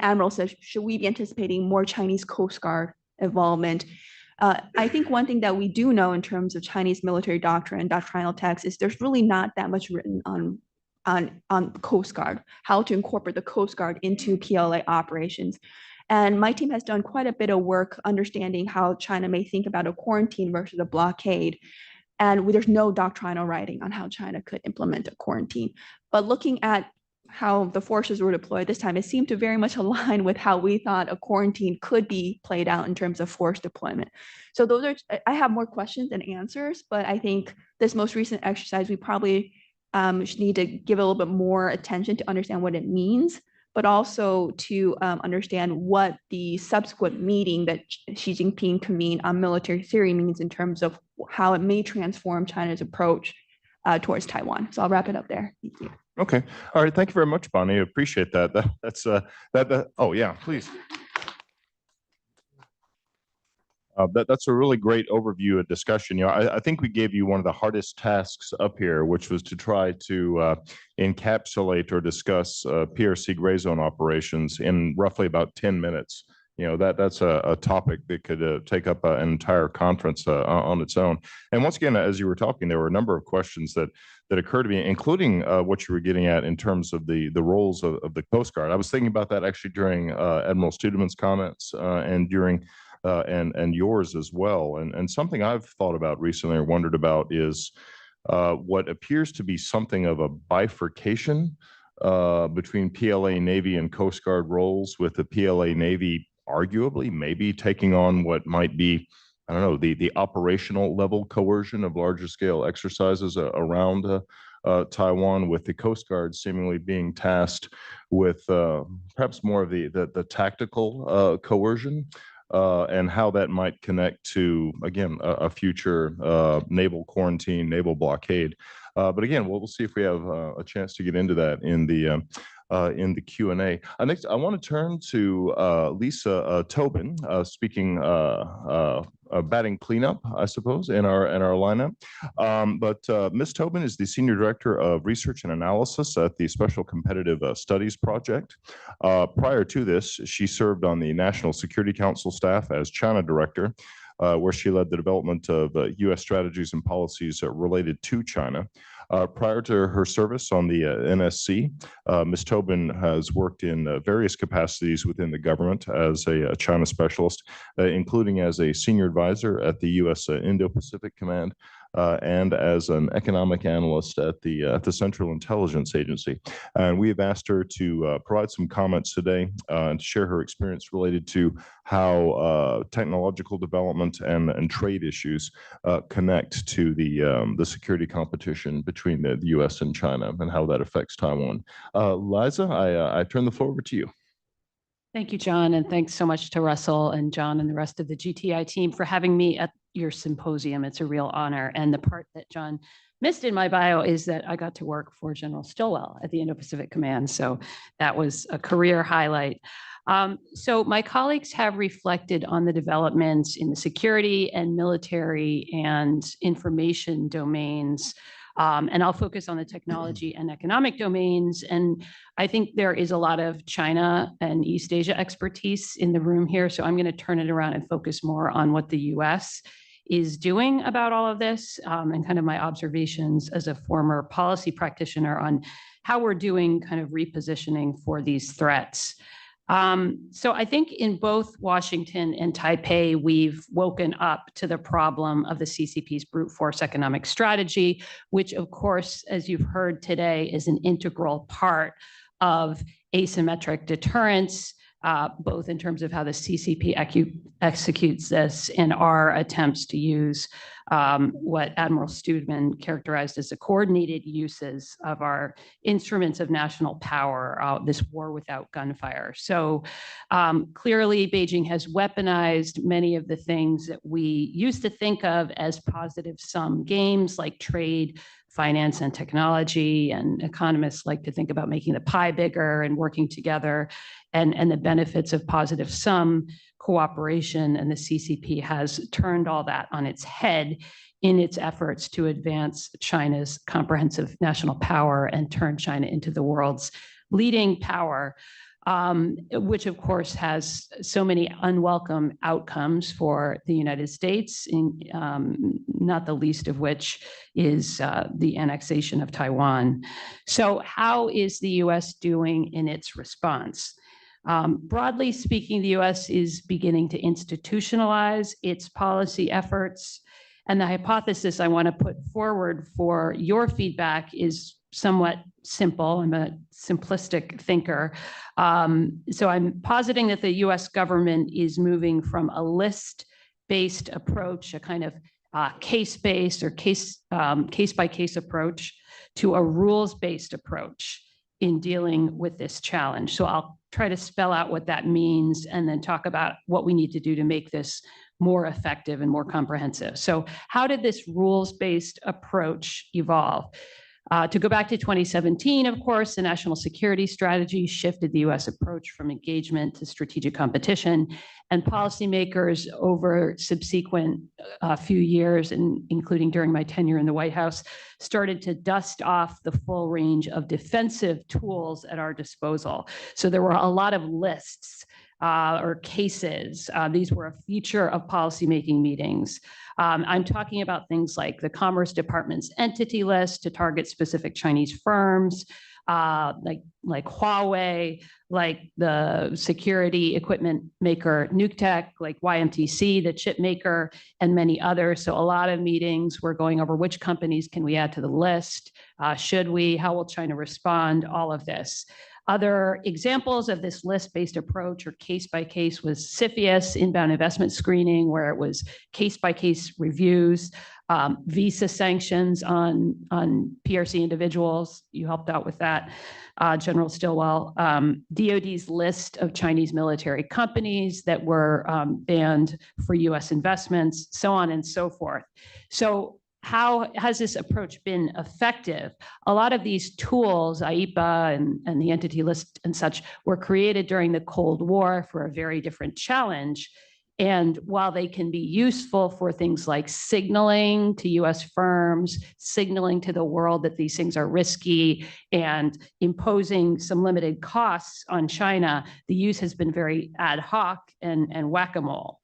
Admiral says, should we be anticipating more Chinese Coast Guard involvement? I think one thing that we do know in terms of Chinese military doctrine, doctrinal text, is there's really not that much written on Coast Guard, how to incorporate the Coast Guard into PLA operations. And my team has done quite a bit of work understanding how China may think about a quarantine versus a blockade. And there's no doctrinal writing on how China could implement a quarantine. But looking at how the forces were deployed this time, it seemed to very much align with how we thought a quarantine could be played out in terms of force deployment. So those are, I have more questions than answers, but I think this most recent exercise, we probably need to give a little bit more attention to understand what it means, but also to understand what the subsequent meeting that Xi Jinping convened on military theory means in terms of how it may transform China's approach towards Taiwan. So I'll wrap it up there. Thank you. Okay. All right. Thank you very much, Bonnie. I appreciate that. Oh yeah, please. That's a really great overview of discussion. You know, I think we gave you one of the hardest tasks up here, which was to try to encapsulate or discuss PRC gray zone operations in roughly about 10 minutes. You know, that's a topic that could take up an entire conference on its own. And once again, as you were talking, there were a number of questions that occurred to me, including what you were getting at in terms of the roles of the Coast Guard. I was thinking about that actually during Admiral Studemann's comments and during and yours as well. And something I've thought about recently or wondered about is what appears to be something of a bifurcation between PLA Navy and Coast Guard roles, with the PLA Navy arguably maybe taking on what might be, I don't know, the operational level coercion of larger scale exercises around Taiwan, with the Coast Guard seemingly being tasked with perhaps more of the tactical coercion. And how that might connect to, again, a future naval quarantine, naval blockade. But again, we'll see if we have a chance to get into that in the Q&A. Next, I want to turn to Lisa Tobin, speaking batting cleanup, I suppose, in our lineup. But Ms. Tobin is the Senior Director of Research and Analysis at the Special Competitive Studies Project. Prior to this, she served on the National Security Council staff as China Director, where she led the development of U.S. strategies and policies related to China. Prior to her service on the NSC, Ms. Tobin has worked in various capacities within the government as a China specialist, including as a senior advisor at the U.S. Indo-Pacific Command, and as an economic analyst at the Central Intelligence Agency. And we have asked her to provide some comments today and to share her experience related to how technological development and trade issues connect to the security competition between the U.S. and China, and how that affects Taiwan. Liza, I turn the floor over to you. Thank you, John, and thanks so much to Russell and John and the rest of the GTI team for having me at your symposium. It's a real honor. And the part that John missed in my bio is that I got to work for General Stilwell at the Indo-Pacific Command. So that was a career highlight. So my colleagues have reflected on the developments in the security and military and information domains. And I'll focus on the technology and economic domains. And I think there is a lot of China and East Asia expertise in the room here. So I'm going to turn it around and focus more on what the US is doing about all of this, and kind of my observations as a former policy practitioner on how we're doing kind of repositioning for these threats. So I think in both Washington and Taipei, we've woken up to the problem of the CCP's brute force economic strategy, which of course, as you've heard today, is an integral part of asymmetric deterrence, both in terms of how the CCP executes this and our attempts to use what Admiral Studman characterized as the coordinated uses of our instruments of national power, this war without gunfire. So clearly, Beijing has weaponized many of the things that we used to think of as positive sum games like trade, finance, and technology. And economists like to think about making the pie bigger and working together and the benefits of positive sum cooperation. And the CCP has turned all that on its head in its efforts to advance China's comprehensive national power and turn China into the world's leading power, which of course has so many unwelcome outcomes for the United States, not the least of which is the annexation of Taiwan. So how is the US doing in its response? Broadly speaking, the US is beginning to institutionalize its policy efforts. And the hypothesis I want to put forward for your feedback is somewhat simple. I'm a simplistic thinker. So I'm positing that the US government is moving from a list-based approach, a kind of case-based or case-by-case approach, to a rules-based approach in dealing with this challenge. So I'll try to spell out what that means and then talk about what we need to do to make this more effective and more comprehensive. So how did this rules-based approach evolve? To go back to 2017, of course, the national security strategy shifted the US approach from engagement to strategic competition, and policymakers over subsequent few years, and including during my tenure in the White House, started to dust off the full range of defensive tools at our disposal. So there were a lot of lists or cases. These were a feature of policymaking meetings. I'm talking about things like the Commerce Department's entity list to target specific Chinese firms, like Huawei, like the security equipment maker Newtek, like YMTC, the chip maker, and many others. So a lot of meetings we're going over which companies can we add to the list? Should we? How will China respond? All of this. Other examples of this list-based approach or case-by-case was CFIUS, inbound investment screening, where it was case-by-case reviews, visa sanctions on PRC individuals. You helped out with that, General Stilwell. DoD's list of Chinese military companies that were banned for US investments, so on and so forth. So how has this approach been effective? A lot of these tools, IEPA and the entity list and such, were created during the Cold War for a very different challenge. And while they can be useful for things like signaling to US firms, signaling to the world that these things are risky, and imposing some limited costs on China, the use has been very ad hoc and whack-a-mole.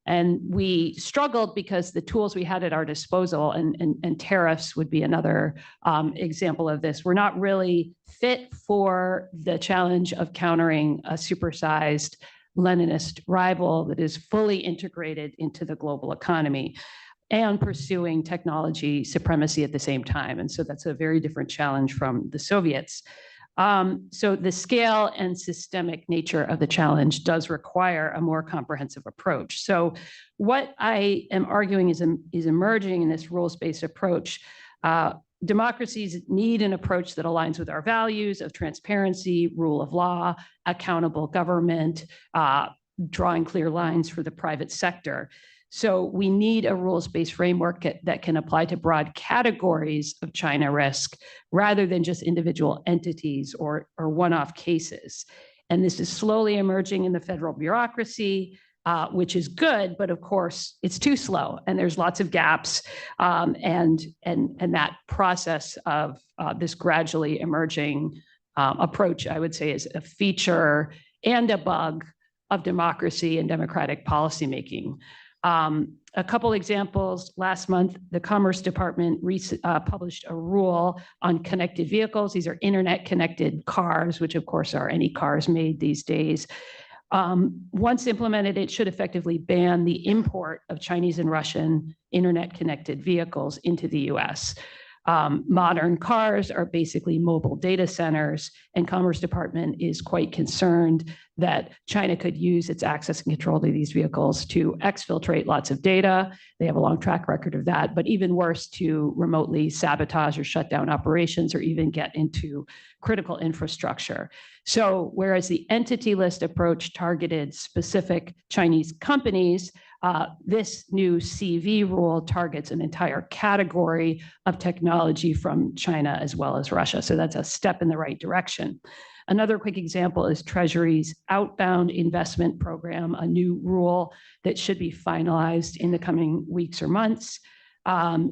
And we struggled because the tools we had at our disposal, and tariffs would be another example of this, were not really fit for the challenge of countering a supersized Leninist rival that is fully integrated into the global economy and pursuing technology supremacy at the same time. And so that's a very different challenge from the Soviets. So the scale and systemic nature of the challenge does require a more comprehensive approach. So what I am arguing is emerging in this rules-based approach. Democracies need an approach that aligns with our values of transparency, rule of law, accountable government, drawing clear lines for the private sector. So we need a rules-based framework that can apply to broad categories of China risk rather than just individual entities or one-off cases. And this is slowly emerging in the federal bureaucracy, which is good, but of course it's too slow and there's lots of gaps. And that process of this gradually emerging approach, I would say, is a feature and a bug of democracy and democratic policymaking. A couple examples: last month, the Commerce Department published a rule on connected vehicles. These are internet-connected cars, which of course are any cars made these days. Once implemented, it should effectively ban the import of Chinese and Russian internet-connected vehicles into the US. Modern cars are basically mobile data centers, and Commerce Department is quite concerned that China could use its access and control to these vehicles to exfiltrate lots of data. They have a long track record of that, but even worse, to remotely sabotage or shut down operations or even get into critical infrastructure. So whereas the entity list approach targeted specific Chinese companies, this new CV rule targets an entire category of technology from China as well as Russia. So that's a step in the right direction. Another quick example is Treasury's outbound investment program, a new rule that should be finalized in the coming weeks or months.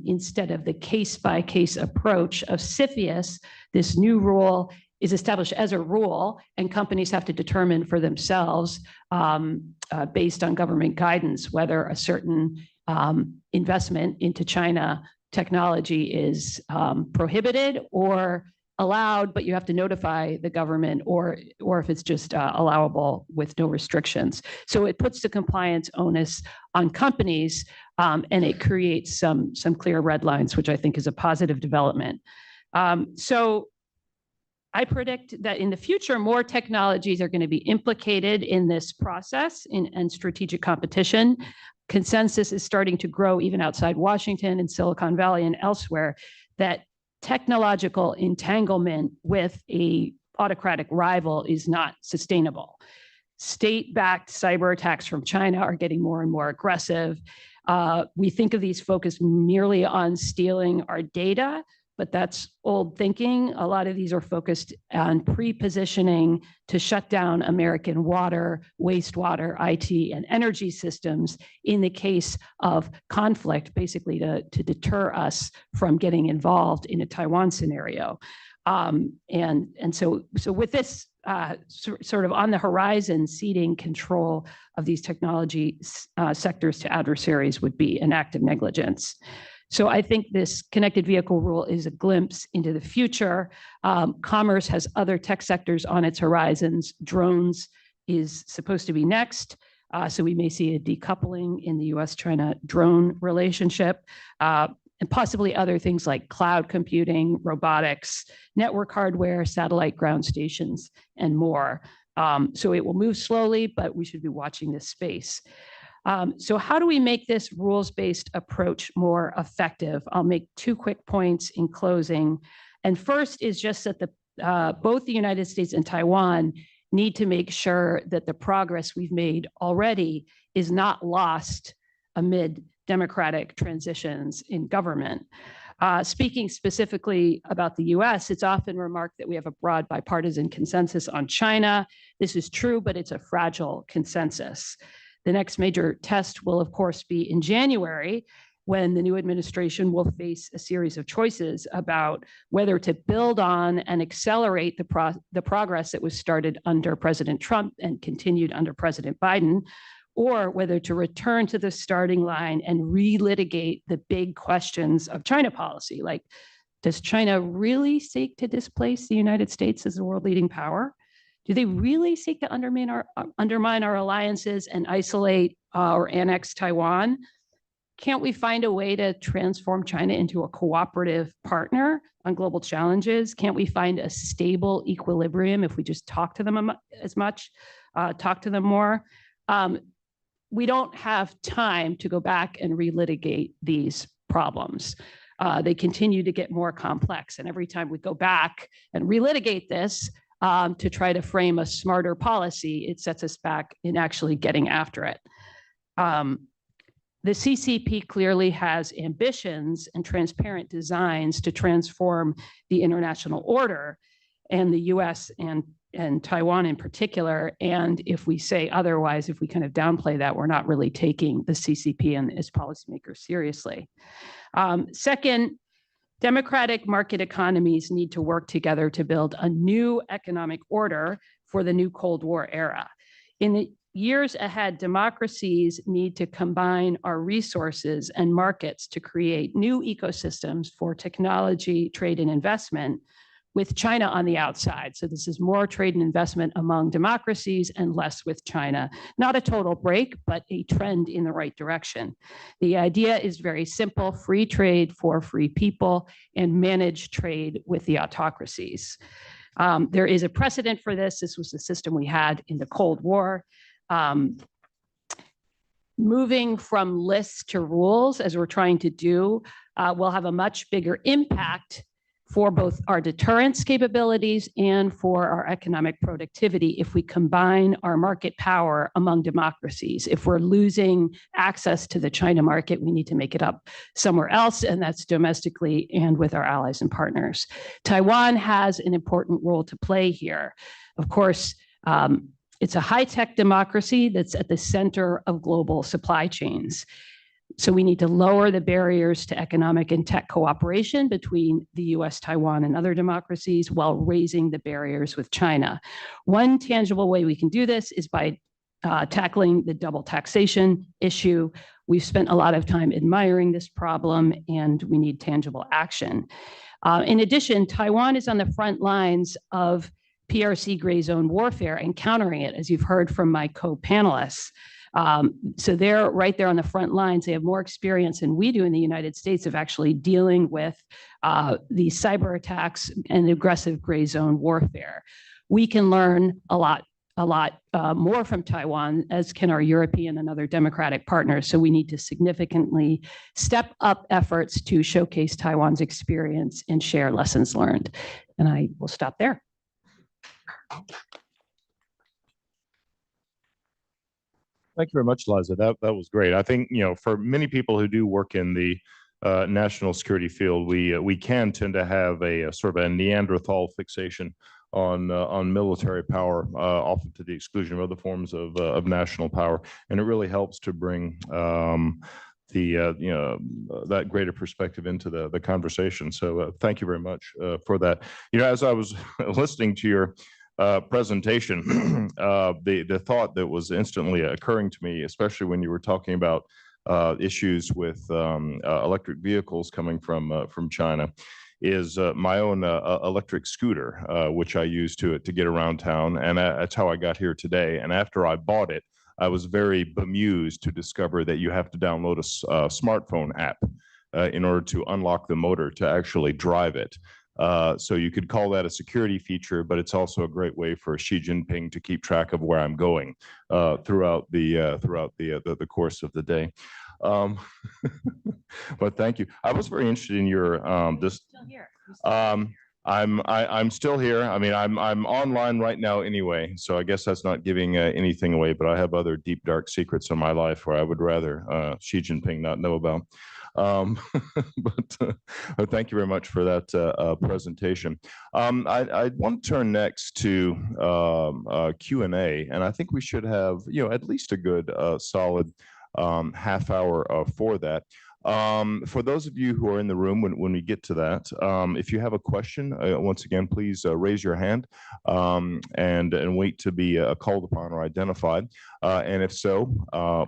Instead of the case-by-case approach of CFIUS, this new rule is established as a rule, and companies have to determine for themselves, based on government guidance, whether a certain investment into China technology is prohibited or allowed, but you have to notify the government, or if it's just allowable with no restrictions. So it puts the compliance onus on companies, and it creates some clear red lines, which I think is a positive development. So I predict that in the future, more technologies are going to be implicated in this process and strategic competition. Consensus is starting to grow even outside Washington and Silicon Valley and elsewhere that technological entanglement with an autocratic rival is not sustainable. State-backed cyber attacks from China are getting more and more aggressive. We think of these focused merely on stealing our data, but that's old thinking. A lot of these are focused on pre-positioning to shut down American water, wastewater, IT, and energy systems in the case of conflict, basically to deter us from getting involved in a Taiwan scenario. So with this sort of on the horizon, ceding control of these technology sectors to adversaries would be an act of negligence. So I think this connected vehicle rule is a glimpse into the future. Commerce has other tech sectors on its horizons. Drones is supposed to be next. So we may see a decoupling in the US-China drone relationship, and possibly other things like cloud computing, robotics, network hardware, satellite ground stations, and more. So it will move slowly, but we should be watching this space. So how do we make this rules-based approach more effective? I'll make two quick points in closing. And first is just that both the United States and Taiwan need to make sure that the progress we've made already is not lost amid democratic transitions in government. Speaking specifically about the US, it's often remarked that we have a broad bipartisan consensus on China. This is true, but it's a fragile consensus. The next major test will, of course, be in January, when the new administration will face a series of choices about whether to build on and accelerate the progress that was started under President Trump and continued under President Biden, or whether to return to the starting line and relitigate the big questions of China policy, like, does China really seek to displace the United States as the world leading power? Do they really seek to undermine our alliances and isolate or annex Taiwan? Can't we find a way to transform China into a cooperative partner on global challenges? Can't we find a stable equilibrium if we just talk to them talk to them more? We don't have time to go back and relitigate these problems. They continue to get more complex. And every time we go back and relitigate this, to try to frame a smarter policy, it sets us back in actually getting after it. The CCP clearly has ambitions and transparent designs to transform the international order and the US and Taiwan in particular. And if we say otherwise, if we kind of downplay that, we're not really taking the CCP and its policymakers seriously. Second, democratic market economies need to work together to build a new economic order for the new Cold War era. In the years ahead, democracies need to combine our resources and markets to create new ecosystems for technology, trade, and investment, with China on the outside. So this is more trade and investment among democracies and less with China. Not a total break, but a trend in the right direction. The idea is very simple: free trade for free people and managed trade with the autocracies. There is a precedent for this. This was the system we had in the Cold War. Moving from lists to rules, as we're trying to do, will have a much bigger impact for both our deterrence capabilities and for our economic productivity if we combine our market power among democracies. If we're losing access to the China market, we need to make it up somewhere else, and that's domestically and with our allies and partners. Taiwan has an important role to play here. Of course, it's a high-tech democracy that's at the center of global supply chains. So we need to lower the barriers to economic and tech cooperation between the US, Taiwan, and other democracies while raising the barriers with China. One tangible way we can do this is by tackling the double taxation issue. We've spent a lot of time admiring this problem, and we need tangible action. In addition, Taiwan is on the front lines of PRC gray zone warfare and countering it, as you've heard from my co-panelists. So they're right there on the front lines. They have more experience than we do in the United States of actually dealing with the cyber attacks and aggressive gray zone warfare. We can learn a lot more from Taiwan, as can our European and other democratic partners. So we need to significantly step up efforts to showcase Taiwan's experience and share lessons learned. And I will stop there. Thank you very much, Liza. That was great. I think, for many people who do work in the national security field, we can tend to have a sort of a Neanderthal fixation on military power, often to the exclusion of other forms of national power, and it really helps to bring that greater perspective into the conversation. So thank you very much for that. As I was listening to your presentation, the thought that was instantly occurring to me, especially when you were talking about issues with electric vehicles coming from China, is my own electric scooter, which I use to get around town, and that's how I got here today. And after I bought it, I was very bemused to discover that you have to download a smartphone app in order to unlock the motor to actually drive it. So you could call that a security feature, but it's also a great way for Xi Jinping to keep track of where I'm going throughout the course of the day. But thank you. I was very interested in your this. Still here. I'm still here. I mean, I'm online right now anyway, so I guess that's not giving anything away. But I have other deep, dark secrets in my life where I would rather Xi Jinping not know about. But thank you very much for that presentation. I want to turn next to Q&A, and I think we should have at least a good solid half hour for that. For those of you who are in the room when we get to that, if you have a question, once again, please raise your hand and wait to be called upon or identified. And if so,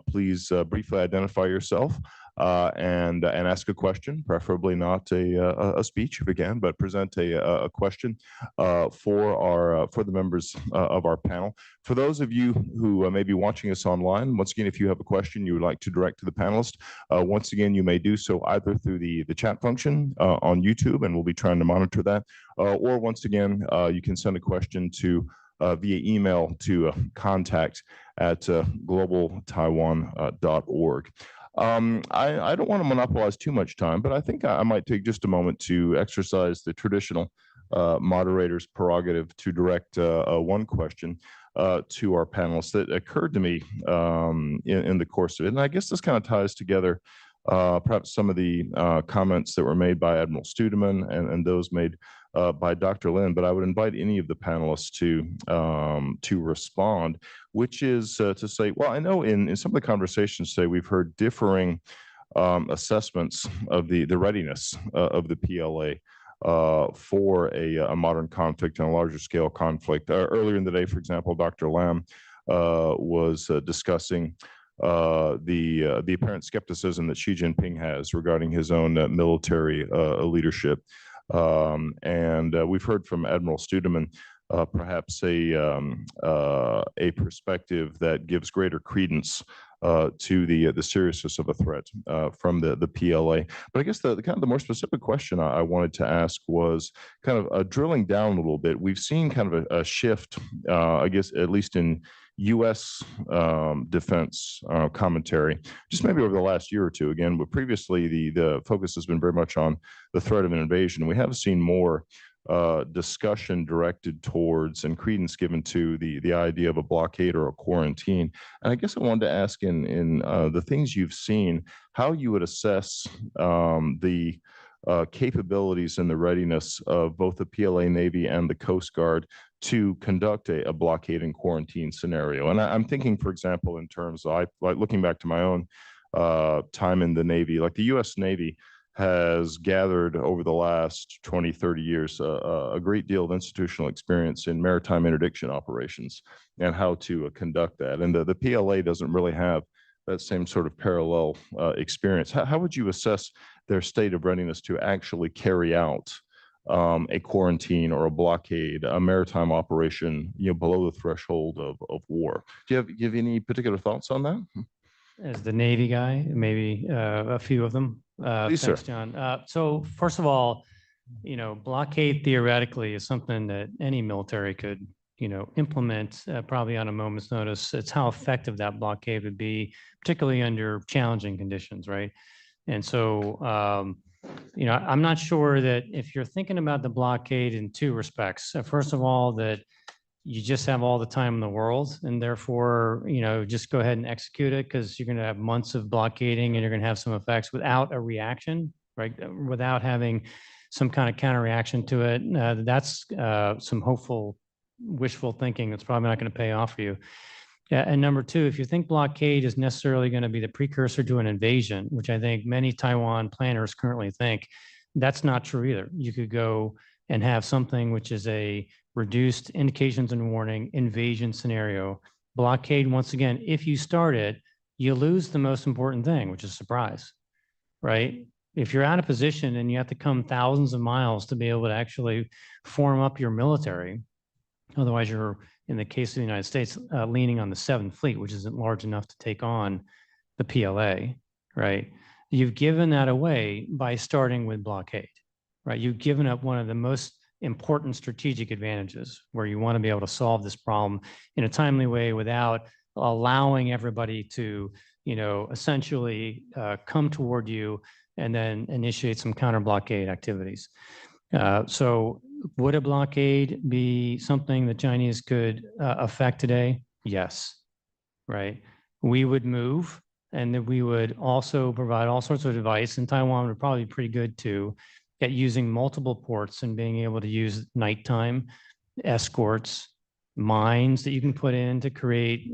please briefly identify yourself and ask a question, preferably not a speech if you can, but present a question for the members of our panel. For those of you who may be watching us online, once again, if you have a question you would like to direct to the panelist, once again, you may do so either through the chat function on YouTube, and we'll be trying to monitor that, or once again, you can send a question to via email to contact@globaltaiwan.org. I don't want to monopolize too much time, but I think I might take just a moment to exercise the traditional moderator's prerogative to direct one question to our panelists that occurred to me in the course of it. And I guess this kind of ties together perhaps some of the comments that were made by Admiral Studeman and those made by Dr. Lin, but I would invite any of the panelists to respond, which is to say, well, I know in some of the conversations today, we've heard differing assessments of the readiness of the PLA for a modern conflict and a larger scale conflict. Earlier in the day, for example, Dr. Lam was discussing the apparent skepticism that Xi Jinping has regarding his own military leadership. And we've heard from Admiral Studeman perhaps a perspective that gives greater credence to the seriousness of a threat from the PLA. But I guess the kind of the more specific question I wanted to ask was kind of drilling down a little bit. We've seen kind of a shift, I guess, at least in U.S. defense commentary, just maybe over the last year or two. Again, but previously the focus has been very much on the threat of an invasion. We have seen more discussion directed towards and credence given to the idea of a blockade or a quarantine. And I guess I wanted to ask in the things you've seen, how you would assess the capabilities and the readiness of both the PLA Navy and the Coast Guard to conduct a blockade and quarantine scenario. And I'm thinking, for example, in terms of like looking back to my own time in the Navy, like the U.S. Navy has gathered over the last 20, 30 years a great deal of institutional experience in maritime interdiction operations and how to conduct that. And the PLA doesn't really have that same sort of parallel experience. How would you assess their state of readiness to actually carry out a quarantine or a blockade, a maritime operation, below the threshold of war? Do you have any particular thoughts on that? As the Navy guy, maybe a few of them. Please, Thanks, sir. John. So first of all, blockade theoretically is something that any military could, implement probably on a moment's notice. It's how effective that blockade would be, particularly under challenging conditions, right? And so, I'm not sure that if you're thinking about the blockade in two respects. First of all, that you just have all the time in the world, and therefore, just go ahead and execute it because you're going to have months of blockading and you're going to have some effects without a reaction, right? Without having some kind of counter reaction to it. That's some hopeful, wishful thinking that's probably not going to pay off for you. And number two, if you think blockade is necessarily going to be the precursor to an invasion, which I think many Taiwan planners currently think, that's not true either. You could go and have something which is a reduced indications and warning invasion scenario. Blockade, once again, if you start it, you lose the most important thing, which is surprise, right? If you're out of position and you have to come thousands of miles to be able to actually form up your military, otherwise you're, in the case of the United States, leaning on the 7th Fleet, which isn't large enough to take on the PLA, right? You've given that away by starting with blockade, right? You've given up one of the most important strategic advantages where you want to be able to solve this problem in a timely way without allowing everybody to, essentially come toward you and then initiate some counter blockade activities. So would a blockade be something the Chinese could affect today? Yes, right? We would move, and then we would also provide all sorts of advice, and Taiwan would probably be pretty good too at using multiple ports and being able to use nighttime escorts, mines that you can put in to create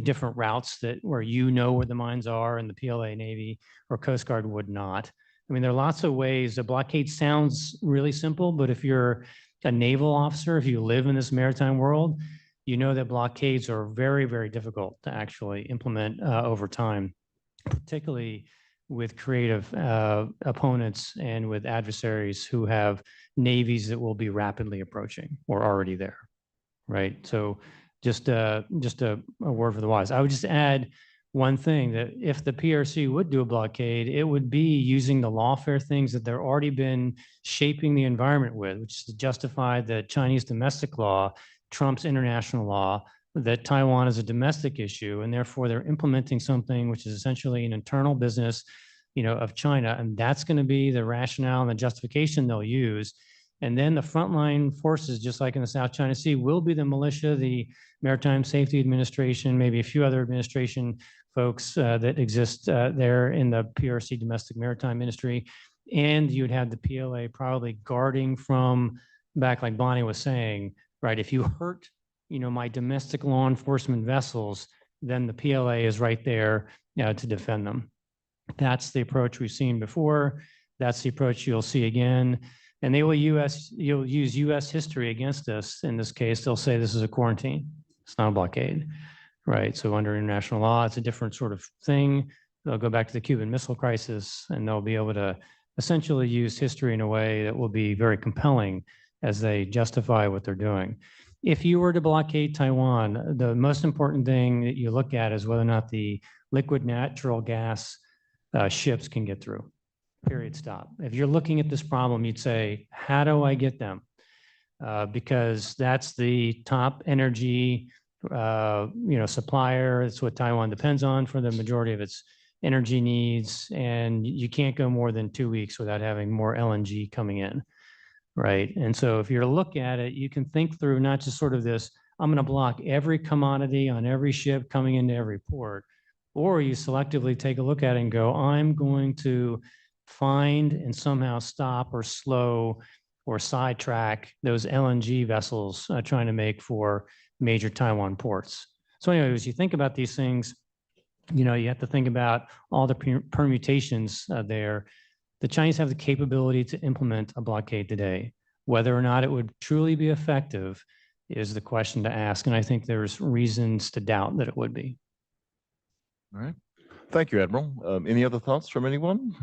different routes where where the mines are, and the PLA Navy or Coast Guard would not. I mean, there are lots of ways. A blockade sounds really simple, but if you're a naval officer, if you live in this maritime world, you know that blockades are very, very difficult to actually implement over time, particularly with creative opponents and with adversaries who have navies that will be rapidly approaching or already there, right? So just a word for the wise. I would just add one thing, that if the PRC would do a blockade, it would be using the lawfare things that they're already been shaping the environment with, which is to justify that Chinese domestic law trumps international law, that Taiwan is a domestic issue, and therefore they're implementing something which is essentially an internal business, of China, and that's going to be the rationale and the justification they'll use. And then the frontline forces, just like in the South China Sea, will be the militia, the Maritime Safety Administration, maybe a few other administration folks that exist there in the PRC domestic maritime industry. And you'd have the PLA probably guarding from back, like Bonnie was saying, right? If you hurt, my domestic law enforcement vessels, then the PLA is right there to defend them. That's the approach we've seen before. That's the approach you'll see again. And you'll use US history against us. In this case, they'll say this is a quarantine. It's not a blockade, right? So under international law, it's a different sort of thing. They'll go back to the Cuban Missile Crisis, and they'll be able to essentially use history in a way that will be very compelling as they justify what they're doing. If you were to blockade Taiwan, the most important thing that you look at is whether or not the liquid natural gas ships can get through. Period, stop. If you're looking at this problem, you'd say, how do I get them? Because that's the top energy supplier. It's what Taiwan depends on for the majority of its energy needs. And you can't go more than 2 weeks without having more LNG coming in, right? And so if you're to look at it, you can think through not just sort of this, I'm going to block every commodity on every ship coming into every port, or you selectively take a look at it and go, I'm going to find and somehow stop or slow or sidetrack those LNG vessels trying to make for major Taiwan ports. So anyway, as you think about these things, you have to think about all the permutations there. The Chinese have the capability to implement a blockade today. Whether or not it would truly be effective is the question to ask. And I think there's reasons to doubt that it would be. All right. Thank you, Admiral. Any other thoughts from anyone?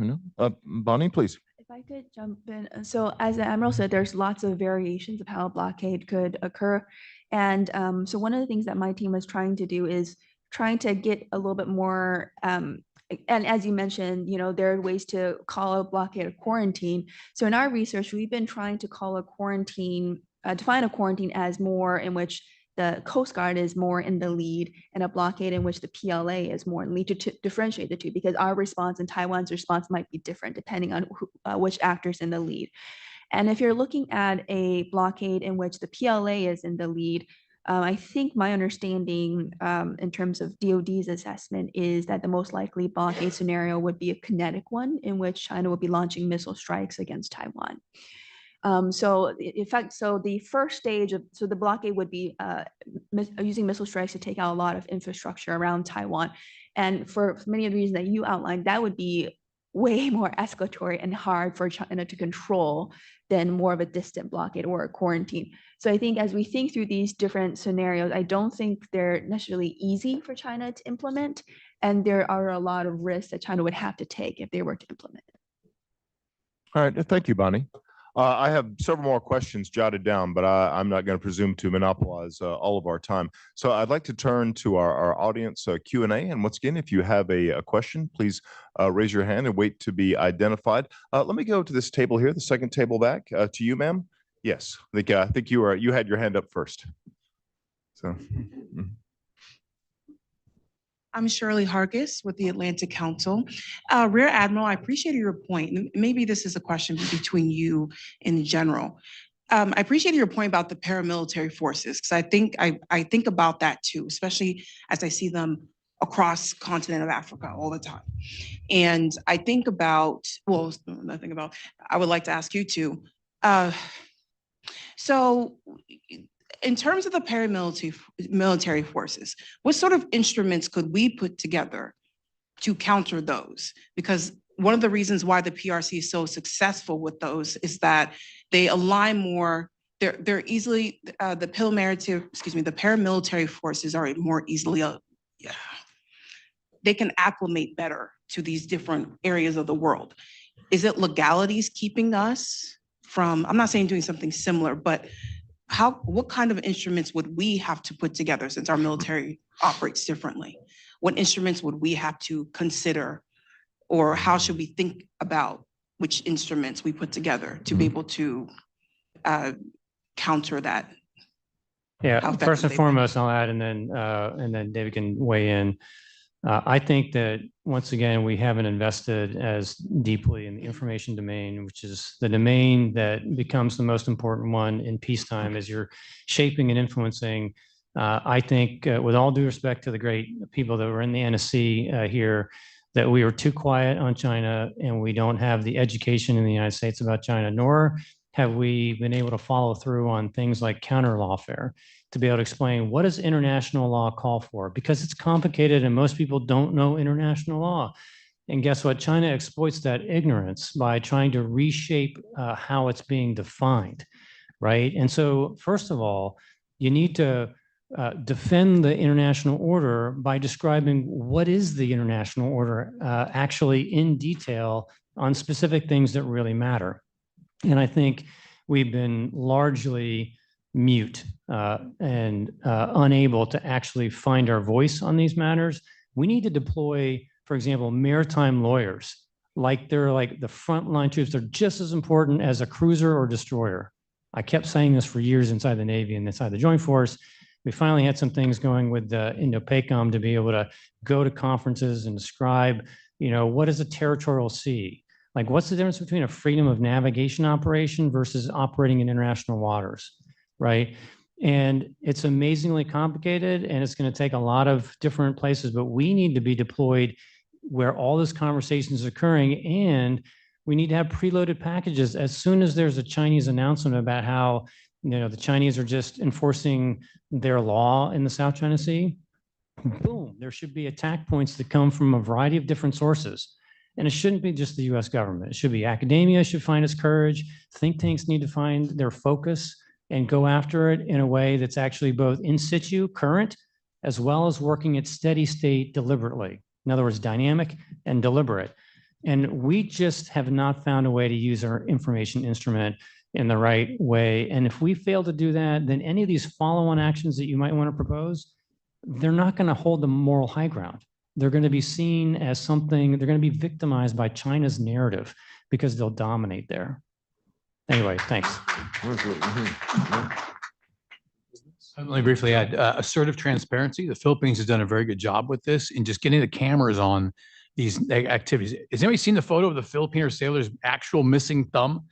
Bonnie, please. If I could jump in. So as the Admiral said, there's lots of variations of how a blockade could occur. And so one of the things that my team was trying to do is trying to get a little bit more, and as you mentioned, there are ways to call a blockade a quarantine. So in our research, we've been trying to call a quarantine, define a quarantine as more in which the Coast Guard is more in the lead and a blockade in which the PLA is more in the lead to differentiate the two, because our response and Taiwan's response might be different depending on which actor's in the lead. And if you're looking at a blockade in which the PLA is in the lead, I think my understanding in terms of DOD's assessment is that the most likely blockade scenario would be a kinetic one in which China would be launching missile strikes against Taiwan. So in fact, so the first stage of, so the blockade would be using missile strikes to take out a lot of infrastructure around Taiwan. And for many of the reasons that you outlined, that would be way more escalatory and hard for China to control than more of a distant blockade or a quarantine. So I think as we think through these different scenarios, I don't think they're necessarily easy for China to implement. And there are a lot of risks that China would have to take if they were to implement it. All right. Thank you, Bonnie. I have several more questions jotted down, but I'm not going to presume to monopolize all of our time. So I'd like to turn to our audience Q&A. And once again, if you have a question, please raise your hand and wait to be identified. Let me go to this table here, the second table back. To you, ma'am. Yes, I think you had your hand up first. So. I'm Shirley Hargis with the Atlantic Council. Rear Admiral, I appreciated your point. Maybe this is a question between you in general. I appreciated your point about the paramilitary forces, because I think about that too, especially as I see them across continent of Africa all the time. And I think about, well, I would like to ask you too. So in terms of the paramilitary forces, what sort of instruments could we put together to counter those? Because one of the reasons why the PRC is so successful with those is that they align more, they're easily, the paramilitary forces are more easily, they can acclimate better to these different areas of the world. Is it legalities keeping us from, I'm not saying doing something similar, but what kind of instruments would we have to put together since our military operates differently? What instruments would we have to consider, or how should we think about which instruments we put together to be able to counter that? Yeah, first and foremost, I'll add, and then David can weigh in. I think that once again, we haven't invested as deeply in the information domain, which is the domain that becomes the most important one in peacetime as you're shaping and influencing. I think with all due respect to the great people that were in the NSC here, that we were too quiet on China and we don't have the education in the United States about China, nor have we been able to follow through on things like counter lawfare to be able to explain what does international law call for? Because it's complicated and most people don't know international law. And guess what? China exploits that ignorance by trying to reshape how it's being defined, right? And so first of all, you need to defend the international order by describing what is the international order actually in detail on specific things that really matter. And I think we've been largely mute and unable to actually find our voice on these matters. We need to deploy, for example, maritime lawyers, like they're like the frontline troops. They're just as important as a cruiser or destroyer. I kept saying this for years inside the Navy and inside the Joint Force. We finally had some things going with the Indo-PACOM to be able to go to conferences and describe, what is a territorial sea? Like, what's the difference between a freedom of navigation operation versus operating in international waters, right? And it's amazingly complicated and it's going to take a lot of different places, but we need to be deployed where all this conversation is occurring, and we need to have preloaded packages as soon as there's a Chinese announcement about how the Chinese are just enforcing their law in the South China Sea. Boom, there should be attack points that come from a variety of different sources. And it shouldn't be just the US government. It should be academia should find its courage. Think tanks need to find their focus and go after it in a way that's actually both in situ, current, as well as working at steady state deliberately. In other words, dynamic and deliberate. And we just have not found a way to use our information instrument in the right way. And if we fail to do that, then any of these follow-on actions that you might want to propose, they're not going to hold the moral high ground. They're going to be seen as something, they're going to be victimized by China's narrative because they'll dominate there. Anyway, thanks. Let me briefly add assertive transparency. The Philippines has done a very good job with this in just getting the cameras on these activities. Has anybody seen the photo of the Filipino sailor's actual missing thumb?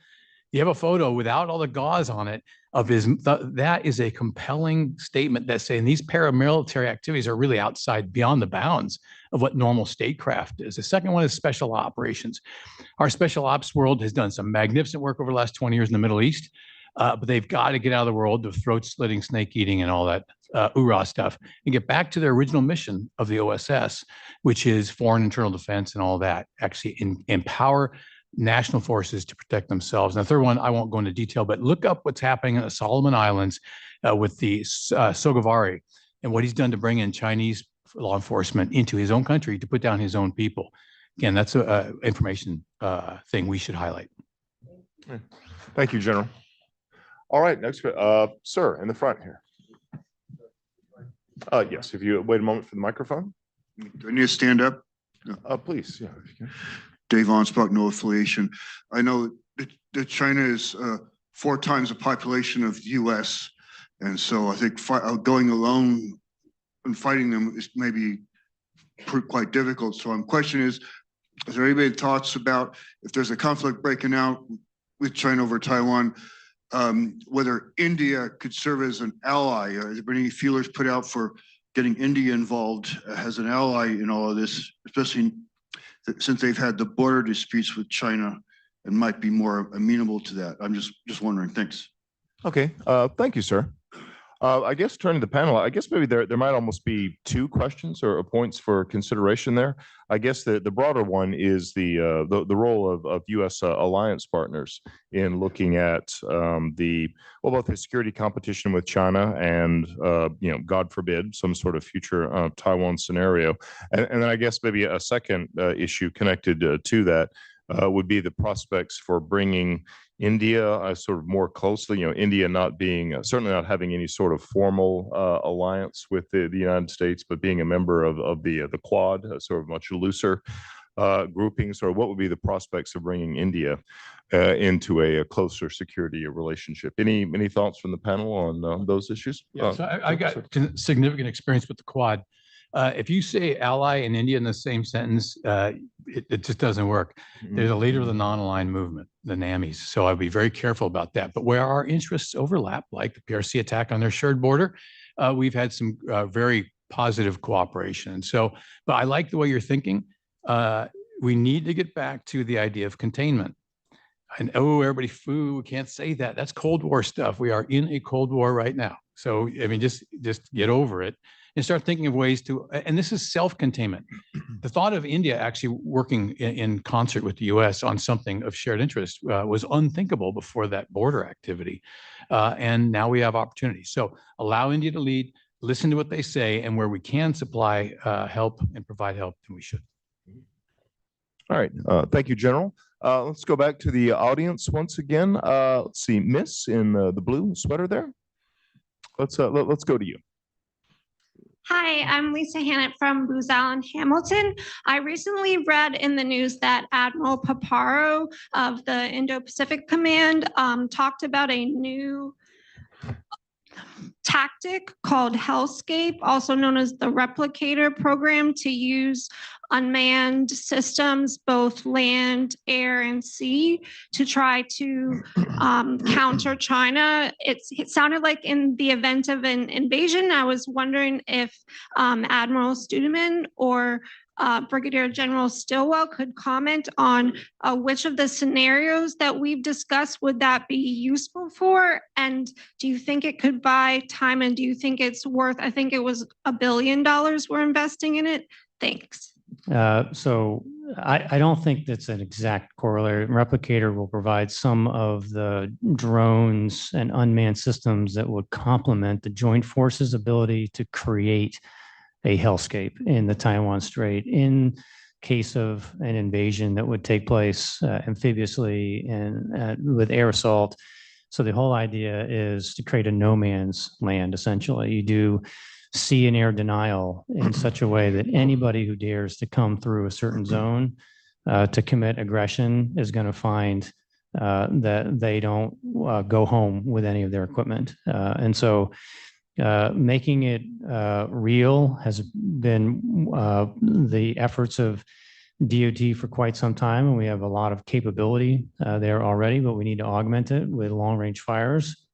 You have a photo without all the gauze on it of his, that is a compelling statement that's saying these paramilitary activities are really outside beyond the bounds of what normal statecraft is. The second one is special operations. Our special ops world has done some magnificent work over the last 20 years in the Middle East, but they've got to get out of the world of throat slitting, snake eating, and all that hoorah stuff and get back to their original mission of the OSS, which is foreign internal defense and all that, actually empower national forces to protect themselves. And the third one, I won't go into detail, but look up what's happening in the Solomon Islands with the Sogavari and what he's done to bring in Chinese law enforcement into his own country to put down his own people. Again, that's an information thing we should highlight. Thank you, General. All right, next, sir, in the front here. Yes, if you wait a moment for the microphone. Do I need to stand up? Please, yeah. If you can. Dave Onsbach, no affiliation. I know that China is 4 times the population of the US. And so I think going alone and fighting them is maybe quite difficult. So my question is there any thoughts about if there's a conflict breaking out with China over Taiwan, whether India could serve as an ally? Has there been any feelers put out for getting India involved as an ally in all of this, especially since they've had the border disputes with China and might be more amenable to that? I'm just wondering. Thanks. Okay, thank you, sir. I guess turning to the panel, I guess maybe there might almost be 2 questions or points for consideration there. I guess the broader one is the role of U.S. Alliance partners in looking at both the security competition with China and God forbid some sort of future Taiwan scenario, and then I guess maybe a second issue connected to that would be the prospects for bringing India sort of more closely, India not being, certainly not having any sort of formal alliance with the United States, but being a member of the Quad, sort of much looser grouping. So what would be the prospects of bringing India into a closer security relationship? Any thoughts from the panel on those issues? Yeah, so I got significant experience with the Quad. If you say ally and India in the same sentence, it just doesn't work. There's a leader of the non-aligned movement, the NAMIs. So I'd be very careful about that. But where our interests overlap, like the PRC attack on their shared border, we've had some very positive cooperation. And so, but I like the way you're thinking. We need to get back to the idea of containment. And oh, everybody, we can't say that. That's Cold War stuff. We are in a Cold War right now. So, I mean, just get over it and start thinking of ways to, and this is self-containment. The thought of India actually working in concert with the US on something of shared interest was unthinkable before that border activity. And now we have opportunities. So allow India to lead, listen to what they say, and where we can supply help and provide help, then we should. All right, thank you, General. Let's go back to the audience once again. Let's see, Miss in the blue sweater there. Let's go to you. Hi, I'm Lisa Hannett from Booz Allen Hamilton. I recently read in the news that Admiral Paparo of the Indo-Pacific Command talked about a new tactic called Hellscape, also known as the Replicator program, to use unmanned systems, both land, air, and sea, to try to counter China. It sounded like in the event of an invasion, I was wondering if Admiral Studeman or Brigadier General Stilwell could comment on which of the scenarios that we've discussed would that be useful for? And do you think it could buy time? And do you think it's worth, I think it was $1 billion we're investing in it? Thanks. So I don't think that's an exact corollary. Replicator will provide some of the drones and unmanned systems that would complement the joint forces' ability to create a hellscape in the Taiwan Strait in case of an invasion that would take place amphibiously and with air assault. So the whole idea is to create a no man's land, essentially. You do sea and air denial in such a way that anybody who dares to come through a certain zone to commit aggression is going to find that they don't go home with any of their equipment. And so making it real has been the efforts of DoD for quite some time, and we have a lot of capability there already, but we need to augment it with long-range fires.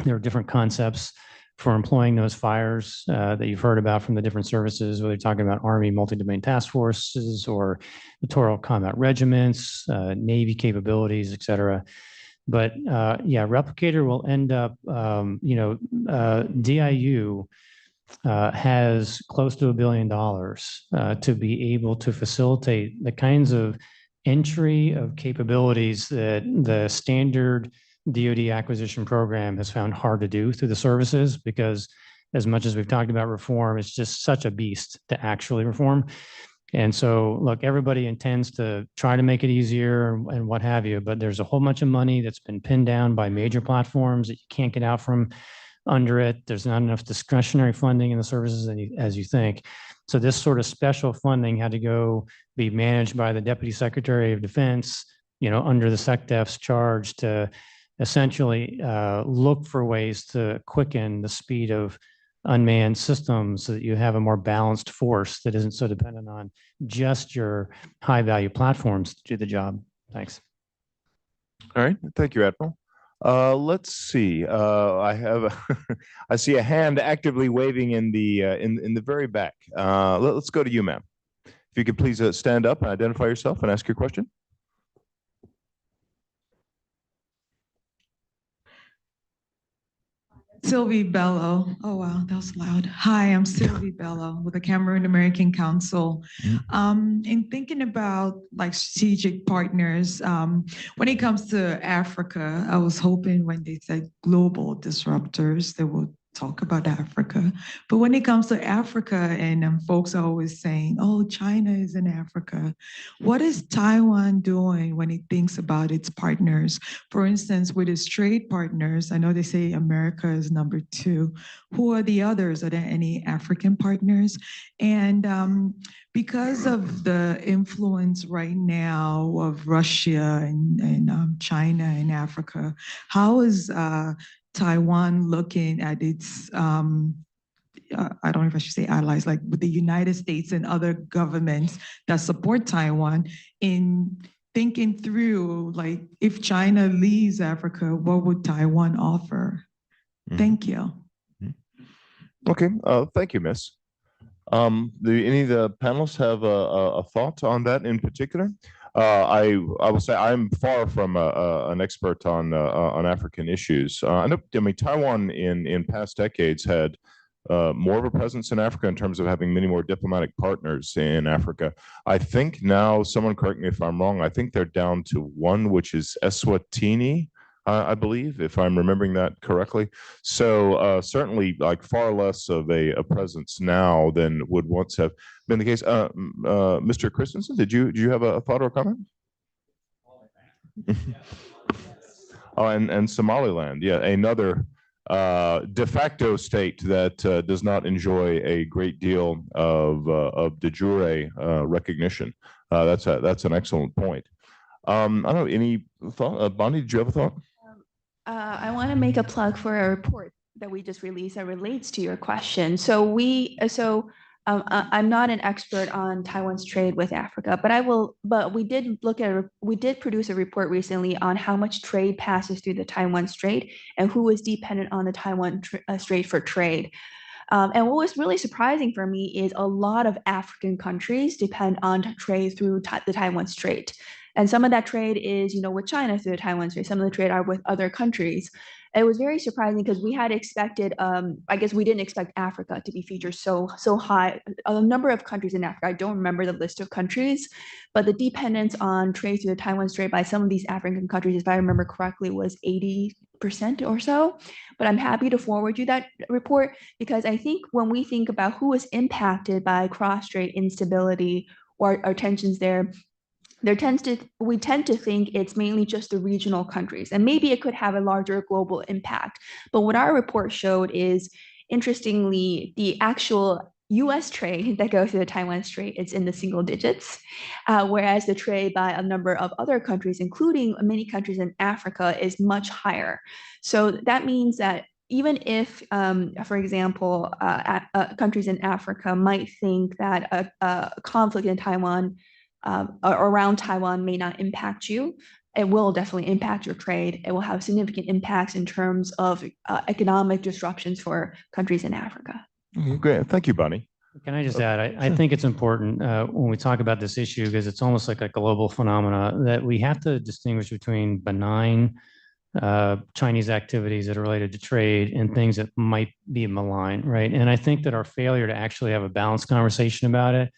There are different concepts for employing those fires that you've heard about from the different services, whether you're talking about Army multi-domain task forces or littoral combat regiments, Navy capabilities, et cetera. But yeah, Replicator will end up, DIU has close to $1 billion to be able to facilitate the kinds of entry of capabilities that the standard DoD acquisition program has found hard to do through the services, because as much as we've talked about reform, it's just such a beast to actually reform. And so, look, everybody intends to try to make it easier and what have you, but there's a whole bunch of money that's been pinned down by major platforms that you can't get out from under it. There's not enough discretionary funding in the services as you think. So this sort of special funding had to go be managed by the Deputy Secretary of Defense, under the SecDef's charge to essentially look for ways to quicken the speed of unmanned systems so that you have a more balanced force that isn't so dependent on just your high value platforms to do the job. Thanks. All right, thank you, Admiral. Let's see. I see a hand actively waving in the very back. Let's go to you, ma'am. If you could please stand up and identify yourself and ask your question. Sylvie Bello. Oh, wow, that was loud. Hi, I'm Sylvie Bello with the Cameroon American Council. In thinking about strategic partners, when it comes to Africa, I was hoping when they said global disruptors, they would talk about Africa. But when it comes to Africa, and folks are always saying, oh, China is in Africa. What is Taiwan doing when it thinks about its partners? For instance, with its trade partners, I know they say America is number 2. Who are the others? Are there any African partners? And because of the influence right now of Russia and China in Africa, how is Taiwan looking at its I don't know if I should say allies, like with the United States and other governments that support Taiwan in thinking through, like, if China leaves Africa, what would Taiwan offer? Thank you. Okay, thank you, Miss. Do any of the panelists have a thought on that in particular? I will say I'm far from an expert on African issues. I mean, Taiwan in past decades had more of a presence in Africa in terms of having many more diplomatic partners in Africa. I think now, someone correct me if I'm wrong, I think they're down to one, which is Eswatini, I believe, if I'm remembering that correctly. So certainly, like, far less of a presence now than would once have been the case. Mr. Christensen, do you have a thought or comment? Oh, and Somaliland, yeah, another de facto state that does not enjoy a great deal of de jure recognition. That's an excellent point. I don't know, any thought? Bonnie, did you have a thought? I want to make a plug for a report that we just released that relates to your question. I'm not an expert on Taiwan's trade with Africa, but we did produce a report recently on how much trade passes through the Taiwan Strait and who is dependent on the Taiwan Strait for trade. And what was really surprising for me is a lot of African countries depend on trade through the Taiwan Strait. And some of that trade is, with China through the Taiwan Strait. Some of the trade are with other countries. It was very surprising because we had expected, I guess we didn't expect Africa to be featured so high. A number of countries in Africa, I don't remember the list of countries, but the dependence on trade through the Taiwan Strait by some of these African countries, if I remember correctly, was 80% or so. But I'm happy to forward you that report because I think when we think about who is impacted by cross-strait instability or tensions there, we tend to think it's mainly just the regional countries, and maybe it could have a larger global impact. But what our report showed is, interestingly, the actual US trade that goes through the Taiwan Strait is in the single digits, whereas the trade by a number of other countries, including many countries in Africa, is much higher. So that means that even if, for example, countries in Africa might think that a conflict in Taiwan around Taiwan may not impact you, it will definitely impact your trade. It will have significant impacts in terms of economic disruptions for countries in Africa. Great. Thank you, Bonnie. Can I just add, I think it's important when we talk about this issue, because it's almost like a global phenomena, that we have to distinguish between benign Chinese activities that are related to trade and things that might be malign, right? And I think that our failure to actually have a balanced conversation about it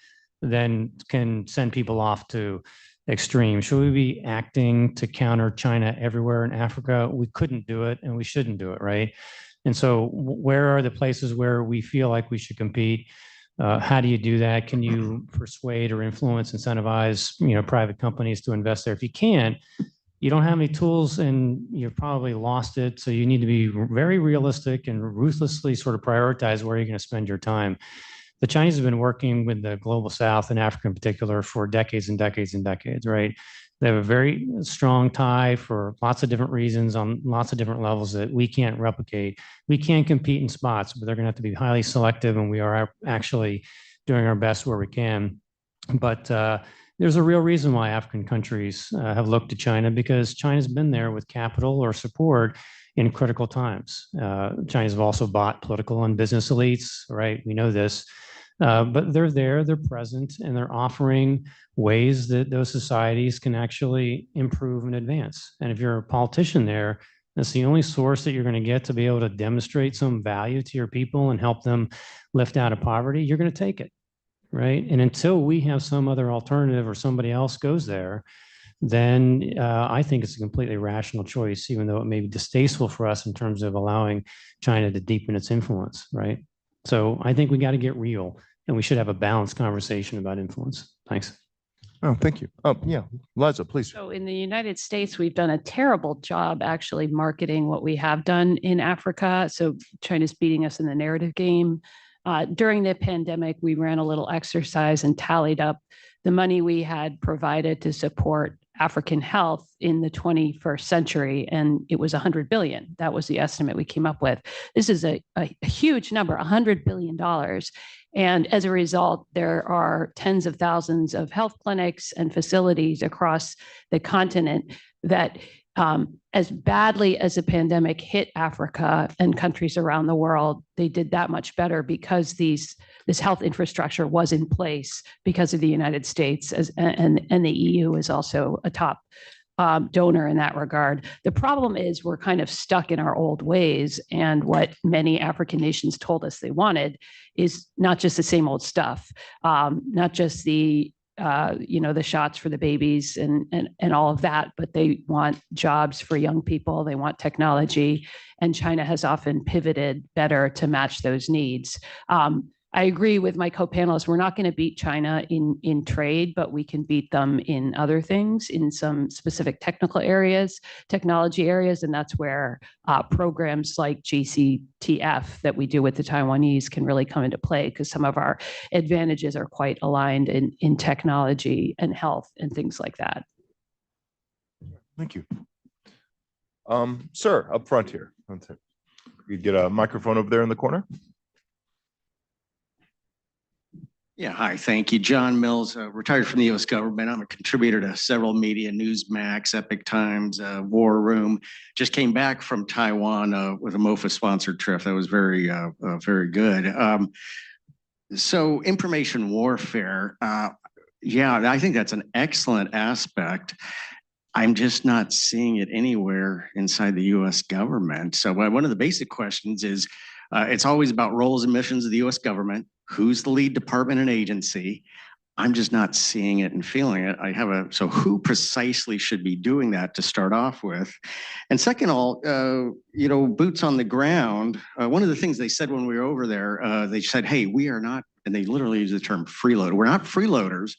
then can send people off to extreme. Should we be acting to counter China everywhere in Africa? We couldn't do it and we shouldn't do it, right? And so where are the places where we feel like we should compete? How do you do that? Can you persuade or influence, incentivize, private companies to invest there? If you can't, you don't have any tools and you've probably lost it. So you need to be very realistic and ruthlessly sort of prioritize where you're going to spend your time. The Chinese have been working with the global South and Africa in particular for decades and decades and decades, right? They have a very strong tie for lots of different reasons on lots of different levels that we can't replicate. We can compete in spots, but they're going to have to be highly selective, and we are actually doing our best where we can. But there's a real reason why African countries have looked to China, because China's been there with capital or support in critical times. Chinese have also bought political and business elites, right? We know this. But they're there, they're present, and they're offering ways that those societies can actually improve and advance. And if you're a politician there, that's the only source that you're going to get to be able to demonstrate some value to your people and help them lift out of poverty. You're going to take it, right? And until we have some other alternative or somebody else goes there, then I think it's a completely rational choice, even though it may be distasteful for us in terms of allowing China to deepen its influence, right? So I think we got to get real, and we should have a balanced conversation about influence. Thanks. Oh, thank you. Oh, yeah, Liza, please. So in the United States, we've done a terrible job actually marketing what we have done in Africa. So China's beating us in the narrative game. During the pandemic, we ran a little exercise and tallied up the money we had provided to support African health in the 21st century, and it was 100 billion. That was the estimate we came up with. This is a huge number, $100 billion. And as a result, there are tens of thousands of health clinics and facilities across the continent that, as badly as the pandemic hit Africa and countries around the world, they did that much better because this health infrastructure was in place because of the United States, and the EU is also a top donor in that regard. The problem is we're kind of stuck in our old ways, and what many African nations told us they wanted is not just the same old stuff, not just the the shots for the babies and all of that, but they want jobs for young people. They want technology, and China has often pivoted better to match those needs. I agree with my co-panelists. We're not going to beat China in trade, but we can beat them in other things, in some specific technology areas, and that's where programs like GCTF that we do with the Taiwanese can really come into play, because some of our advantages are quite aligned in technology and health and things like that. Thank you. Sir, up front here. You get a microphone over there in the corner. Yeah, hi, thank you. John Mills, retired from the U.S. government. I'm a contributor to several media, Newsmax, Epic Times, War Room. Just came back from Taiwan with a MOFA-sponsored trip. That was very, very good. So information warfare, yeah, I think that's an excellent aspect. I'm just not seeing it anywhere inside the U.S. government. So one of the basic questions is, it's always about roles and missions of the U.S. government. Who's the lead department and agency? I'm just not seeing it and feeling it. So who precisely should be doing that to start off with? And second of all, boots on the ground. One of the things they said when we were over there, they said, hey, we are not, and they literally use the term freeloader. We're not freeloaders,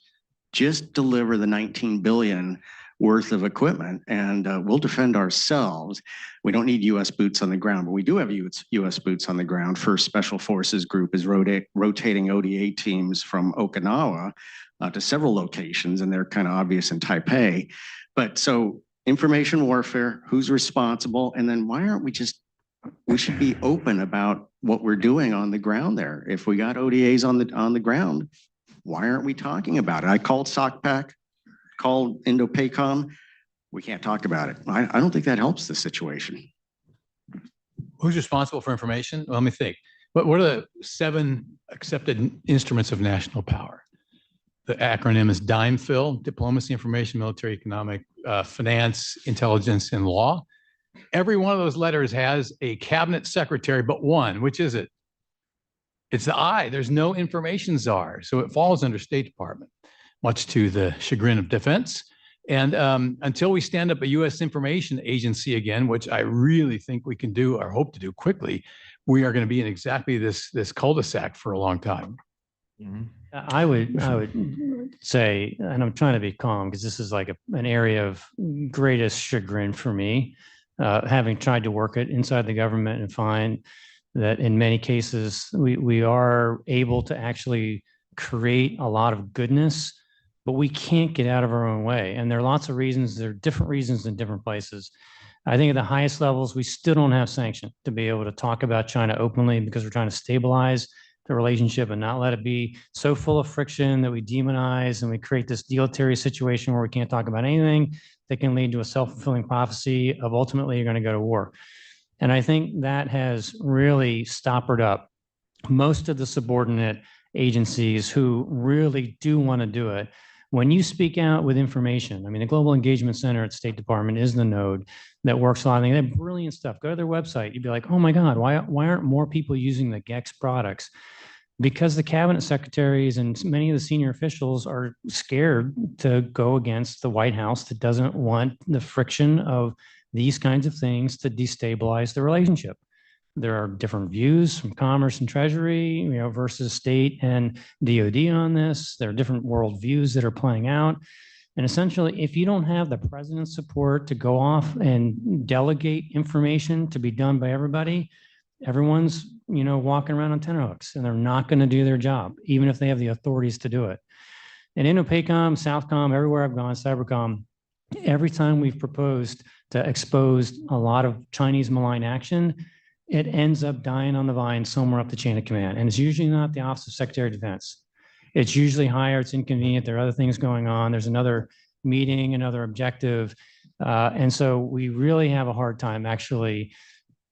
just deliver the 19 billion worth of equipment, and we'll defend ourselves. We don't need U.S. boots on the ground, but we do have U.S. boots on the ground. First Special Forces Group is rotating ODA teams from Okinawa to several locations, and they're kind of obvious in Taipei. But so information warfare, who's responsible, and then why aren't we should be open about what we're doing on the ground there. If we got ODAs on the ground, why aren't we talking about it? I called SOCPAC, called Indo-PACOM. We can't talk about it. I don't think that helps the situation. Who's responsible for information? Well, let me think. What are the 7 accepted instruments of national power? The acronym is DIME-FIL: Diplomacy, Information, Military, Economic, Finance, Intelligence, and Law. Every one of those letters has a cabinet secretary but one. Which is it? It's the I. There's no information czar. So it falls under State Department, much to the chagrin of defense. And until we stand up a U.S. information agency again, which I really think we can do or hope to do quickly, we are going to be in exactly this cul-de-sac for a long time. Mm-hmm. I would say, and I'm trying to be calm because this is like an area of greatest chagrin for me, having tried to work it inside the government and find that in many cases we are able to actually create a lot of goodness, but we can't get out of our own way. And there are lots of reasons. There are different reasons in different places. I think at the highest levels, we still don't have sanction to be able to talk about China openly because we're trying to stabilize the relationship and not let it be so full of friction that we demonize and we create this deleterious situation where we can't talk about anything that can lead to a self-fulfilling prophecy of ultimately you're going to go to war. And I think that has really stoppered up most of the subordinate agencies who really do want to do it. When you speak out with information, I mean, the Global Engagement Center at State Department is the node that works a lot of things. They have brilliant stuff. Go to their website. You'd be like, oh my God, why aren't more people using the GEX products? Because the cabinet secretaries and many of the senior officials are scared to go against the White House that doesn't want the friction of these kinds of things to destabilize the relationship. There are different views from Commerce and Treasury, versus State and DOD on this. There are different world views that are playing out. And essentially, if you don't have the president's support to go off and delegate information to be done by everybody, everyone's, walking around on tenterhooks and they're not going to do their job, even if they have the authorities to do it. And Indo-PACOM, Southcom, everywhere I've gone, Cybercom, Every time we've proposed to expose a lot of Chinese malign action, it ends up dying on the vine somewhere up the chain of command. And it's usually not the Office of Secretary of Defense. It's usually higher, it's inconvenient, there are other things going on, there's another meeting, another objective. And so we really have a hard time actually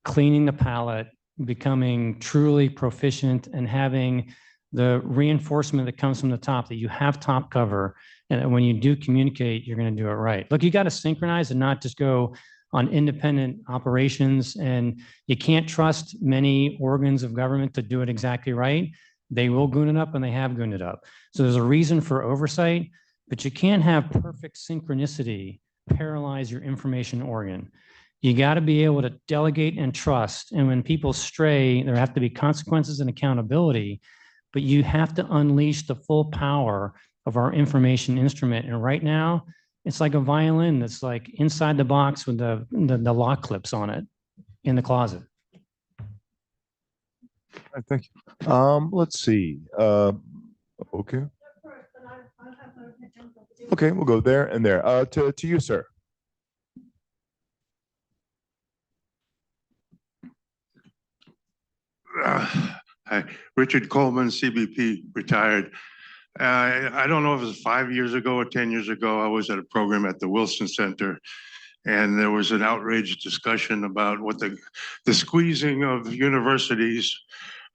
cleaning the palette, becoming truly proficient, and having the reinforcement that comes from the top, that you have top cover, and that when you do communicate, you're going to do it right. Look, you got to synchronize and not just go on independent operations, and you can't trust many organs of government to do it exactly right. They will goon it up, and they have gooned it up. So there's a reason for oversight, but you can't have perfect synchronicity paralyze your information organ. You got to be able to delegate and trust. And when people stray, there have to be consequences and accountability, but you have to unleash the full power of our information instrument. And right now, it's like a violin that's like inside the box with the lock clips on it in the closet. Thank you. Let's see. Okay. Okay, we'll go there and there. To you, sir. Hi, Richard Coleman, CBP, retired. I don't know if it was 5 years ago or 10 years ago, I was at a program at the Wilson Center, and there was an outraged discussion about what the squeezing of universities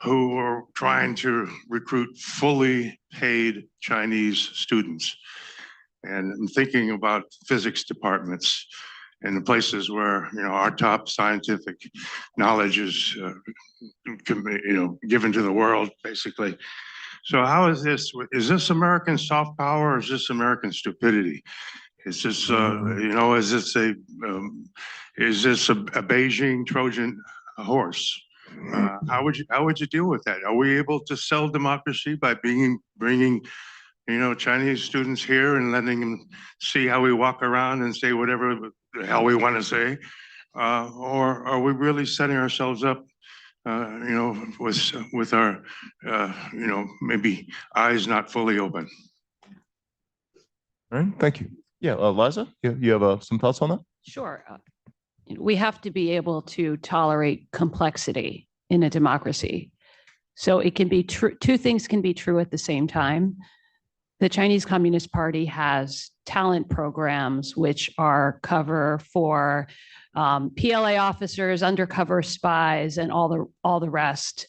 who were trying to recruit fully paid Chinese students. And I'm thinking about physics departments and the places where, you know, our top scientific knowledge is, given to the world, basically. So how is this American soft power, or is this American stupidity? Is this, is this a Beijing Trojan horse? How would you deal with that? Are we able to sell democracy by bringing Chinese students here and letting them see how we walk around and say whatever the hell we want to say? Or are we really setting ourselves up, with our, maybe eyes not fully open? All right, thank you. Yeah, Liza, you have some thoughts on that? Sure. We have to be able to tolerate complexity in a democracy. So it can be true, two things can be true at the same time. The Chinese Communist Party has talent programs which are cover for PLA officers, undercover spies, and all the rest.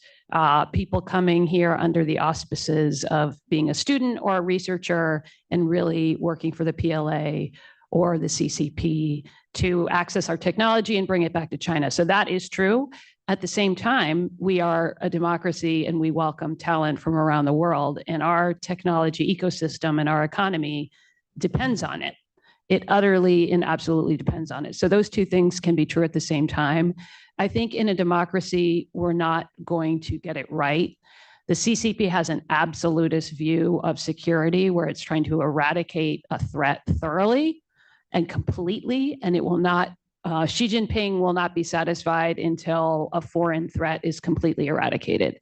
People coming here under the auspices of being a student or a researcher and really working for the PLA or the CCP to access our technology and bring it back to China. So that is true. At the same time, we are a democracy and we welcome talent from around the world, and our technology ecosystem and our economy depends on it. It utterly and absolutely depends on it. So those two things can be true at the same time. I think in a democracy, we're not going to get it right. The CCP has an absolutist view of security where it's trying to eradicate a threat thoroughly and completely, and it will not, Xi Jinping will not be satisfied until a foreign threat is completely eradicated.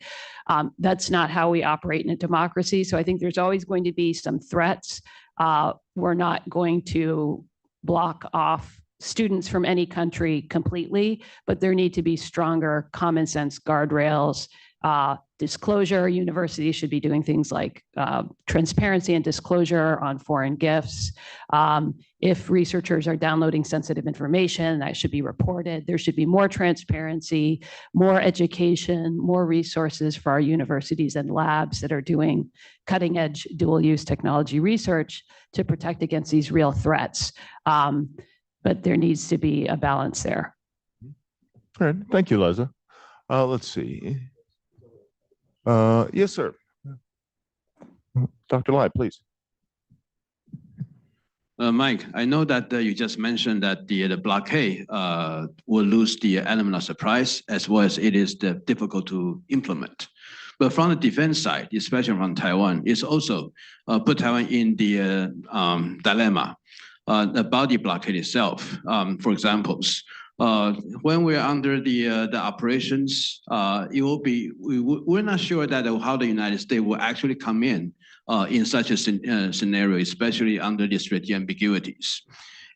That's not how we operate in a democracy. So I think there's always going to be some threats. We're not going to block off students from any country completely, but there need to be stronger common sense guardrails, disclosure. Universities should be doing things like transparency and disclosure on foreign gifts. If researchers are downloading sensitive information, that should be reported. There should be more transparency, more education, more resources for our universities and labs that are doing cutting edge dual use technology research to protect against these real threats. But there needs to be a balance there. All right, thank you, Liza. Let's see. Yes, sir. Dr. Lai, please. Mike, I know that you just mentioned that the blockade will lose the element of surprise, as well as it is difficult to implement. But from the defense side, especially from Taiwan, it's also put Taiwan in the dilemma about the blockade itself. For examples, when we're under the operations, it will be, we're not sure that how the United States will actually come in such a scenario, especially under the strategic ambiguities.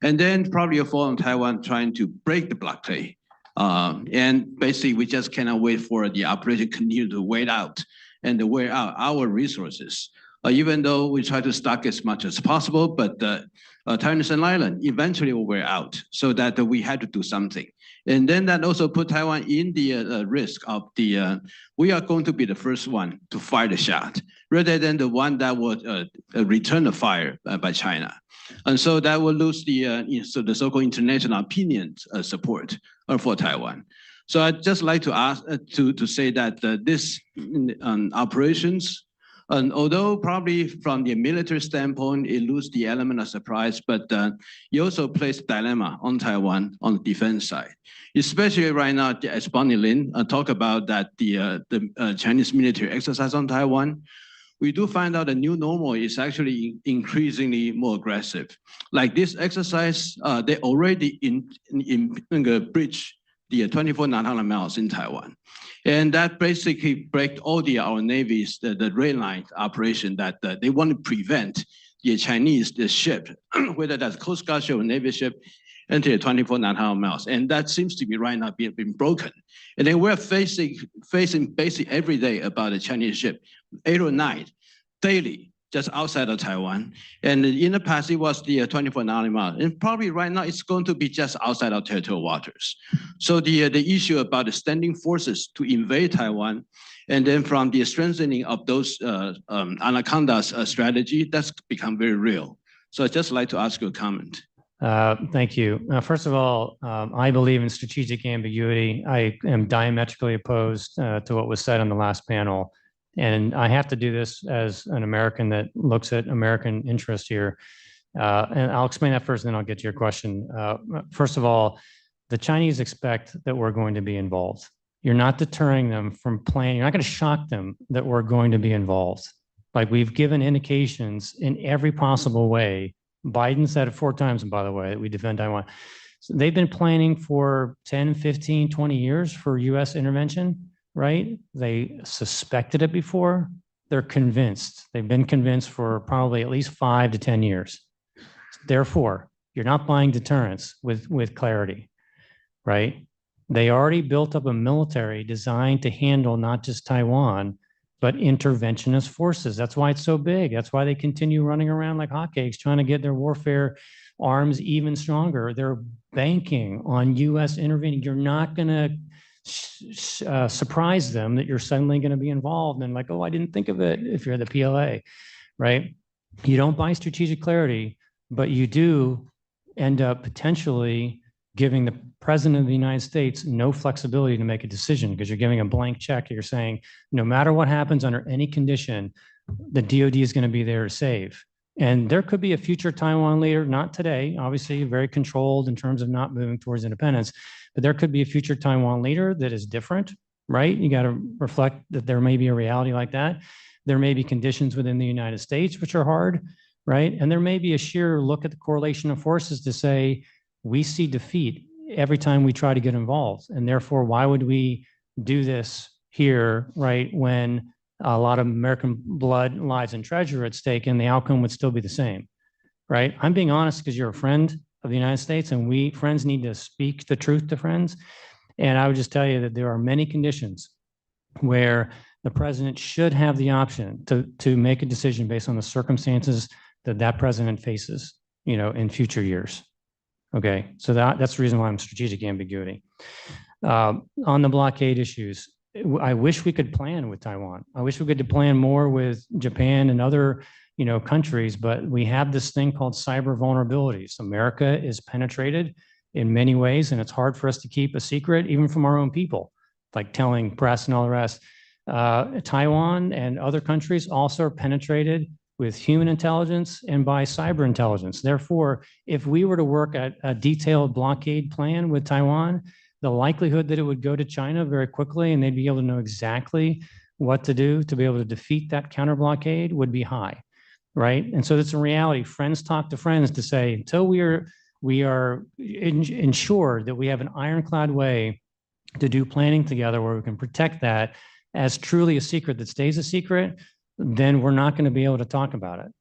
And then probably a fall on Taiwan trying to break the blockade. And basically, we just cannot wait for the operation to continue to wait out and to wear out our resources. Even though we try to stock as much as possible, but Taiwan is an island, eventually will wear out, so that we had to do something. And then that also put Taiwan in the risk of we are going to be the first one to fire the shot, rather than the one that would return the fire by China. And so that will lose the so-called international opinion support for Taiwan. So I'd just like to ask to say that this operations, and although probably from the military standpoint, it loses the element of surprise, but it also places a dilemma on Taiwan on the defense side. Especially right now, as Bonnie Lin talked about that the Chinese military exercise on Taiwan, we do find out the new normal is actually increasingly more aggressive. Like this exercise, they already breach the 24 nautical miles in Taiwan. And that basically break all our navies, the red line operation that they want to prevent the Chinese ship, whether that's Coast Guard ship or Navy ship, enter 24 nautical miles. And that seems to be right now being broken. And then we're facing basically every day about a Chinese ship, 8 or 9 daily, just outside of Taiwan. And in the past, it was the 24 nautical miles. And probably right now, it's going to be just outside of territorial waters. So the issue about the standing forces to invade Taiwan, and then from the strengthening of those Anaconda's strategy, that's become very real. So I'd just like to ask you a comment. Thank you. First of all, I believe in strategic ambiguity. I am diametrically opposed to what was said on the last panel. And I have to do this as an American that looks at American interest here. And I'll explain that first, and then I'll get to your question. First of all, the Chinese expect that we're going to be involved. You're not deterring them from planning. You're not going to shock them that we're going to be involved. Like we've given indications in every possible way. Biden said it 4 times, by the way, that we defend Taiwan. So they've been planning for 10, 15, 20 years for US intervention, right? They suspected it before. They're convinced. They've been convinced for probably at least 5 to 10 years. Therefore, you're not buying deterrence with clarity, right? They already built up a military designed to handle not just Taiwan, but interventionist forces. That's why it's so big. That's why they continue running around like hotcakes, trying to get their warfare arms even stronger. They're banking on US intervening. You're not going to surprise them that you're suddenly going to be involved and like, oh, I didn't think of it if you're the PLA, right? You don't buy strategic clarity, but you do end up potentially giving the president of the United States no flexibility to make a decision because you're giving a blank check. You're saying, no matter what happens under any condition, the DOD is going to be there to save. And there could be a future Taiwan leader, not today, obviously very controlled in terms of not moving towards independence, but there could be a future Taiwan leader that is different, right? You got to reflect that there may be a reality like that. There may be conditions within the United States which are hard, right? And there may be a sheer look at the correlation of forces to say, we see defeat every time we try to get involved. And therefore, why would we do this here, right, when a lot of American blood, lives, and treasure are at stake, and the outcome would still be the same, right? I'm being honest because you're a friend of the United States, and we friends need to speak the truth to friends. And I would just tell you that there are many conditions where the president should have the option to make a decision based on the circumstances that president faces, you know, in future years. Okay, so that's the reason why I'm strategic ambiguity. On the blockade issues, I wish we could plan with Taiwan. I wish we could plan more with Japan and other, you know, countries, but we have this thing called cyber vulnerabilities. America is penetrated in many ways, and it's hard for us to keep a secret, even from our own people, like telling press and all the rest. Taiwan and other countries also are penetrated with human intelligence and by cyber intelligence. Therefore, if we were to work at a detailed blockade plan with Taiwan, the likelihood that it would go to China very quickly and they'd be able to know exactly what to do to be able to defeat that counter blockade would be high, right? And so it's a reality. Friends talk to friends to say, until we are ensured that we have an ironclad way to do planning together where we can protect that as truly a secret that stays a secret, then we're not going to be able to talk about it,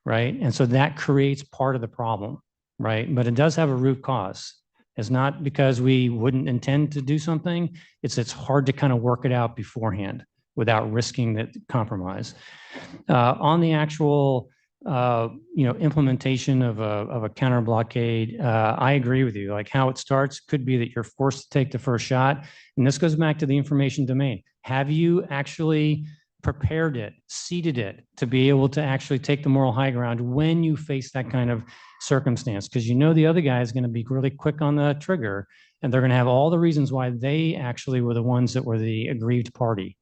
right? And so that creates part of the problem. right? But it does have a root cause. It's not because we wouldn't intend to do something. It's hard to kind of work it out beforehand without risking that compromise. On the actual implementation of a counter blockade, I agree with you. Like how it starts could be that you're forced to take the first shot. And this goes back to the information domain. Have you actually prepared it, seeded it to be able to actually take the moral high ground when you face that kind of circumstance? Because you know the other guy is going to be really quick on the trigger, and they're going to have all the reasons why they actually were the ones that were the aggrieved party.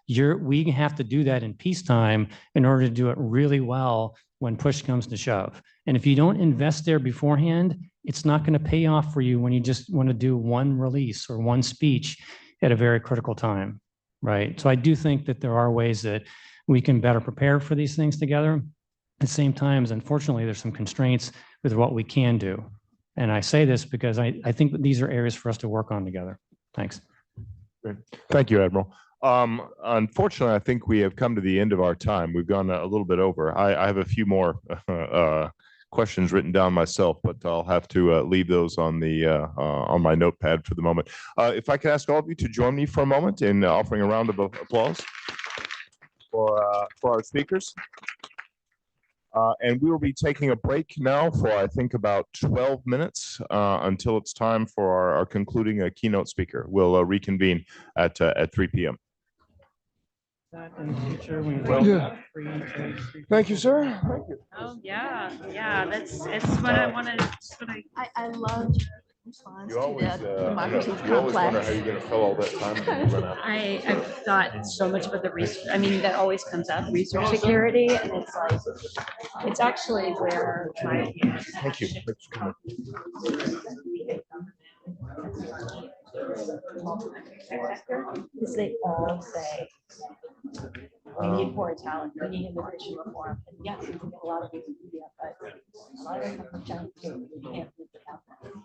We have to do that in peacetime in order to do it really well when push comes to shove. And if you don't invest there beforehand, it's not going to pay off for you when you just want to do one release or one speech at a very critical time, right? So I do think that there are ways that we can better prepare for these things together. At the same time, unfortunately, there's some constraints with what we can do. And I say this because I think that these are areas for us to work on together. Thanks. Great. Thank you, Admiral. Unfortunately, I think we have come to the end of our time. We've gone a little bit over. I have a few more questions written down myself, but I'll have to leave those on my notepad for the moment. If I could ask all of you to join me for a moment in offering a round of applause for our speakers. And we will be taking a break now for, I think, about 12 minutes until it's time for our concluding keynote speaker. We'll reconvene at 3 p.m. In the future, Thank you, sir. Thank you. Oh, yeah, it's what I wanted. I love your response You always, to the democracy you always wonder complex. how you're going to fill all that time. when you run out. I've thought so much about the research. I mean, that always comes up, research security, and it's like, it's actually where my. Thank you. Thanks for coming. Because they all say, we need more talent, we need immigration reform. And yes, a lot of people do that, but a lot of them have giant too. You can't live without them.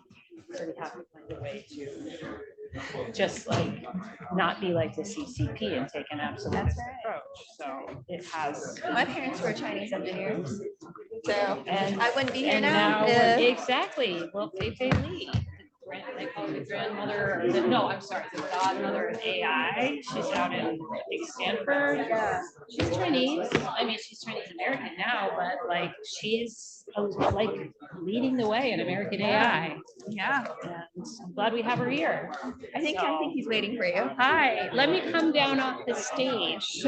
So we have to find a way to just like not be like the CCP and take an absolute approach. So it has. My parents were Chinese engineers, so And I wouldn't be here and now. Exactly. Well, they Lee. They call her the grandmother, or no, I'm sorry, the godmother of AI. She's out in Stanford. Yeah. She's Chinese. I mean, she's Chinese American now, but like she's like leading the way in American AI. Yeah. And I'm glad we have her here. I think he's waiting for you. Hi, let me come down off the stage.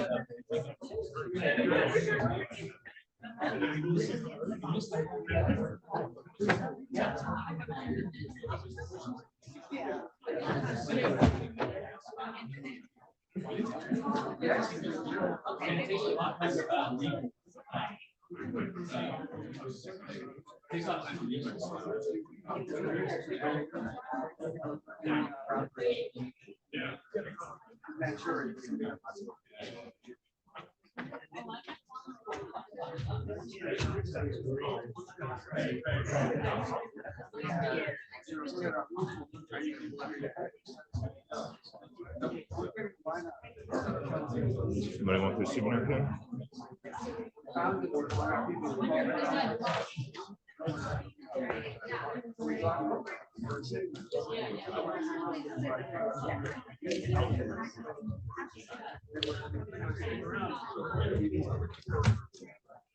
Somebody want their souvenir card?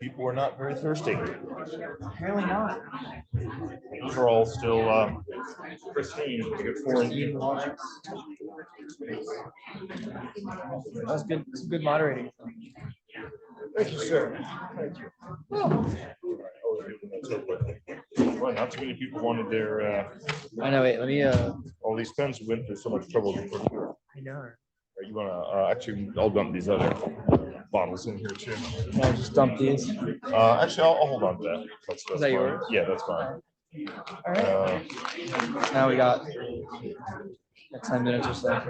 People were not very thirsty. Apparently not. These are all still pristine. That's good. That's good moderating. Thank you, sir. Thank you. Well, not too many people wanted their. I know. Wait, let me. All these pens went through so much trouble to procure. I know. You want to actually? I'll dump these other bottles in here too. I'll just dump these. Actually, I'll hold on to that. That's Is that fine. yours? Yeah, that's fine. All right. Now we got 10 minutes or so.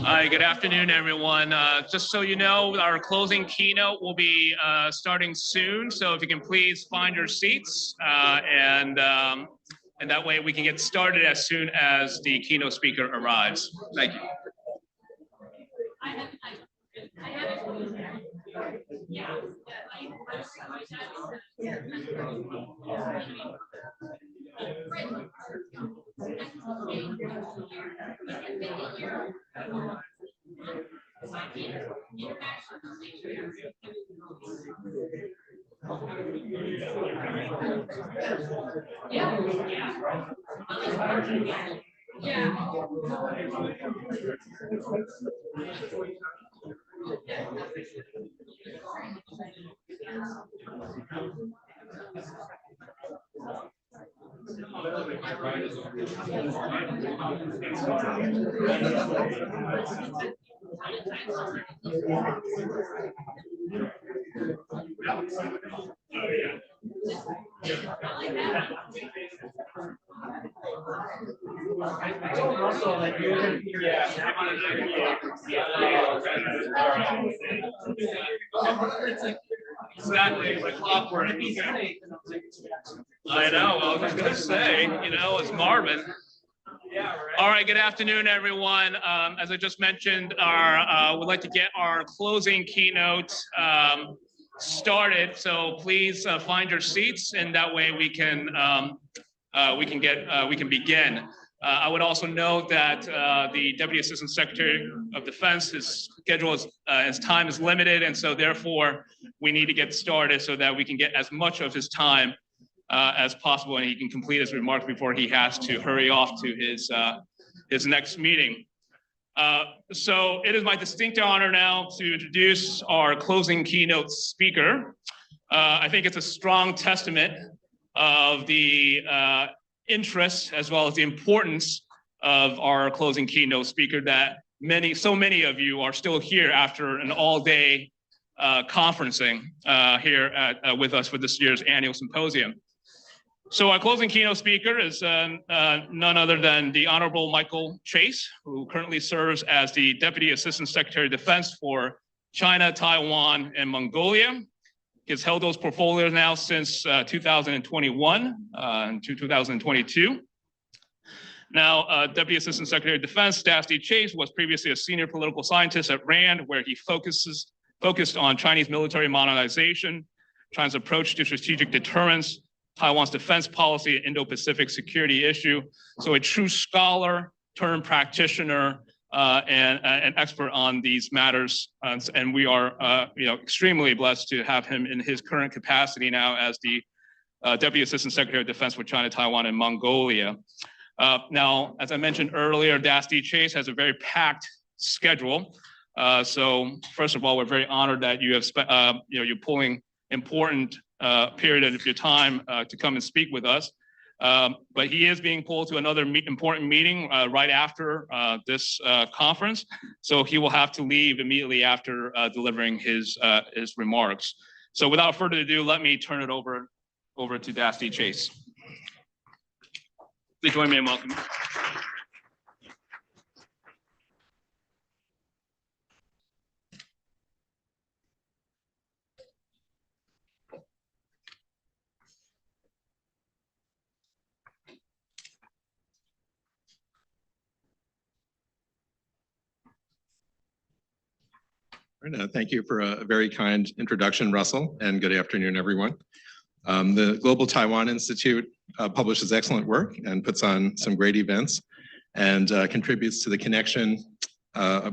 Hi, good afternoon, everyone. Just so you know, our closing keynote will be starting soon. So if you can please find your seats and that way we can get started as soon as the keynote speaker arrives. Thank you. Exactly, like clockwork. I know, I was just gonna say, you know, it's Marvin. All right, good afternoon, everyone. As I just mentioned, we'd like to get our closing keynote started. So please find your seats, and that way we can begin. I would also note that the Deputy Assistant Secretary of Defense, his schedule is, his time is limited, and so therefore we need to get started so that we can get as much of his time as possible, and he can complete his remarks before he has to hurry off to his next meeting. So it is my distinct honor now to introduce our closing keynote speaker. I think it's a strong testament of the interest as well as the importance of our closing keynote speaker that so many of you are still here after an all-day conferencing here with us for this year's annual symposium. So our closing keynote speaker is none other than the Honorable Michael Chase, who currently serves as the Deputy Assistant Secretary of Defense for China, Taiwan, and Mongolia. He has held those portfolios now since 2021 and 2022. Now, Deputy Assistant Secretary of Defense Dastty Chase was previously a senior political scientist at RAND, where he focused on Chinese military modernization, China's approach to strategic deterrence, Taiwan's defense policy, and Indo-Pacific security issue. So a true scholar turned practitioner and an expert on these matters. And we are extremely blessed to have him in his current capacity now as the Deputy Assistant Secretary of Defense for China, Taiwan, and Mongolia. Now, as I mentioned earlier, Dastty Chase has a very packed schedule. So first of all, we're very honored that you have spent, you're pulling important period of your time to come and speak with us. But he is being pulled to another important meeting right after this conference. So he will have to leave immediately after delivering his remarks. So without further ado, let me turn it over to Dastty Chase. Please join me in welcoming. Thank you for a very kind introduction, Russell, and good afternoon, everyone. The Global Taiwan Institute publishes excellent work and puts on some great events and contributes to the connection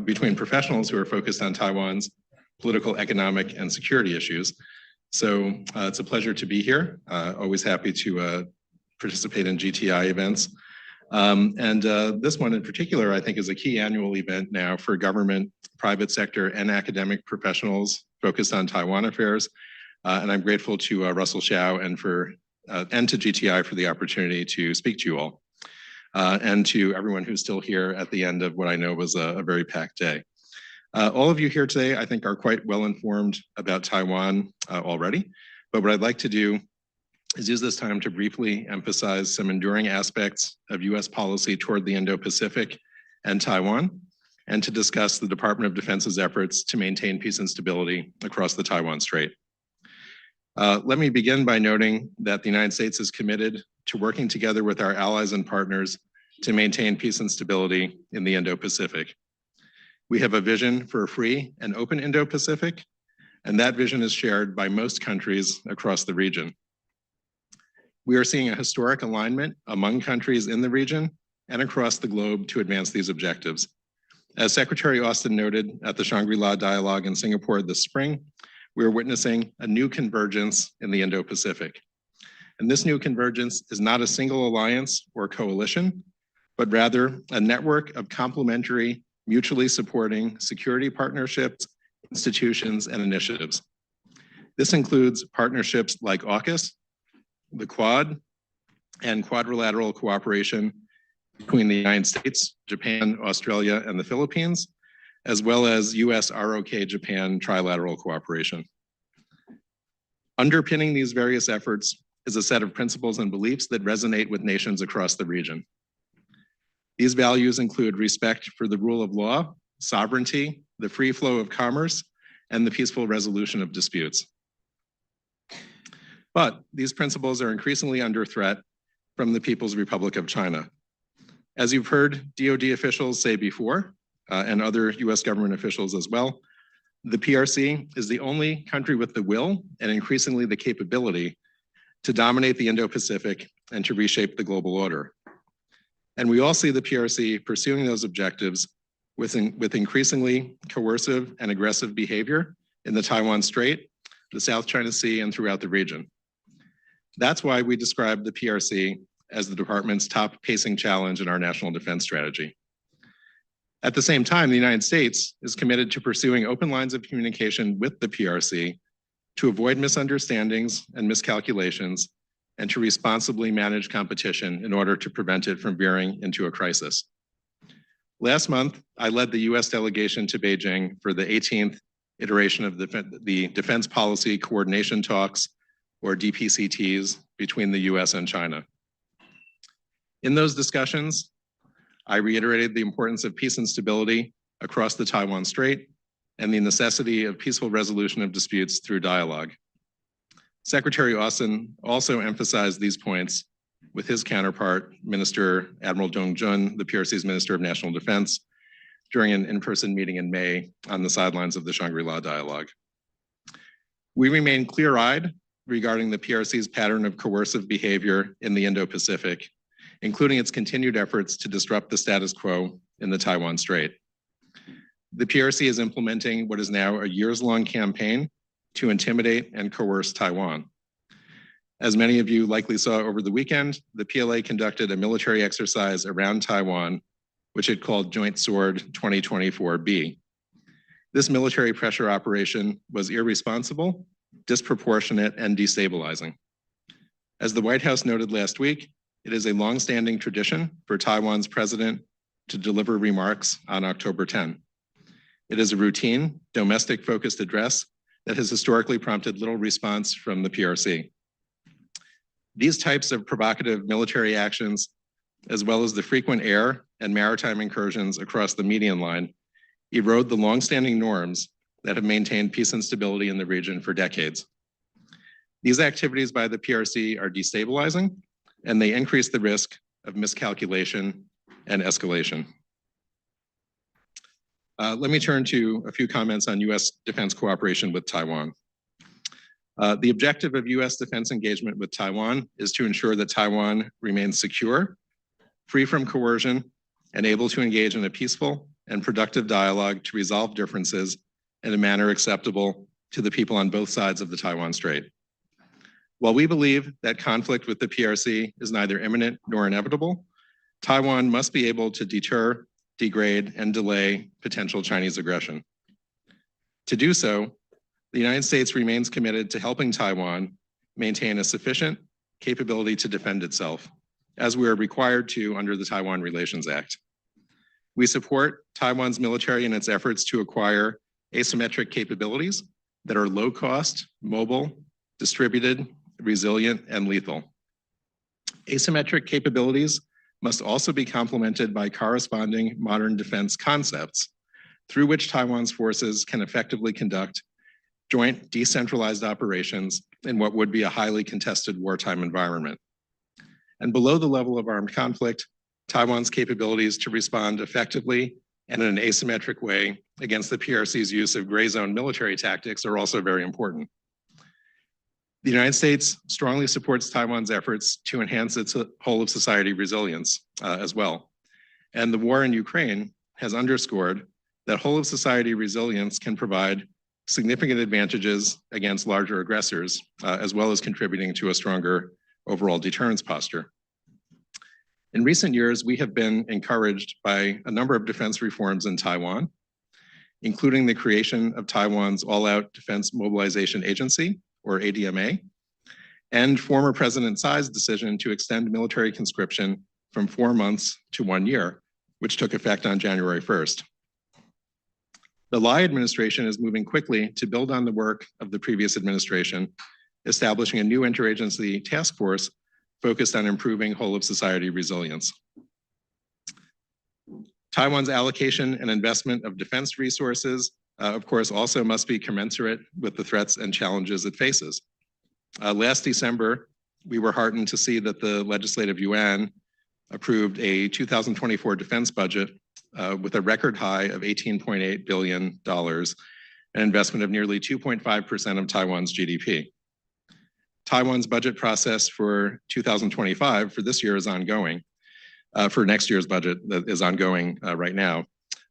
between professionals who are focused on Taiwan's political, economic, and security issues. So it's a pleasure to be here. Always happy to participate in GTI events. This one in particular, I think, is a key annual event now for government, private sector, and academic professionals focused on Taiwan affairs. And I'm grateful to Russell Xiao and to GTI for the opportunity to speak to you all, and to everyone who's still here at the end of what I know was a very packed day. All of you here today, I think, are quite well informed about Taiwan already. But what I'd like to do is use this time to briefly emphasize some enduring aspects of US policy toward the Indo-Pacific and Taiwan, and to discuss the Department of Defense's efforts to maintain peace and stability across the Taiwan Strait. Let me begin by noting that the United States is committed to working together with our allies and partners to maintain peace and stability in the Indo-Pacific. We have a vision for a free and open Indo-Pacific, and that vision is shared by most countries across the region. We are seeing a historic alignment among countries in the region and across the globe to advance these objectives. As Secretary Austin noted at the Shangri-La Dialogue in Singapore this spring, we are witnessing a new convergence in the Indo-Pacific. And this new convergence is not a single alliance or coalition, but rather a network of complementary, mutually supporting security partnerships, institutions, and initiatives. This includes partnerships like AUKUS, the Quad, and quadrilateral cooperation between the United States, Japan, Australia, and the Philippines, as well as US-ROK Japan trilateral cooperation. Underpinning these various efforts is a set of principles and beliefs that resonate with nations across the region. These values include respect for the rule of law, sovereignty, the free flow of commerce, and the peaceful resolution of disputes. But these principles are increasingly under threat from the People's Republic of China. As you've heard DoD officials say before, and other US government officials as well, the PRC is the only country with the will and increasingly the capability to dominate the Indo-Pacific and to reshape the global order. And we all see the PRC pursuing those objectives with increasingly coercive and aggressive behavior in the Taiwan Strait, the South China Sea, and throughout the region. That's why we describe the PRC as the department's top pacing challenge in our national defense strategy. At the same time, the United States is committed to pursuing open lines of communication with the PRC to avoid misunderstandings and miscalculations and to responsibly manage competition in order to prevent it from veering into a crisis. Last month, I led the US delegation to Beijing for the 18th iteration of the Defense Policy Coordination Talks, or DPCTs, between the US and China. In those discussions, I reiterated the importance of peace and stability across the Taiwan Strait and the necessity of peaceful resolution of disputes through dialogue. Secretary Austin also emphasized these points with his counterpart, Minister Admiral Dong Jun, the PRC's Minister of National Defense, during an in-person meeting in May on the sidelines of the Shangri-La dialogue. We remain clear-eyed regarding the PRC's pattern of coercive behavior in the Indo-Pacific, including its continued efforts to disrupt the status quo in the Taiwan Strait. The PRC is implementing what is now a years-long campaign to intimidate and coerce Taiwan. As many of you likely saw over the weekend, the PLA conducted a military exercise around Taiwan, which it called Joint Sword 2024B. This military pressure operation was irresponsible, disproportionate, and destabilizing. As the White House noted last week, it is a longstanding tradition for Taiwan's president to deliver remarks on October 10. It is a routine, domestic-focused address that has historically prompted little response from the PRC. These types of provocative military actions, as well as the frequent air and maritime incursions across the median line, erode the longstanding norms that have maintained peace and stability in the region for decades. These activities by the PRC are destabilizing, and they increase the risk of miscalculation and escalation. Let me turn to a few comments on US defense cooperation with Taiwan. The objective of US defense engagement with Taiwan is to ensure that Taiwan remains secure, free from coercion, and able to engage in a peaceful and productive dialogue to resolve differences in a manner acceptable to the people on both sides of the Taiwan Strait. While we believe that conflict with the PRC is neither imminent nor inevitable, Taiwan must be able to deter, degrade, and delay potential Chinese aggression. To do so, the United States remains committed to helping Taiwan maintain a sufficient capability to defend itself, as we are required to under the Taiwan Relations Act. We support Taiwan's military in its efforts to acquire asymmetric capabilities that are low cost, mobile, distributed, resilient, and lethal. Asymmetric capabilities must also be complemented by corresponding modern defense concepts through which Taiwan's forces can effectively conduct joint decentralized operations in what would be a highly contested wartime environment. And below the level of armed conflict, Taiwan's capabilities to respond effectively and in an asymmetric way against the PRC's use of gray zone military tactics are also very important. The United States strongly supports Taiwan's efforts to enhance its whole of society resilience as well. And the war in Ukraine has underscored that whole of society resilience can provide significant advantages against larger aggressors, as well as contributing to a stronger overall deterrence posture. In recent years, we have been encouraged by a number of defense reforms in Taiwan, including the creation of Taiwan's All-Out Defense Mobilization Agency, or ADMA, and former President Tsai's decision to extend military conscription from 4 months to 1 year, which took effect on January 1st. The Lai administration is moving quickly to build on the work of the previous administration, establishing a new interagency task force focused on improving whole of society resilience. Taiwan's allocation and investment of defense resources, of course, also must be commensurate with the threats and challenges it faces. Last December, we were heartened to see that the Legislative Yuan approved a 2024 defense budget with a record high of $18.8 billion, an investment of nearly 2.5% of Taiwan's GDP. Taiwan's budget process for 2025 for this year is ongoing. For next year's budget that is ongoing right now.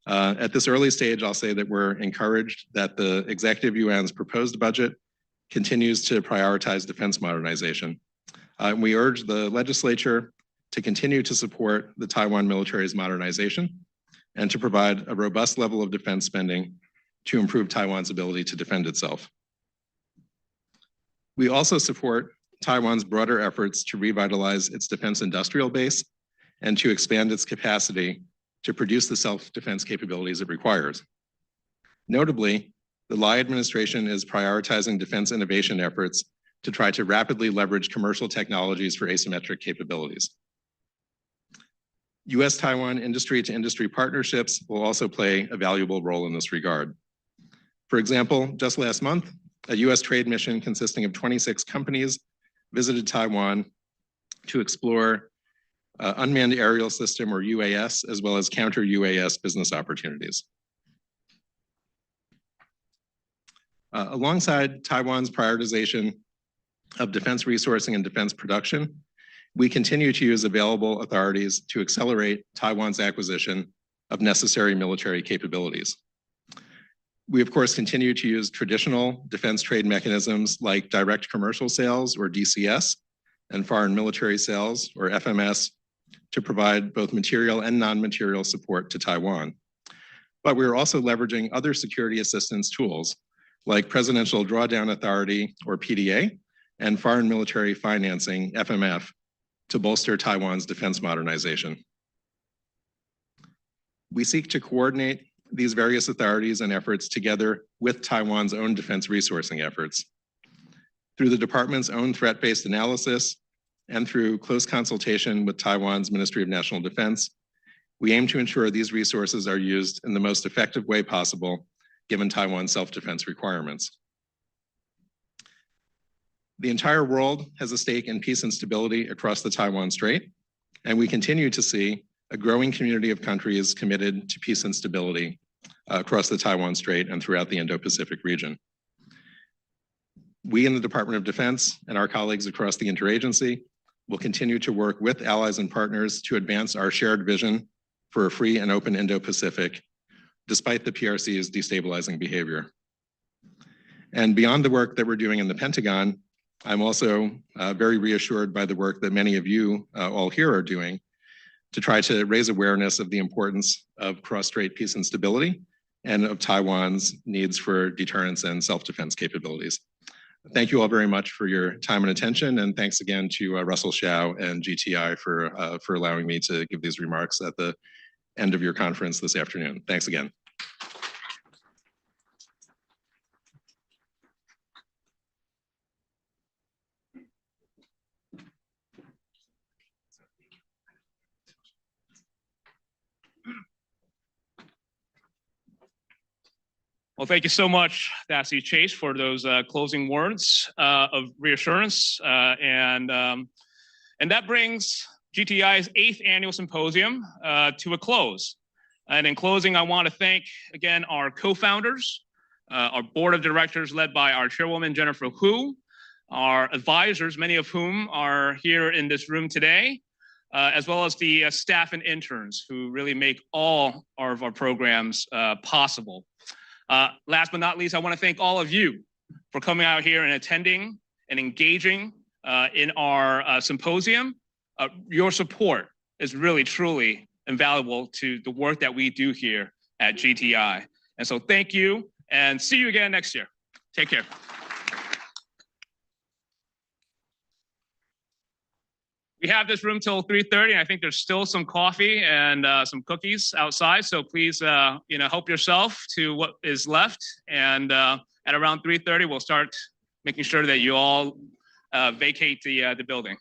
At this early stage, I'll say that we're encouraged that the Executive Yuan's proposed budget continues to prioritize defense modernization. We urge the legislature to continue to support the Taiwan military's modernization and to provide a robust level of defense spending to improve Taiwan's ability to defend itself. We also support Taiwan's broader efforts to revitalize its defense industrial base and to expand its capacity to produce the self-defense capabilities it requires. Notably, the Lai administration is prioritizing defense innovation efforts to try to rapidly leverage commercial technologies for asymmetric capabilities. US-Taiwan industry-to-industry partnerships will also play a valuable role in this regard. For example, just last month, a US trade mission consisting of 26 companies visited Taiwan to explore unmanned aerial system, or UAS, as well as counter UAS business opportunities. Alongside Taiwan's prioritization of defense resourcing and defense production, we continue to use available authorities to accelerate Taiwan's acquisition of necessary military capabilities. We, of course, continue to use traditional defense trade mechanisms like direct commercial sales, or DCS, and foreign military sales, or FMS, to provide both material and non-material support to Taiwan. But we are also leveraging other security assistance tools like Presidential Drawdown Authority, or PDA, and foreign military financing, FMF, to bolster Taiwan's defense modernization. We seek to coordinate these various authorities and efforts together with Taiwan's own defense resourcing efforts. Through the department's own threat-based analysis and through close consultation with Taiwan's Ministry of National Defense, we aim to ensure these resources are used in the most effective way possible, given Taiwan's self-defense requirements. The entire world has a stake in peace and stability across the Taiwan Strait, and we continue to see a growing community of countries committed to peace and stability across the Taiwan Strait and throughout the Indo-Pacific region. We in the Department of Defense and our colleagues across the interagency will continue to work with allies and partners to advance our shared vision for a free and open Indo-Pacific, despite the PRC's destabilizing behavior. And beyond the work that we're doing in the Pentagon, I'm also very reassured by the work that many of you all here are doing to try to raise awareness of the importance of cross-strait peace and stability and of Taiwan's needs for deterrence and self-defense capabilities. Thank you all very much for your time and attention, and thanks again to Russell Xiao and GTI for allowing me to give these remarks at the end of your conference this afternoon. Thanks again. Well, thank you so much, Thassi Chase, for those closing words of reassurance. And that brings GTI's 8th annual symposium to a close. And in closing, I want to thank, again, our co-founders, our board of directors led by our chairwoman, Jennifer Hu, our advisors, many of whom are here in this room today, as well as the staff and interns who really make all of our programs possible. Last but not least, I want to thank all of you for coming out here and attending and engaging in our symposium. Your support is really, truly invaluable to the work that we do here at GTI. And so thank you, and see you again next year. Take care. We have this room till 3:30, and I think there's still some coffee and some cookies outside. So please, help yourself to what is left. And at around 3:30, we'll start making sure that you all vacate the building.